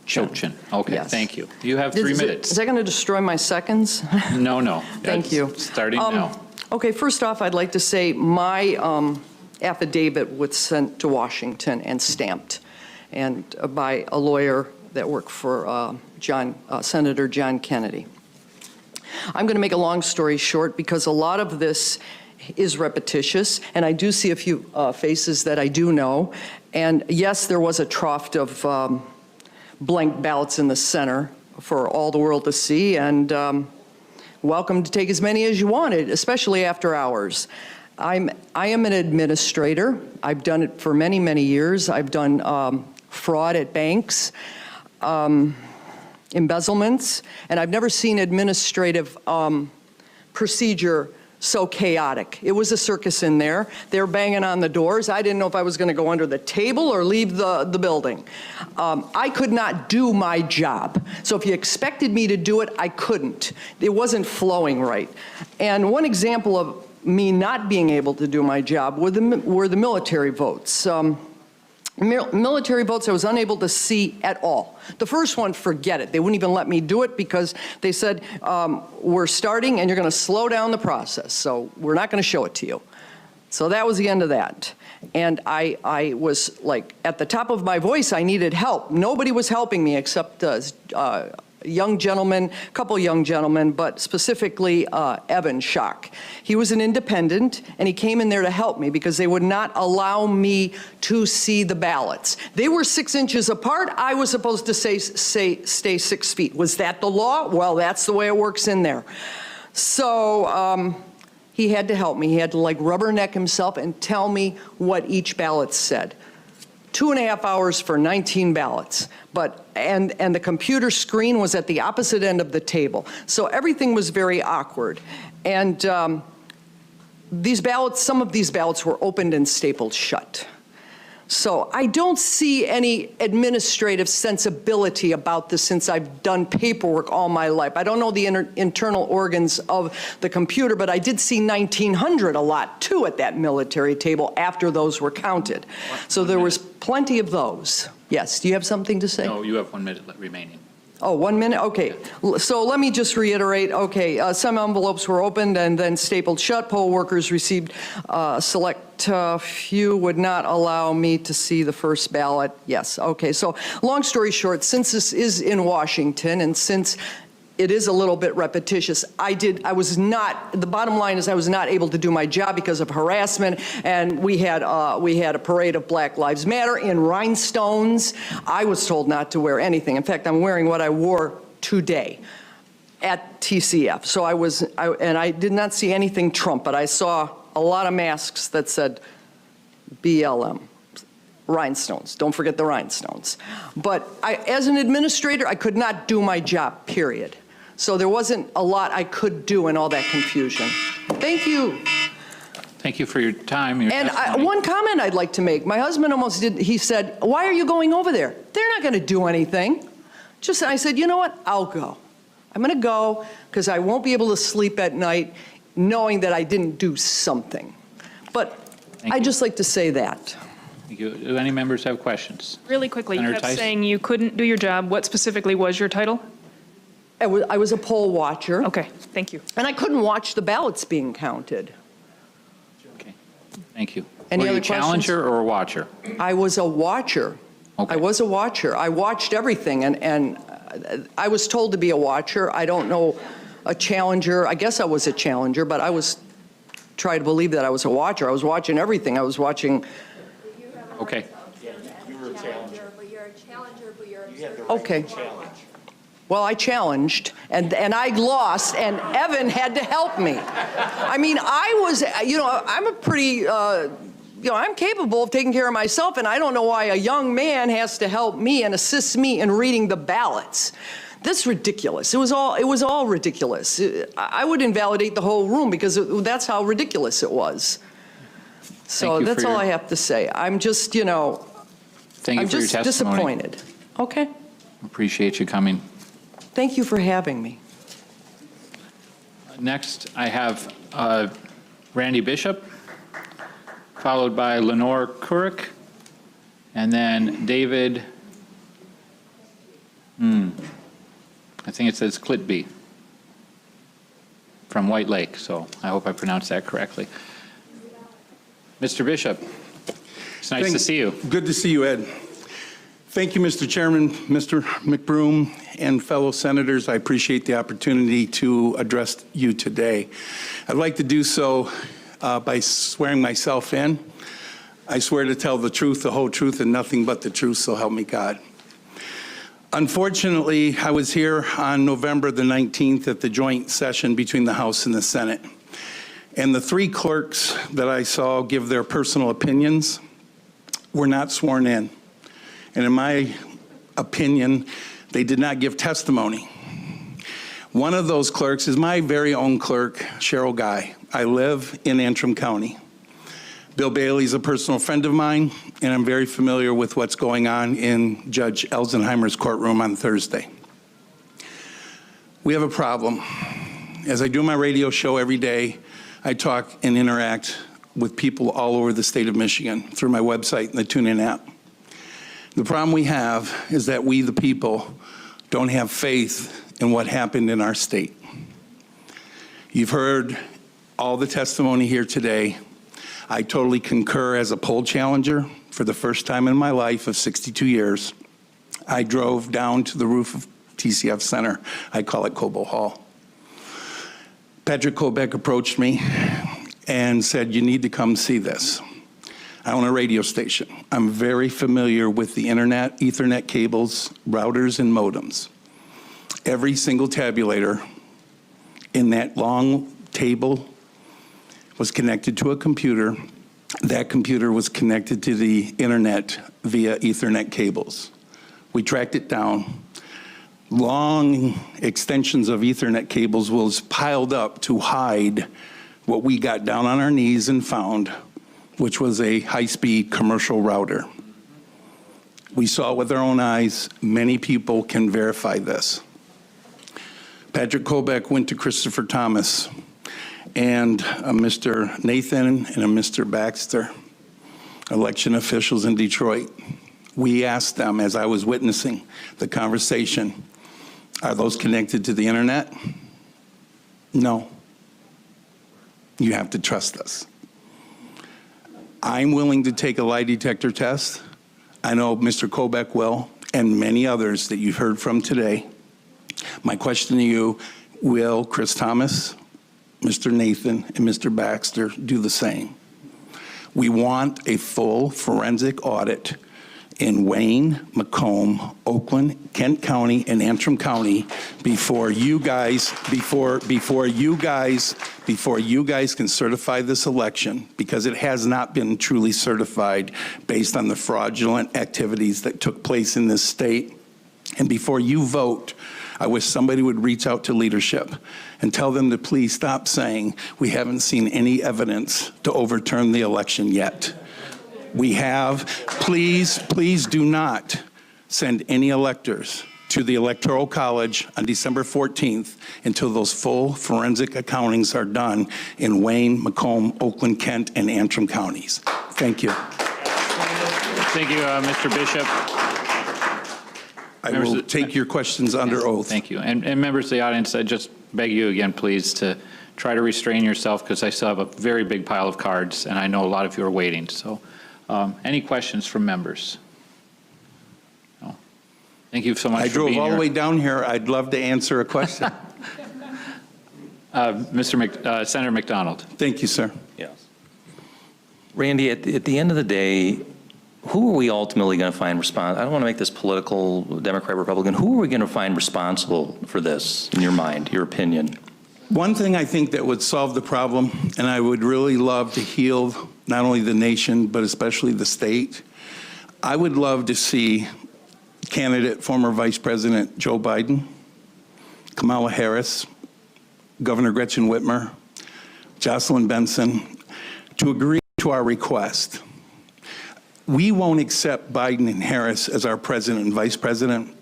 Chopchin. Okay, Yes. Thank you. You have 3 minutes. Is that going to destroy my seconds? No. Thank you. Starting now. Okay, first off, I'd like to say my affidavit was sent to Washington and stamped, and by a lawyer that worked for Senator John Kennedy. I'm going to make a long story short because a lot of this is repetitious, and I do see a few faces that I do know. And yes, there was a trough of blank ballots in the center for all the world to see, and welcome to take as many as you wanted, especially after hours. I am an administrator. I've done it for many, many years. I've done fraud at banks. embezzlements, and I've never seen administrative procedure so chaotic. It was a circus in there. They were banging on the doors. I didn't know if I was going to go under the table or leave the building. I could not do my job. So if you expected me to do it, I couldn't. It wasn't flowing right. And one example of me not being able to do my job were the military votes. Military votes I was unable to see at all. The first one, forget it. They wouldn't even let me do it because they said, we're starting and you're going to slow down the process, so we're not going to show it to you. So that was the end of that. And I was like at the top of my voice, I needed help. Nobody was helping me except young gentleman, a couple young gentlemen, but specifically Evan Schock. He was an independent, and he came in there to help me because they would not allow me to see the ballots. They were 6 inches apart. I was supposed to stay 6 feet. Was that the law? Well, that's the way it works in there. So he had to help me. He had to like rubberneck himself and tell me what each ballot said. 2.5 hours for 19 ballots, and the computer screen was at the opposite end of the table. So everything was very awkward. And these ballots, some of these ballots were opened and stapled shut. So I don't see any administrative sensibility about this since I've done paperwork all my life. I don't know the internal organs of the computer, but I did see 1900 a lot too at that military table after those were counted. So there was plenty of those. Yes, do you have something to say? No, you have 1 minute remaining. Oh, 1 minute? Okay. So let me just reiterate. Okay, some envelopes were opened and then stapled shut. Poll workers received select few would not allow me to see the first ballot. Yes. Okay. So long story short, since this is in Washington and since it is a little bit repetitious, the bottom line is I was not able to do my job because of harassment, and we had a parade of Black Lives Matter in rhinestones. I was told not to wear anything. In fact, I'm wearing what I wore today at TCF. So I did not see anything Trump, but I saw a lot of masks that said BLM. Rhinestones. Don't forget the rhinestones. But as an administrator, I could not do my job, period. So there wasn't a lot I could do in all that confusion. Thank you. Thank you for your time. And one comment I'd like to make. My husband almost did, he said, why are you going over there? They're not going to do anything. I said, you know what? I'll go. I'm going to go because I won't be able to sleep at night knowing that I didn't do something. But I'd just like to say that. Thank you. Do any members have questions? Really quickly, Senator you kept Tice? saying you couldn't do your job. What specifically was your title? I was a poll watcher. Okay, thank you. And I couldn't watch the ballots being counted. Okay, thank you. Any Were you other a challenger or a watcher? I was a watcher. Okay. I was a watcher. I watched everything, and I was told to be a watcher. I don't know a challenger. I guess I was a challenger, but I was trying to believe that I was a watcher. I was watching everything. I was watching. Okay. You were a challenger, but you're a challenger, but you're observing. Okay. Well, I challenged, and I lost, and Evan had to help me. I mean, I'm a pretty, I'm capable of taking care of myself, and I don't know why a young man has to help me and assist me in reading the ballots. That's ridiculous. It was all ridiculous. I would invalidate the whole room because that's how ridiculous it was. So that's all I have to say. I'm just, Thank you I'm for your just testimony. disappointed. Okay. Appreciate you coming. Thank you for having me. Next, I have Randy Bishop, followed by Lenore Couric, and then David, I think it says Clitby from White Lake, so I hope I pronounced that correctly. Mr. Bishop, it's nice to see you. Good to see you, Ed. Thank you, Mr. Chairman, Mr. McBroom, and fellow senators. I appreciate the opportunity to address you today. I'd like to do so by swearing myself in. I swear to tell the truth, the whole truth, and nothing but the truth, so help me God. Unfortunately, I was here on November the 19th at the joint session between the House and the Senate. And the three clerks that I saw give their personal opinions were not sworn in. And in my opinion, They did not give testimony. One of those clerks is my very own clerk, Cheryl Guy. I live in Antrim County. Bill Bailey is a personal friend of mine, and I'm very familiar with what's going on in Judge Elsenheimer's courtroom on Thursday. We have a problem. As I do my radio show every day, I talk and interact with people all over the state of Michigan through my website and the TuneIn app. The problem we have is that we, the people, don't have faith in what happened in our state. You've heard all the testimony here today. I totally concur as a poll challenger for the first time in my life of 62 years. I drove down to the roof of TCF Center. I call it Cobo Hall. Patrick Colbeck approached me and said, you need to come see this. I own a radio station. I'm very familiar with the internet, Ethernet cables, routers, and modems. Every single tabulator in that long table was connected to a computer. That computer was connected to the internet via Ethernet cables. We tracked it down. Long extensions of Ethernet cables was piled up to hide what we got down on our knees and found, which was a high-speed commercial router. We saw it with our own eyes. Many people can verify this. Patrick Colbeck went to Christopher Thomas and Mr. Nathan and a Mr. Baxter, election officials in Detroit. We asked them, as I was witnessing the conversation, are those connected to the internet? No. You have to trust us. I'm willing to take a lie detector test. I know Mr. Colbeck will, and many others that you've heard from today. My question to you, will Chris Thomas, Mr. Nathan, and Mr. Baxter do the same? We want a full forensic audit in Wayne, Macomb, Oakland, Kent County, and Antrim County before you guys can certify this election, because it has not been truly certified based on the fraudulent activities that took place in this state. And before you vote, I wish somebody would reach out to leadership and tell them to please stop saying we haven't seen any evidence to overturn the election yet. We have. Please do not send any electors to the Electoral College on December 14th until those full forensic accountings are done in Wayne, Macomb, Oakland, Kent, and Antrim counties. Thank you. Thank you, Mr. Bishop. I will take your questions under oath. Thank you. And members of the audience, I just beg you again, please, to try to restrain yourself, because I still have a very big pile of cards, and I know a lot of you are waiting. So any questions from members? No. Thank you so much for being here. I drove all the way down here. I'd love to answer a question. Senator McDonald. Thank you, sir. Yes. Randy, at the end of the day, who are we ultimately going to find responsible? I don't want to make this political, Democrat, Republican. Who are we going to find responsible for this, in your mind, your opinion? One thing I think that would solve the problem, and I would really love to heal not only the nation, but especially the state, I would love to see candidate, former Vice President Joe Biden, Kamala Harris, Governor Gretchen Whitmer, Jocelyn Benson, to agree to our request. We won't accept Biden and Harris as our president and vice president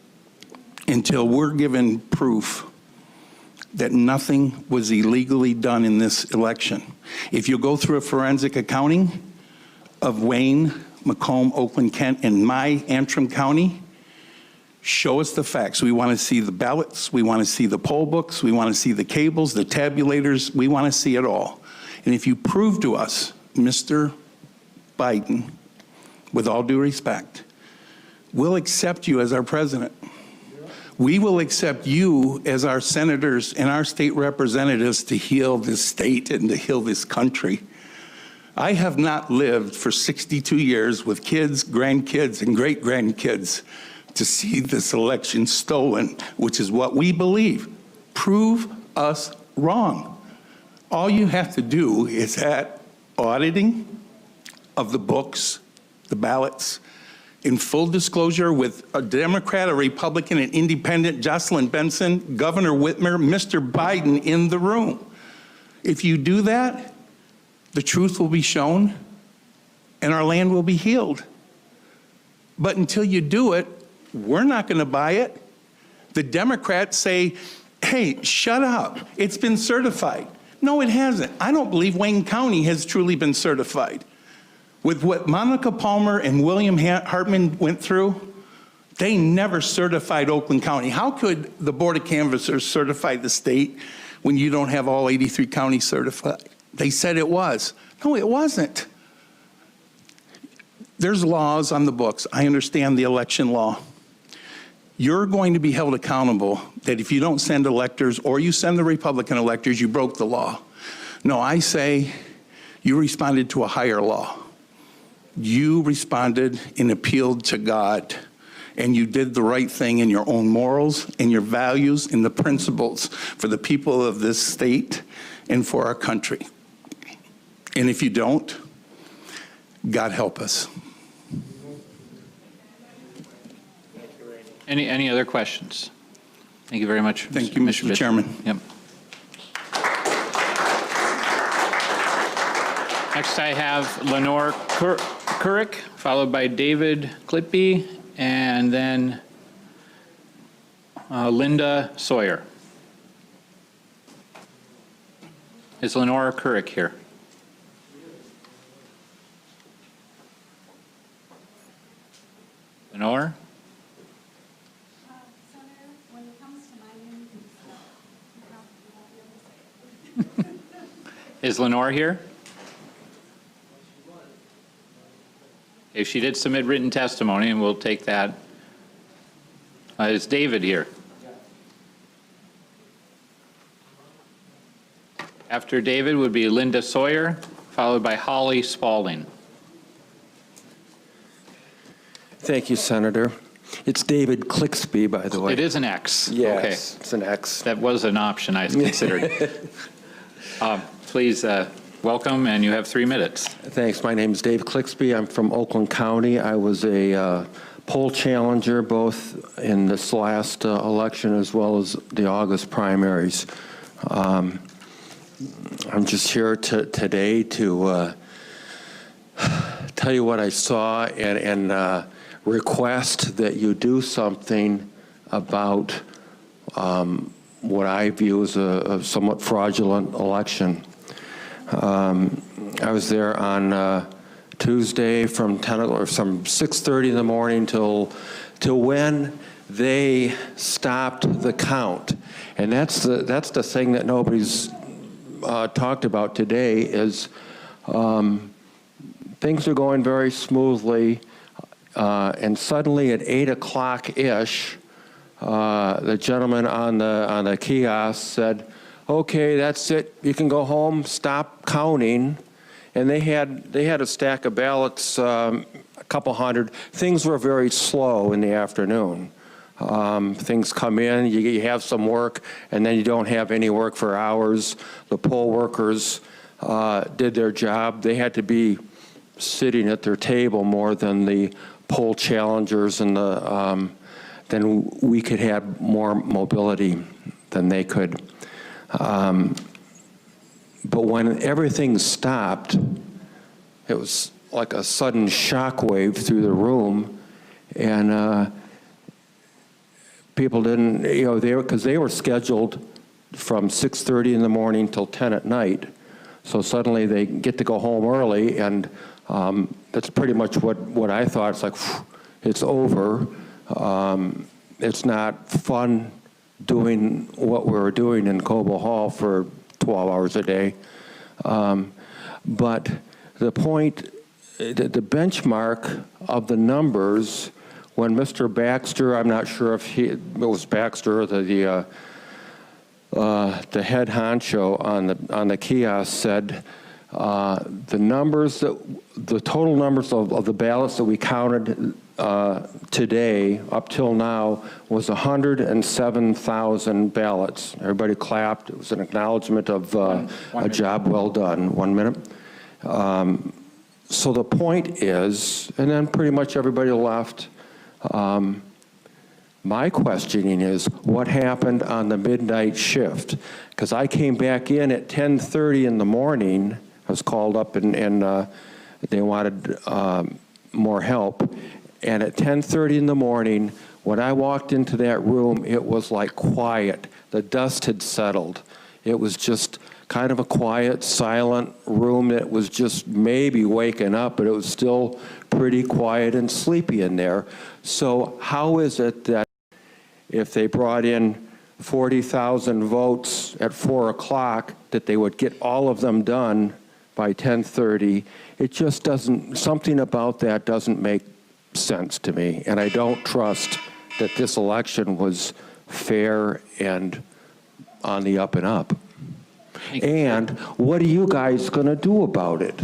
until we're given proof that nothing was illegally done in this election. If you go through a forensic accounting of Wayne, Macomb, Oakland, Kent, and my Antrim County, show us the facts. We want to see the ballots. We want to see the poll books. We want to see the cables, the tabulators. We want to see it all. And if you prove to us, Mr. Biden, with all due respect, we'll accept you as our president. We will accept you as our senators and our state representatives to heal this state and to heal this country. I have not lived for 62 years with kids, grandkids, and great-grandkids to see this election stolen, which is what we believe. Prove us wrong. All you have to do is that auditing of the books, the ballots, in full disclosure with a Democrat, a Republican, an independent, Jocelyn Benson, Governor Whitmer, Mr. Biden in the room. If you do that, the truth will be shown and our land will be healed. But until you do it, we're not going to buy it. The Democrats say, hey, shut up. It's been certified. No, it hasn't. I don't believe Wayne County has truly been certified. With what Monica Palmer and William Hartman went through, they never certified Oakland County. How could the Board of Canvassers certify the state when you don't have all 83 counties certified? They said it was. No, it wasn't. There's laws on the books. I understand the election law. You're going to be held accountable that if you don't send electors or you send the Republican electors, you broke the law. No, I say you responded to a higher law. You responded and appealed to God, and you did the right thing in your own morals and your values and the principles for the people of this state and for our country. And if you don't, God help us. Any other questions? Thank you very much. Thank you, Mr. Chairman. Yep. Next, I have Lenore Couric, followed by David Clippy, and then Linda Sawyer. Is Lenore Couric here? Lenore? Is Lenore here? If she did submit written testimony, and we'll take that. Is David here? After David would be Linda Sawyer, followed by Holly Spaulding. Thank you, Senator. It's David Clixby, by the way. It is an X. Yes, okay. It's an X. That was an option I considered. Please welcome, and you have 3 minutes. Thanks. My name is Dave Clixby. I'm from Oakland County. I was a poll challenger both in this last election as well as the August primaries. I'm just here today to tell you what I saw and request that you do something about what I view as a somewhat fraudulent election. I was there on Tuesday from 6:30 in the morning till when they stopped the count, and that's the thing that nobody's talked about today. Is things are going very smoothly, and suddenly at 8 o'clock ish, the gentleman on the kiosk said, "Okay, that's it. You can go home. Stop counting." And they had a stack of ballots, a couple hundred. Things were very slow in the afternoon. Things come in, you have some work, and then you don't have any work for hours. The poll workers did their job. They had to be sitting at their table more than the poll challengers, and then we could have more mobility than they could. But when everything stopped, it was like a sudden shockwave through the room, and people didn't, because they were scheduled from 6:30 in the morning till 10 at night. So suddenly they get to go home early, and that's pretty much what I thought. It's like, it's over. It's not fun doing what we were doing in Cobo Hall for 12 hours a day. But the point, the benchmark of the numbers, when Mr. Baxter, I'm not sure if it was Baxter or the head honcho on the kiosk said the total numbers of the ballots that we counted today up till now was 107,000 ballots. Everybody clapped. It was an acknowledgement of a job well done. 1 minute. So the point is, and then pretty much everybody left. My questioning is, what happened on the midnight shift? Because I came back in at 10:30 in the morning. I was called up and they wanted more help. And at 10:30 in the morning, when I walked into that room, it was like quiet. The dust had settled. It was just kind of a quiet, silent room that was just maybe waking up, but it was still pretty quiet and sleepy in there. So how is it that if they brought in 40,000 votes at 4 o'clock, that they would get all of them done by 10:30? It just doesn't, something about that doesn't make sense to me. And I don't trust that this election was fair and on the up and up. And what are you guys going to do about it?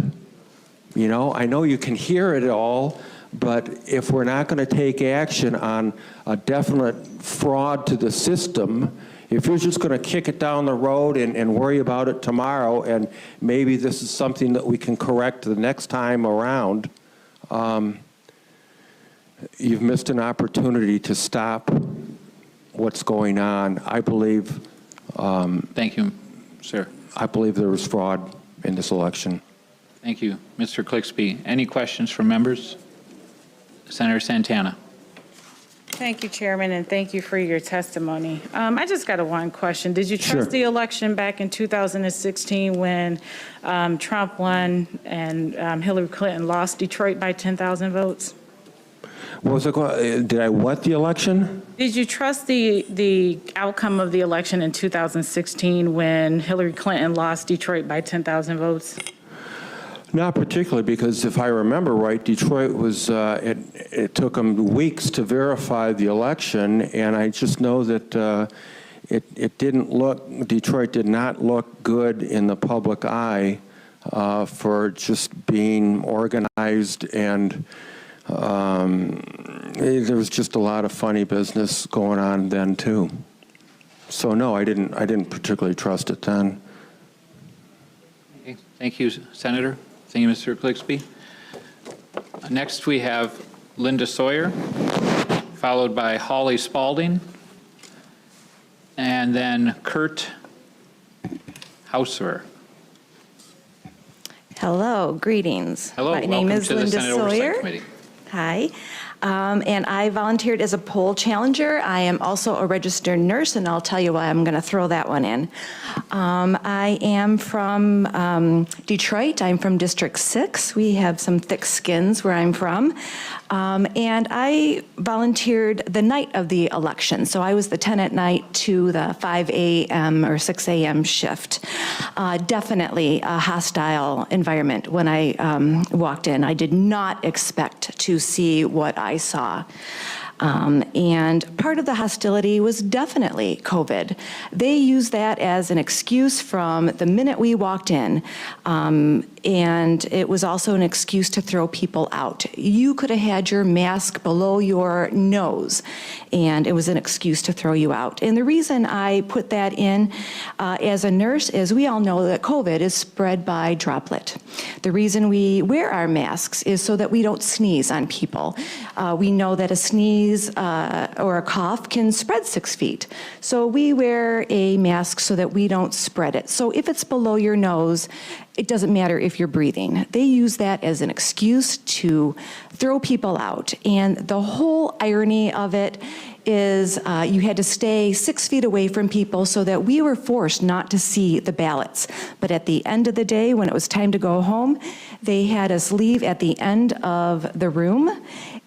You know, I know you can hear it all, but if we're not going to take action on a definite fraud to the system, if you're just going to kick it down the road and worry about it tomorrow, and maybe this is something that we can correct the next time around, you've missed an opportunity to stop what's going on. I believe... Thank you, sir. I believe there was fraud in this election. Thank you. Mr. Clixby, any questions from members? Senator Santana. Thank you, Chairman, and thank you for your testimony. I just got one question. Did you trust the election back in 2016 when Trump won and Hillary Clinton lost Detroit by 10,000 votes? What was it? Did I what the election? Did you trust the outcome of the election in 2016 when Hillary Clinton lost Detroit by 10,000 votes? Not particularly, because if I remember right, Detroit was, it took them weeks to verify the election, and I just know that it didn't look, Detroit did not look good in the public eye for just being organized, and there was just a lot of funny business going on then too. So no, I didn't particularly trust it then. Okay. Thank you, Senator. Thank you, Mr. Clixby. Next, we have Linda Sawyer, followed by Holly Spalding, and then Kurt Hauser. Hello, greetings. Hello, My name is welcome to the Linda Senate Oversight Sawyer. Committee. Hi. And I volunteered as a poll challenger. I am also a registered nurse, and I'll tell you why I'm going to throw that one in. I am from Detroit. I'm from District 6. We have some thick skins where I'm from. And I volunteered the night of the election. So I was the 10 at night to the 5 a.m. or 6 a.m. shift. Definitely a hostile environment when I walked in. I did not expect to see what I saw. And part of the hostility was definitely COVID. They used that as an excuse from the minute we walked in. And it was also an excuse to throw people out. You could have had your mask below your nose, and it was an excuse to throw you out. And the reason I put that in as a nurse is we all know that COVID is spread by droplet. The reason we wear our masks is so that we don't sneeze on people. We know that a sneeze or a cough can spread 6 feet. So we wear a mask so that we don't spread it. So if it's below your nose, it doesn't matter if you're breathing. They use that as an excuse to throw people out. And the whole irony of it is you had to stay 6 feet away from people so that we were forced not to see the ballots. But at the end of the day, when it was time to go home, they had us leave at the end of the room,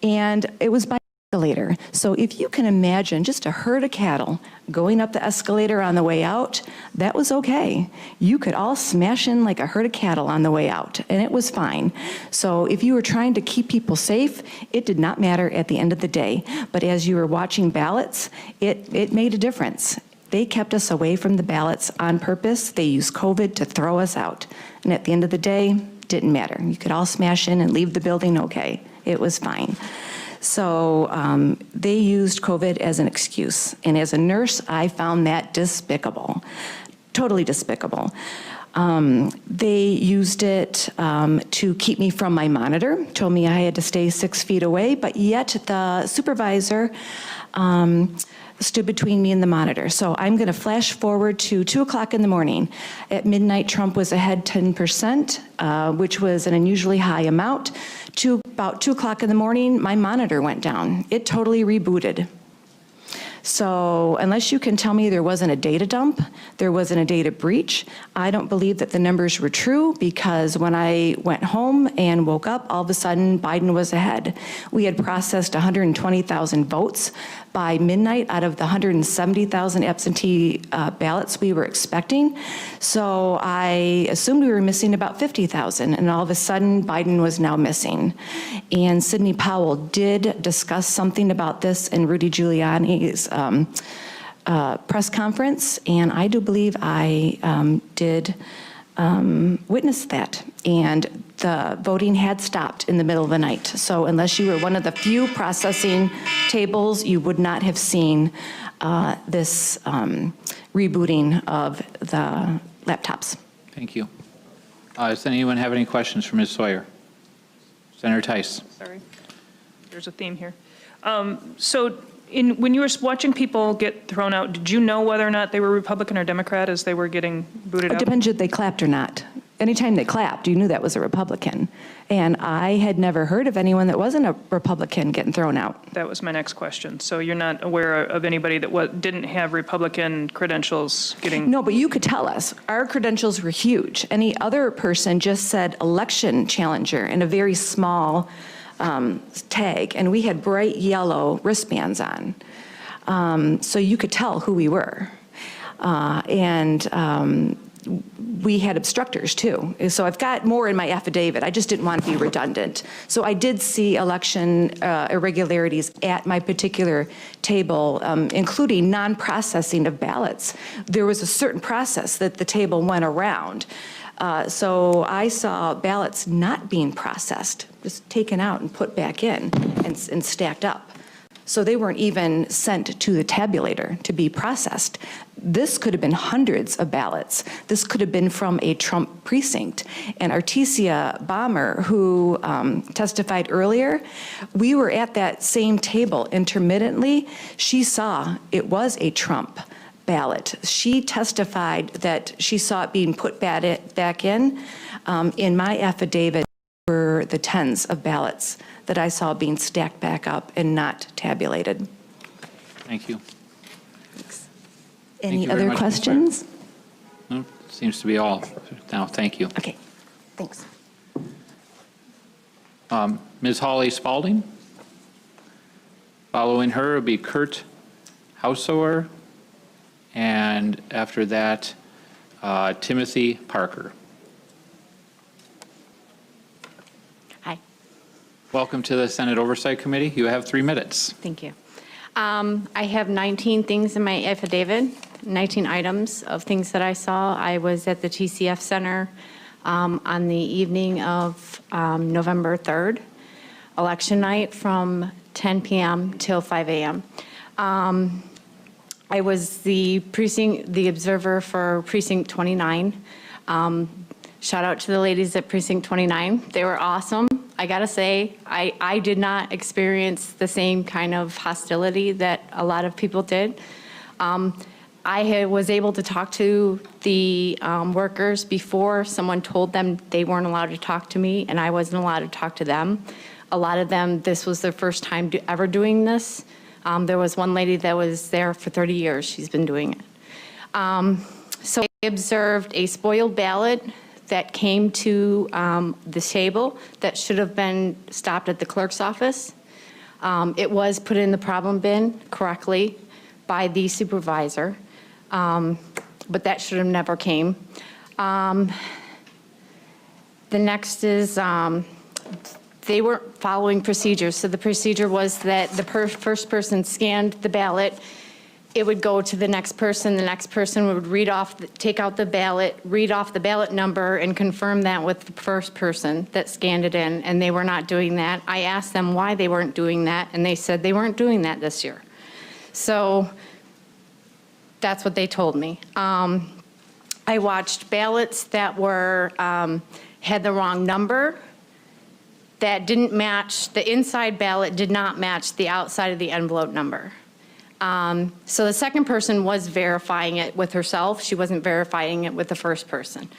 and it was by escalator. So if you can imagine just a herd of cattle going up the escalator on the way out, that was okay. You could all smash in like a herd of cattle on the way out, and it was fine. So if you were trying to keep people safe, it did not matter at the end of the day. But as you were watching ballots, it made a difference. They kept us away from the ballots on purpose. They used COVID to throw us out. And at the end of the day, didn't matter. You could all smash in and leave the building okay. It was fine. So they used COVID as an excuse. And as a nurse, I found that despicable, totally despicable. They used it to keep me from my monitor, told me I had to stay 6 feet away, but yet the supervisor stood between me and the monitor. So I'm going to flash forward to 2 o'clock in the morning. At midnight, Trump was ahead 10%, which was an unusually high amount. To about 2 o'clock in the morning, my monitor went down. It totally rebooted. So unless you can tell me there wasn't a data dump, there wasn't a data breach, I don't believe that the numbers were true, because when I went home and woke up, all of a sudden Biden was ahead. We had processed 120,000 votes by midnight out of the 170,000 absentee ballots we were expecting. So I assumed we were missing about 50,000, and all of a sudden Biden was now missing. And Sidney Powell did discuss something about this in Rudy Giuliani's press conference, and I do believe I did witness that. And the voting had stopped in the middle of the night. So unless you were one of the few processing tables, you would not have seen this rebooting of the laptops. Thank you. Does anyone have any questions for Ms. Sawyer? Senator Tice. Sorry, there's a theme here. So when you were watching people get thrown out, did you know whether or not they were Republican or Democrat as they were getting booted out? It depends if they clapped or not. Anytime they clapped, you knew that was a Republican. And I had never heard of anyone that wasn't a Republican getting thrown out. That was my next question. So you're not aware of anybody that didn't have Republican credentials getting... No, but you could tell us. Our credentials were huge. Any other person just said election challenger in a very small tag, and we had bright yellow wristbands on. So you could tell who we were. We had obstructors too. So I've got more in my affidavit. I just didn't want to be redundant. So I did see election irregularities at my particular table, including non-processing of ballots. There was a certain process that the table went around. So I saw ballots not being processed, just taken out and put back in and stacked up. So they weren't even sent to the tabulator to be processed. This could have been hundreds of ballots. This could have been from a Trump precinct. And Artesia Bomber, who testified earlier, we were at that same table intermittently. She saw it was a Trump ballot. She testified that she saw it being put back in. In my affidavit were the tens of ballots that I saw being stacked back up and not tabulated. Thank you. Any other questions? No, seems to be all now. Thank you. Okay, thanks. Ms. Holly Spalding. Following her would be Kurt Hausower, and after that, Timothy Parker. Hi. Welcome to the Senate Oversight Committee. You have 3 minutes. Thank you. I have 19 things in my affidavit, 19 items of things that I saw. I was at the TCF Center on the evening of November 3rd, election night, from 10 p.m. till 5 a.m. I was the observer for Precinct 29. Shout out to the ladies at Precinct 29. They were awesome. I gotta say, I did not experience the same kind of hostility that a lot of people did. I was able to talk to the workers before someone told them they weren't allowed to talk to me, and I wasn't allowed to talk to them. A lot of them, this was their first time ever doing this. There was one lady that was there for 30 years. She's been doing it. So I observed a spoiled ballot that came to the table that should have been stopped at the clerk's office. It was put in the problem bin correctly by the supervisor, but that should have never came. The next is they weren't following procedures. So the procedure was that the first person scanned the ballot, it would go to the next person would take out the ballot, read off the ballot number, and confirm that with the first person that scanned it in, and they were not doing that. I asked them why they weren't doing that, and they said they weren't doing that this year. So that's what they told me. I watched ballots that were, had the wrong number, that didn't match, the inside ballot did not match the outside of the envelope number. So the second person was verifying it with herself. She wasn't verifying it with the first person.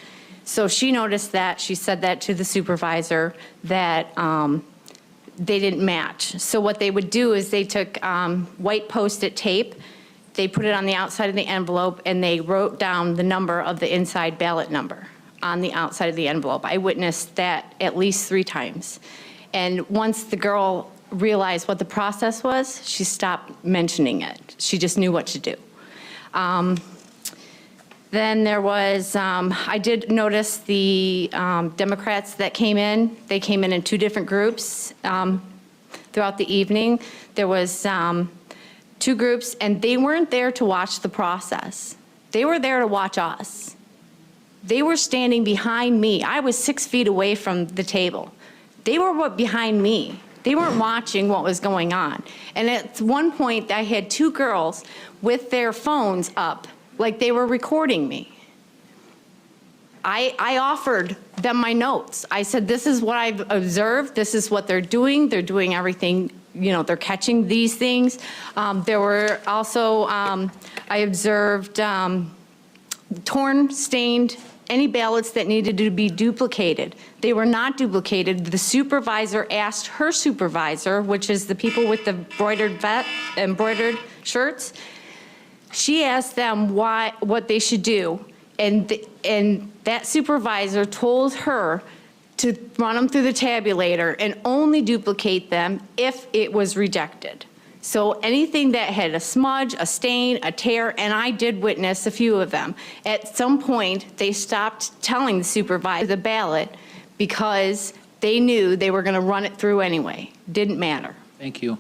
So she noticed that, she said that to the supervisor, that they didn't match. So what they would do is they took white Post-it tape, they put it on the outside of the envelope, and they wrote down the number of the inside ballot number on the outside of the envelope. I witnessed that at least 3 times. And once the girl realized what the process was, she stopped mentioning it. She just knew what to do. Then there was, I did notice the Democrats that came in. They came in 2 different groups throughout the evening. There was 2 groups, and they weren't there to watch the process. They were there to watch us. They were standing behind me. I was 6 feet away from the table. They were behind me. They weren't watching what was going on. And at one point, I had 2 girls with their phones up, like they were recording me. I offered them my notes. I said, this is what I've observed. This is what they're doing. They're doing everything, you know, they're catching these things. There were also, I observed torn, stained, any ballots that needed to be duplicated. They were not duplicated. The supervisor asked her supervisor, which is the people with the embroidered shirts, she asked them what they should do. And that supervisor told her to run them through the tabulator and only duplicate them if it was rejected. So anything that had a smudge, a stain, a tear, and I did witness a few of them. At some point, they stopped telling the supervisor the ballot because they knew they were going to run it through anyway. Didn't matter. Thank you.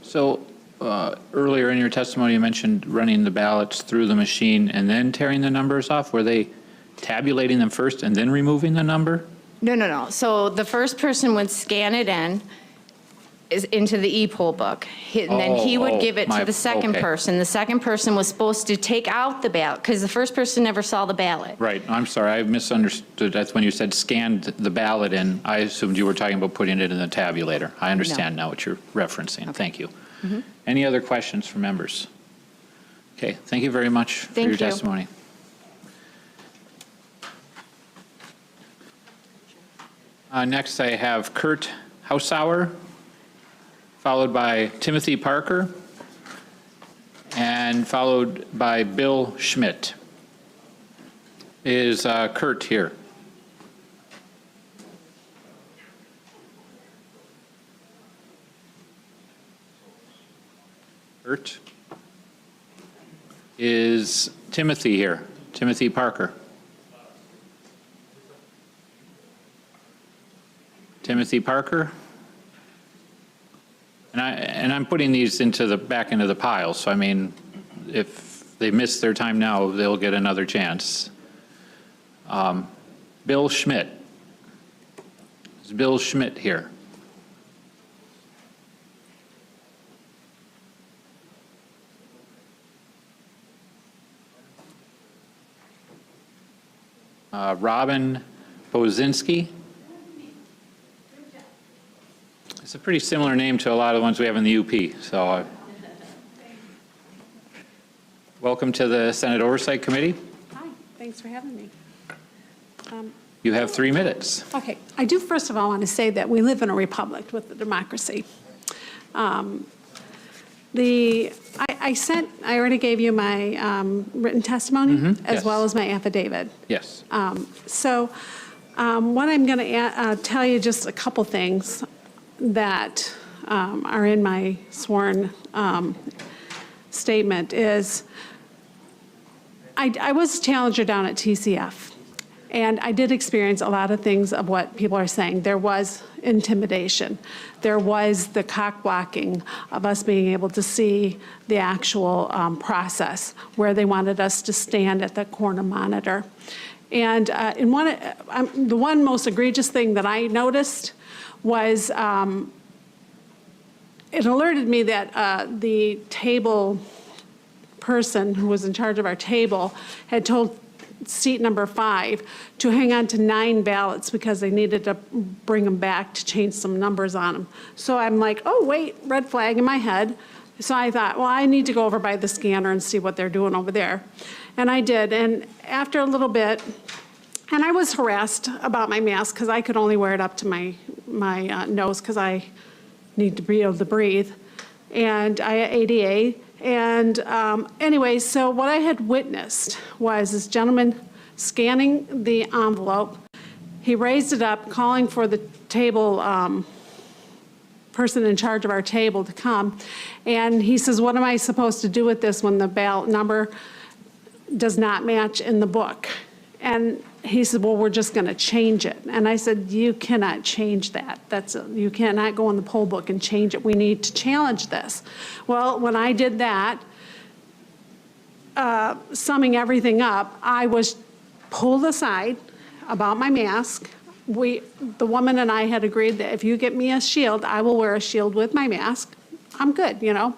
So earlier in your testimony, you mentioned running the ballots through the machine and then tearing the numbers off. Were they tabulating them first and then removing the number? No. So the first person would scan it into the e-poll book. And then he would give it to the second person. The second person was supposed to take out the ballot because the first person never saw the ballot. Right. I'm sorry. I misunderstood. That's when you said scanned the ballot in. I assumed you were talking about putting it in the tabulator. I understand now what you're referencing. Okay. Thank you. Mm-hmm. Any other questions from members? Okay. Thank you very much for your testimony. Next, I have Kurt Hausauer, followed by Timothy Parker, and followed by Bill Schmidt. Is Kurt here? Kurt? Is Timothy here? Timothy Parker? Timothy Parker? And I'm putting these back into the pile, so I mean, if they miss their time now, they'll get another chance. Bill Schmidt. Is Bill Schmidt here? Robin Bozinski. It's a pretty similar name to a lot of the ones we have in the UP. So welcome to the Senate Oversight Committee. Hi, thanks for having me. You have 3 minutes. Okay, I do first of all want to say that we live in a republic with a democracy. I already gave you my written testimony as well as my affidavit. Yes. What I'm going to tell you just a couple things that are in my sworn statement is I was a challenger down at TCF, and I did experience a lot of things of what people are saying. There was intimidation. There was the cock blocking of us being able to see the actual process where they wanted us to stand at the corner monitor. And the one most egregious thing that I noticed was it alerted me that the table person who was in charge of our table had told seat number 5 to hang on to 9 ballots because they needed to bring them back to change some numbers on them. So I'm like, oh, wait, red flag in my head. So I thought, well, I need to go over by the scanner and see what they're doing over there. And I did. And after a little bit, and I was harassed about my mask because I could only wear it up to my nose because I need to be able to breathe. And I had ADA. And anyway, so what I had witnessed was this gentleman scanning the envelope. He raised it up, calling for the table person in charge of our table to come. And he says, what am I supposed to do with this when the ballot number does not match in the book? And he said, well, we're just going to change it. And I said, you cannot change that. You cannot go in the poll book and change it. We need to challenge this. Well, when I did that, summing everything up, I was pulled aside about my mask. The woman and I had agreed that if you get me a shield, I will wear a shield with my mask. I'm good, you know.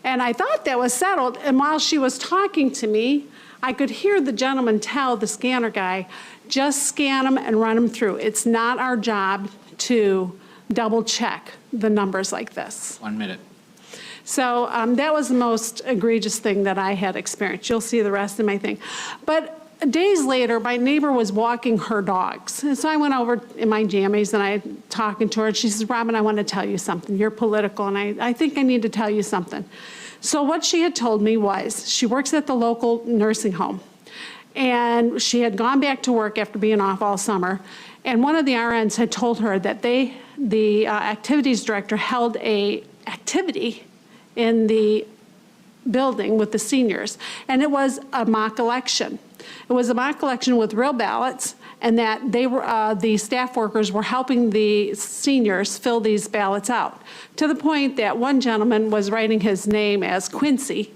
And I thought that was settled. And while she was talking to me, I could hear the gentleman tell the scanner guy, just scan them and run them through. It's not our job to double check the numbers like this. 1 minute. So that was the most egregious thing that I had experienced. You'll see the rest of my thing. But days later, my neighbor was walking her dogs. And so I went over in my jammies and I talking to her. And she says, Robin, I want to tell you something. You're political, and I think I need to tell you something. So what she had told me was she works at the local nursing home. And she had gone back to work after being off all summer. And one of the RNs had told her that the activities director held a activity in the building with the seniors. And it was a mock election. It was a mock election with real ballots, and that they were, the staff workers were helping the seniors fill these ballots out, to the point that one gentleman was writing his name as Quincy,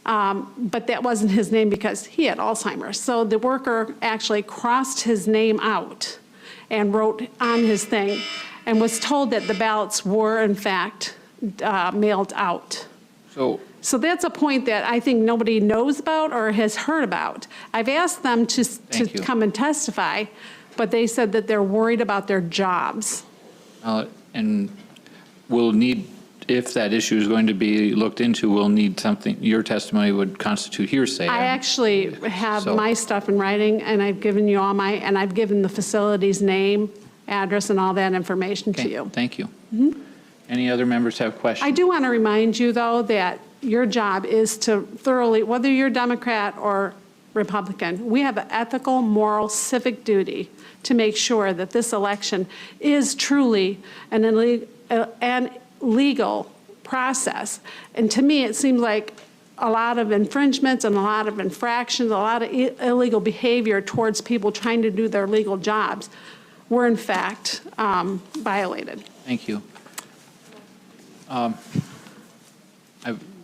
but that wasn't his name because he had Alzheimer's. So the worker actually crossed his name out and wrote on his thing and was told that the ballots were, in fact, mailed out. So that's a point that I think nobody knows about or has heard about. I've asked them to come and testify, but they said that they're worried about their jobs. And we'll need, if that issue is going to be looked into, we'll need something, your testimony would constitute hearsay. I actually have my stuff in writing, and I've given you all and I've given the facility's name, address, and all that information to you. Thank you. Mm-hmm. Any other members have questions? I do want to remind you, though, that your job is to thoroughly, whether you're Democrat or Republican, we have an ethical, moral, civic duty to make sure that this election is truly an legal process. And to me, it seems like a lot of infringements and a lot of infractions, a lot of illegal behavior towards people trying to do their legal jobs were, in fact, violated. Thank you.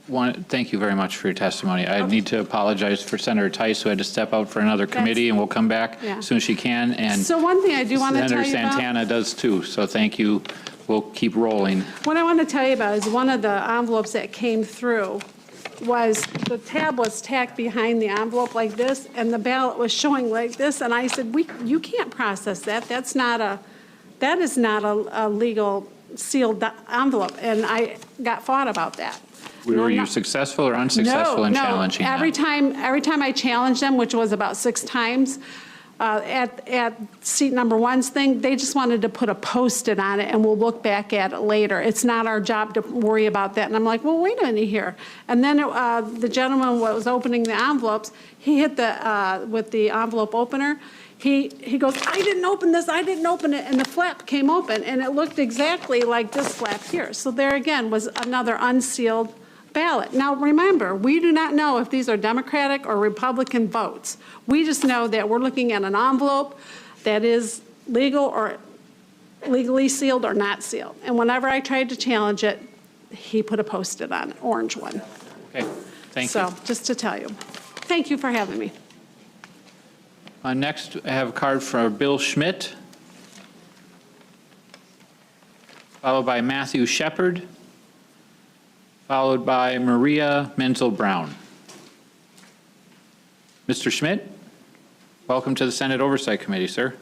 Thank you very much for your testimony. I need to apologize for Senator Tice, who had to step out for another committee, and will come back as soon as she can. And so one thing I do want to tell you Senator Santana does too, so thank you. We'll keep rolling. What I want to tell you about is one of the envelopes that came through was the tab was tacked behind the envelope like this, and the ballot was showing like this, and I said, you can't process that. That is not a legal sealed envelope, and I got fought about that. Were you successful or unsuccessful in challenging that? Every time I challenged them, which was about 6 times, at seat number 1's thing, they just wanted to put a Post-it on it, and we'll look back at it later. It's not our job to worry about that. And I'm like, well, wait a minute here. And then the gentleman was opening the envelopes. He hit with the envelope opener. He goes, I didn't open this, I didn't open it, and the flap came open, and it looked exactly like this flap here. So there again was another unsealed ballot. Now remember, we do not know if these are Democratic or Republican votes. We just know that we're looking at an envelope that is legal or legally sealed or not sealed. And whenever I tried to challenge it, he put a Post-it on it, orange one. Okay, thank you. So just to tell you. Thank you for having me. Next, I have a card for Bill Schmidt, followed by Matthew Shepard, followed by Maria Menzel Brown. Mr. Schmidt? Welcome to the Senate Oversight Committee, sir.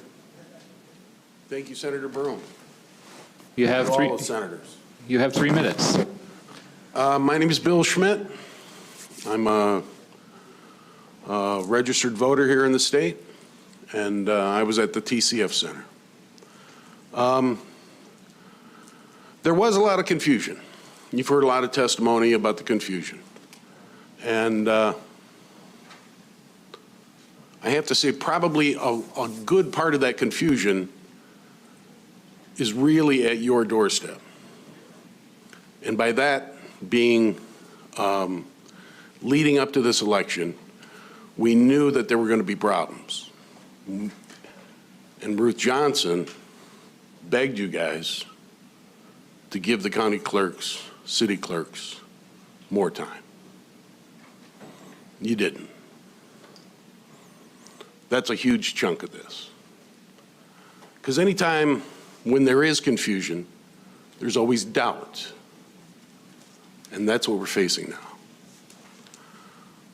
Thank you, Senator Broom. You have To three. all the senators. You have 3 minutes. My name is Bill Schmidt. I'm a registered voter here in the state, and I was at the TCF Center. There was a lot of confusion. You've heard a lot of testimony about the confusion. And I have to say probably a good part of that confusion is really at your doorstep. And by that being leading up to this election, we knew that there were going to be problems. And Ruth Johnson begged you guys to give the county clerks, city clerks, more time. You didn't. That's a huge chunk of this. Because anytime when there is confusion, there's always doubt. And that's what we're facing now.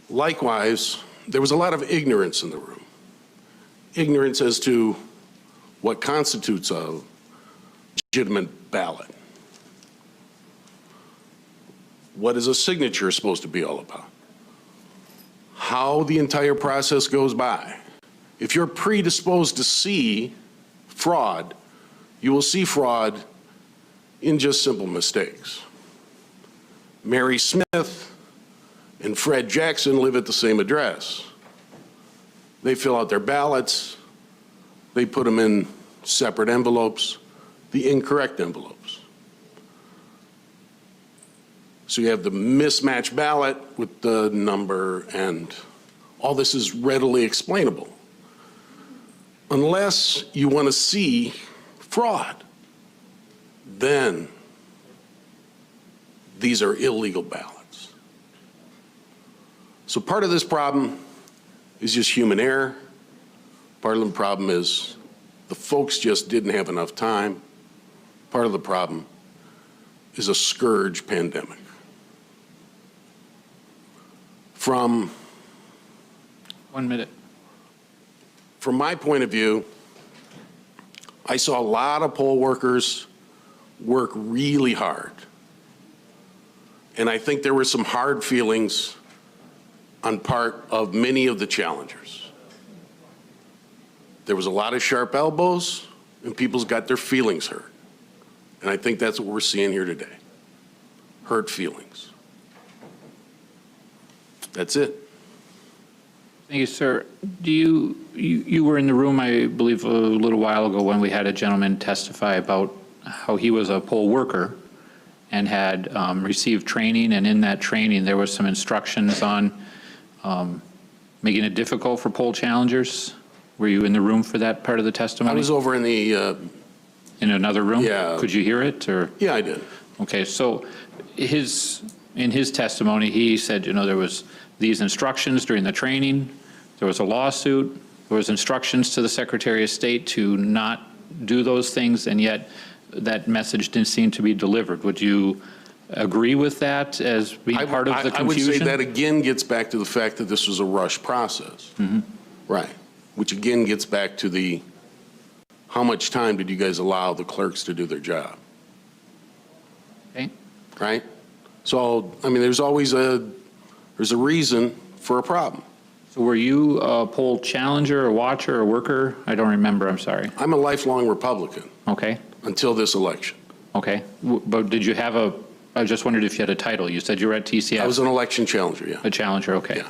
Likewise, there was a lot of ignorance in the room. Ignorance as to what constitutes a legitimate ballot. What is a signature supposed to be all about? How the entire process goes by. If you're predisposed to see fraud, you will see fraud in just simple mistakes. Mary Smith and Fred Jackson live at the same address. They fill out their ballots. They put them in separate envelopes, the incorrect envelopes. So you have the mismatched ballot with the number, and all this is readily explainable. Unless you want to see fraud, then these are illegal ballots. So part of this problem is just human error. Part of the problem is the folks just didn't have enough time. Part of the problem is a scourge pandemic. From 1 minute. From my point of view, I saw a lot of poll workers work really hard. And I think there were some hard feelings on part of many of the challengers. There was a lot of sharp elbows, and people's got their feelings hurt. And I think that's what we're seeing here today. Hurt feelings. That's it. Thank you, sir. Do you were in the room, I believe, a little while ago when we had a gentleman testify about how he was a poll worker and had received training, and in that training there was some instructions on making it difficult for poll challengers. Were you in the room for that part of the testimony? I was over in the... in another room? Yeah. Could you hear it? Or? Yeah, I did. Okay, so in his testimony, he said, you know, there was these instructions during the training, there was a lawsuit, there was instructions to the Secretary of State to not do those things, and yet that message didn't seem to be delivered. Would you agree with that as being part of the confusion? I would say that again gets back to the fact that this was a rush process. Mm-hmm. Right. Which again gets back to the, how much time did you guys allow the clerks to do their job? Okay. Right? So, I mean, there's always a reason for a problem. So were you a poll challenger, a watcher, a worker? I don't remember, I'm sorry. I'm a lifelong Republican. Okay. Until this election. Okay. But did you have I just wondered if you had a title. You said you were at TCF. I was an election challenger, yeah. A challenger, okay. Yeah.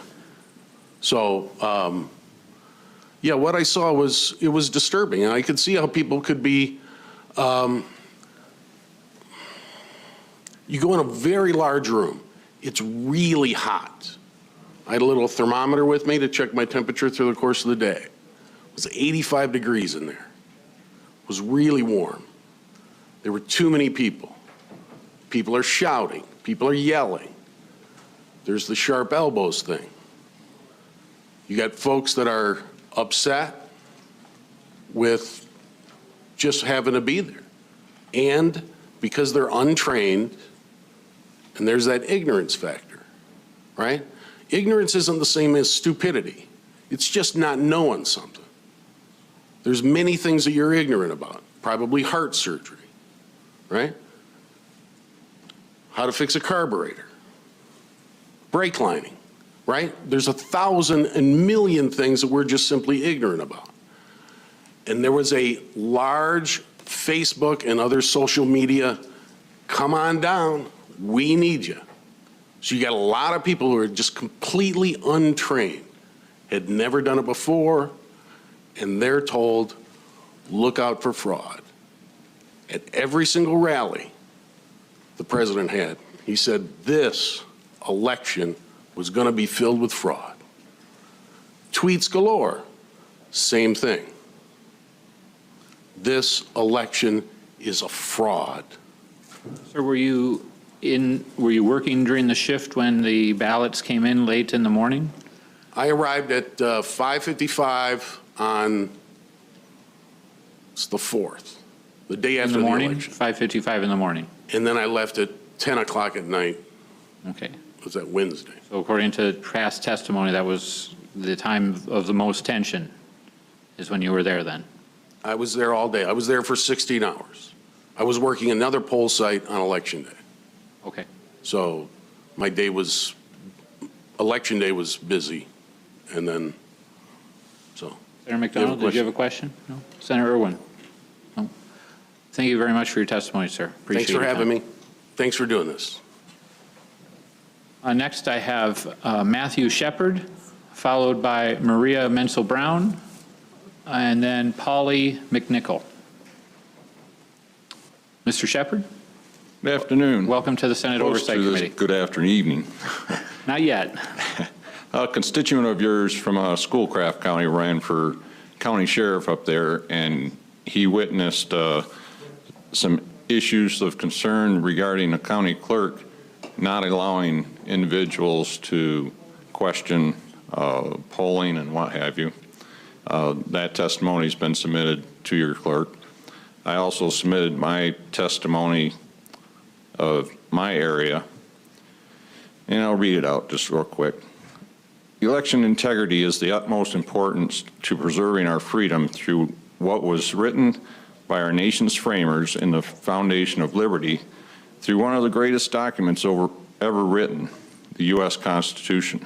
So, yeah, what I saw was, it was disturbing. And I could see how people could be, you go in a very large room. It's really hot. I had a little thermometer with me to check my temperature through the course of the day. It was 85 degrees in there. It was really warm. There were too many people. People are shouting. People are yelling. There's the sharp elbows thing. You got folks that are upset with just having to be there. And because they're untrained, and there's that ignorance factor, right? Ignorance isn't the same as stupidity. It's just not knowing something. There's many things that you're ignorant about, probably heart surgery, right? How to fix a carburetor, brake lining, right? There's 1,000 and million things that we're just simply ignorant about. And there was a large Facebook and other social media, come on down, we need you. So you got a lot of people who are just completely untrained, had never done it before, and they're told, look out for fraud. At every single rally the president had, he said this election was going to be filled with fraud. Tweets galore, same thing. This election is a fraud. Sir, were you working during the shift when the ballots came in late in the morning? I arrived at 5:55 on the 4th, the day after the election. 5:55 in the morning. And then I left at 10 o'clock at night. Okay. Was that Wednesday? So according to past testimony, that was the time of the most tension, is when you were there then? I was there all day. I was there for 16 hours. I was working another poll site on election day. Okay. So my day was, election day was busy. And then, so. Senator McDonald, did you have a question? No? Senator Irwin? No? Thank you very much for your testimony, sir. Appreciate Thanks for your having time. me. Thanks for doing this. Next, I have Matthew Shepard, followed by Maria Menzel-Brown, and then Polly McNichol. Mr. Shepard? Good afternoon. Welcome to the Senate Oversight Committee. Good afternoon, evening. Not yet. A constituent of yours from Schoolcraft County ran for county sheriff up there, and he witnessed some issues of concern regarding a county clerk not allowing individuals to question polling and what have you. That testimony has been submitted to your clerk. I also submitted my testimony of my area, and I'll read it out just real quick. Election integrity is the utmost importance to preserving our freedom through what was written by our nation's framers in the Foundation of Liberty through one of the greatest documents ever written, the U.S. Constitution.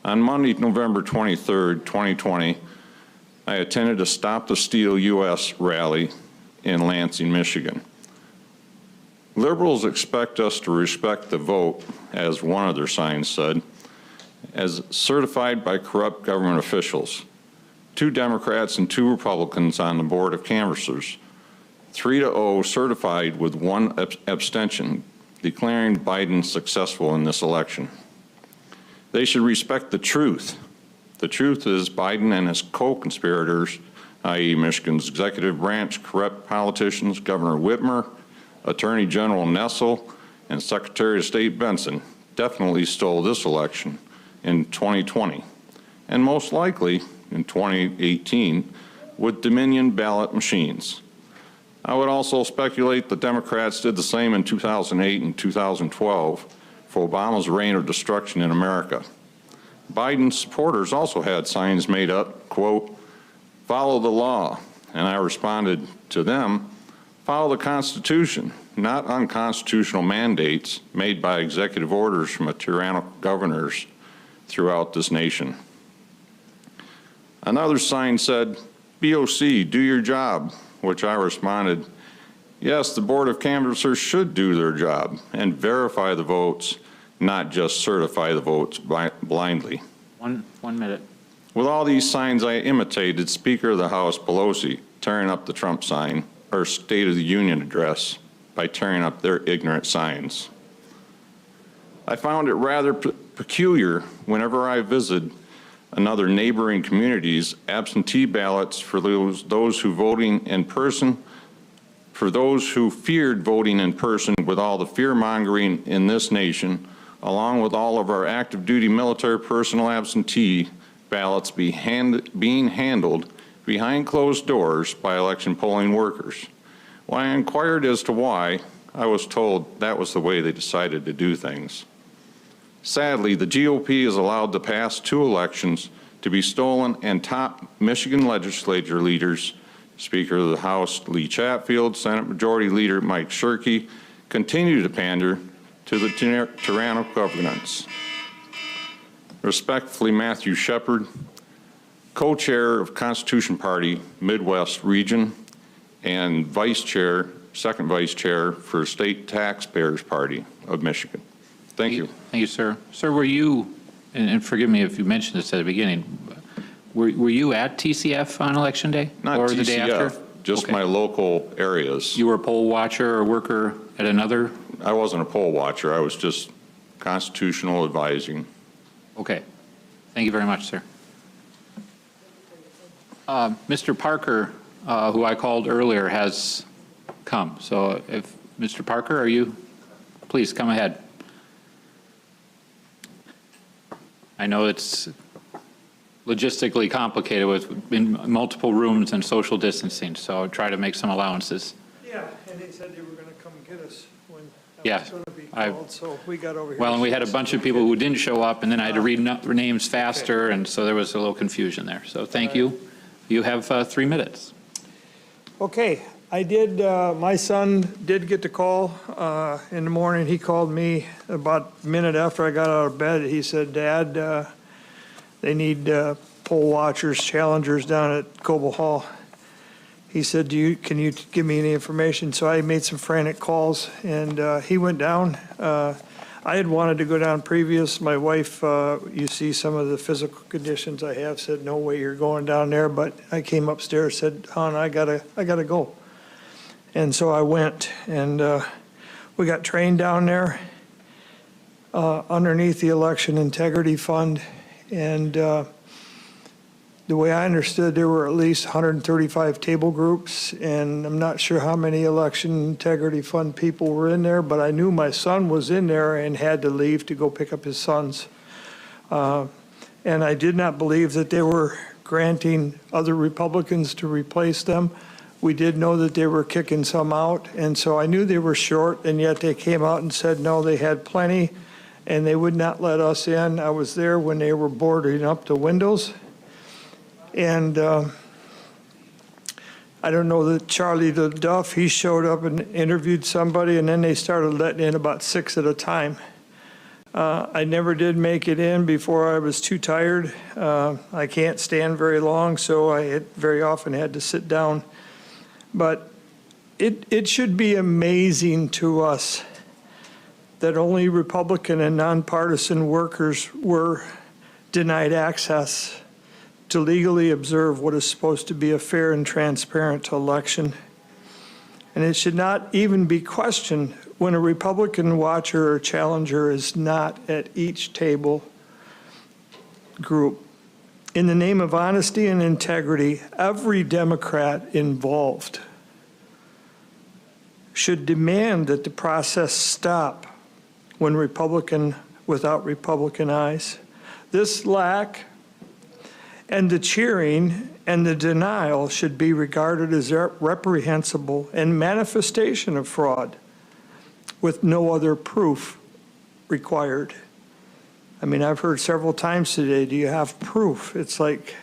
On Monday, November 23rd, 2020, I attended a Stop the Steal U.S. rally in Lansing, Michigan. Liberals expect us to respect the vote, as one of their signs said, as certified by corrupt government officials. 2 Democrats and 2 Republicans on the board of canvassers, 3-0 certified with 1 abstention, declaring Biden successful in this election. They should respect the truth. The truth is Biden and his co-conspirators, i.e. Michigan's executive branch, corrupt politicians, Governor Whitmer, Attorney General Nessel, and Secretary of State Benson, definitely stole this election in 2020, and most likely in 2018 with Dominion ballot machines. I would also speculate the Democrats did the same in 2008 and 2012 for Obama's reign of destruction in America. Biden's supporters also had signs made up, quote, follow the law, and I responded to them, follow the Constitution, not unconstitutional mandates made by executive orders from a tyrannical governors throughout this nation. Another sign said, BOC, do your job, which I responded, yes, the Board of Canvassers should do their job and verify the votes, not just certify the votes blindly. One minute. With all these signs, I imitated Speaker of the House Pelosi tearing up the Trump sign, or State of the Union address, by tearing up their ignorant signs. I found it rather peculiar whenever I visit another neighboring communities, absentee ballots for those who voting in person, for those who feared voting in person with all the fear-mongering in this nation, along with all of our active duty military personnel absentee ballots being handled behind closed doors by election polling workers. When I inquired as to why, I was told that was the way they decided to do things. Sadly, the GOP is allowed to pass 2 elections to be stolen, and top Michigan legislature leaders, Speaker of the House Lee Chatfield, Senate Majority Leader Mike Shirkey, continue to pander to the tyrannical governance. Respectfully, Matthew Shepard, co-chair of Constitution Party Midwest Region and second vice chair for State Taxpayers Party of Michigan. Thank you. Thank you, sir. Sir, were you, and forgive me if you mentioned this at the beginning, were you at TCF on Election Day? Not or TCF, the day after? just Okay. my local areas. You were a poll watcher or worker at another? I wasn't a poll watcher. I was just constitutional advising. Okay. Thank you very much, sir. Mr. Parker, who I called earlier, has come. So if Mr. Parker, are you, please come ahead. I know it's logistically complicated with in multiple rooms and social distancing, so I'll try to make some allowances. Yeah, and they said they were going to come get us when Yeah, was going to be called, so we got over here. well, and we had a bunch of people who didn't show up, and then I had to read names faster, and so there was a little confusion there. So thank you. You have 3 minutes. Okay, I did, my son did get the call in the morning. He called me about a minute after I got out of bed. He said, Dad, they need poll watchers, challengers down at Coble Hall. He said, can you give me any information? So I made some frantic calls, and he went down. I had wanted to go down previous. My wife, you see some of the physical conditions I have, said, no way you're going down there. But I came upstairs, said, hon, I gotta go. And so I went, and we got trained down there underneath the Election Integrity Fund. And the way I understood, there were at least 135 table groups, and I'm not sure how many Election Integrity Fund people were in there, but I knew my son was in there and had to leave to go pick up his sons. And I did not believe that they were granting other Republicans to replace them. We did know that they were kicking some out, and so I knew they were short, and yet they came out and said, no, they had plenty, and they would not let us in. I was there when they were boarding up the windows. And I don't know that Charlie the Duff, he showed up and interviewed somebody, and then they started letting in about 6 at a time. I never did make it in before I was too tired. I can't stand very long, so I very often had to sit down. But it should be amazing to us that only Republican and nonpartisan workers were denied access to legally observe what is supposed to be a fair and transparent election. And it should not even be questioned when a Republican watcher or challenger is not at each table group. In the name of honesty and integrity, every Democrat involved should demand that the process stop when Republican without Republican eyes. This lack and the cheering and the denial should be regarded as reprehensible and manifestation of fraud with no other proof required. I mean, I've heard several times today, do you have proof? It's like,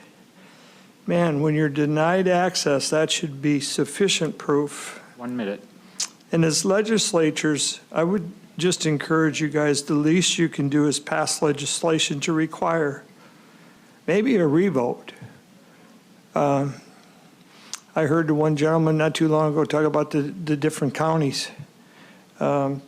man, when you're denied access, that should be sufficient proof. 1 minute. And as legislatures, I would just encourage you guys, the least you can do is pass legislation to require maybe a revote. I heard the one gentleman not too long ago talk about the different counties. To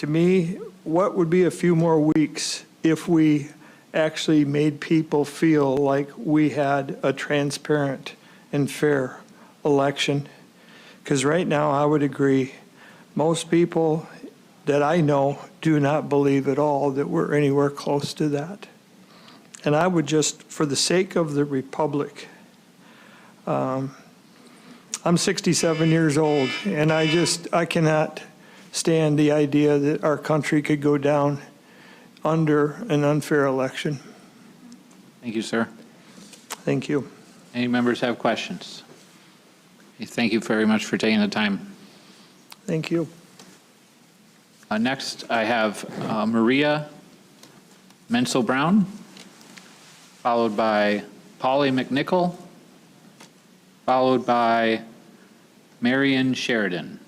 me, what would be a few more weeks if we actually made people feel like we had a transparent and fair election? Because right now, I would agree, most people that I know do not believe at all that we're anywhere close to that. And I would just, for the sake of the republic, I'm 67 years old, and I cannot stand the idea that our country could go down under an unfair election. Thank you, sir. Thank you. Any members have questions? Thank you very much for taking the time. Thank you. Next, I have Maria Menzel-Brown. followed by Polly McNichol, followed by Marion Sheridan.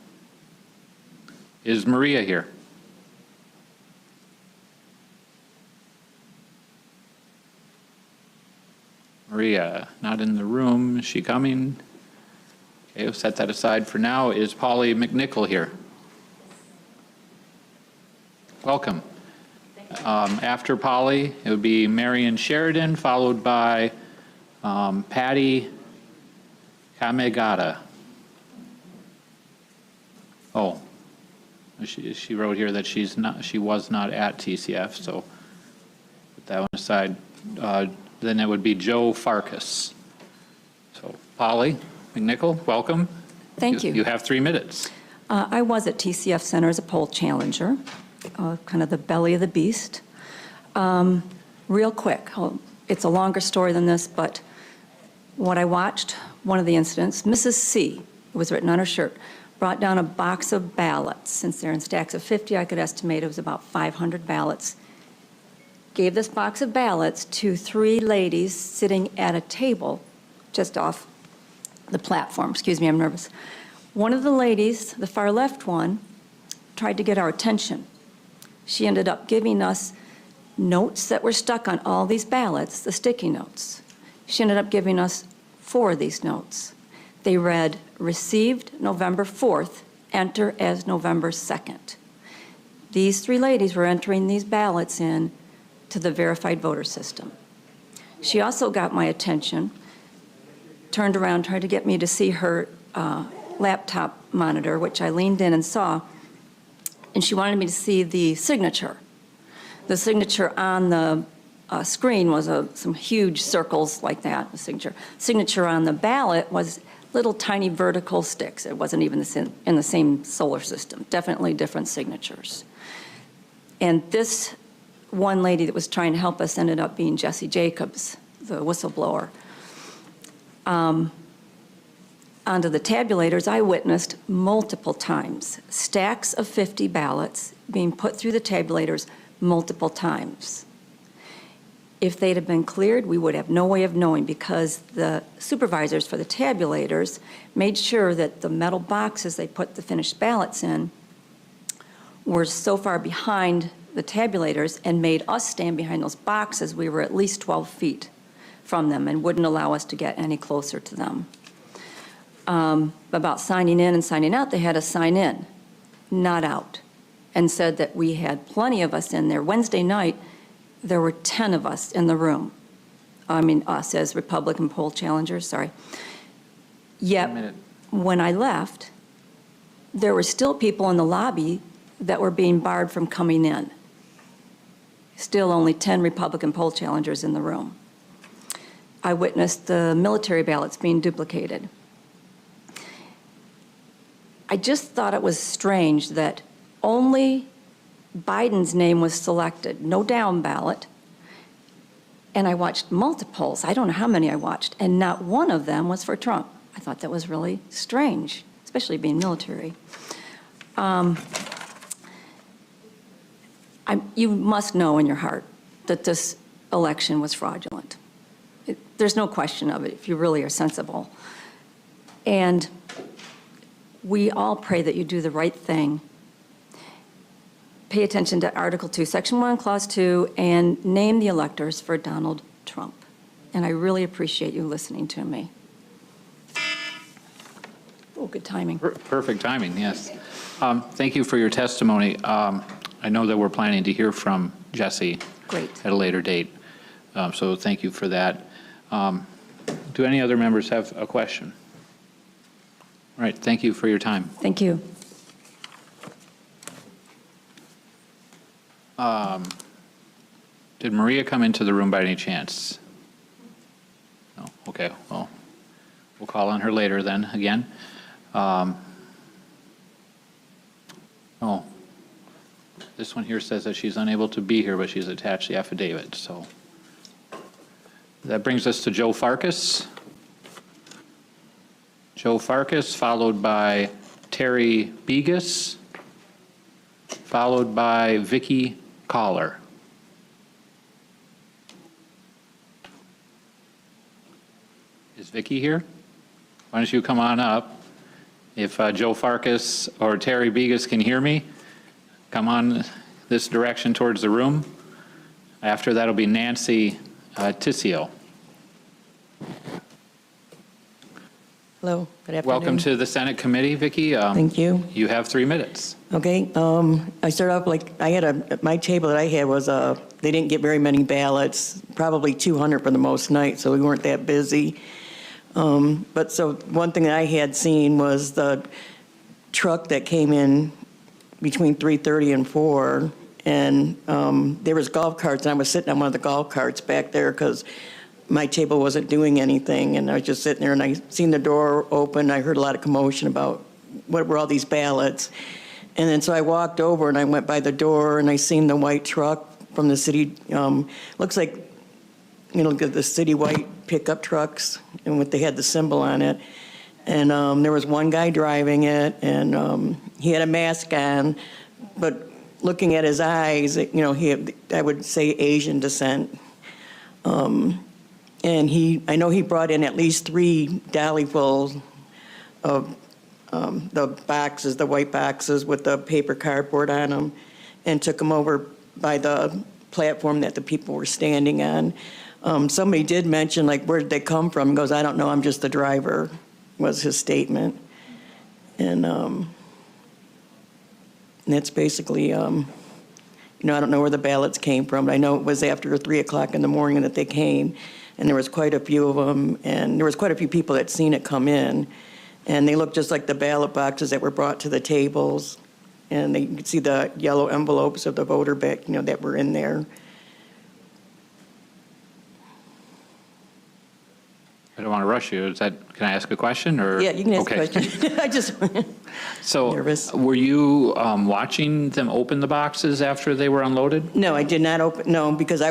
Is Maria here? Maria, not in the room. Is she coming? Okay, we'll set that aside for now. Is Polly McNichol here? Welcome. After Polly, it would be Marion Sheridan, followed by Patty Kamegata. Oh, she wrote here that she was not at TCF, so put that one aside. Then it would be Joe Farkas. So Polly McNichol, welcome. Thank you. You have 3 minutes. I was at TCF Center as a poll challenger, kind of the belly of the beast. Real quick, it's a longer story than this, but what I watched, one of the incidents, Mrs. C, it was written on her shirt, brought down a box of ballots. Since they're in stacks of 50, I could estimate it was about 500 ballots. Gave this box of ballots to 3 ladies sitting at a table just off the platform. Excuse me, I'm nervous. One of the ladies, the far left one, tried to get our attention. She ended up giving us notes that were stuck on all these ballots, the sticky notes. She ended up giving us 4 of these notes. They read, received November 4th, enter as November 2nd. These 3 ladies were entering these ballots in to the verified voter system. She also got my attention, turned around, tried to get me to see her laptop monitor, which I leaned in and saw, and she wanted me to see the signature. The signature on the screen was some huge circles like that, the signature. Signature on the ballot was little tiny vertical sticks. It wasn't even in the same solar system, definitely different signatures. And this one lady that was trying to help us ended up being Jesse Jacobs, the whistleblower. Onto the tabulators, I witnessed multiple times stacks of 50 ballots being put through the tabulators multiple times. If they'd have been cleared, we would have no way of knowing because the supervisors for the tabulators made sure that the metal boxes they put the finished ballots in were so far behind the tabulators and made us stand behind those boxes. We were at least 12 feet from them and wouldn't allow us to get any closer to them. About signing in and signing out, they had us sign in, not out, and said that we had plenty of us in there. Wednesday night, there were 10 of us in the room. I mean, us as Republican poll challengers, sorry. Yet, when I left, there were still people in the lobby that were being barred from coming in. Still only 10 Republican poll challengers in the room. I witnessed the military ballots being duplicated. I just thought it was strange that only Biden's name was selected, no down ballot. And I watched multiples, I don't know how many I watched, and not one of them was for Trump. I thought that was really strange, especially being military. You must know in your heart that this election was fraudulent. There's no question of it if you really are sensible. And we all pray that you do the right thing. Pay attention to Article 2, Section 1, Clause 2, and name the electors for Donald Trump. And I really appreciate you listening to me. Oh, good timing. Perfect timing, yes. Thank you for your testimony. I know that we're planning to hear from Jesse at a later date, so thank you for that. Do any other members have a question? All right, thank you for your time. Thank you. Did Maria come into the room by any chance? No, okay, well, we'll call on her later then, again. Oh, this one here says that she's unable to be here, but she's attached the affidavit, so. That brings us to Joe Farkas. Joe Farkas, followed by Terry Begas, followed by Vicki Collar. Is Vicky here? Why don't you come on up? If Joe Farkas or Terry Begas can hear me, come on this direction towards the room. After that'll be Nancy Tissio. Hello, good afternoon. Welcome to the Senate Committee, Vicky. Thank you. You have 3 minutes. Okay, I started off like, my table that I had was, they didn't get very many ballots, probably 200 for the most nights, so we weren't that busy. But so one thing that I had seen was the truck that came in between 3:30 and 4, and there was golf carts, and I was sitting on one of the golf carts back there because my table wasn't doing anything, and I was just sitting there, and I seen the door open. I heard a lot of commotion about what were all these ballots. And then so I walked over, and I went by the door, and I seen the white truck from the city. Looks like, you know, the city white pickup trucks, and they had the symbol on it. And there was one guy driving it, and he had a mask on, but looking at his eyes, you know, I would say Asian descent. And I know he brought in at least 3 dollyfuls of the boxes, the white boxes with the paper cardboard on them, and took them over by the platform that the people were standing on. Somebody did mention, like, where did they come from? He goes, I don't know, I'm just the driver, was his statement. And that's basically, you know, I don't know where the ballots came from, but I know it was after 3 o'clock in the morning that they came. And there was quite a few of them, and there was quite a few people that seen it come in, and they looked just like the ballot boxes that were brought to the tables, and you could see the yellow envelopes of the voter bag, you know, that were in there. I don't want to rush you. Can I ask a question? Or? Yeah, you can ask okay. a question. I just So, nervous. were you watching them open the boxes after they were unloaded? No, I did not open, no, because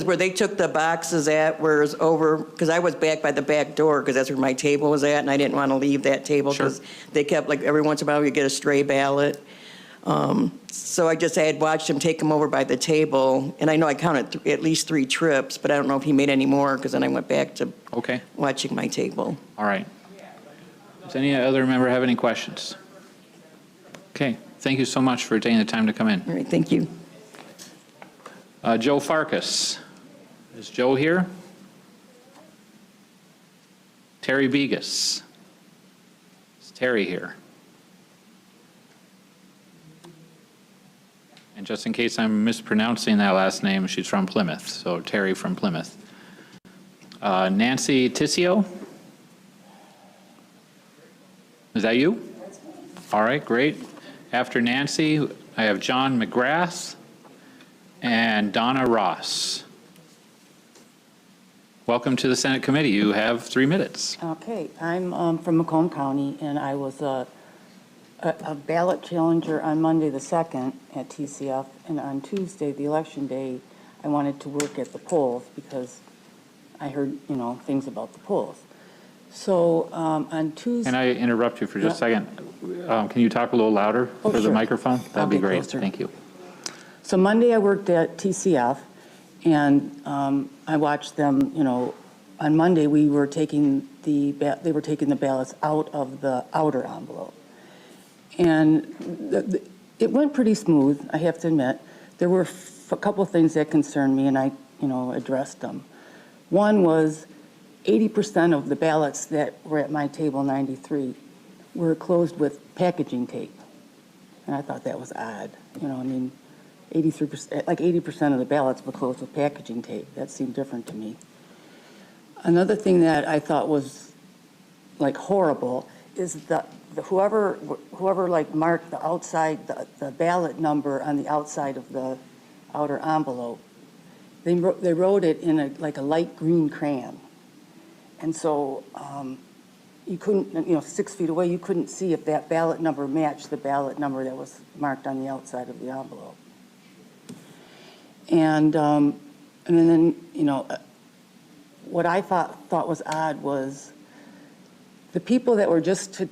where they took the boxes at was over, because I was back by the back door, because that's where my table was at, and I didn't want to leave that table, because they kept, like, every once in a while you get a stray ballot. So I had watched him take them over by the table, and I know I counted at least 3 trips, but I don't know if he made any more, because then I went back to watching my table. All right. Does any other member have any questions? Okay. Thank you so much for taking the time to come in. All right, thank you. Joe Farkas. Is Joe here? Terry Begas. Is Terry here? And just in case I'm mispronouncing that last name, she's from Plymouth, so Terry from Plymouth. Nancy Tissio? Is that you? All right, great. After Nancy, I have John McGrath and Donna Ross. Welcome to the Senate Committee. You have 3 minutes. Okay, I'm from Macomb County, and I was a ballot challenger on Monday the 2nd at TCF, and on Tuesday, the election day, I wanted to work at the polls because I heard, you know, things about the polls. So on Tuesday... Can I interrupt you for just a second? Can you talk a little louder for the microphone? That'd be great. Closer. Thank you. So Monday I worked at TCF, and I watched them, you know, on Monday they were taking the ballots out of the outer envelope. And it went pretty smooth, I have to admit. There were a couple of things that concerned me, and I, you know, addressed them. One was 80% of the ballots that were at my table 93 were closed with packaging tape. And I thought that was odd. You know, I mean, 83%, like 80% of the ballots were closed with packaging tape. That seemed different to me. Another thing that I thought was like horrible is whoever like marked the outside, the ballot number on the outside of the outer envelope, they wrote it in like a light green crayon. And so you couldn't, you know, 6 feet away, you couldn't see if that ballot number matched the ballot number that was marked on the outside of the envelope. And then, you know, what I thought was odd was the people that were just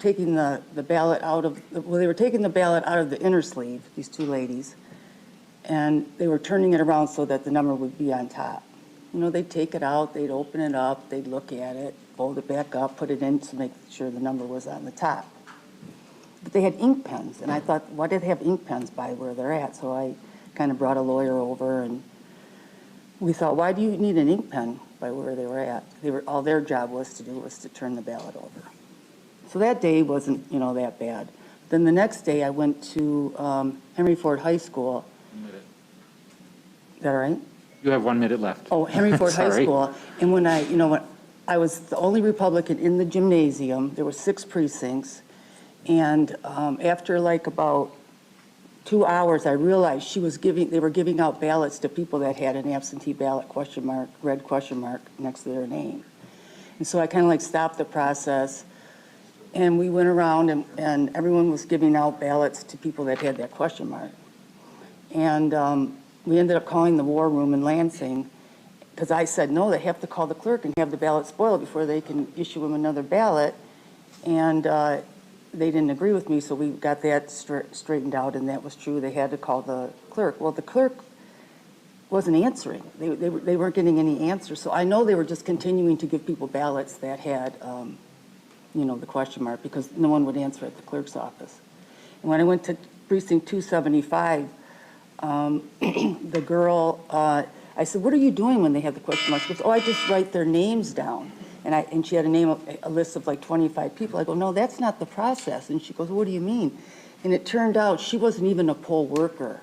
taking the ballot out of, well, they were taking the ballot out of the inner sleeve, these 2 ladies, and they were turning it around so that the number would be on top. You know, they'd take it out, they'd open it up, they'd look at it, fold it back up, put it in to make sure the number was on the top. But they had ink pens, and I thought, why did they have ink pens by where they're at? So I kind of brought a lawyer over, and we thought, why do you need an ink pen by where they were at? All their job was to do was to turn the ballot over. So that day wasn't, you know, that bad. Then the next day, I went to Henry Ford High School. Is that all right? You have 1 minute left. Oh, Henry Ford High Sorry. School. And when I was the only Republican in the gymnasium, there were 6 precincts. And after like about 2 hours, I realized they were giving out ballots to people that had an absentee ballot question mark, red question mark next to their name. And so I kind of like stopped the process. And we went around and everyone was giving out ballots to people that had that question mark. And we ended up calling the war room in Lansing because I said, no, they have to call the clerk and have the ballot spoiled before they can issue him another ballot. And they didn't agree with me, so we got that straightened out, and that was true. They had to call the clerk. Well, the clerk wasn't answering. They weren't getting any answers. So I know they were just continuing to give people ballots that had, you know, the question mark because no one would answer at the clerk's office. And when I went to precinct 275, the girl, I said, what are you doing when they have the question mark? She goes, oh, I just write their names down. And she had a list of like 25 people. I go, no, that's not the process. And she goes, what do you mean? And it turned out she wasn't even a poll worker.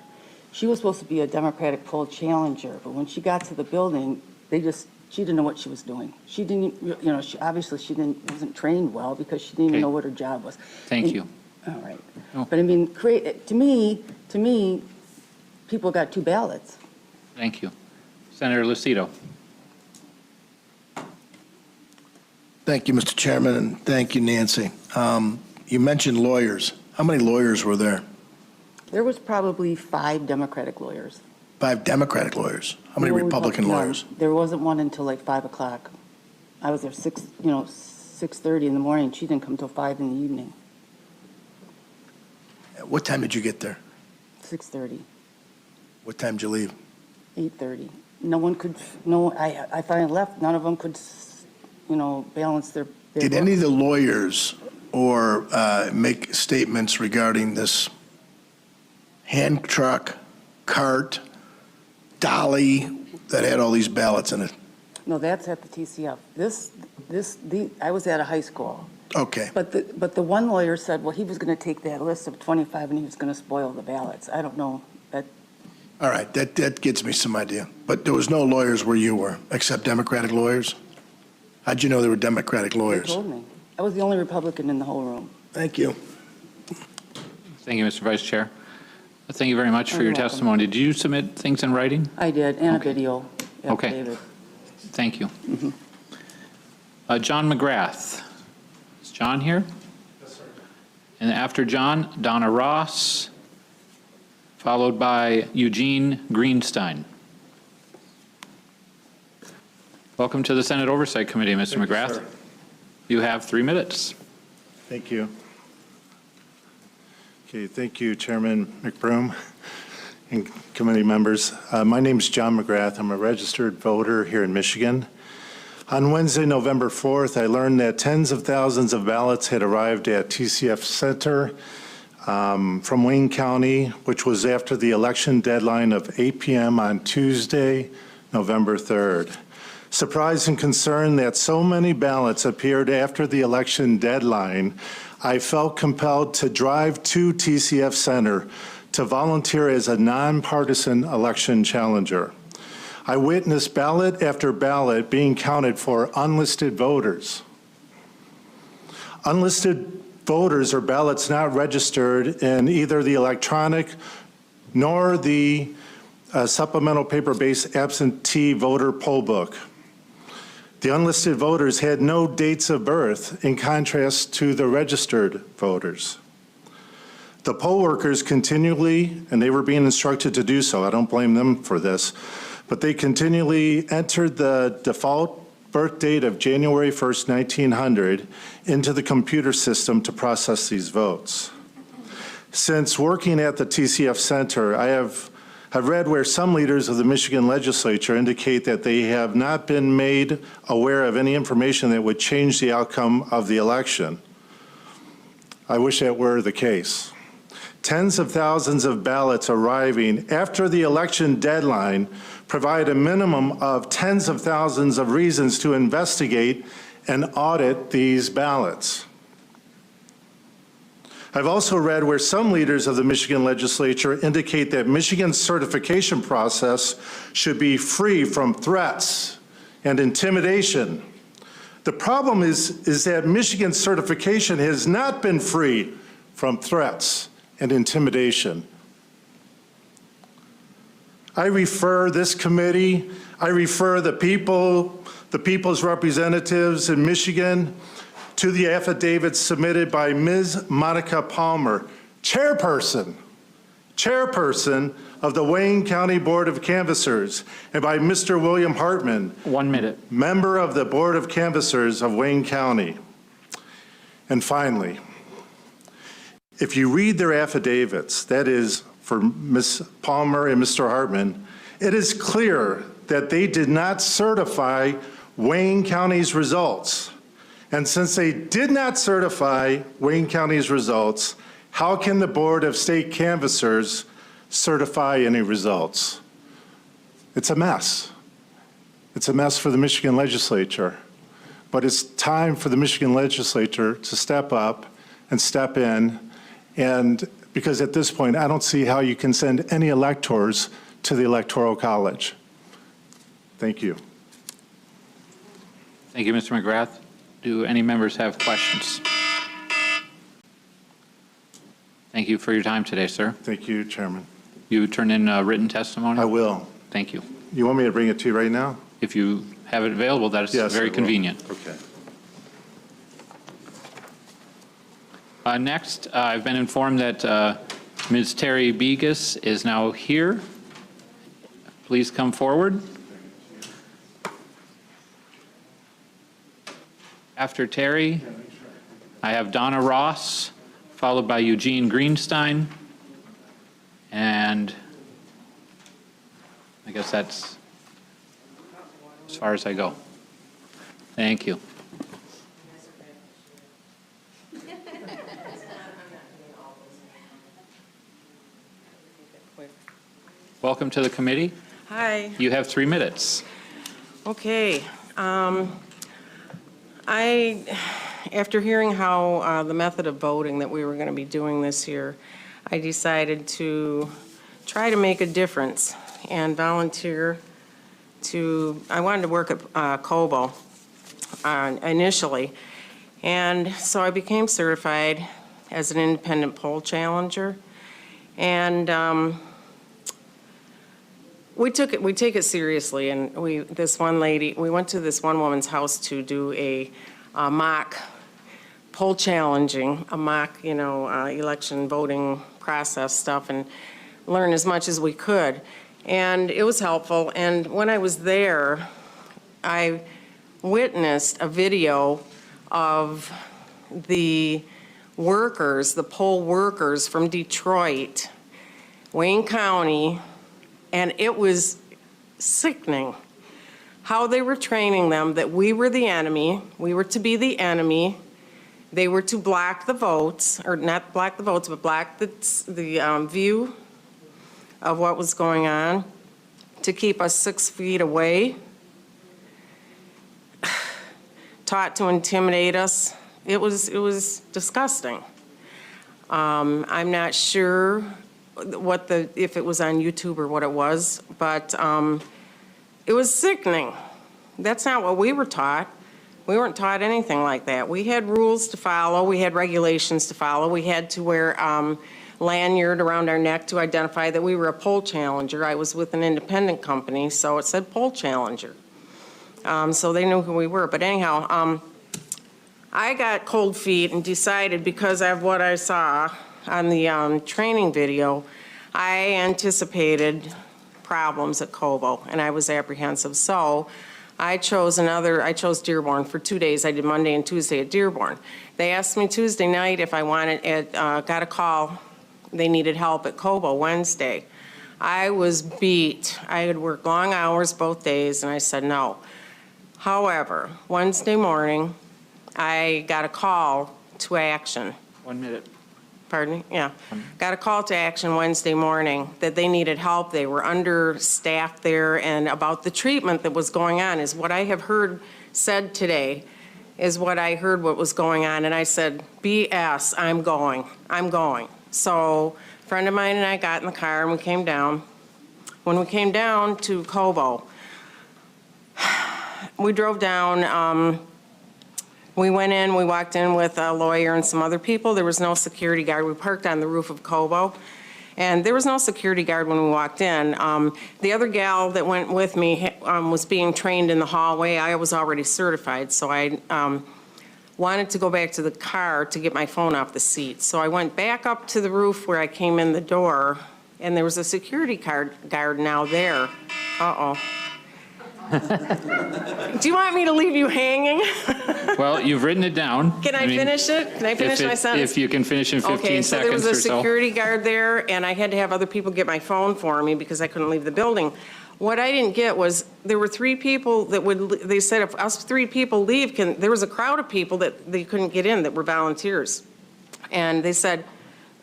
She was supposed to be a Democratic poll challenger. But when she got to the building, she didn't know what she was doing. She didn't, you know, obviously she wasn't trained well because she didn't even know what her job was. Thank you. All right. Oh. But I mean, to me, people got 2 ballots. Thank you. Senator Lucido. Thank you, Mr. Chairman, and thank you, Nancy. You mentioned lawyers. How many lawyers were there? There was probably 5 Democratic lawyers. 5 Democratic lawyers. How many Republican lawyers? There wasn't one until like 5 o'clock. I was there 6:30 in the morning. She didn't come till 5 in the evening. What time did you get there? 6:30. What time did you leave? 8:30. No one could. No, I finally left. None of them could, you know, balance their Did any of the lawyers or make statements regarding this hand truck, cart, dolly that had all these ballots in it? No, that's at the TCF. I was at a high school. Okay. But the one lawyer said, well, he was going to take that list of 25 and he was going to spoil the ballots. I don't know. All right, that gives me some idea. But there was no lawyers where you were, except Democratic lawyers? How'd you know there were Democratic lawyers? They told me. I was the only Republican in the whole room. Thank you. Thank you, Mr. Vice Chair. Thank you very much for your testimony. Did you submit things in writing? I did, and a video. Okay. David. Thank you. John McGrath. Is John here? Yes, sir. And after John, Donna Ross, followed by Eugene Greenstein. Welcome to the Senate Oversight Committee, Mr. McGrath. You have 3 minutes. Thank you. Okay, thank you, Chairman McBroom and committee members. My name is John McGrath. I'm a registered voter here in Michigan. On Wednesday, November 4th, I learned that tens of thousands of ballots had arrived at TCF Center from Wayne County, which was after the election deadline of 8 p.m. on Tuesday, November 3rd. Surprised and concerned that so many ballots appeared after the election deadline, I felt compelled to drive to TCF Center to volunteer as a nonpartisan election challenger. I witnessed ballot after ballot being counted for unlisted voters. Unlisted voters are ballots not registered in either the electronic nor the supplemental paper-based absentee voter poll book. The unlisted voters had no dates of birth in contrast to the registered voters. The poll workers continually, and they were being instructed to do so, I don't blame them for this, but they continually entered the default birth date of January 1st, 1900 into the computer system to process these votes. Since working at the TCF Center, I have I've read where some leaders of the Michigan legislature indicate that they have not been made aware of any information that would change the outcome of the election. I wish that were the case. Tens of thousands of ballots arriving after the election deadline provide a minimum of tens of thousands of reasons to investigate and audit these ballots. I've also read where some leaders of the Michigan legislature indicate that Michigan's certification process should be free from threats and intimidation. The problem is that Michigan's certification has not been free from threats and intimidation. I refer this committee, I refer the people's representatives in Michigan to the affidavit submitted by Ms. Monica Palmer, chairperson of the Wayne County Board of Canvassers, and by Mr. William Hartman. 1 minute. Member of the Board of Canvassers of Wayne County. And finally, if you read their affidavits, that is for Ms. Palmer and Mr. Hartman, it is clear that they did not certify Wayne County's results. And since they did not certify Wayne County's results, how can the Board of State Canvassers certify any results? It's a mess. It's a mess for the Michigan legislature. But it's time for the Michigan legislature to step up and step in, and because at this point, I don't see how you can send any electors to the Electoral College. Thank you. Thank you, Mr. McGrath. Do any members have questions? Thank you for your time today, sir. Thank you, Chairman. You turn in written testimony? I will. Thank you. You want me to bring it to you right now? If you have it available, that is Yes, I very will. convenient. Okay. Next, I've been informed that Ms. Terry Begas is now here. Please come forward. After Terry, I have Donna Ross, followed by Eugene Greenstein, and I guess that's as far as I go. Thank you. Welcome to the committee. Hi. You have 3 minutes. Okay. After hearing how the method of voting that we were going to be doing this year, I decided to try to make a difference and volunteer to, I wanted to work at Cobo initially. And so I became certified as an independent poll challenger. And we take it seriously, and we went to this one woman's house to do a mock poll challenging, a mock, election voting process stuff, and learn as much as we could. And it was helpful. And when I was there, I witnessed a video of the workers, the poll workers from Detroit, Wayne County, and it was sickening how they were training them that we were the enemy, we were to be the enemy, they were to block the votes, or not block the votes, but block the view of what was going on, to keep us 6 feet away, taught to intimidate us. It was disgusting. I'm not sure if it was on YouTube or what it was, but it was sickening. That's not what we were taught. We weren't taught anything like that. We had rules to follow. We had regulations to follow. We had to wear lanyard around our neck to identify that we were a poll challenger. I was with an independent company, so it said poll challenger. So they knew who we were. But anyhow, I got cold feet and decided, because of what I saw on the training video, I anticipated problems at Cobo, and I was apprehensive. So I chose Dearborn for 2 days. I did Monday and Tuesday at Dearborn. They asked me Tuesday night if I got a call, they needed help at Cobo Wednesday. I was beat. I had worked long hours both days, and I said no. However, Wednesday morning, I got a call to action. 1 minute. Pardon me? Yeah. Got a call to action Wednesday morning that they needed help. They were understaffed there, and about the treatment that was going on is what I have heard said today is what I heard what was going on. And I said, BS, I'm going. So a friend of mine and I got in the car and we came down. When we came down to Cobo, we drove down, we went in, we walked in with a lawyer and some other people. There was no security guard. We parked on the roof of Cobo, and there was no security guard when we walked in. The other gal that went with me was being trained in the hallway. I was already certified, so I wanted to go back to the car to get my phone off the seat. So I went back up to the roof where I came in the door, and there was a security guard now there. Uh-oh. Do you want me to leave you hanging? Well, you've written it down. Can I finish it? Can I finish my sentence? If you can finish in 15 Okay, so there seconds was a or so. security guard there, and I had to have other people get my phone for me because I couldn't leave the building. What I didn't get was there were 3 people that they said if us 3 people leave, there was a crowd of people that they couldn't get in that were volunteers. And they said,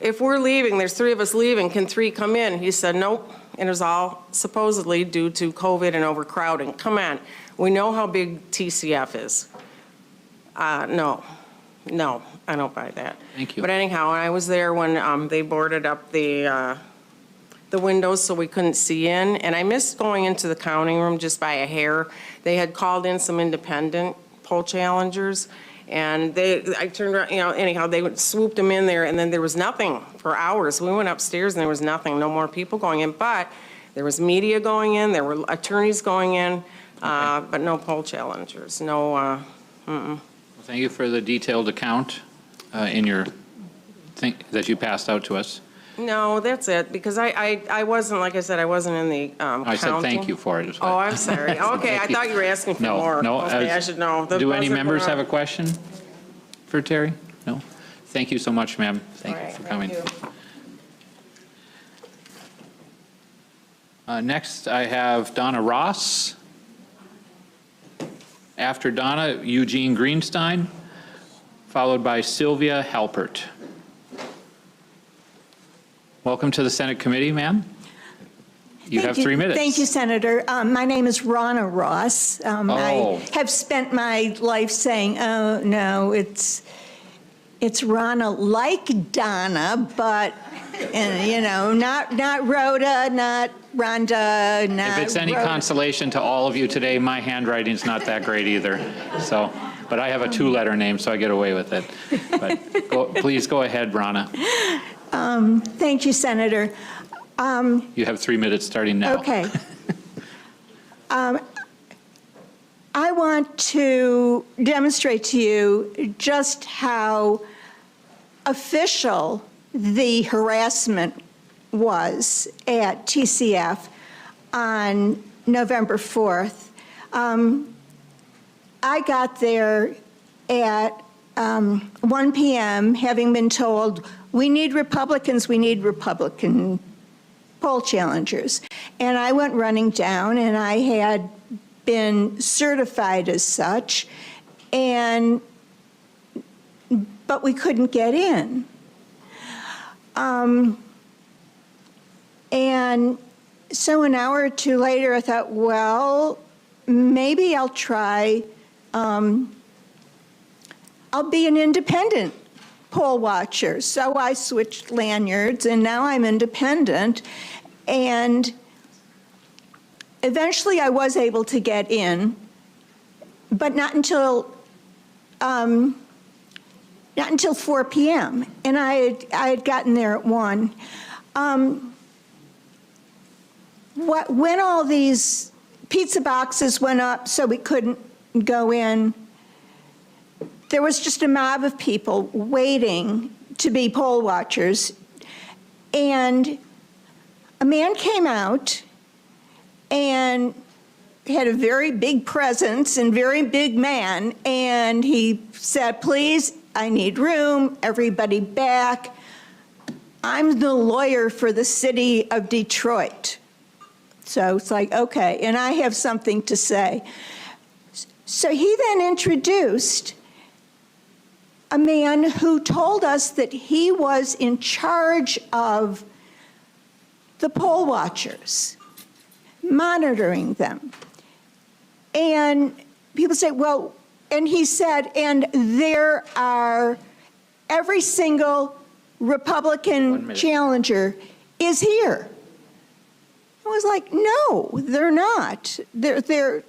if we're leaving, there's 3 of us leaving, can 3 come in? He said, nope. And it was all supposedly due to COVID and overcrowding. Come on, we know how big TCF is. No, I don't buy that. Thank you. But anyhow, I was there when they boarded up the windows so we couldn't see in, and I missed going into the counting room just by a hair. They had called in some independent poll challengers, and I turned around, anyhow, they swooped them in there, and then there was nothing for hours. We went upstairs, and there was nothing, no more people going in, but there was media going in, there were attorneys going in, but no poll challengers, no, Well, thank you for the detailed account in your thing that you passed out to us. No, that's it, because I wasn't, like I said, I wasn't in the I said thank you for it as well. Oh, I'm sorry. Okay, I thought you were asking for more. No. Okay, I should know. Do any members have a question for Terry? No? Thank you so much, ma'am. Thank you for coming. Next, I have Donna Ross. After Donna, Eugene Greenstein, followed by Sylvia Halpert. Welcome to the Senate Committee, ma'am. You have 3 minutes. Thank you, Senator. My name is Ronna Ross. I have spent my life saying, oh, no, it's Ronna like Donna, but, not Rhoda, not Rhonda, not If it's any Rhoda. consolation to all of you today, my handwriting's not that great either. So, but I have a 2-letter name, so I get away with it. But please go ahead, Ronna. Thank you, Senator. You have 3 minutes starting now. Okay. I want to demonstrate to you just how official the harassment was at TCF on November 4th. I got there at 1 p.m., having been told, we need Republican poll challengers. And I went running down, and I had been certified as such, but we couldn't get in. And so an hour or 2 later, I thought, well, maybe I'll try, I'll be an independent poll watcher. So I switched lanyards, and now I'm independent. And eventually I was able to get in, but not until 4 p.m. And I had gotten there at 1. When all these pizza boxes went up so we couldn't go in, there was just a mob of people waiting to be poll watchers. And a man came out and had a very big presence and very big man, and he said, please, I need room, everybody back. I'm the lawyer for the city of Detroit. So it's like, okay, and I have something to say. So he then introduced a man who told us that he was in charge of the poll watchers, monitoring them. And people say, well, and he said, and there are every single Republican challenger is here. I was like, no, they're not. They're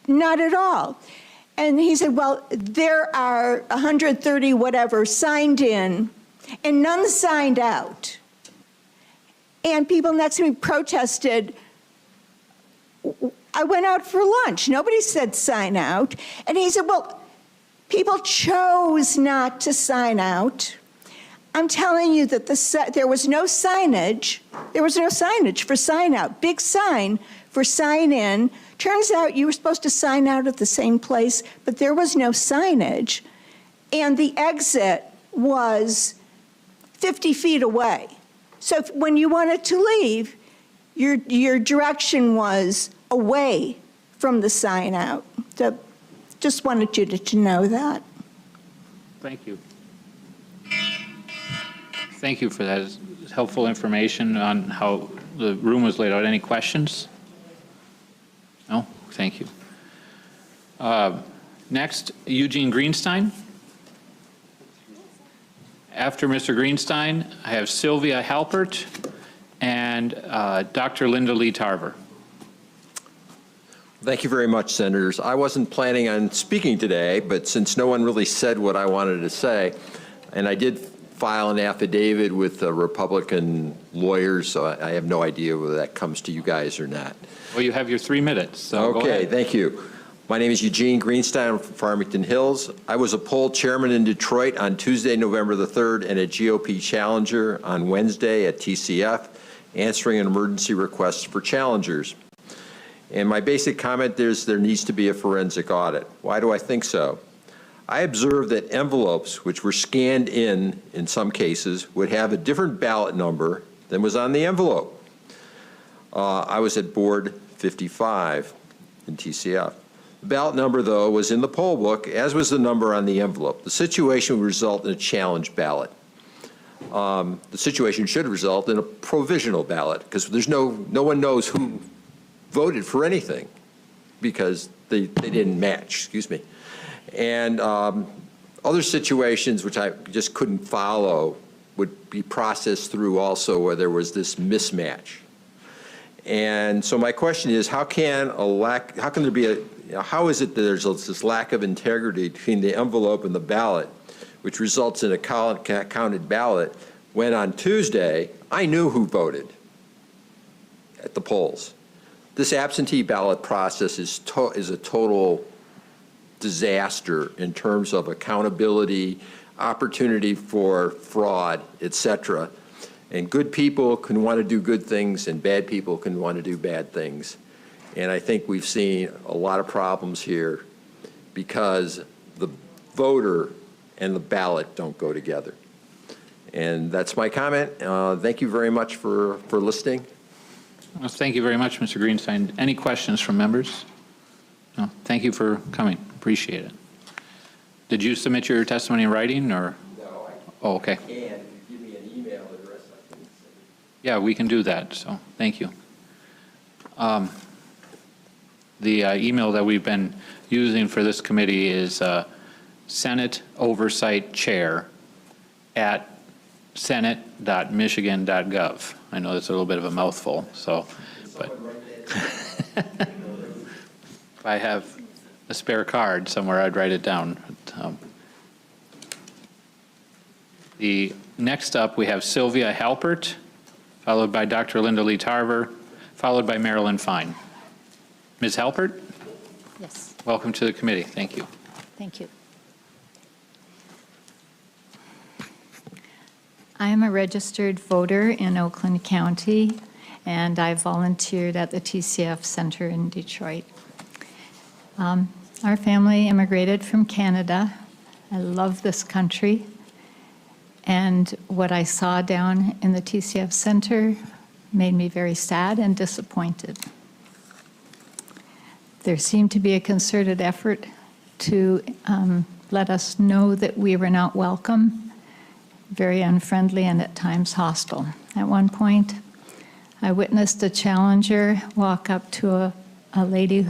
not at all. And he said, well, there are 130 whatever signed in, and none signed out. And people next to me protested. I went out for lunch. Nobody said sign out. And he said, well, people chose not to sign out. I'm telling you that there was no signage. There was no signage for sign out. Big sign for sign in. Turns out you were supposed to sign out at the same place, but there was no signage. And the exit was 50 feet away. So when you wanted to leave, your direction was away from the sign out. So just wanted you to know that. Thank you. Thank you for that. It's helpful information on how the room was laid out. Any questions? No? Thank you. Next, Eugene Greenstein. After Mr. Greenstein, I have Sylvia Halpert and Dr. Linda Lee Tarver. Thank you very much, Senators. I wasn't planning on speaking today, but since no one really said what I wanted to say, and I did file an affidavit with Republican lawyers, so I have no idea whether that comes to you guys or not. Well, you have your 3 minutes, so go okay, ahead. Thank you. My name is Eugene Greenstein. I'm from Farmington Hills. I was a poll chairman in Detroit on Tuesday, November the 3rd, and a GOP challenger on Wednesday at TCF, answering an emergency request for challengers. And my basic comment is there needs to be a forensic audit. Why do I think so? I observed that envelopes, which were scanned in some cases, would have a different ballot number than was on the envelope. I was at board 55 in TCF. The ballot number, though, was in the poll book, as was the number on the envelope. The situation would result in a challenge ballot. The situation should result in a provisional ballot, because there's no one knows who voted for anything, because they didn't match, excuse me. And other situations which I just couldn't follow would be processed through also where there was this mismatch. And so my question is, how is it that there's this lack of integrity between the envelope and the ballot, which results in a counted ballot, when on Tuesday, I knew who voted at the polls? This absentee ballot process is a total disaster in terms of accountability, opportunity for fraud, et cetera. And good people can want to do good things, and bad people can want to do bad things. And I think we've seen a lot of problems here because the voter and the ballot don't go together. And that's my comment. Thank you very much for listening. Well, thank you very much, Mr. Greenstein. Any questions from members? No. Thank you for coming. Appreciate it. Did you submit your testimony in writing, or? No, I Oh, okay. can. If you give me an email address, I can send it. Yeah, we can do that, so thank you. The email that we've been using for this committee is Senate Oversight Chair at senate.michigan.gov. I know that's a little bit of a mouthful, so, but if I have a spare card somewhere, I'd write it down. The next up, we have Sylvia Halpert, followed by Dr. Linda Lee Tarver, followed by Marilyn Fine. Ms. Halpert? Yes. Welcome to the committee. Thank you. Thank you. I am a registered voter in Oakland County, and I volunteered at the TCF Center in Detroit. Our family immigrated from Canada. I love this country. And what I saw down in the TCF Center made me very sad and disappointed. There seemed to be a concerted effort to let us know that we were not welcome, very unfriendly and at times hostile. At one point, I witnessed a challenger walk up to a lady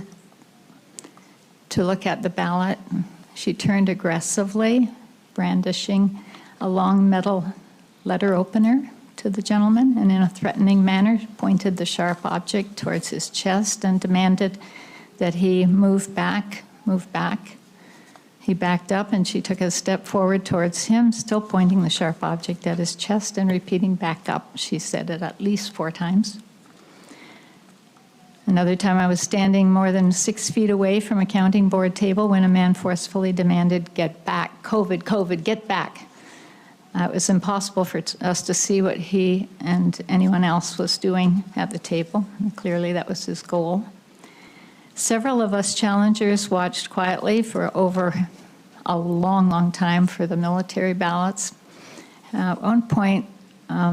to look at the ballot. She turned aggressively, brandishing a long metal letter opener to the gentleman, and in a threatening manner pointed the sharp object towards his chest and demanded that he move back, move back. He backed up and she took a step forward towards him, still pointing the sharp object at his chest and repeating back up. She said it at least 4 times. Another time I was standing more than 6 feet away from a counting board table when a man forcefully demanded, "Get back, COVID, COVID, get back." It was impossible for us to see what he and anyone else was doing at the table. And clearly that was his goal. Several of us challengers watched quietly for over a long, long time for the military ballots. At one point,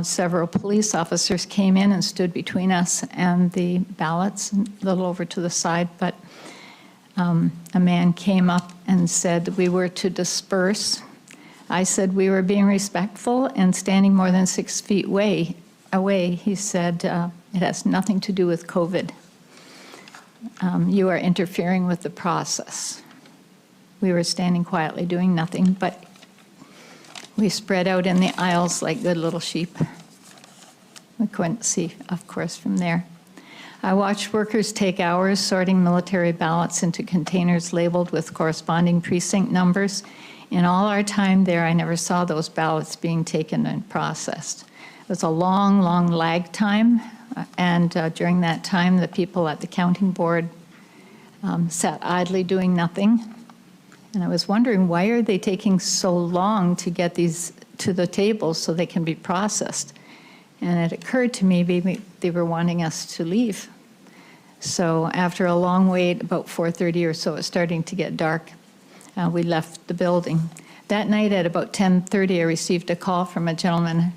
several police officers came in and stood between us and the ballots, a little over to the side, but a man came up and said we were to disperse. I said we were being respectful and standing more than 6 feet away. He said it has nothing to do with COVID. You are interfering with the process. We were standing quietly doing nothing, but we spread out in the aisles like good little sheep. We couldn't see, of course, from there. I watched workers take hours sorting military ballots into containers labeled with corresponding precinct numbers. In all our time there, I never saw those ballots being taken and processed. It was a long, long lag time, and during that time, the people at the counting board sat idly doing nothing. And I was wondering, why are they taking so long to get these to the table so they can be processed? And it occurred to me maybe they were wanting us to leave. So after a long wait, about 4:30 or so, it was starting to get dark. We left the building. That night at about 10:30, I received a call from a gentleman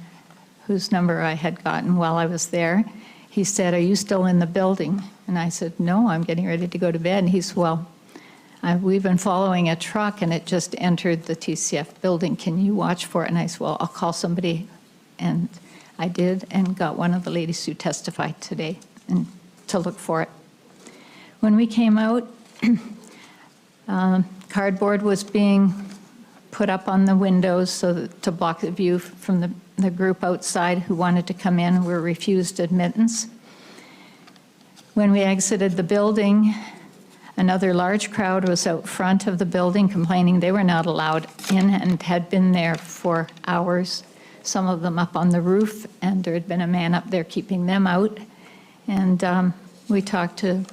whose number I had gotten while I was there. He said, "Are you still in the building?" And I said, "No, I'm getting ready to go to bed." And he said, "Well, we've been following a truck and it just entered the TCF building. Can you watch for it?" And I said, "Well, I'll call somebody." And I did, and got one of the ladies who testified today and to look for it. When we came out, cardboard was being put up on the windows so that, to block the view from the group outside who wanted to come in, were refused admittance. When we exited the building, another large crowd was out front of the building complaining they were not allowed in and had been there for hours, some of them up on the roof, and there had been a man up there keeping them out. And we talked to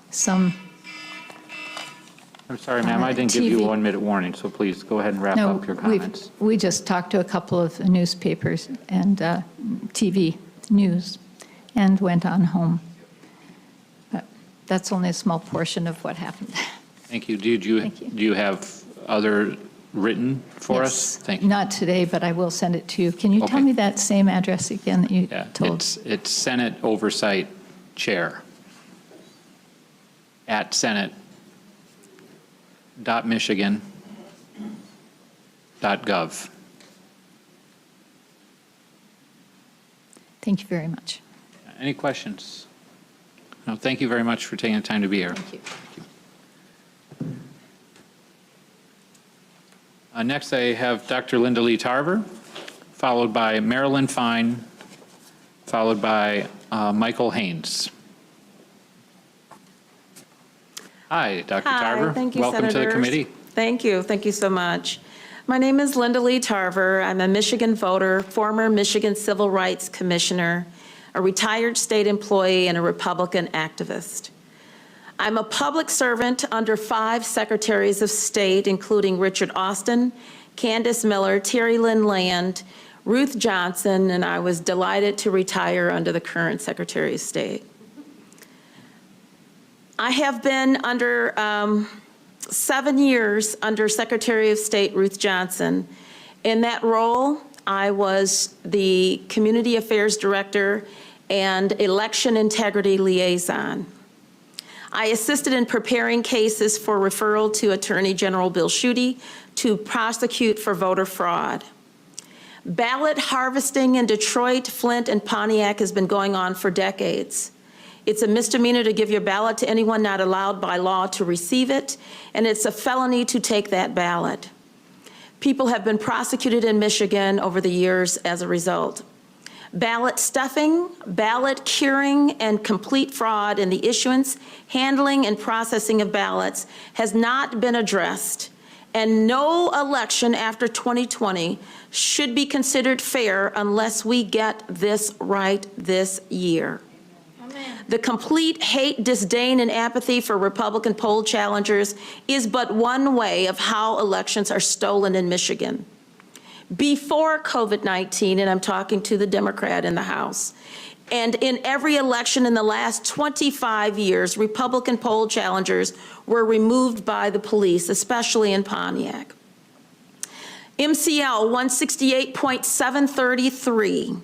some I'm sorry, ma'am, I didn't give you a 1-minute warning, so please go ahead and wrap up your comments. We just talked to a couple of newspapers and TV news and went on home. But that's only a small portion of what happened. Thank you. Do you have other written for us? Thank you. Not today, but I will send it to you. Can you tell me that same address again that you told? It's Senate Oversight Chair at senate.michigan.gov. Thank you very much. Any questions? No, thank you very much for taking the time to be here. Thank you. Next, I have Dr. Linda Lee Tarver, followed by Marilyn Fine, followed by Michael Haynes. Hi, Dr. Tarver. Thank you, Welcome to the Senators. committee. Thank you. Thank you so much. My name is Linda Lee Tarver. I'm a Michigan voter, former Michigan Civil Rights Commissioner, a retired state employee, and a Republican activist. I'm a public servant under 5 secretaries of state, including Richard Austin, Candace Miller, Terry Lynn Land, Ruth Johnson, and I was delighted to retire under the current Secretary of State. I have been under 7 years under Secretary of State Ruth Johnson. In that role, I was the Community Affairs Director and Election Integrity Liaison. I assisted in preparing cases for referral to Attorney General Bill Schuette to prosecute for voter fraud. Ballot harvesting in Detroit, Flint, and Pontiac has been going on for decades. It's a misdemeanor to give your ballot to anyone not allowed by law to receive it, and it's a felony to take that ballot. People have been prosecuted in Michigan over the years as a result. Ballot stuffing, ballot curing, and complete fraud in the issuance, handling, and processing of ballots has not been addressed, and no election after 2020 should be considered fair unless we get this right this year. The complete hate, disdain, and apathy for Republican poll challengers is but one way of how elections are stolen in Michigan. Before COVID-19, and I'm talking to the Democrat in the House, and in every election in the last 25 years, Republican poll challengers were removed by the police, especially in Pontiac. MCL 168.733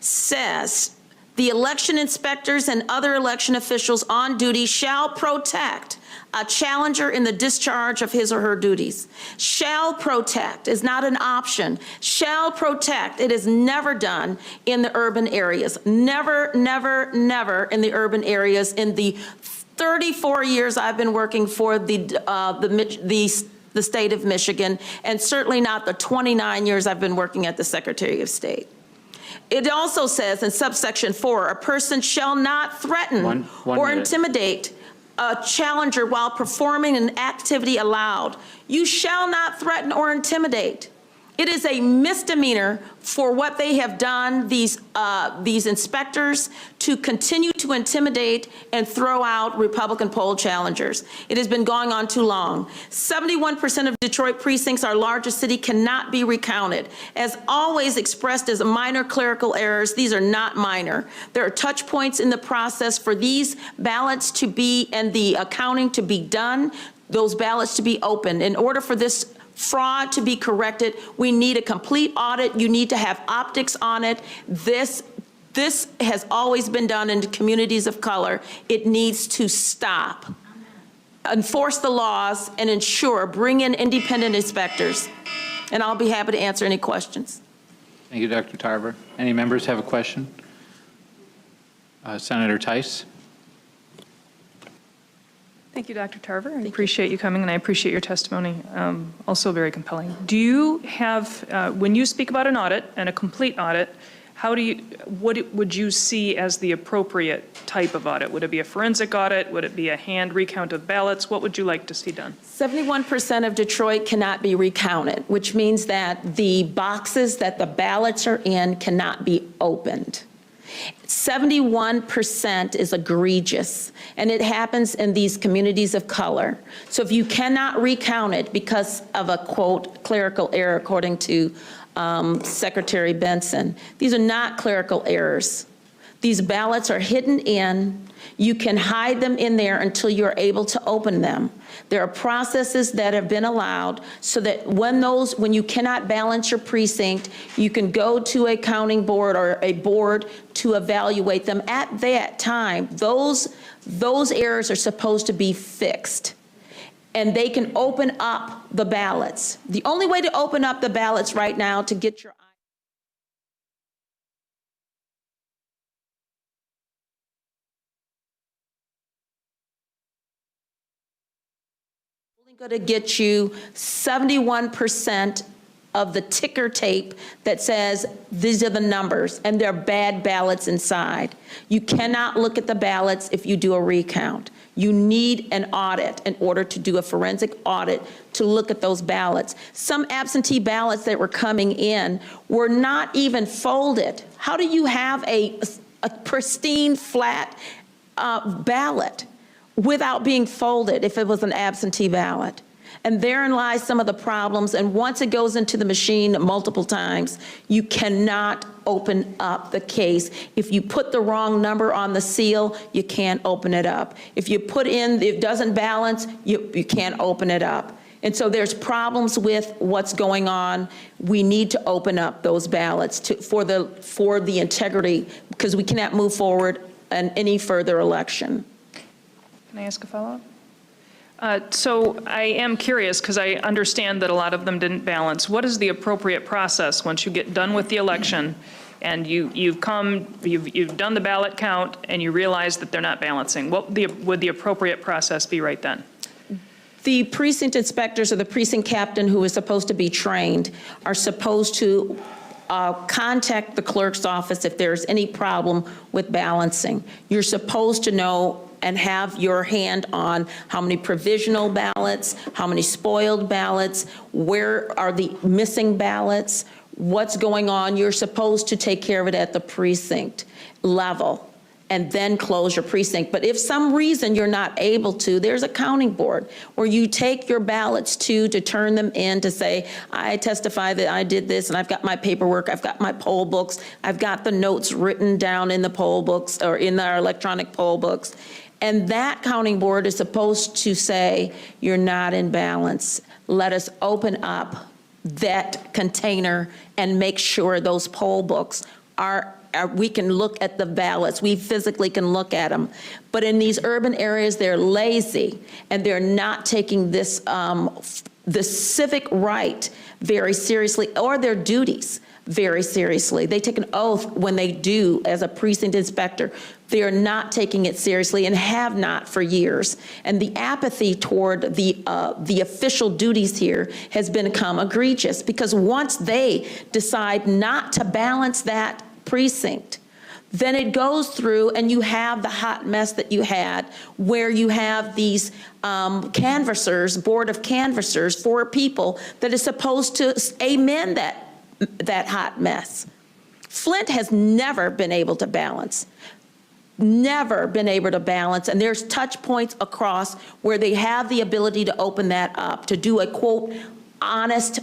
says, the election inspectors and other election officials on duty shall protect a challenger in the discharge of his or her duties. Shall protect is not an option. Shall protect. It is never done in the urban areas. Never, never, never in the urban areas. In the 34 years I've been working for the state of Michigan, and certainly not the 29 years I've been working at the Secretary of State. It also says in subsection 4, a person shall not threaten One or minute. intimidate a challenger while performing an activity allowed. You shall not threaten or intimidate. It is a misdemeanor for what they have done, these inspectors, to continue to intimidate and throw out Republican poll challengers. It has been going on too long. 71% of Detroit precincts, our largest city, cannot be recounted. As always expressed as minor clerical errors, these are not minor. There are touch points in the process for these ballots to be, and the accounting to be done, those ballots to be opened. In order for this fraud to be corrected, we need a complete audit. You need to have optics on it. This has always been done in communities of color. It needs to stop. Enforce the laws and ensure, bring in independent inspectors. And I'll be happy to answer any questions. Thank you, Dr. Tarver. Any members have a question? Senator Tice. Thank you, Dr. Tarver. I appreciate you coming, and I appreciate your testimony. Also very compelling. Do you have, when you speak about an audit and a complete audit, what would you see as the appropriate type of audit? Would it be a forensic audit? Would it be a hand recount of ballots? What would you like to see done? 71% of Detroit cannot be recounted, which means that the boxes that the ballots are in cannot be opened. 71% is egregious, and it happens in these communities of color. So if you cannot recount it because of a, quote, clerical error, according to Secretary Benson, these are not clerical errors. These ballots are hidden in. You can hide them in there until you're able to open them. There are processes that have been allowed so that when you cannot balance your precinct, you can go to a counting board or a board to evaluate them. At that time, those errors are supposed to be fixed, and they can open up the ballots. The only way to open up the ballots right now to get your going to get you 71% of the ticker tape that says these are the numbers, and there are bad ballots inside. You cannot look at the ballots if you do a recount. You need an audit in order to do a forensic audit to look at those ballots. Some absentee ballots that were coming in were not even folded. How do you have a pristine, flat ballot without being folded if it was an absentee ballot? And therein lies some of the problems. And once it goes into the machine multiple times, you cannot open up the case. If you put the wrong number on the seal, you can't open it up. If you put in, it doesn't balance, you can't open it up. And so there's problems with what's going on. We need to open up those ballots for the integrity, because we cannot move forward in any further election. Can I ask a follow-up? So I am curious, because I understand that a lot of them didn't balance. What is the appropriate process once you get done with the election and you've done the ballot count and you realize that they're not balancing? What would the appropriate process be right then? The precinct inspectors or the precinct captain who is supposed to be trained are supposed to contact the clerk's office if there's any problem with balancing. You're supposed to know and have your hand on how many provisional ballots, how many spoiled ballots, where are the missing ballots, what's going on. You're supposed to take care of it at the precinct level and then close your precinct. But if some reason you're not able to, there's a counting board where you take your ballots to turn them in to say, I testify that I did this and I've got my paperwork, I've got my poll books, I've got the notes written down in the poll books or in our electronic poll books. And that counting board is supposed to say, you're not in balance. Let us open up that container and make sure those poll books we can look at the ballots. We physically can look at them. But in these urban areas, they're lazy and they're not taking this, the civic right very seriously, or their duties very seriously. They take an oath when they do as a precinct inspector. They are not taking it seriously and have not for years. And the apathy toward the official duties here has become egregious, because once they decide not to balance that precinct, then it goes through and you have the hot mess that you had, where you have these canvassers, board of canvassers, 4 people that is supposed to amend that hot mess. Flint has never been able to balance. Never been able to balance, and there's touch points across where they have the ability to open that up, to do a quote, honest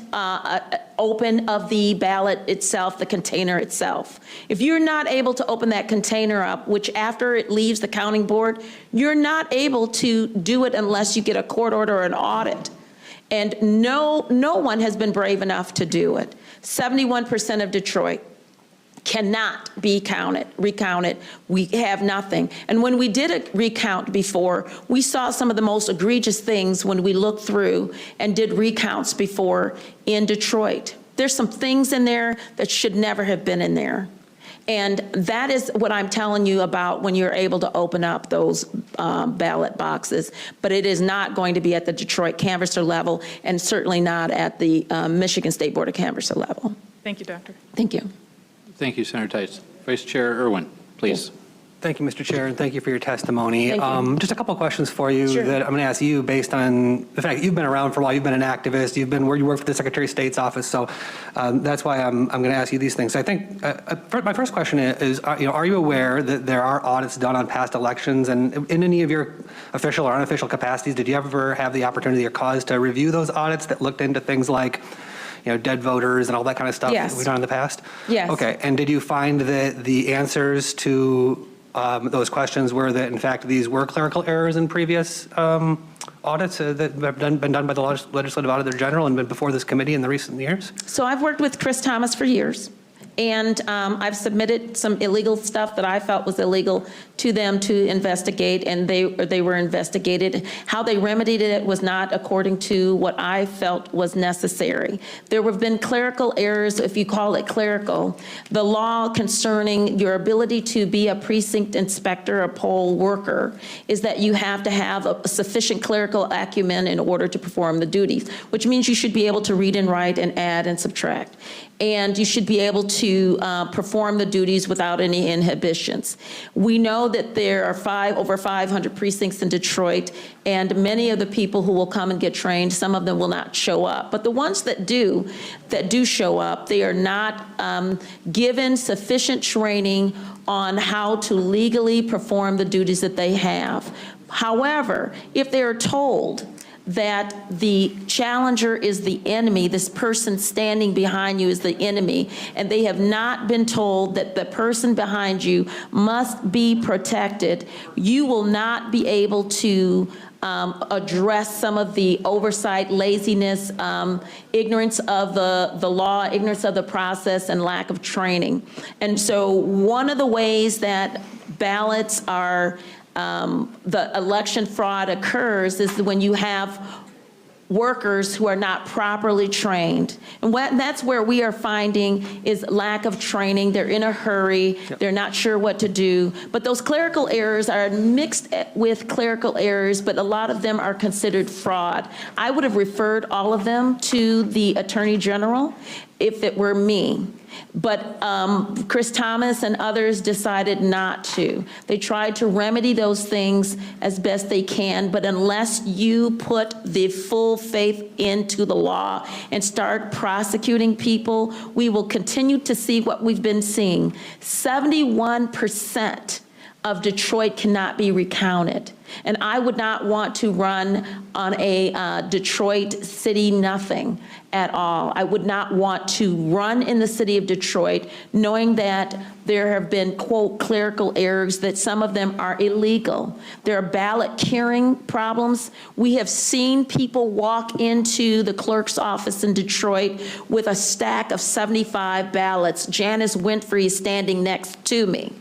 open of the ballot itself, the container itself. If you're not able to open that container up, which after it leaves the counting board, you're not able to do it unless you get a court order or an audit. And no one has been brave enough to do it. 71% of Detroit cannot be recounted. We have nothing. And when we did a recount before, we saw some of the most egregious things when we looked through and did recounts before in Detroit. There's some things in there that should never have been in there. And that is what I'm telling you about when you're able to open up those ballot boxes. But it is not going to be at the Detroit canvasser level, and certainly not at the Michigan State Board of Canvasser level. Thank you, Doctor. Thank you. Thank you, Senator Tice. Vice Chair Irwin, please. Thank you, Mr. Chair, and thank you for your testimony. Thank you. Just a couple of questions for you Sure. that I'm going to ask you based on the fact that you've been around for a while, you've been an activist, you work for the Secretary of State's office, so that's why I'm going to ask you these things. I think my first question is, are you aware that there are audits done on past elections, and in any of your official or unofficial capacities, did you ever have the opportunity or cause to review those audits that looked into things like dead voters and all that kind of stuff Yes. that we've done in the past? Yes. Okay, and did you find that the answers to those questions were that, in fact, these were clerical errors in previous audits that have been done by the Legislative Auditor General and been before this committee in the recent years? So I've worked with Chris Thomas for years, and I've submitted some illegal stuff that I felt was illegal to them to investigate, and they were investigated. How they remedied it was not according to what I felt was necessary. There have been clerical errors, if you call it clerical. The law concerning your ability to be a precinct inspector, a poll worker, is that you have to have a sufficient clerical acumen in order to perform the duties, which means you should be able to read and write and add and subtract. And you should be able to perform the duties without any inhibitions. We know that there are over 500 precincts in Detroit, and many of the people who will come and get trained, some of them will not show up. But the ones that do show up, they are not given sufficient training on how to legally perform the duties that they have. However, if they are told that the challenger is the enemy, this person standing behind you is the enemy, and they have not been told that the person behind you must be protected, you will not be able to address some of the oversight, laziness, ignorance of the law, ignorance of the process, and lack of training. And so one of the ways that ballots are, the election fraud occurs is when you have workers who are not properly trained. And that's where we are finding is lack of training. They're in a hurry. They're not sure what to do. But those clerical errors are mixed with clerical errors, but a lot of them are considered fraud. I would have referred all of them to the Attorney General if it were me. But Chris Thomas and others decided not to. They tried to remedy those things as best they can, but unless you put the full faith into the law and start prosecuting people, we will continue to see what we've been seeing. 71% of Detroit cannot be recounted. And I would not want to run on a Detroit city nothing at all. I would not want to run in the city of Detroit knowing that there have been, quote, clerical errors, that some of them are illegal. There are ballot curing problems. We have seen people walk into the clerk's office in Detroit with a stack of 75 ballots. Janice Winfrey is standing next to me.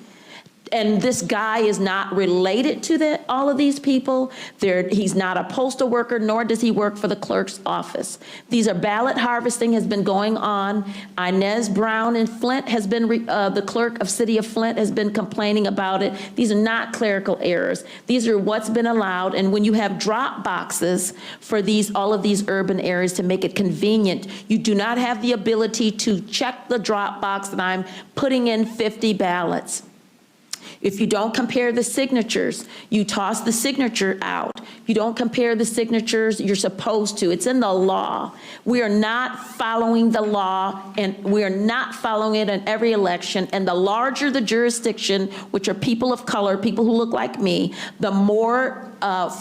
And this guy is not related to all of these people. He's not a postal worker, nor does he work for the clerk's office. These are ballot harvesting has been going on. Inez Brown in Flint has been, the clerk of City of Flint has been complaining about it. These are not clerical errors. These are what's been allowed. And when you have drop boxes for all of these urban areas to make it convenient, you do not have the ability to check the drop box that I'm putting in 50 ballots. If you don't compare the signatures, you toss the signature out. You don't compare the signatures, you're supposed to. It's in the law. We are not following the law, and we are not following it in every election. And the larger the jurisdiction, which are people of color, people who look like me, the more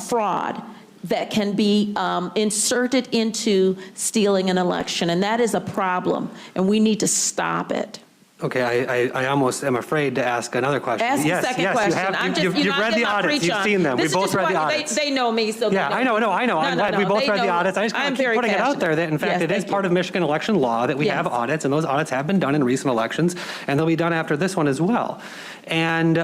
fraud that can be inserted into stealing an election. And that is a problem, and we need to stop it. Okay, I almost am afraid to ask another question. Ask the second question. You've read the audits, you've seen them. We both read the audits. They know me, so yeah, I know. I'm glad we both read the audits. I just want to keep putting it out there that, in fact, it is part of Michigan election law that we have audits, and those audits have been done in recent elections, and they'll be done after this one as well. And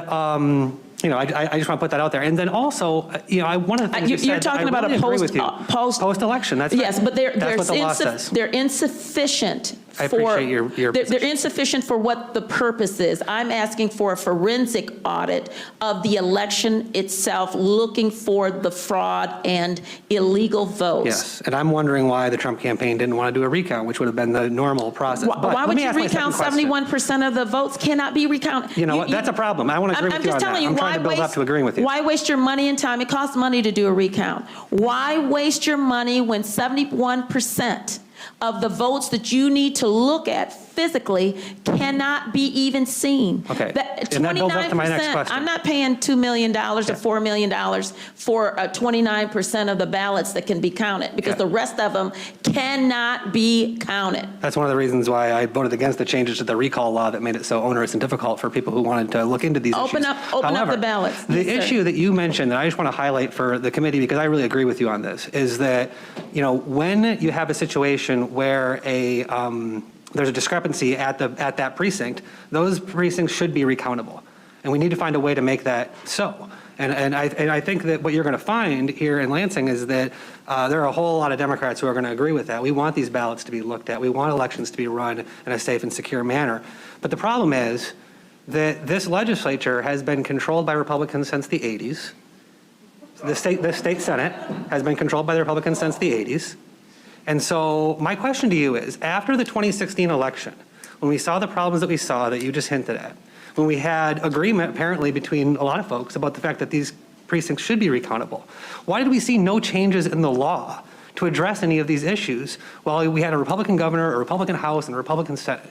you know, I just want to put that out there. And then also, you know, one of the things you're talking about a post-election. That's yes, but that's what the law says. They're insufficient. I appreciate your they're insufficient for what the purpose is. I'm asking for a forensic audit of the election itself, looking for the fraud and illegal votes. Yes, and I'm wondering why the Trump campaign didn't want to do a recount, which would have been the normal process. Why would you recount 71% of the votes cannot be recounted? You know what, that's a problem. I want to agree with you on that. I'm trying to build up to agreeing with you. Why waste your money and time? It costs money to do a recount. Why waste your money when 71% of the votes that you need to look at physically cannot be even seen? Okay, and that builds up to my next question. I'm not paying $2 million or $4 million for 29% of the ballots that can be counted, because the rest of them cannot be counted. That's one of the reasons why I voted against the changes to the recall law that made it so onerous and difficult for people who wanted to look into these issues. Open up the ballots. The issue that you mentioned that I just want to highlight for the committee, because I really agree with you on this, is that, you know, when you have a situation where there's a discrepancy at that precinct, those precincts should be recountable. And we need to find a way to make that so. And I think that what you're going to find here in Lansing is that there are a whole lot of Democrats who are going to agree with that. We want these ballots to be looked at. We want elections to be run in a safe and secure manner. But the problem is that this legislature has been controlled by Republicans since the 80s. The state Senate has been controlled by the Republicans since the 80s. And so my question to you is, after the 2016 election, when we saw the problems that we saw that you just hinted at, when we had agreement apparently between a lot of folks about the fact that these precincts should be recountable, why did we see no changes in the law to address any of these issues while we had a Republican governor, a Republican House, and a Republican Senate?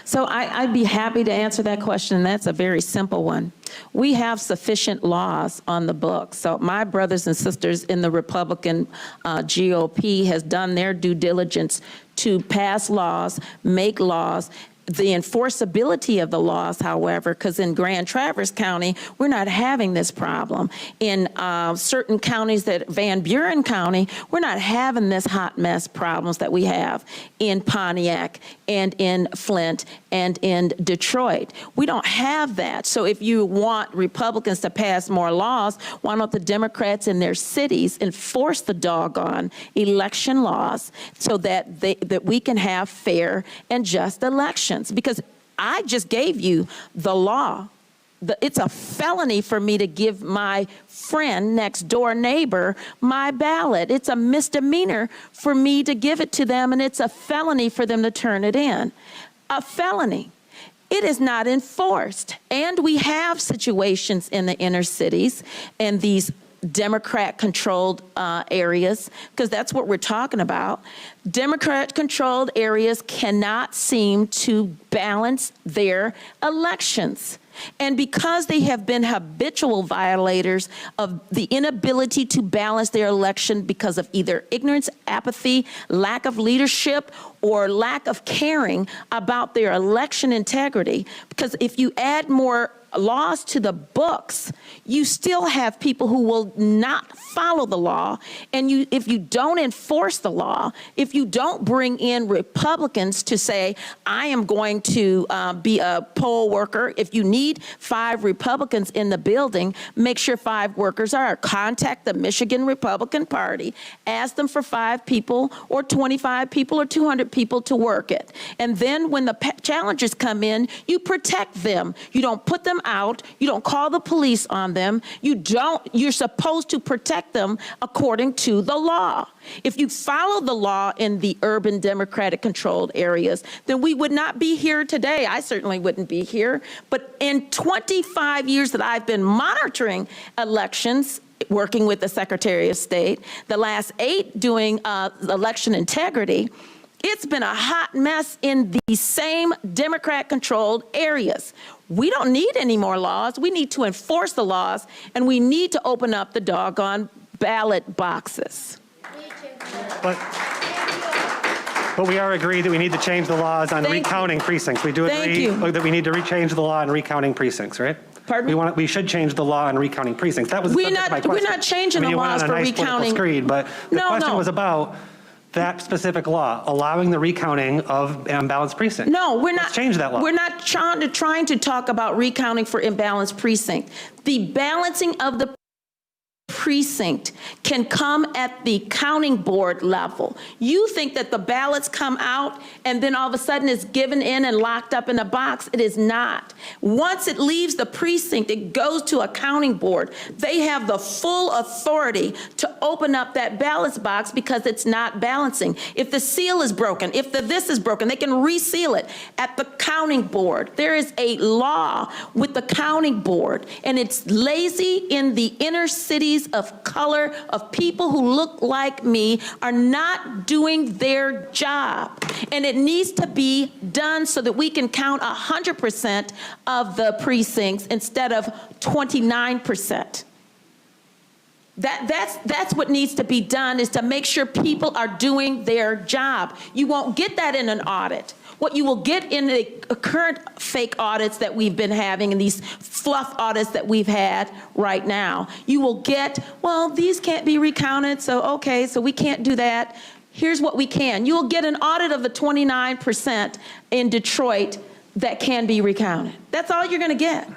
So I'd be happy to answer that question. That's a very simple one. We have sufficient laws on the books. So my brothers and sisters in the Republican GOP has done their due diligence to pass laws, make laws. The enforceability of the laws, however, because in Grand Traverse County, we're not having this problem. In certain counties that Van Buren County, we're not having this hot mess problems that we have in Pontiac and in Flint and in Detroit. We don't have that. So if you want Republicans to pass more laws, why don't the Democrats in their cities enforce the doggone election laws so that that we can have fair and just elections? Because I just gave you the law. It's a felony for me to give my friend, next door neighbor, my ballot. It's a misdemeanor for me to give it to them, and it's a felony for them to turn it in. A felony. It is not enforced. And we have situations in the inner cities and these Democrat-controlled areas, because that's what we're talking about. Democrat-controlled areas cannot seem to balance their elections. And because they have been habitual violators of the inability to balance their election because of either ignorance, apathy, lack of leadership, or lack of caring about their election integrity, because if you add more laws to the books, you still have people who will not follow the law. And if you don't enforce the law, if you don't bring in Republicans to say, I am going to be a poll worker, if you need 5 Republicans in the building, make sure 5 workers are. Contact the Michigan Republican Party. Ask them for 5 people or 25 people or 200 people to work it. And then when the challengers come in, you protect them. You don't put them out. You don't call the police on them. You're supposed to protect them according to the law. If you follow the law in the urban Democratic controlled areas, then we would not be here today. I certainly wouldn't be here. But in 25 years that I've been monitoring elections, working with the Secretary of State, the last 8 doing election integrity, it's been a hot mess in the same Democrat-controlled areas. We don't need any more laws. We need to enforce the laws, and we need to open up the doggone ballot boxes. But we are agreed that we need to change the laws on recounting precincts. We do agree that we need to change the law on recounting precincts, right? Pardon me? We should change the law on recounting precincts. That was the subject of my question. We're not changing the laws for recounting. You went on a nice political screed, but the question was about that specific law, allowing the recounting of imbalanced precincts. No, we're not. Let's change that law. We're not trying to talk about recounting for imbalanced precinct. The balancing of the precinct can come at the counting board level. You think that the ballots come out and then all of a sudden it's given in and locked up in a box. It is not. Once it leaves the precinct, it goes to a counting board. They have the full authority to open up that ballot box because it's not balancing. If the seal is broken, if this is broken, they can reseal it at the counting board. There is a law with the counting board, and it's lazy in the inner cities of color, of people who look like me, are not doing their job. And it needs to be done so that we can count 100% of the precincts instead of 29%. That's what needs to be done, is to make sure people are doing their job. You won't get that in an audit. What you will get in the current fake audits that we've been having and these fluff audits that we've had right now, you will get, well, these can't be recounted, so okay, so we can't do that. Here's what we can. You will get an audit of the 29% in Detroit that can be recounted. That's all you're going to get.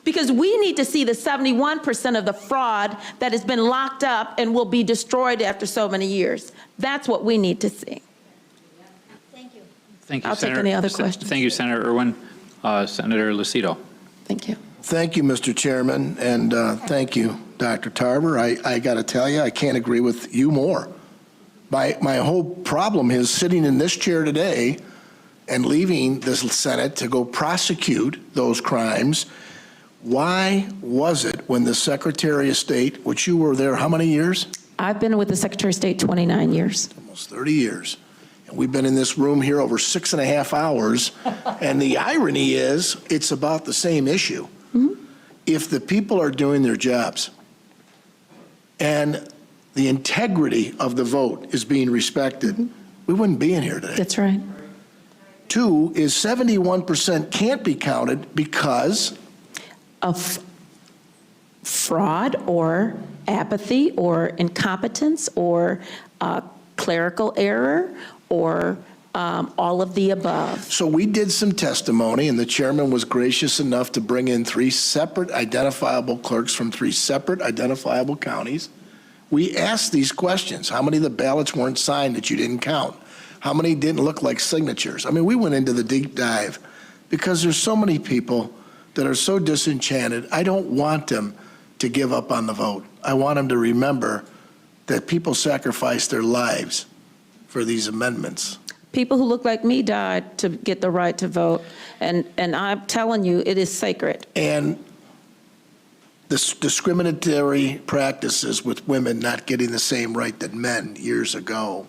Because we need to see the 71% of the fraud that has been locked up and will be destroyed after so many years. That's what we need to see. Thank you, I'll Senator. take any other questions. Thank you, Senator Irwin. Senator Lucido. Thank you. Thank you, Mr. Chairman, and thank you, Dr. Tarver. I got to tell you, I can't agree with you more. My whole problem is sitting in this chair today and leaving the Senate to go prosecute those crimes. Why was it when the Secretary of State, which you were there how many years? I've been with the Secretary of State 29 years. Almost 30 years. And we've been in this room here over 6.5 hours, and the irony is, it's about the same issue. If the people are doing their jobs and the integrity of the vote is being respected, we wouldn't be in here today. That's right. 2 is 71% can't be counted because Of fraud or apathy or incompetence or clerical error or all of the above. So we did some testimony, and the chairman was gracious enough to bring in 3 separate identifiable clerks from 3 separate identifiable counties. We asked these questions. How many of the ballots weren't signed that you didn't count? How many didn't look like signatures? I mean, we went into the deep dive because there's so many people that are so disenchanted. I don't want them to give up on the vote. I want them to remember that people sacrificed their lives for these amendments. People who look like me died to get the right to vote, and I'm telling you, it is sacred. And this discriminatory practices with women not getting the same right that men years ago.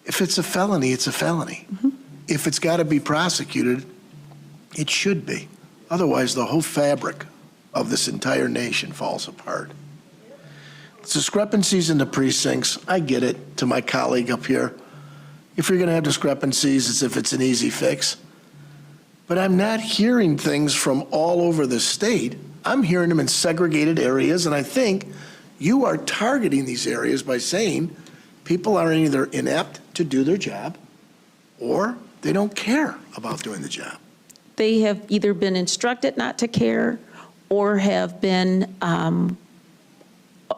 If it's a felony, it's a felony. If it's got to be prosecuted, it should be. Otherwise, the whole fabric of this entire nation falls apart. Discrepancies in the precincts, I get it, to my colleague up here. If you're going to have discrepancies, it's if it's an easy fix. But I'm not hearing things from all over the state. I'm hearing them in segregated areas, and I think you are targeting these areas by saying people are either inept to do their job or they don't care about doing the job. They have either been instructed not to care or have been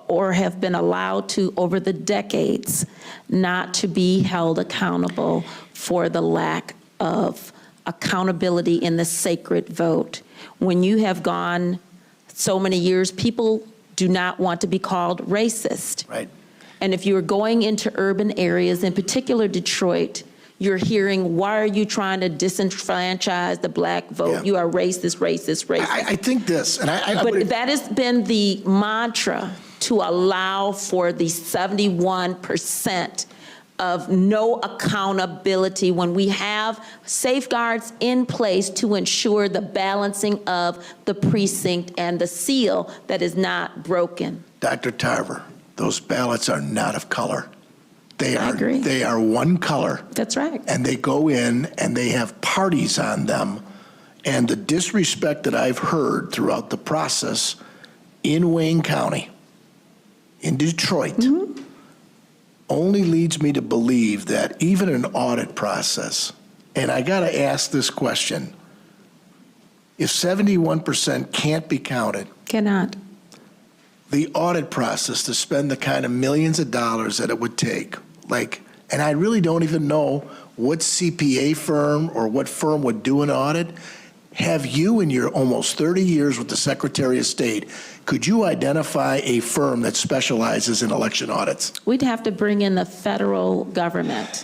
allowed to, over the decades, not to be held accountable for the lack of accountability in the sacred vote. When you have gone so many years, people do not want to be called racist. Right. And if you are going into urban areas, in particular Detroit, you're hearing, why are you trying to disenfranchise the black vote? Yeah. You are racist, racist, racist. I think this, and I But would- that has been the mantra to allow for the 71% of no accountability when we have safeguards in place to ensure the balancing of the precinct and the seal that is not broken. Dr. Tarver, those ballots are not of color. I agree. They are one color. That's right. And they go in and they have parties on them. And the disrespect that I've heard throughout the process in Wayne County, in Detroit, only leads me to believe that even an audit process, and I got to ask this question, if 71% can't be counted, Cannot. the audit process to spend the kind of millions of dollars that it would take, and I really don't even know what CPA firm or what firm would do an audit. Have you, in your almost 30 years with the Secretary of State, could you identify a firm that specializes in election audits? We'd have to bring in the federal government.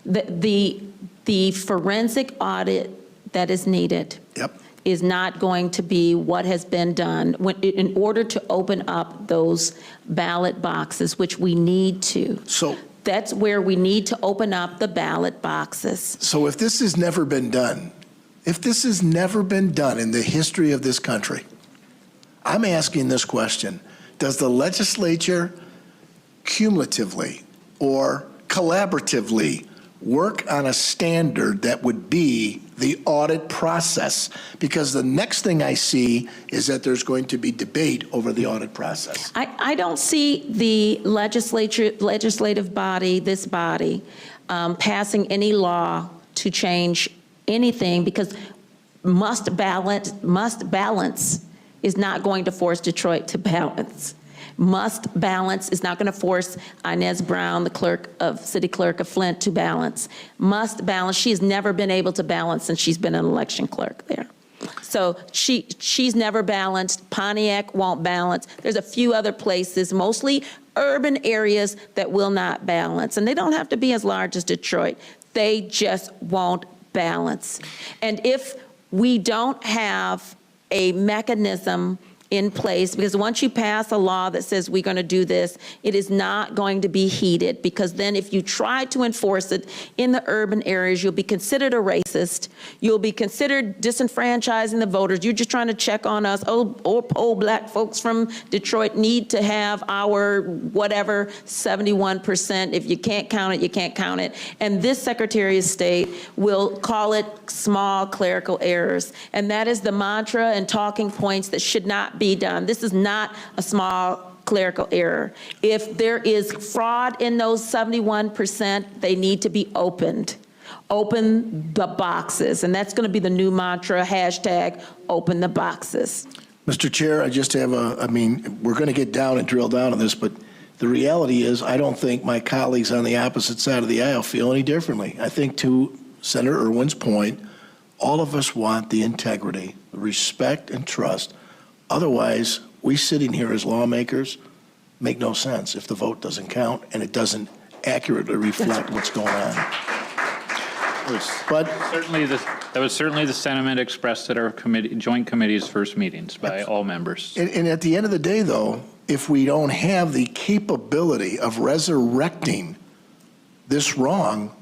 The forensic audit that is needed is not going to be what has been done in order to open up those ballot boxes, which we need to. So that's where we need to open up the ballot boxes. So if this has never been done, in the history of this country, I'm asking this question: does the legislature cumulatively or collaboratively work on a standard that would be the audit process? Because the next thing I see is that there's going to be debate over the audit process. I don't see the legislative body, this body, passing any law to change anything, because must balance is not going to force Detroit to balance. Must balance is not going to force Inez Brown, the city clerk of Flint, to balance. Must balance, she has never been able to balance since she's been an election clerk there. So she's never balanced. Pontiac won't balance. There's a few other places, mostly urban areas, that will not balance. And they don't have to be as large as Detroit. They just won't balance. And if we don't have a mechanism in place, because once you pass a law that says we're going to do this, it is not going to be heeded, because then if you try to enforce it in the urban areas, you'll be considered a racist. You'll be considered disenfranchising the voters. You're just trying to check on us. Oh, black folks from Detroit need to have our whatever 71%. If you can't count it, you can't count it. And this Secretary of State will call it small clerical errors. And that is the mantra and talking points that should not be done. This is not a small clerical error. If there is fraud in those 71%, they need to be opened. Open the boxes. And that's going to be the new mantra, hashtag open the boxes. Mr. Chair, I just have we're going to get down and drill down on this, but the reality is I don't think my colleagues on the opposite side of the aisle feel any differently. I think, to Senator Irwin's point, all of us want the integrity, respect, and trust. Otherwise, we sitting here as lawmakers make no sense if the vote doesn't count and it doesn't accurately reflect what's going on. But that was certainly the sentiment expressed at our joint committee's first meetings by all members. And at the end of the day, though, if we don't have the capability of resurrecting this wrong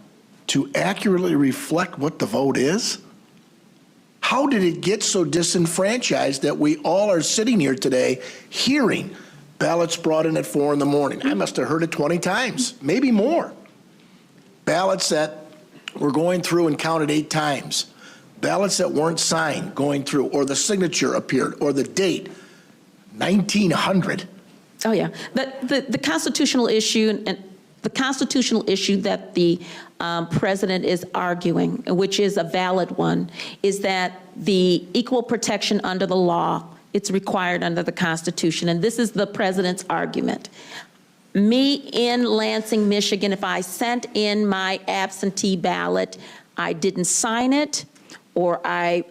to accurately reflect what the vote is, how did it get so disenfranchised that we all are sitting here today hearing ballots brought in at 4 in the morning? I must have heard it 20 times, maybe more. Ballots that were going through and counted 8 times. Ballots that weren't signed going through, or the signature appeared, or the date, 1900. Oh, yeah. The constitutional issue, and the constitutional issue that the president is arguing, which is a valid one, is that the equal protection under the law, it's required under the Constitution. And this is the president's argument. Me in Lansing, Michigan, if I sent in my absentee ballot, I didn't sign it, or I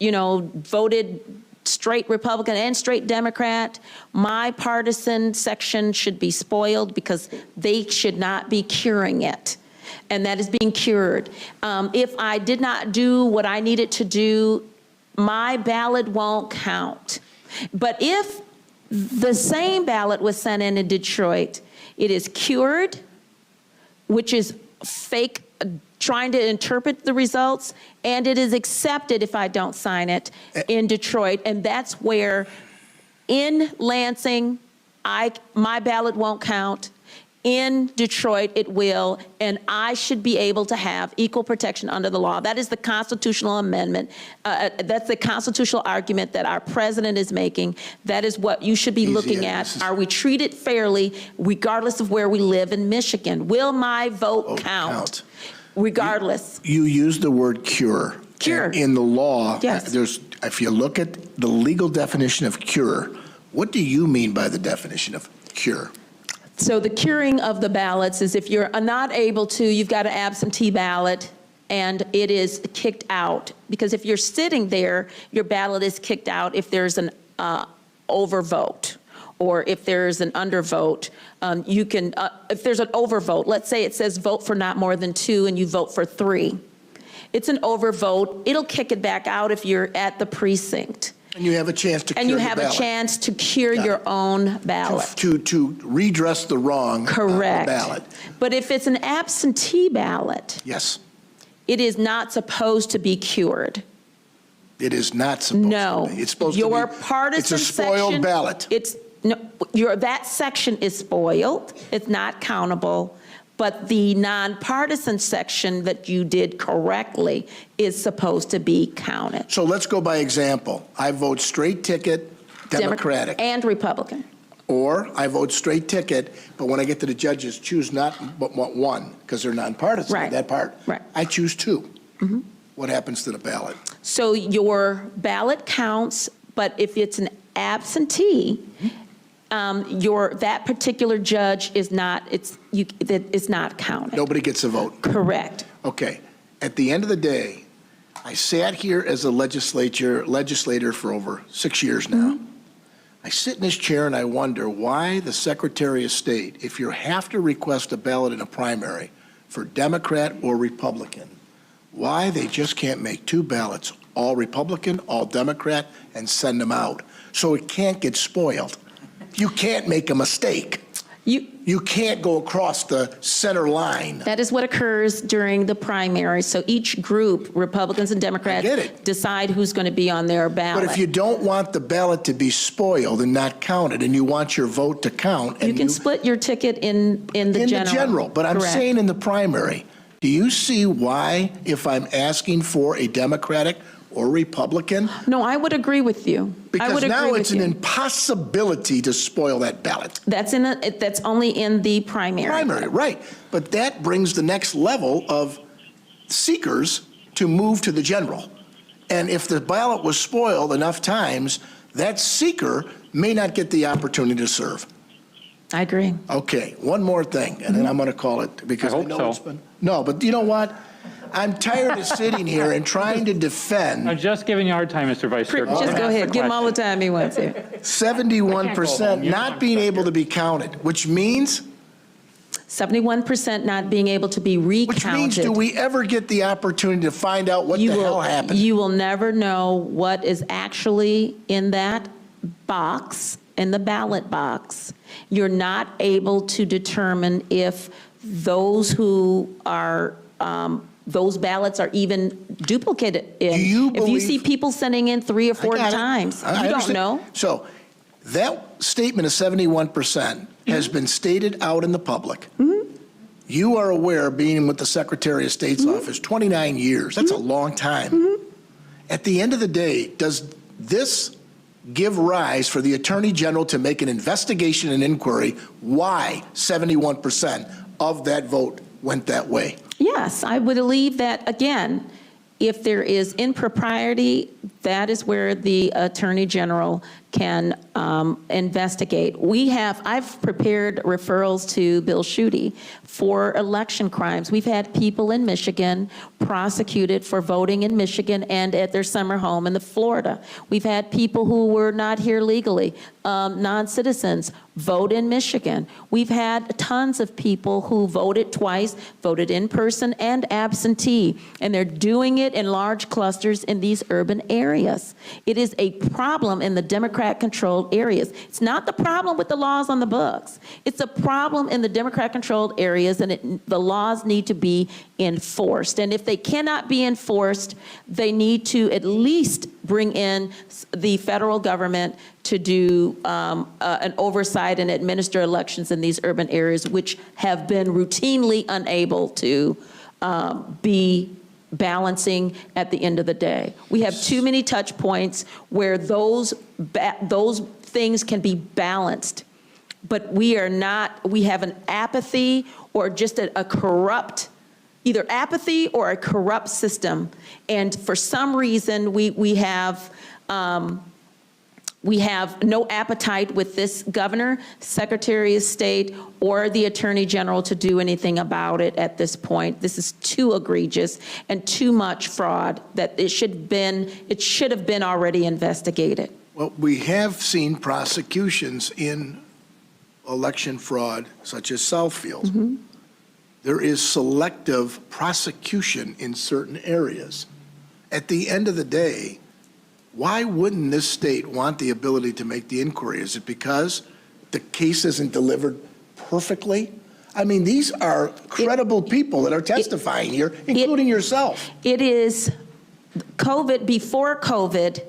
voted straight Republican and straight Democrat, my partisan section should be spoiled because they should not be curing it. And that is being cured. If I did not do what I needed to do, my ballot won't count. But if the same ballot was sent in Detroit, it is cured, which is fake, trying to interpret the results, and it is accepted if I don't sign it in Detroit. And that's where in Lansing, my ballot won't count. In Detroit, it will, and I should be able to have equal protection under the law. That is the constitutional amendment. That's the constitutional argument that our president is making. That is what you should be looking at. Are we treated fairly, regardless of where we live in Michigan? Will my vote count? Regardless. You used the word cure. Cure. In the law, yes. If you look at the legal definition of cure, what do you mean by the definition of cure? So the curing of the ballots is if you're not able to, you've got an absentee ballot, and it is kicked out. Because if you're sitting there, your ballot is kicked out if there's an overvote, or if there's an undervote. You can, if there's an overvote, let's say it says vote for not more than 2 and you vote for 3. It's an overvote. It'll kick it back out if you're at the precinct. And you have a chance to cure And you the have ballot. a chance to cure your own ballot. To redress the wrong Correct. ballot. But if it's an absentee ballot, Yes, it is not supposed to be cured. it is not supposed No. to be. It's supposed Your to be. partisan It's a spoiled section, ballot. That section is spoiled. It's not countable. But the nonpartisan section that you did correctly is supposed to be counted. So let's go by example. I vote straight ticket, Democratic. And Republican. Or I vote straight ticket, but when I get to the judges, choose not but one, because they're nonpartisan, Right. that part. Right. I choose 2. Mm-hmm. What happens to the ballot? So your ballot counts, but if it's an absentee, that particular judge is not, it's not counted. Nobody gets a vote. Correct. Okay. At the end of the day, I sat here as a legislator for over 6 years now. Mm-hmm. I sit in this chair and I wonder why the Secretary of State, if you have to request a ballot in a primary for Democrat or Republican, why they just can't make 2 ballots, all Republican, all Democrat, and send them out. so it can't get spoiled. You can't make a mistake. You can't go across the center line. That is what occurs during the primary. So each group, Republicans and Democrats, decide who's going to be on their ballot. But if you don't want the ballot to be spoiled and not counted, and you want your vote to count, and you can split your ticket in the general. In the general, but I'm Correct. saying in the primary, do you see why, if I'm asking for a Democratic or Republican? No, I would agree with you. I would Because now agree it's with an you. impossibility to spoil that ballot. That's only in the primary. Primary, right. But that brings the next level of seekers to move to the general. And if the ballot was spoiled enough times, that seeker may not get the opportunity to serve. I agree. Okay, one more thing, and then I'm going to call it, because I know it's been. No, but you know what? I'm tired of sitting here and trying to defend. I'm just giving you a hard time, Mr. Vice Chair. Just go ahead. Give him all the time he wants here. 71% not being able to be counted, which means? 71% not being able to be recounted. Which means, do we ever get the opportunity to find out what the hell happened? You will never know what is actually in that box, in the ballot box. You're not able to determine if those who are, those ballots are even duplicated. If you see people sending in 3 or 4 times, you don't know. So that statement of 71% has been stated out in the public. You are aware, being with the Secretary of State's office, 29 years, that's a long time. At the end of the day, does this give rise for the Attorney General to make an investigation and inquiry why 71% of that vote went that way? Yes, I would believe that, again, if there is impropriety, that is where the Attorney General can investigate. I've prepared referrals to Bill Schuette for election crimes. We've had people in Michigan prosecuted for voting in Michigan and at their summer home in Florida. We've had people who were not here legally, non-citizens, vote in Michigan. We've had tons of people who voted twice, voted in person and absentee, and they're doing it in large clusters in these urban areas. It is a problem in the Democrat-controlled areas. It's not the problem with the laws on the books. It's a problem in the Democrat-controlled areas, and the laws need to be enforced. And if they cannot be enforced, they need to at least bring in the federal government to do an oversight and administer elections in these urban areas, which have been routinely unable to be balancing at the end of the day. We have too many touch points where those things can be balanced, but we are not, we have an apathy or just a corrupt, either apathy or a corrupt system. And for some reason, we have no appetite with this governor, Secretary of State, or the Attorney General to do anything about it at this point. This is too egregious and too much fraud that it should have been already investigated. Well, we have seen prosecutions in election fraud, such as Southfield. There is selective prosecution in certain areas. At the end of the day, why wouldn't this state want the ability to make the inquiry? Is it because the case isn't delivered perfectly? I mean, these are credible people that are testifying here, including yourself. It is COVID, before COVID,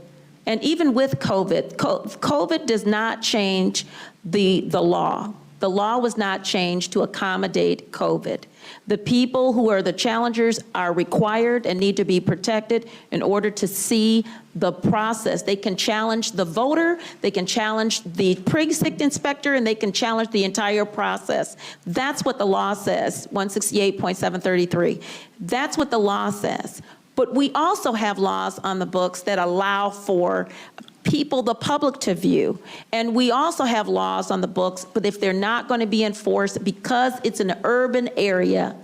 and even with COVID, COVID does not change the law. The law was not changed to accommodate COVID. The people who are the challengers are required and need to be protected in order to see the process. They can challenge the voter, they can challenge the precinct inspector, and they can challenge the entire process. That's what the law says, 168.733. That's what the law says. But we also have laws on the books that allow for people, the public, to view. And we also have laws on the books, but if they're not going to be enforced because it's an urban area,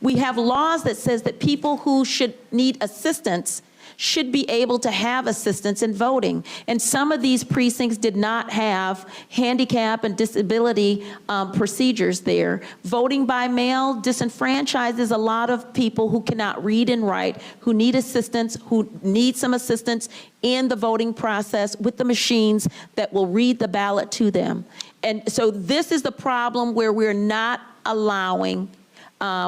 we have laws that says that people who should need assistance should be able to have assistance in voting. And some of these precincts did not have handicap and disability procedures there. Voting by mail disenfranchises a lot of people who cannot read and write, who need assistance, who need some assistance in the voting process with the machines that will read the ballot to them. And so this is the problem where we're not allowing,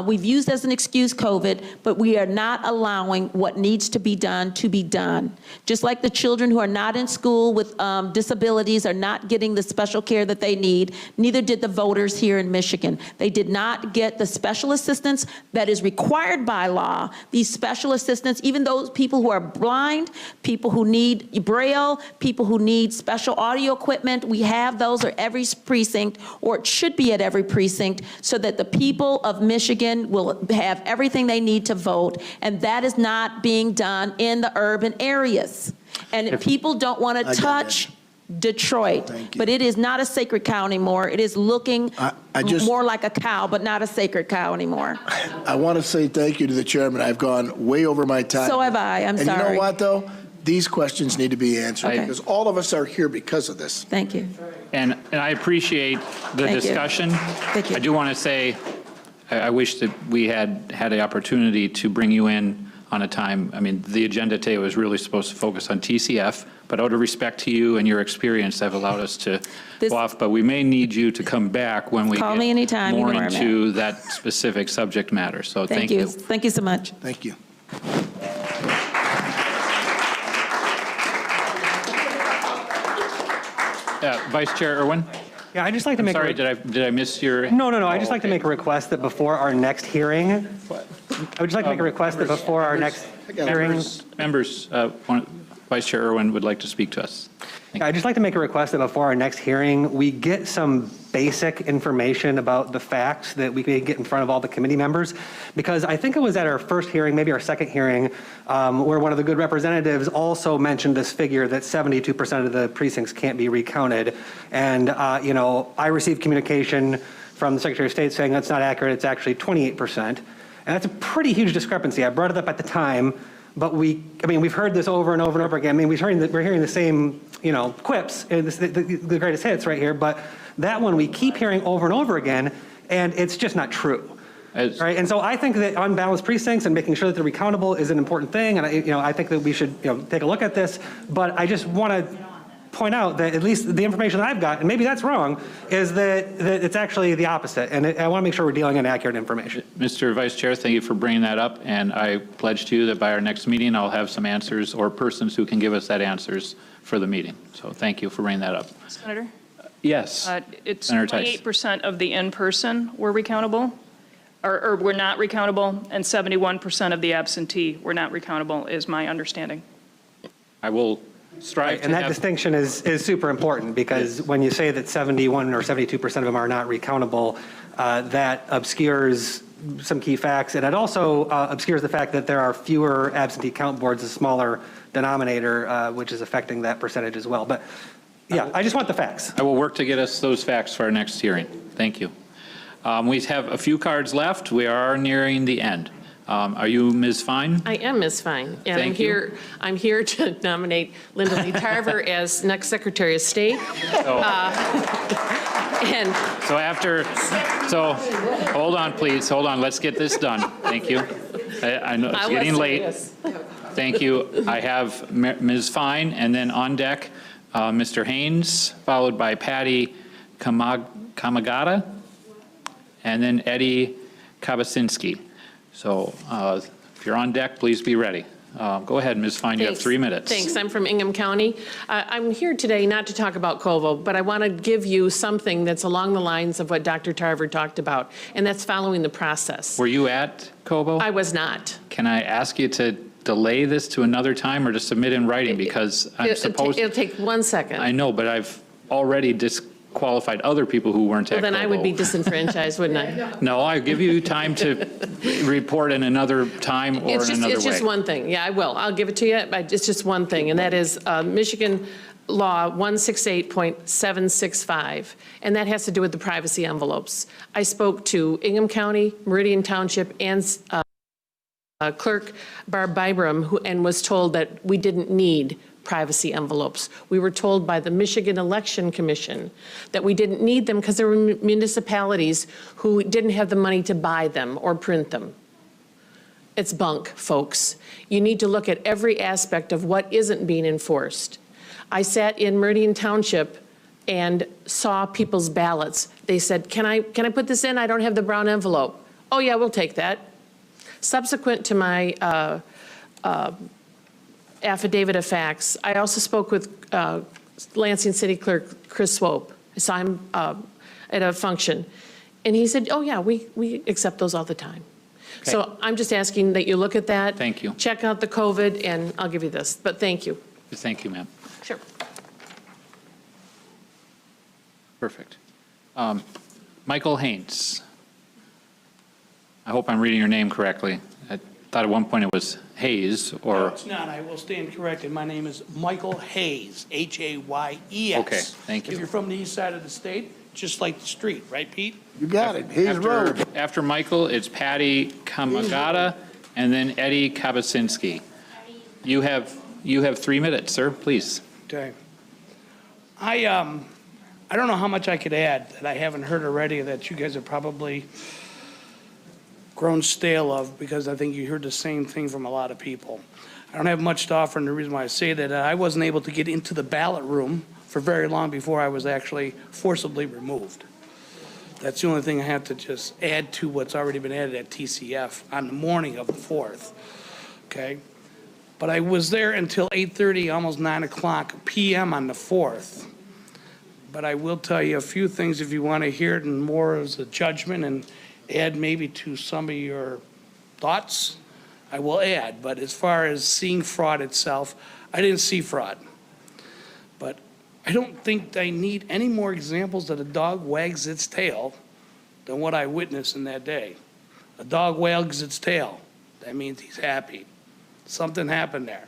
we've used as an excuse COVID, but we are not allowing what needs to be done to be done. Just like the children who are not in school with disabilities are not getting the special care that they need, neither did the voters here in Michigan. They did not get the special assistance that is required by law. These special assistance, even those people who are blind, people who need Braille, people who need special audio equipment, we have those at every precinct, or it should be at every precinct, so that the people of Michigan will have everything they need to vote, and that is not being done in the urban areas. And people don't want to touch Detroit, but it is not a sacred cow anymore. It is looking more like a cow, but not a sacred cow anymore. I want to say thank you to the chairman. I've gone way over my time. So have I. I'm sorry. And you know what, though? These questions need to be answered because all of us are here because of this. Thank you. And I appreciate the discussion. Thank you. I do want to say, I wish that we had the opportunity to bring you in on a time. I mean, the agenda today was really supposed to focus on TCF, but out of respect to you and your experience, have allowed us to go off. But we may need you to come back when we Call me anytime. more You know where I'm into that specific subject matter. So thank you. Thank you so much. Thank you. Vice Chair Irwin? Yeah, I'd just like to make Sorry, did I miss your? No. I'd just like to make a request that before our next hearing, I would just like to make a request that before our next hearing. Members, Vice Chair Irwin would like to speak to us. I'd just like to make a request that before our next hearing, we get some basic information about the facts that we can get in front of all the committee members. Because I think it was at our first hearing, maybe our second hearing, where one of the good representatives also mentioned this figure that 72% of the precincts can't be recounted. And, I received communication from the Secretary of State saying that's not accurate, it's actually 28%. And that's a pretty huge discrepancy. I brought it up at the time, but we've heard this over and over and over again. I mean, we're hearing the same, quips, the greatest hits right here, but that one we keep hearing over and over again, and it's just not true. Right? And so I think that unbalanced precincts and making sure that they're recountable is an important thing, and I think that we should take a look at this, but I just want to point out that at least the information that I've got, and maybe that's wrong, is that it's actually the opposite, and I want to make sure we're dealing in accurate information. Mr. Vice Chair, thank you for bringing that up, and I pledge to you that by our next meeting, I'll have some answers or persons who can give us that answers for the meeting. So thank you for bringing that up. Senator? Yes. It's Senator Tice. 28% of the in-person were recountable, or were not recountable, and 71% of the absentee were not recountable, is my understanding. I will strive to and that distinction is super important, because when you say that 71 or 72% of them are not recountable, that obscures some key facts, and it also obscures the fact that there are fewer absentee count boards, a smaller denominator, which is affecting that percentage as well. But yeah, I just want the facts. I will work to get us those facts for our next hearing. Thank you. We have a few cards left. We are nearing the end. Are you Ms. Fine? I am Ms. Fine, and Thank you. I'm here to nominate Linda Lee Tarver as next Secretary of State. So hold on, please. Hold on. Let's get this done. Thank you. I know it's getting late. Thank you. I have Ms. Fine, and then on deck, Mr. Haynes, followed by Patty Kamagata, and then Eddie Kabasinski. So if you're on deck, please be ready. Go ahead, Ms. Fine, you have 3 minutes. Thanks. I'm from Ingham County. I'm here today not to talk about COVO, but I want to give you something that's along the lines of what Dr. Tarver talked about, and that's following the process. Were you at COVO? I was not. Can I ask you to delay this to another time or to submit in writing? Because I'm supposed It'll take 1 second. I know, but I've already disqualified other people who weren't at Well, then COVO. I would be disenfranchised, wouldn't I? No, I give you time to report in another time or in another way. It's just one thing. Yeah, I will. I'll give it to you. But it's just one thing, and that is Michigan Law 168.765, and that has to do with the privacy envelopes. I spoke to Ingham County, Meridian Township, and Clerk Barb Byram, and was told that we didn't need privacy envelopes. We were told by the Michigan Election Commission that we didn't need them because there were municipalities who didn't have the money to buy them or print them. It's bunk, folks. You need to look at every aspect of what isn't being enforced. I sat in Meridian Township and saw people's ballots. They said, can I put this in? I don't have the brown envelope. Oh yeah, we'll take that. Subsequent to my affidavit of facts, I also spoke with Lansing City Clerk Chris Swope. I saw him at a function. And he said, oh yeah, we accept those all the time. Okay. So I'm just asking that you look at that. Thank you. Check out the COVID, and I'll give you this. But thank you. Thank you, ma'am. Sure. Perfect. Michael Haynes. I hope I'm reading your name correctly. I thought at one point it was Hayes, or... No, it's not. I will stand corrected. My name is Michael Hayes, Hayes. Okay, thank you. If you're from the east side of the state, just like the street, right, Pete? You got it. Hayes Road. After Michael, it's Patty Kamagata, and then Eddie Kabasinski. You have 3 minutes, sir, please. Okay. I don't know how much I could add that I haven't heard already that you guys have probably grown stale of, because I think you heard the same thing from a lot of people. I don't have much to offer, and the reason why I say that, I wasn't able to get into the ballot room for very long before I was actually forcibly removed. That's the only thing I have to just add to what's already been added at TCF on the morning of the 4th, okay? But I was there until 8:30, almost 9 o'clock p.m. on the 4th. But I will tell you a few things if you want to hear it and more as a judgment and add maybe to some of your thoughts, I will add. But as far as seeing fraud itself, I didn't see fraud. But I don't think I need any more examples that a dog wags its tail than what I witnessed in that day. A dog wags its tail. That means he's happy. Something happened there.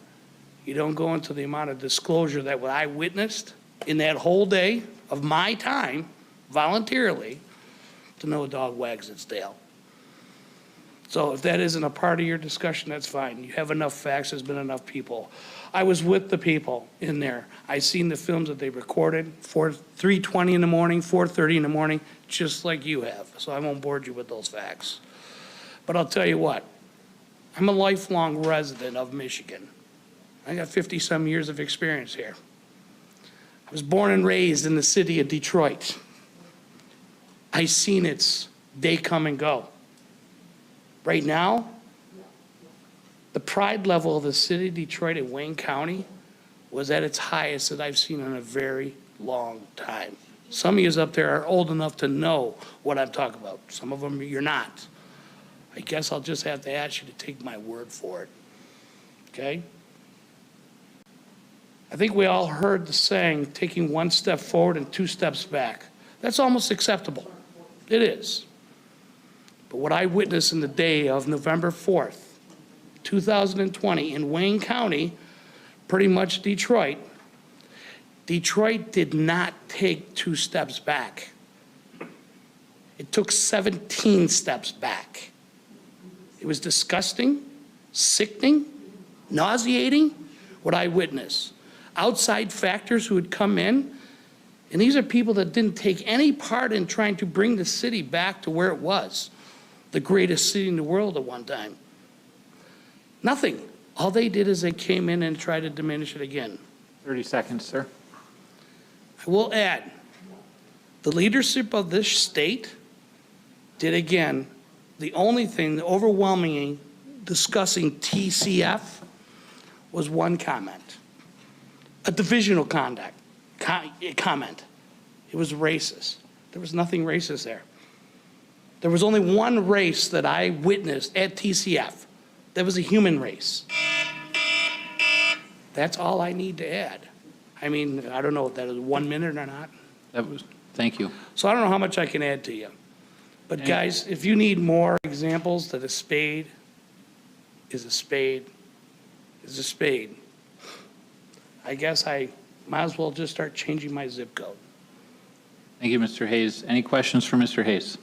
You don't go into the amount of disclosure that what I witnessed in that whole day of my time, voluntarily, to know a dog wags its tail. So if that isn't a part of your discussion, that's fine. You have enough facts, there's been enough people. I was with the people in there. I seen the films that they recorded, 3:20 in the morning, 4:30 in the morning, just like you have. So I won't bore you with those facts. But I'll tell you what, I'm a lifelong resident of Michigan. I got 50-some years of experience here. I was born and raised in the city of Detroit. I seen its day come and go. Right now, the pride level of the city of Detroit and Wayne County was at its highest that I've seen in a very long time. Some of you up there are old enough to know what I'm talking about. Some of them you're not. I guess I'll just have to ask you to take my word for it. Okay? I think we all heard the saying, taking 1 step forward and 2 steps back. That's almost acceptable. It is. But what I witnessed in the day of November 4th, 2020 in Wayne County, pretty much Detroit, Detroit did not take 2 steps back. It took 17 steps back. It was disgusting, sickening, nauseating, what I witnessed. Outside factors who had come in, and these are people that didn't take any part in trying to bring the city back to where it was, the greatest city in the world at one time. Nothing. All they did is they came in and tried to diminish it again. 30 seconds, sir. I will add, the leadership of this state did again, the only thing, the overwhelmingly discussing TCF was one comment. A divisional comment. It was racist. There was nothing racist there. There was only one race that I witnessed at TCF. That was a human race. That's all I need to add. I mean, I don't know if that is 1 minute or not. Thank you. So I don't know how much I can add to you. But guys, if you need more examples that a spade is a spade is a spade, I guess I might as well just start changing my zip code. Thank you, Mr. Hayes. Any questions for Mr. Hayes?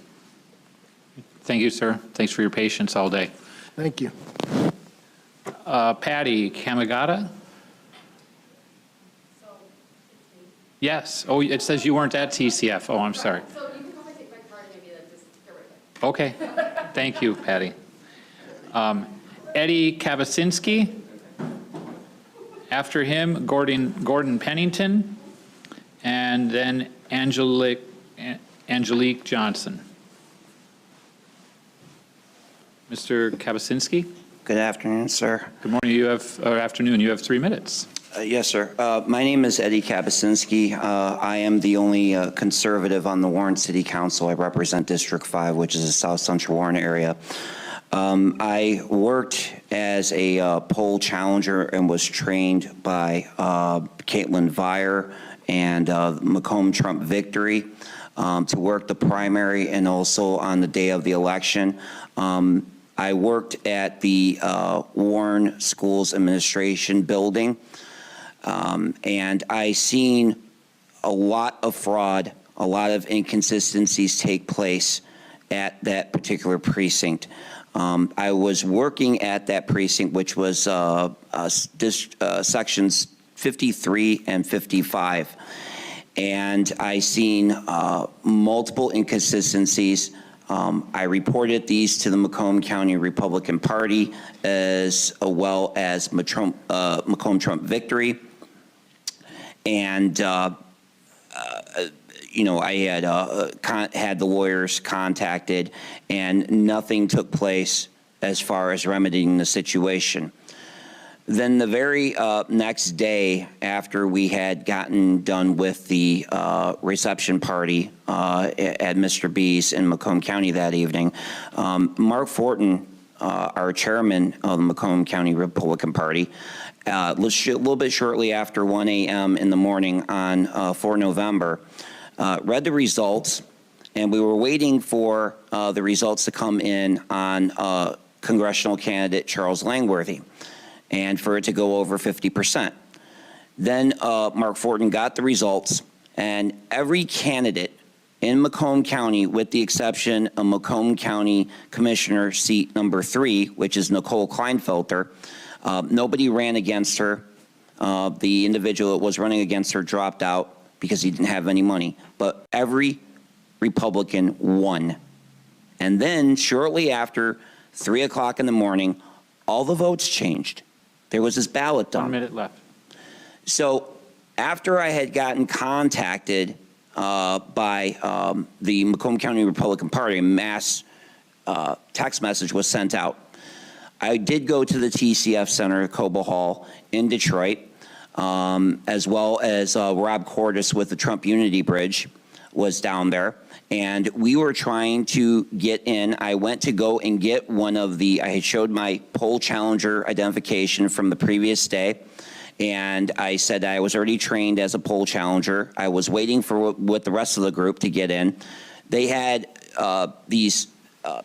Thank you, sir. Thanks for your patience all day. Thank you. Patty Kamagata? Yes. Oh, it says you weren't at TCF. Oh, I'm sorry. So you can probably take my card, maybe just get rid of it. Okay. Thank you, Patty. Eddie Kabasinski. After him, Gordon Pennington. And then Angelique Johnson. Mr. Kabasinski? Good afternoon, sir. Good morning. Or afternoon. You have 3 minutes. Yes, sir. My name is Eddie Kabasinski. I am the only conservative on the Warren City Council. I represent District 5, which is the South Central Warren area. I worked as a poll challenger and was trained by Caitlin Vire and Macomb Trump Victory to work the primary and also on the day of the election. I worked at the Warren Schools Administration building, and I seen a lot of fraud, a lot of inconsistencies take place at that particular precinct. I was working at that precinct, which was sections 53 and 55, and I seen multiple inconsistencies. I reported these to the Macomb County Republican Party as well as Macomb Trump Victory. And, you know, I had the lawyers contacted and nothing took place as far as remedying the situation. Then the very next day after we had gotten done with the reception party at Mr. B's in Macomb County that evening, Mark Fortin, our chairman of the Macomb County Republican Party, a little bit shortly after 1 a.m. in the morning on 4 November, read the results, and we were waiting for the results to come in on congressional candidate Charles Langworthy, and for it to go over 50%. Then Mark Fortin got the results, and every candidate in Macomb County, with the exception of Macomb County Commissioner seat number 3, which is Nicole Kleinfelter, nobody ran against her. The individual that was running against her dropped out because he didn't have any money. But every Republican won. And then shortly after 3 o'clock in the morning, all the votes changed. There was this ballot done. 1 minute left. So after I had gotten contacted by the Macomb County Republican Party, a mass text message was sent out. I did go to the TCF Center at Cobo Hall in Detroit, as well as Rob Cordes with the Trump Unity Bridge was down there. And we were trying to get in. I went to go and get one of the, I had showed my poll challenger identification from the previous day. And I said I was already trained as a poll challenger. I was waiting for with the rest of the group to get in. They had these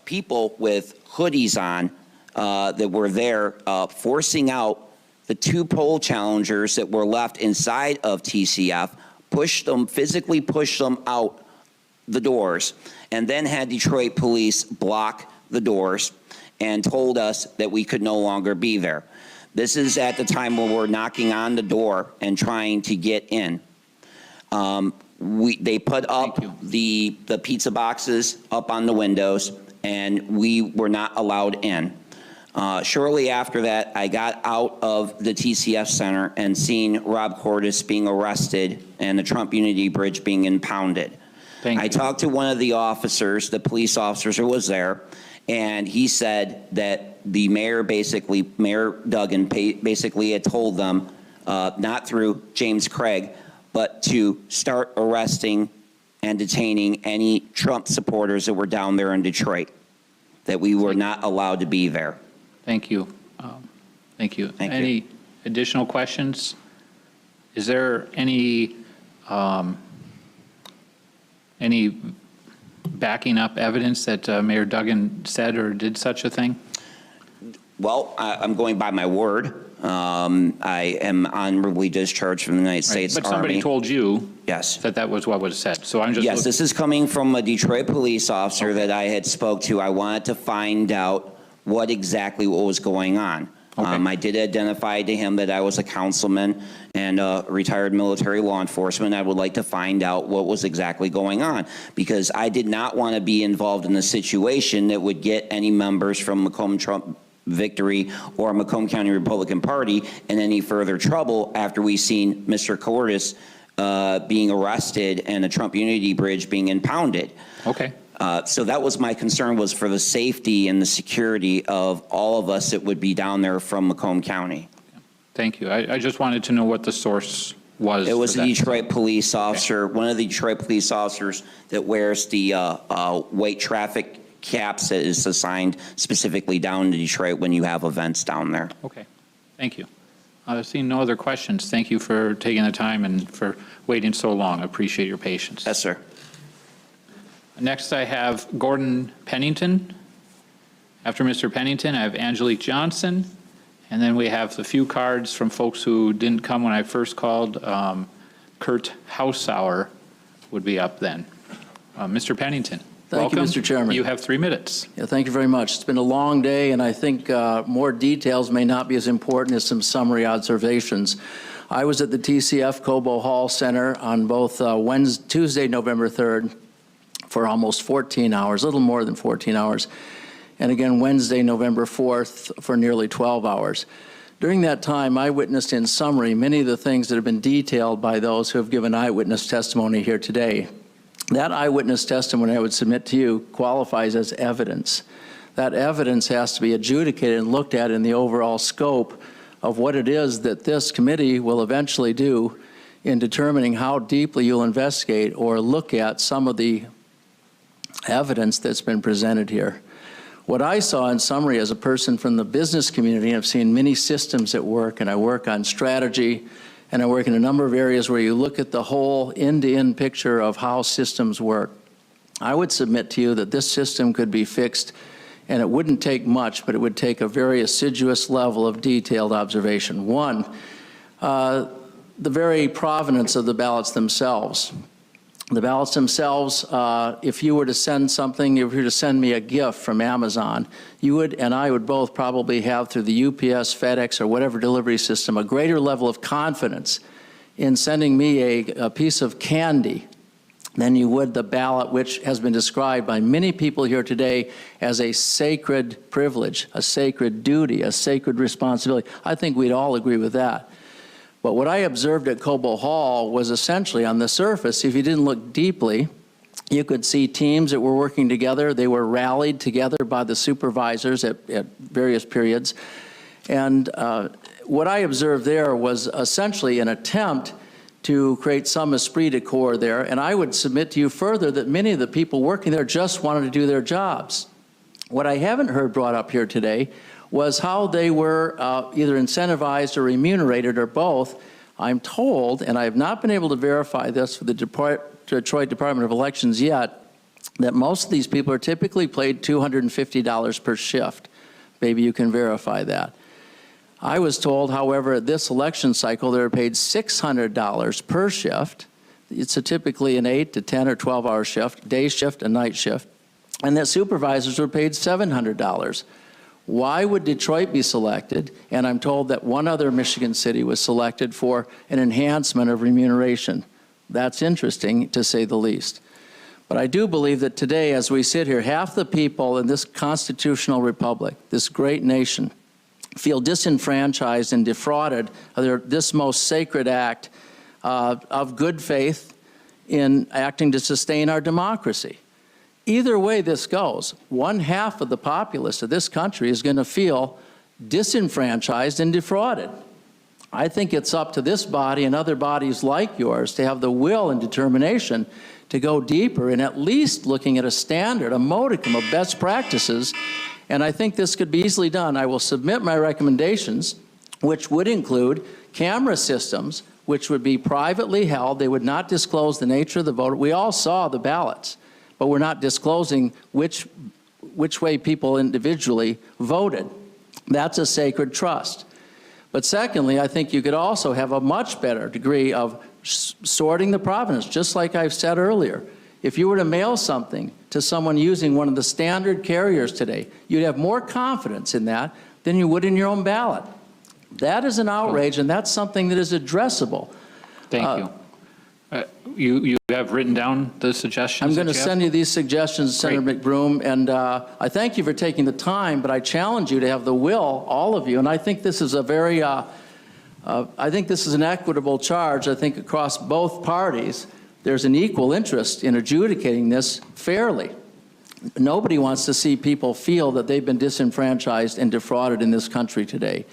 people with hoodies on that were there forcing out the 2 poll challengers that were left inside of TCF, physically pushed them out the doors, and then had Detroit police block the doors and told us that we could no longer be there. This is at the time when we're knocking on the door and trying to get in. They put up the pizza boxes up on the windows, and we were not allowed in. Shortly after that, I got out of the TCF Center and seen Rob Cordes being arrested and the Trump Unity Bridge being impounded. I talked to one of the officers, the police officers who was there, and he said that the mayor Mayor Duggan basically had told them, not through James Craig, but to start arresting and detaining any Trump supporters that were down there in Detroit, that we were not allowed to be there. Thank you. Thank you. Any additional questions? Is there any backing up evidence that Mayor Duggan said or did such a thing? Well, I'm going by my word. I am honorably discharged from the United States Army. But somebody told you yes. that was what was said. So I'm just yes, this is coming from a Detroit police officer that I had spoke to. I wanted to find out what was going on. I did identify to him that I was a councilman and a retired military law enforcement. I would like to find out what was exactly going on, because I did not want to be involved in a situation that would get any members from Macomb Trump Victory or Macomb County Republican Party in any further trouble after we seen Mr. Cordes being arrested and the Trump Unity Bridge being impounded. Okay. So that was my concern, was for the safety and the security of all of us that would be down there from Macomb County. Thank you. I just wanted to know what the source was. It was for a that. Detroit police officer, one of the Detroit police officers that wears the white traffic caps that is assigned specifically down to Detroit when you have events down there. Okay. Thank you. Seeing no other questions, thank you for taking the time and for waiting so long. I appreciate your patience. Yes, sir. Next, I have Gordon Pennington. After Mr. Pennington, I have Angelique Johnson. And then we have a few cards from folks who didn't come when I first called. Kurt Hausauer would be up then. Mr. Pennington, Thank welcome. you, Mr. Chairman. You have 3 minutes. Yeah, thank you very much. It's been a long day, and I think more details may not be as important as some summary observations. I was at the TCF Cobo Hall Center on both Tuesday, November 3rd, for almost 14 hours, a little more than 14 hours, and again Wednesday, November 4th, for nearly 12 hours. During that time, I witnessed in summary many of the things that have been detailed by those who have given eyewitness testimony here today. That eyewitness testimony, I would submit to you, qualifies as evidence. That evidence has to be adjudicated and looked at in the overall scope of what it is that this committee will eventually do in determining how deeply you'll investigate or look at some of the evidence that's been presented here. What I saw in summary as a person from the business community, I've seen many systems at work, and I work on strategy, and I work in a number of areas where you look at the whole end-to-end picture of how systems work. I would submit to you that this system could be fixed, and it wouldn't take much, but it would take a very assiduous level of detailed observation. One, the very provenance of the ballots themselves. The ballots themselves, if you were to send something, if you were to send me a gift from Amazon, you would and I would both probably have, through the UPS, FedEx, or whatever delivery system, a greater level of confidence in sending me a piece of candy than you would the ballot, which has been described by many people here today as a sacred privilege, a sacred duty, a sacred responsibility. I think we'd all agree with that. But what I observed at Cobo Hall was essentially, on the surface, if you didn't look deeply, you could see teams that were working together. They were rallied together by the supervisors at various periods. And what I observed there was essentially an attempt to create some esprit de corps there. And I would submit to you further that many of the people working there just wanted to do their jobs. What I haven't heard brought up here today was how they were either incentivized or remunerated or both. I'm told, and I have not been able to verify this for the Detroit Department of Elections yet, that most of these people are typically paid $250 per shift. Maybe you can verify that. I was told, however, at this election cycle, they're paid $600 per shift. It's typically an 8 to 10 or 12-hour shift, day shift and night shift, and that supervisors were paid $700. Why would Detroit be selected? And I'm told that one other Michigan city was selected for an enhancement of remuneration. That's interesting, to say the least. But I do believe that today, as we sit here, half the people in this constitutional republic, this great nation, feel disenfranchised and defrauded of this most sacred act of good faith in acting to sustain our democracy. Either way this goes, 1/2 of the populace of this country is going to feel disenfranchised and defrauded. I think it's up to this body and other bodies like yours to have the will and determination to go deeper in at least looking at a standard, a modicum of best practices, and I think this could be easily done. I will submit my recommendations, which would include camera systems, which would be privately held. They would not disclose the nature of the vote. We all saw the ballots, but we're not disclosing which way people individually voted. That's a sacred trust. But secondly, I think you could also have a much better degree of sorting the provenance, just like I've said earlier. If you were to mail something to someone using one of the standard carriers today, you'd have more confidence in that than you would in your own ballot. That is an outrage, and that's something that is addressable. Thank you. You have written down the suggestions? I'm going to send you these suggestions, Senator McBroom, and I thank you for taking the time, but I challenge you to have the will, all of you, and I think this is a very, I think this is an equitable charge. I think across both parties, there's an equal interest in adjudicating this fairly. Nobody wants to see people feel that they've been disenfranchised and defrauded in this country today.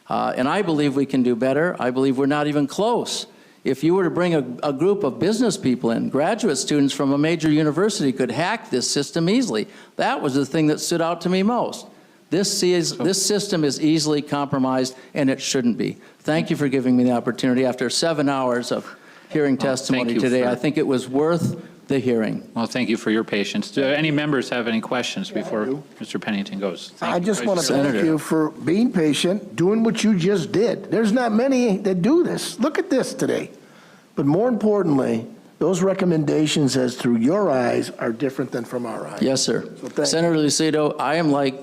And I believe we can do better. I believe we're not even close. If you were to bring a group of business people in, graduate students from a major university could hack this system easily. That was the thing that stood out to me most. This system is easily compromised, and it shouldn't be. Thank you for giving me the opportunity. After 7 hours of hearing testimony today, I think it was worth the hearing. Well, thank you for your patience. Do any members have any questions before Mr. Pennington goes? I just want to thank you for being patient, doing what you just did. There's not many that do this. Look at this today. But more importantly, those recommendations as through your eyes are different than from our eyes. Yes, sir. Senator Lucido, I am like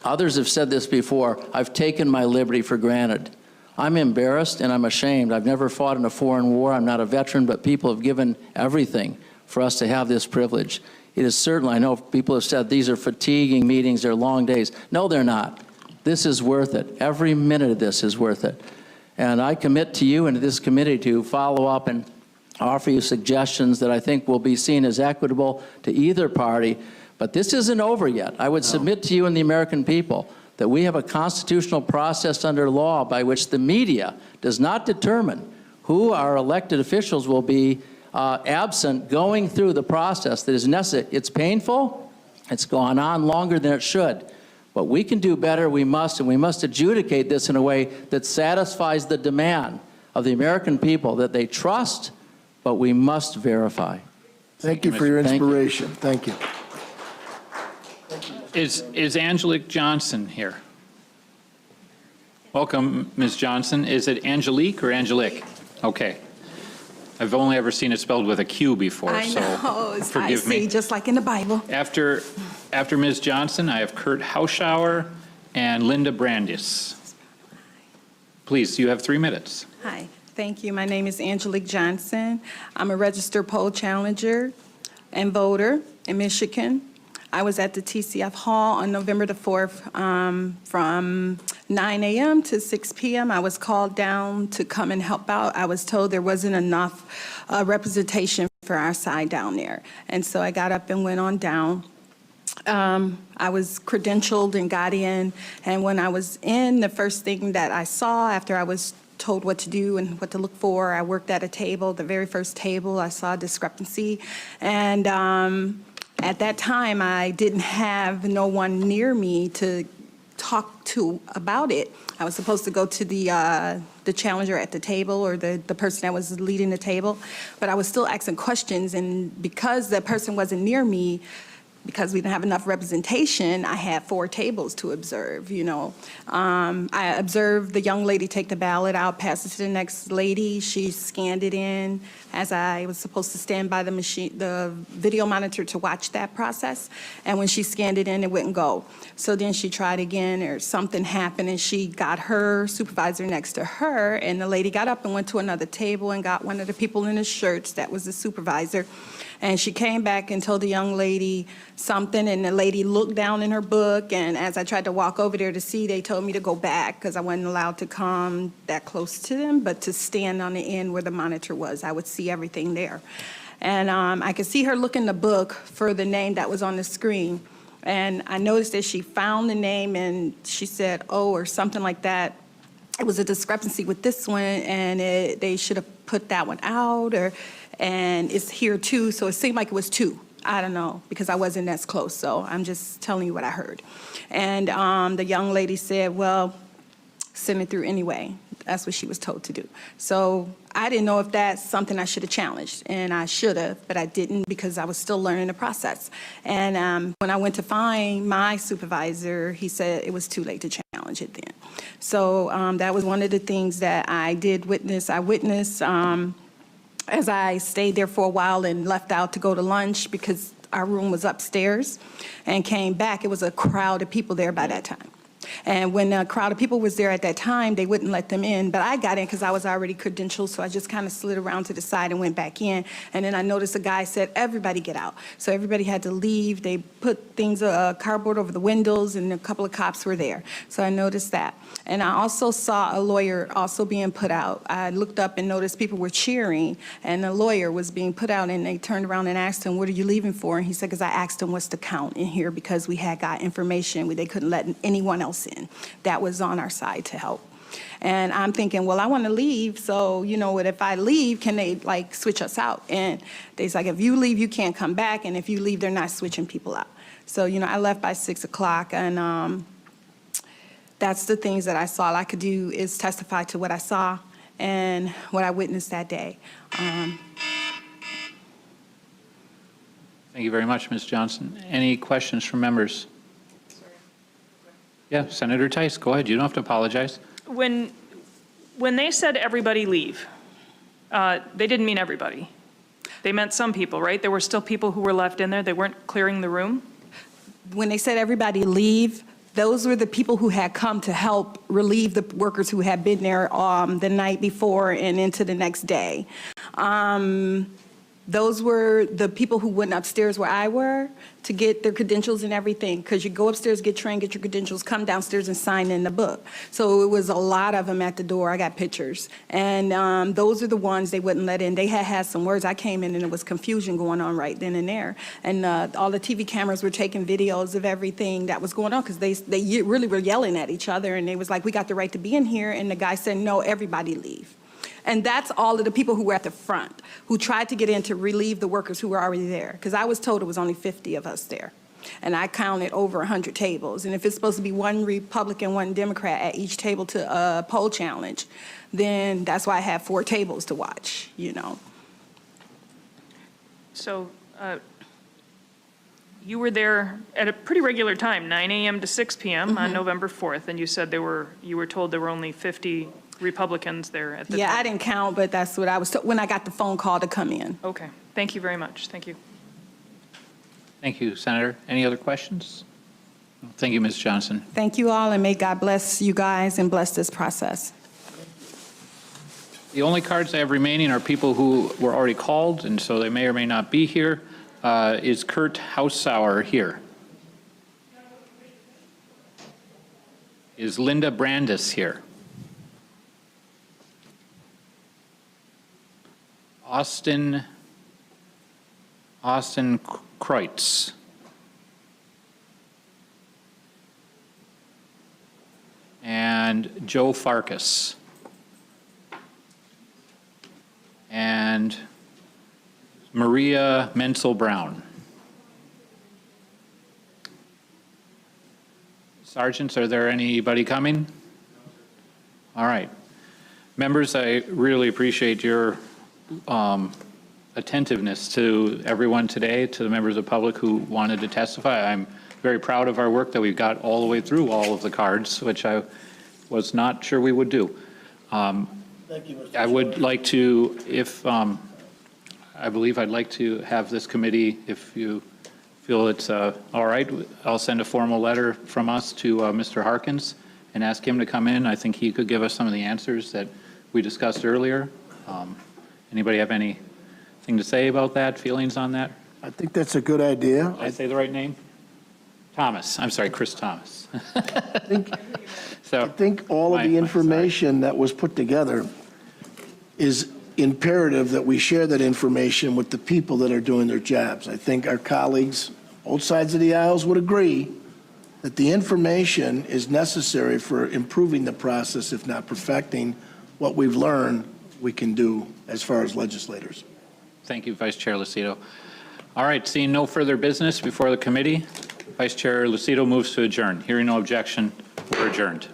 others have said this before. I've taken my liberty for granted. I'm embarrassed and I'm ashamed. I've never fought in a foreign war. I'm not a veteran, but people have given everything for us to have this privilege. It is certainly, I know people have said these are fatiguing meetings, they're long days. No, they're not. This is worth it. Every minute of this is worth it. And I commit to you and to this committee to follow up and offer you suggestions that I think will be seen as equitable to either party. But this isn't over yet. I would submit to you and the American people that we have a constitutional process under law by which the media does not determine who our elected officials will be absent going through the process that is necessary. It's painful. It's gone on longer than it should. But we can do better. We must, and we must adjudicate this in a way that satisfies the demand of the American people that they trust, but we must verify. Thank you for your inspiration. Thank you. Is Angelique Johnson here? Welcome, Ms. Johnson. Is it Angelique or Angelique? Okay. I've only ever seen it spelled with a Q before, I know, so forgive me. just like in the Bible. After Ms. Johnson, I have Kurt Hauschauer and Linda Brandis. Please, you have 3 minutes. Hi, thank you. My name is Angelique Johnson. I'm a registered poll challenger and voter in Michigan. I was at the TCF Hall on November the 4th from 9 a.m. to 6 p.m. I was called down to come and help out. I was told there wasn't enough representation for our side down there. And so I got up and went on down. I was credentialed and got in. And when I was in, the first thing that I saw after I was told what to do and what to look for, I worked at a table, the very first table. I saw a discrepancy. And at that time, I didn't have no one near me to talk to about it. I was supposed to go to the challenger at the table or the person that was leading the table, but I was still asking questions, and because the person wasn't near me, because we didn't have enough representation, I had 4 tables to observe, you know. I observed the young lady take the ballot out, pass it to the next lady. She scanned it in as I was supposed to stand by the machine, the video monitor to watch that process. And when she scanned it in, it wouldn't go. So then she tried again, or something happened, and she got her supervisor next to her, and the lady got up and went to another table and got one of the people in the shirts that was the supervisor. And she came back and told the young lady something, and the lady looked down in her book, and as I tried to walk over there to see, they told me to go back because I wasn't allowed to come that close to them, but to stand on the end where the monitor was. I would see everything there. And I could see her look in the book for the name that was on the screen. And I noticed that she found the name, and she said, oh, or something like that. It was a discrepancy with this one, and they should have put that one out, and it's here too, so it seemed like it was 2. I don't know, because I wasn't as close, so I'm just telling you what I heard. And the young lady said, well, send it through anyway. That's what she was told to do. So I didn't know if that's something I should have challenged, and I should have, but I didn't because I was still learning the process. And when I went to find my supervisor, he said it was too late to challenge it then. So that was one of the things that I did witness. I witnessed as I stayed there for a while and left out to go to lunch because our room was upstairs, and came back, it was a crowd of people there by that time. And when a crowd of people was there at that time, they wouldn't let them in. But I got in because I was already credentialed, so I just kind of slid around to the side and went back in. And then I noticed a guy said, everybody get out. So everybody had to leave. They put things, cardboard over the windows, and a couple of cops were there. So I noticed that. And I also saw a lawyer also being put out. I looked up and noticed people were cheering, and a lawyer was being put out, and they turned around and asked him, what are you leaving for? And he said, because I asked him what's the count in here because we had got information where they couldn't let anyone else in. That was on our side to help. And I'm thinking, well, I want to leave, so, you know, if I leave, can they, like, switch us out? And they's like, if you leave, you can't come back, and if you leave, they're not switching people out. So, you know, I left by 6 o'clock, and that's the things that I saw. All I could do is testify to what I saw and what I witnessed that day. Thank you very much, Ms. Johnson. Any questions from members? Yeah, Senator Tice, go ahead. You don't have to apologize. When they said everybody leave, they didn't mean everybody. They meant some people, right? There were still people who were left in there. They weren't clearing the room. When they said everybody leave, those were the people who had come to help relieve the workers who had been there the night before and into the next day. Those were the people who went upstairs where I were to get their credentials and everything, because you go upstairs, get trained, get your credentials, come downstairs and sign in the book. So it was a lot of them at the door. I got pictures. And those are the ones they wouldn't let in. They had some words. I came in and there was confusion going on right then and there. And all the TV cameras were taking videos of everything that was going on, because they really were yelling at each other. And they was like, we got the right to be in here. And the guy said, no, everybody leave. And that's all of the people who were at the front, who tried to get in to relieve the workers who were already there. Because I was told it was only 50 of us there. And I counted over 100 tables. And if it's supposed to be one Republican, one Democrat at each table to poll challenge, then that's why I had 4 tables to watch, you know. So you were there at a pretty regular time, 9 a.m. to 6 p.m. on November 4th, and you said you were told there were only 50 Republicans there at the time. Yeah, I didn't count, but that's what I was told when I got the phone call to come in. Okay. Thank you very much. Thank you. Thank you, Senator. Any other questions? Thank you, Ms. Johnson. Thank you all, and may God bless you guys and bless this process. The only cards I have remaining are people who were already called, and so they may or may not be here. Is Kurt Haussauer here? Is Linda Brandis here? Austin Kreutz. And Joe Farkas. And Maria Menzel-Brown. Sergeants, are there anybody coming? All right. Members, I really appreciate your attentiveness to everyone today, to the members of the public who wanted to testify. I'm very proud of our work that we've got all the way through all of the cards, which I was not sure we would do. Thank you, Mr. I would like to, if, I believe I'd like to have this committee, if you feel it's all right, I'll send a formal letter from us to Mr. Harkins and ask him to come in. I think he could give us some of the answers that we discussed earlier. Anybody have anything to say about that, feelings on that? I think that's a good idea. Did I say the right name? Thomas. I'm sorry, Chris Thomas. I think all of the information that was put together is imperative that we share that information with the people that are doing their jobs. I think our colleagues, both sides of the aisles, would agree that the information is necessary for improving the process, if not perfecting what we've learned we can do as far as legislators. Thank you, Vice Chair Lucido. All right, seeing no further business before the committee, Vice Chair Lucido moves to adjourn. Hearing no objection, we're adjourned.